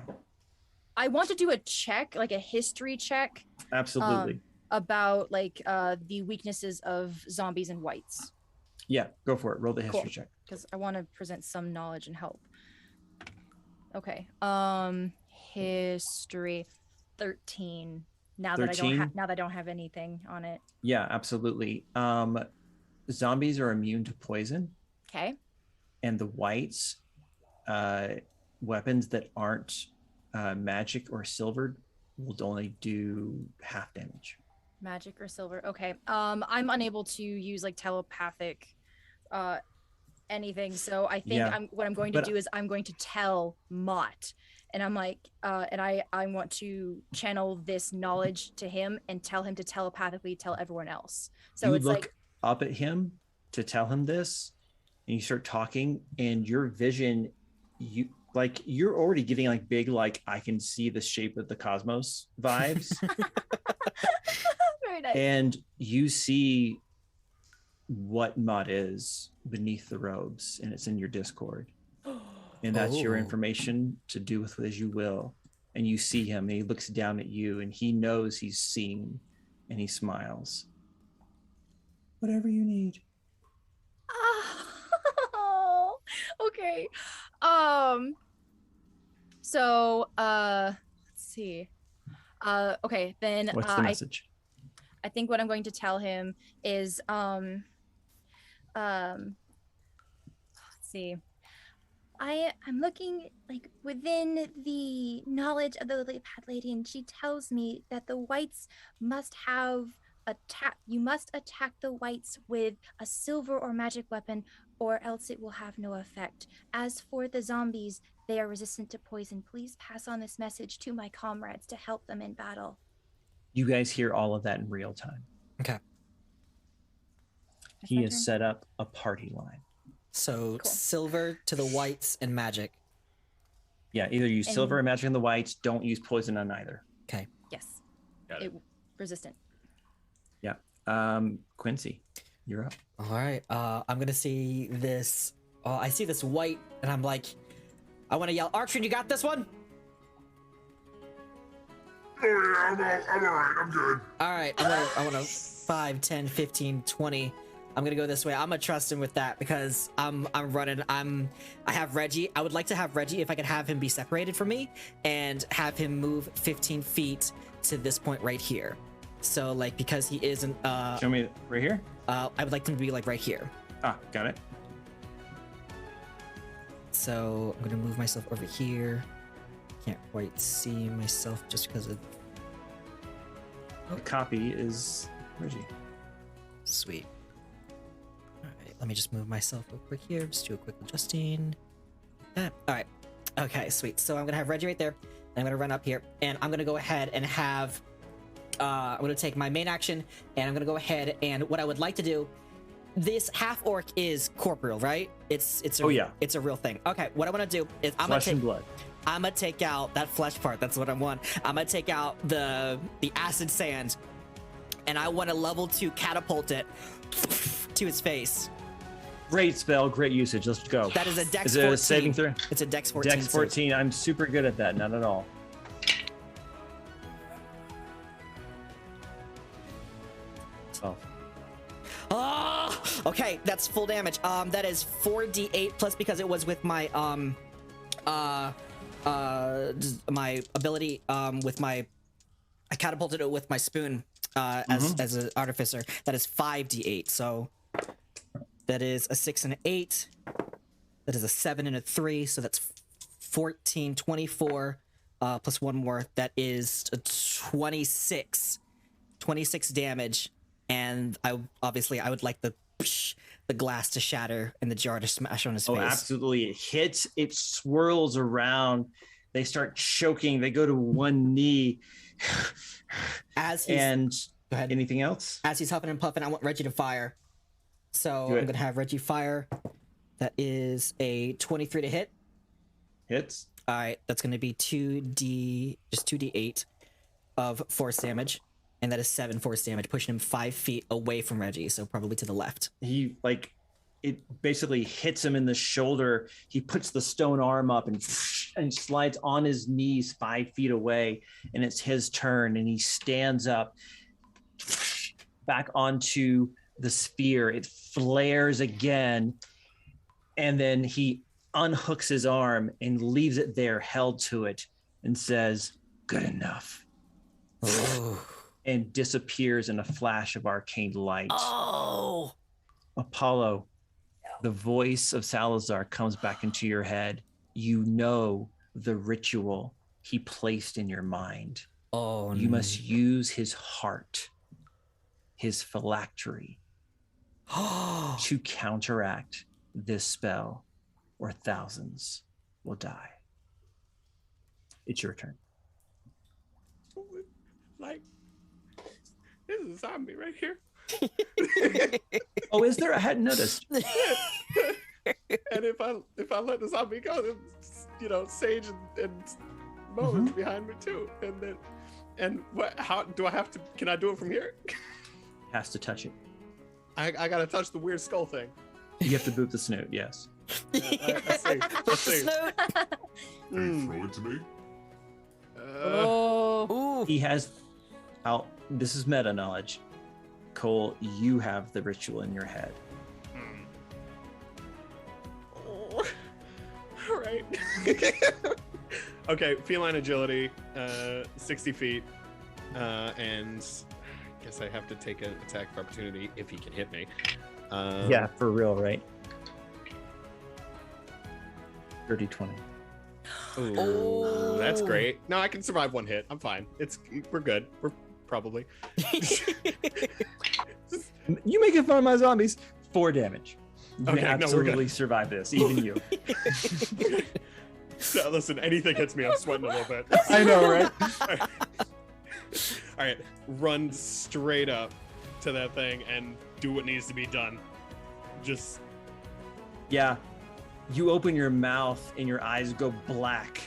I want to do a check, like a history check, absolutely. about like the weaknesses of zombies and whites, Yeah, go for it. Roll the history Cool. check. because I want to present some knowledge and help. Okay. History 13. Now that I 13? don't now that I don't have anything on it. Yeah, absolutely. Zombies are immune to poison, Okay. and the whites, weapons that aren't magic or silvered will only do half damage. Magic or silver. Okay. I'm unable to use like telepathic anything. So I think Yeah, what I'm going to but- do is I'm going to tell Mott. And I'm like, and I want to channel this knowledge to him and tell him to telepathically tell everyone else. So You it's look like up at him to tell him this, and you start talking, and your vision, you're already getting like big, like I can see the shape of the cosmos vibes. Very nice. And you see what Mud is beneath the robes, and it's in your Discord. And that's your information to do with as you will. And you see him, and he looks down at you, and he knows he's seen, and he smiles. Whatever you need. Oh, okay. So, let's see. Okay, then What's the message? I think what I'm going to tell him is, let's see. I'm looking like within the knowledge of the Lily Pad Lady, and she tells me that the whites must have you must attack the whites with a silver or magic weapon, or else it will have no effect. As for the zombies, they are resistant to poison. Please pass on this message to my comrades to help them in battle. You guys hear all of that in real time. Okay. He has set up a party line. So Cool. silver to the whites and magic. Yeah, either use silver or magic on the whites. Don't use poison on either. Okay. Yes. Got it. Resistant. Yeah. Quincy, you're up. All right. I'm gonna see this. I see this white, and I'm like, I want to yell, Arktreon, you got this one? Oh yeah, I'm all right. I'm good. All right. I want to 5, 10, 15, 20. I'm gonna go this way. I'm gonna trust him with that because I'm running. I have Reggie. I would like to have Reggie if I could have him be separated from me and have him move 15 feet to this point right here. So like because he isn't. Show me right here. I would like him to be like right here. Ah, got it. So I'm gonna move myself over here. Can't quite see myself just because of. The copy is Reggie. Sweet. All right, let me just move myself real quick here. Just do a quick adjusting. All right. Okay, sweet. So I'm gonna have Reggie right there. And I'm gonna run up here, and I'm gonna go ahead and have. I'm gonna take my main action, and I'm gonna go ahead and what I would like to do. This half orc is corporeal, right? It's a, Oh, yeah. It's a real thing. Okay, what I want to do is I'm Flesh gonna and blood. I'm gonna take out that flesh part. That's what I want. I'm gonna take out the acid sand, and I want to level 2 catapult it to his face. Great spell, great usage. Let's go. That is a Dex Is it 14. a saving throw? It's a Dex 14. Dex 14. I'm super good at that. Not at all. Oh. Oh, okay, that's full damage. That is 4d8 plus because it was with my my ability with my I catapulted it with my spoon as an artificer. That is 5d8. So that is a 6 and an 8. That is a 7 and a 3. So that's 14, 24 plus one more. That is a 26 damage. And I would like the glass to shatter and the jar to smash on his face. Oh, absolutely. It hits, it swirls around. They start choking. They go to one knee. As he's, and go ahead. Anything else? As he's huffing and puffing, I want Reggie to fire. So I'm gonna have Reggie fire. That is a 23 to hit. Hits. All right, that's gonna be 2d8 of force damage. And that is 7 force damage, pushing him 5 feet away from Reggie, so probably to the left. He it basically hits him in the shoulder. He puts the stone arm up and slides on his knees 5 feet away, and it's his turn. And he stands up back onto the spear. It flares again, and then he unhooks his arm and leaves it there, held to it, and says, "Good enough." And disappears in a flash of arcane light. Oh! Apollo, the voice of Salazar comes back into your head. You know the ritual he placed in your mind. Oh, you must use his heart, his phylactery, to counteract this spell, or thousands will die. It's your turn. Like, this is a zombie right here. Oh, is there? I hadn't noticed. And if I let the zombie go, then, Sage and Mo is behind me too. And what? How do I have to? Can I do it from here? Has to touch it. I gotta touch the weird skull thing. You have to boot the snoot. Yes. I see. I see. Can you throw it to me? Oh. He has. This is meta knowledge. Cole, you have the ritual in your head. All right. Okay, feline agility, 60 feet, and I guess I have to take an attack of opportunity if he can hit me. Yeah, for real, right? 30-20. Ooh, that's great. No, I can survive one hit. I'm fine. We're good. We're probably. You making fun of my zombies? 4 damage. You can Okay, no, we're absolutely good. survive this, even you. So, listen, anything hits me, I'm sweating a little bit. I know, right? All right, run straight up to that thing and do what needs to be done. Just Yeah. You open your mouth and your eyes go black,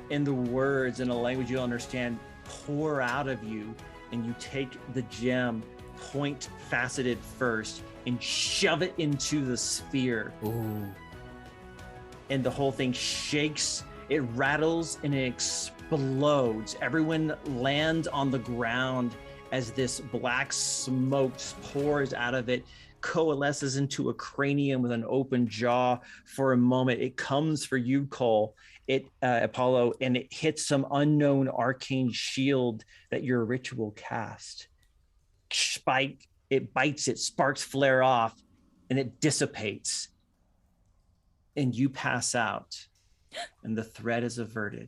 and the words in a language you'll understand pour out of you, and you take the gem, point faceted first, and shove it into the sphere. Ooh. And the whole thing shakes, it rattles, and it explodes. Everyone lands on the ground as this black smoke pours out of it, coalesces into a cranium with an open jaw. For a moment, it comes for you, Cole, Apollo, and it hits some unknown arcane shield that your ritual cast. Spike, it bites it, sparks flare off, and it dissipates. And you pass out, and the threat is averted.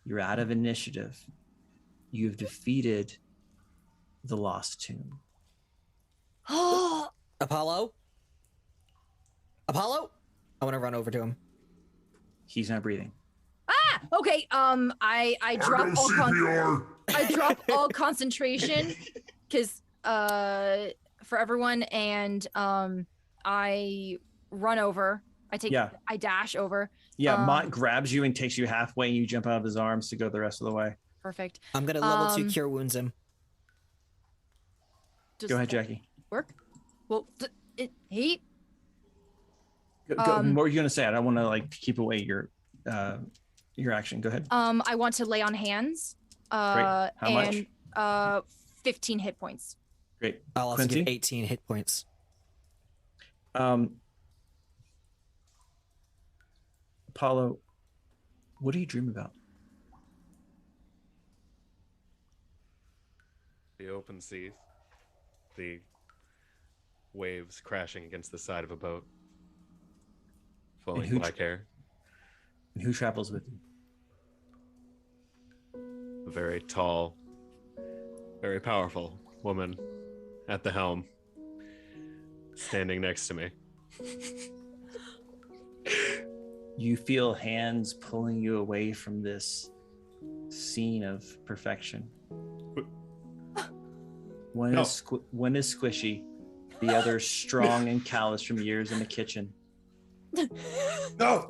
You're out of initiative. You've defeated the Lost Tomb. Apollo? I want to run over to him. He's not breathing. Okay. I drop I all CPR. I drop all concentration because for everyone, and I run over. I dash over. Yeah, Mott grabs you and takes you halfway, and you jump out of his arms to go the rest of the way. Perfect. I'm gonna level 2 cure wounds him. Does Go ahead, that Jackie. work? Well, he. What were you gonna say? I don't want to keep away your action. Go ahead. I want to lay on hands. Great. How much? And 15 hit points. Great. I'll also Quincy? give 18 hit points. Apollo, what do you dream about? the open sea, the waves crashing against the side of a boat, flowing black hair. And who travels with you? A very tall, very powerful woman at the helm, standing next to me. You feel hands pulling you away from this scene of perfection. One is squishy, the other strong and callous from years in the kitchen. No!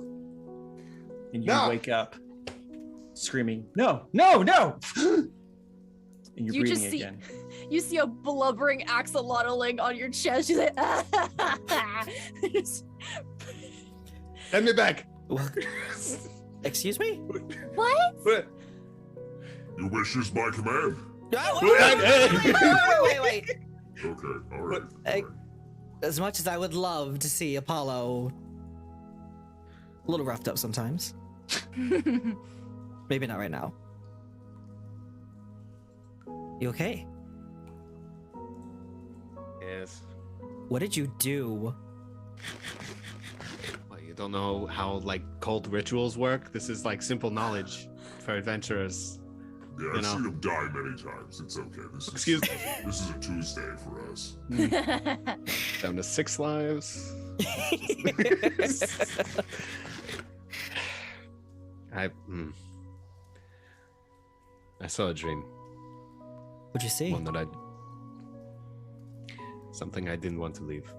And you wake up screaming, no, no, no! And you're You breathing just see- again. You see a blubbering axolotling on your chest. She's like, Hand me back. Excuse me? What? Your wish is my command. Wait. Okay, all right. Hey. As much as I would love to see Apollo a little roughed up sometimes. Maybe not right now. You okay? Yes. What did you do? Well, you don't know how cold rituals work? This is simple knowledge for adventurers. Yeah, I've seen him die many times. It's okay. This is a Tuesday for us. Down to 6 lives. I saw a dream. What'd you see? One that something I didn't want to leave.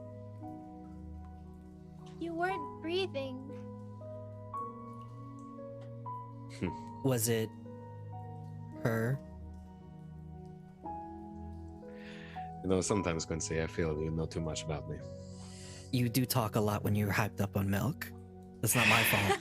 You weren't breathing. Was it her? You know, sometimes, Quincy, I feel you know too much about me. You do talk a lot when you're hyped up on milk. That's not my fault.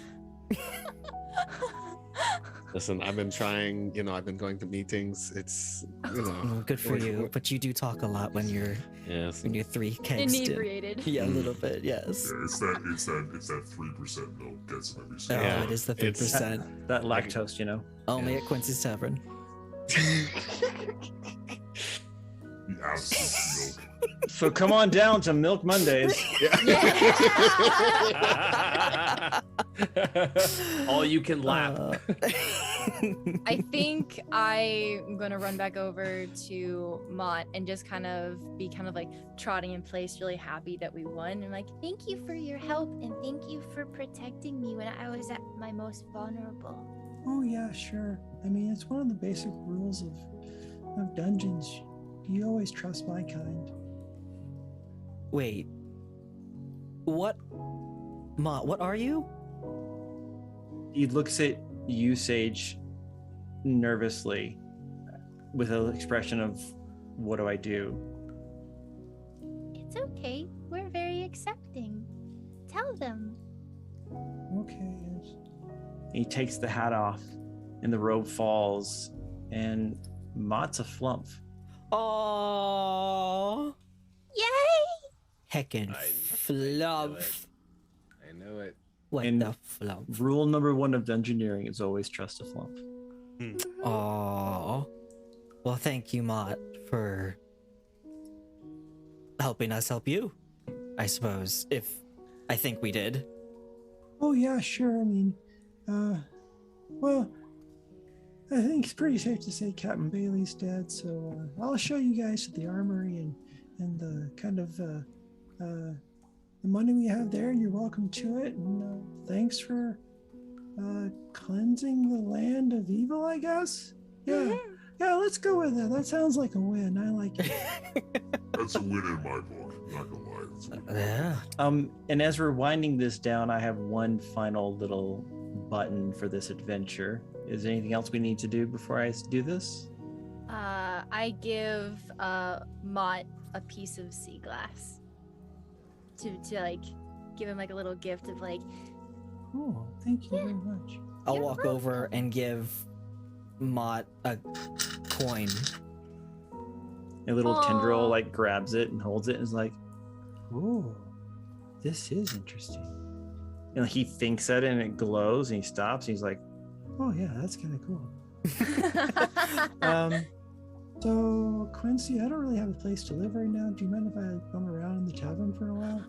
Listen, I've been trying, you know, I've been going to meetings. It's, you know. Well, good for you, but you do talk a lot when you're Yes. 3 kegs in. Inebriated. Yeah, a little bit, yes. Yeah, it's that 3% milk gets him every Oh, single Yeah. it is the It's- 3%. That lactose, you know. Only at Quincy's Tavern. The absolute milk. So come on down to Milk Mondays. All you can lap. I think I'm gonna run back over to Mott and just kind of be like trotting in place, really happy that we won. And like, Thank you for your help and thank you for protecting me when I was at my most vulnerable. Oh yeah, sure. I mean, it's one of the basic rules of dungeons. You always trust my kind. Wait. What? Ma, what are you? He looks at you, Sage, nervously, with an expression of, "What do I do?" It's okay. We're very accepting. Tell them. Okay. Yes. He takes the hat off, and the robe falls, and Mott's a flump. Oh, Yay! heckin' I flump. I know it. What And- the flump? Rule number 1 of dungeoneering is always trust a flump. Oh, well, thank you, Mott, for helping us help you. I suppose, if I think we did. Oh yeah, sure. I mean, well, I think it's pretty safe to say Captain Bailey's dead. So I'll show you guys to the armory and the kind of the money we have there, and you're welcome to it. And thanks for cleansing the land of evil, I guess. Yeah, yeah. Let's go with that. That sounds like a win. I like it. That's a win in my book. Not gonna lie. That's a win. Yeah. And as we're winding this down, I have one final little button for this adventure. Is there anything else we need to do before I do this? I give Mott a piece of sea glass to like give him like a little gift of like, Oh, thank you very much. I'll You're walk over and give Mott a coin. A little Aw. tendril like grabs it and holds it and is like, Oh, this is interesting. you know, he thinks at it and it glows and he stops. And he's like, Oh yeah, that's kind of cool. So Quincy, I don't really have a place to live right now. Do you mind if I bum around in the tavern for a while?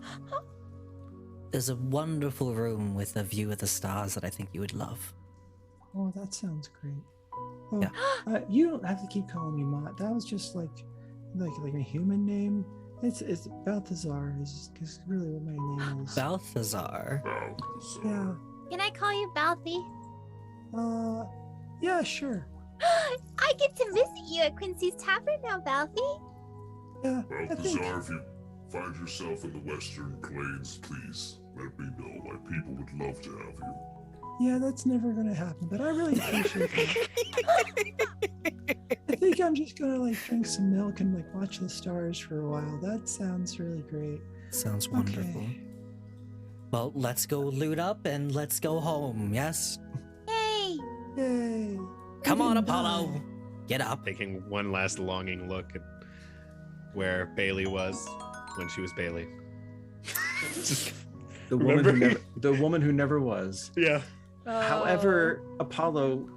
There's a wonderful room with a view of the stars that I think you would love. Oh, that sounds great. Oh, Yeah. you don't have to keep calling me Mott. That was just like a human name. It's Balthazar is really what my name is. Balthazar. Yeah. Can I call you Balthy? Yeah, sure. I get to visit you at Quincy's Tavern now, Balthy. Yeah, I think. Balthazar, if you find yourself in the Western Plains, please let me know. My people would love to have you. Yeah, that's never gonna happen. But I really appreciate that. I think I'm just gonna like drink some milk and like watch the stars for a while. That sounds really great. Sounds wonderful. Okay. Well, let's go loot up and let's go home, yes? Yay! Yay! Come I on, didn't Apollo. die. Get up. Taking one last longing look at where Bailey was when she was Bailey. the woman who Remember? the woman who never was. Yeah. However, Apollo,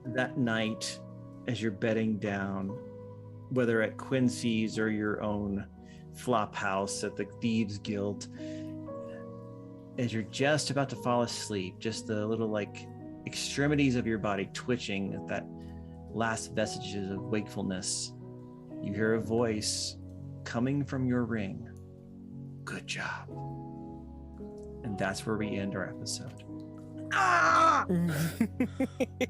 that night, as you're bedding down, whether at Quincy's or your own flop house at the Thieves Guild, as you're just about to fall asleep, just the little like extremities of your body twitching at that last vestiges of wakefulness, you hear a voice coming from your ring. Good job. And that's where we end our episode. Ah!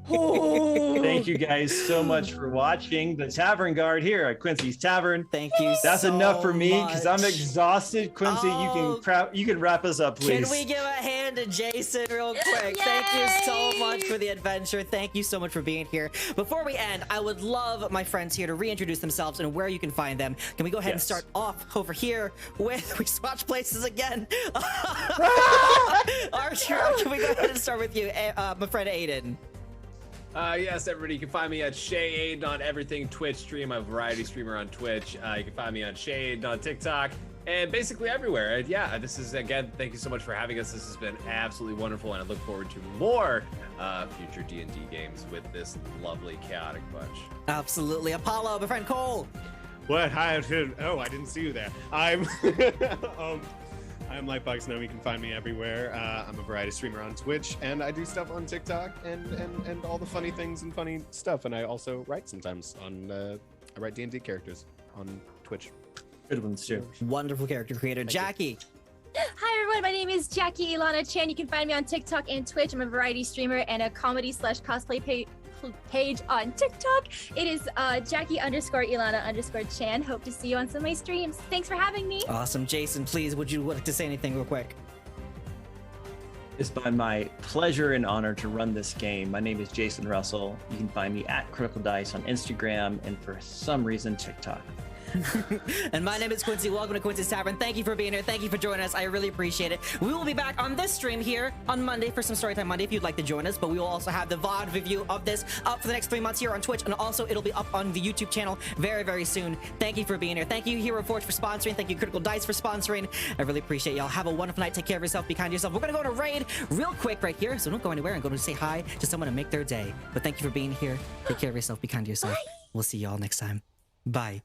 Thank you guys so much for watching the Tavern Guard here at Quincy's Tavern. Thank you. That's so enough for me because I'm much. exhausted. Quincy, Oh. you can wrap us up, please. Can we give a hand to Jason real quick? Thank you so much for the adventure. Thank you so much for being here. Before we end, I would love my friends here to reintroduce themselves and where you can find them. Can we go ahead and start off over here with, we swatch places again. Arktreon, can we go ahead and start with you, my friend Aiden? Yes, everybody, you can find me at Shay Aiden on everything Twitch stream. I'm a variety streamer on Twitch. You can find me on Shay Aiden on TikTok and basically everywhere. And yeah, this is, again, thank you so much for having us. This has been absolutely wonderful, and I look forward to more future D&D games with this lovely chaotic bunch. Absolutely. Apollo, my friend Cole. What? Hi. Oh, I didn't see you there. I'm I'm Lightbox Gnome. You can find me everywhere. I'm a variety streamer on Twitch, and I do stuff on TikTok and all the funny things and funny stuff. And I also write sometimes on I write D&D characters on Twitch. Good ones too. Wonderful character creator. Jackie. Hi everyone, my name is Jackie Ilana Chan. You can find me on TikTok and Twitch. I'm a variety streamer and a comedy/cosplay page on TikTok. It is Jackie_Ilana_Chan. Hope to see you on some of my streams. Thanks for having me. Awesome. Jason, please, would you like to say anything real quick? It's been my pleasure and honor to run this game. My name is Jason Russell. You can find me at Critical Dice on Instagram and for some reason TikTok. And my name is Quincy. Welcome to Quincy's Tavern. Thank you for being here. Thank you for joining us. I really appreciate it. We will be back on this stream here on Monday for some Storytime Monday if you'd like to join us. But we will also have the VOD review of this up for the next 3 months here on Twitch. And also it'll be up on the YouTube channel very, very soon. Thank you for being here. Thank you, heroforge, for sponsoring. Thank you, Critical Dice, for sponsoring. I really appreciate y'all. Have a wonderful night. Take care of yourself. Be kind to yourself. We're going to go on a raid real quick right here. So don't go anywhere. I'm going to say hi to someone to make their day. But thank you for being here. Take care of yourself. Be kind to yourself. We'll see y'all next time. Bye.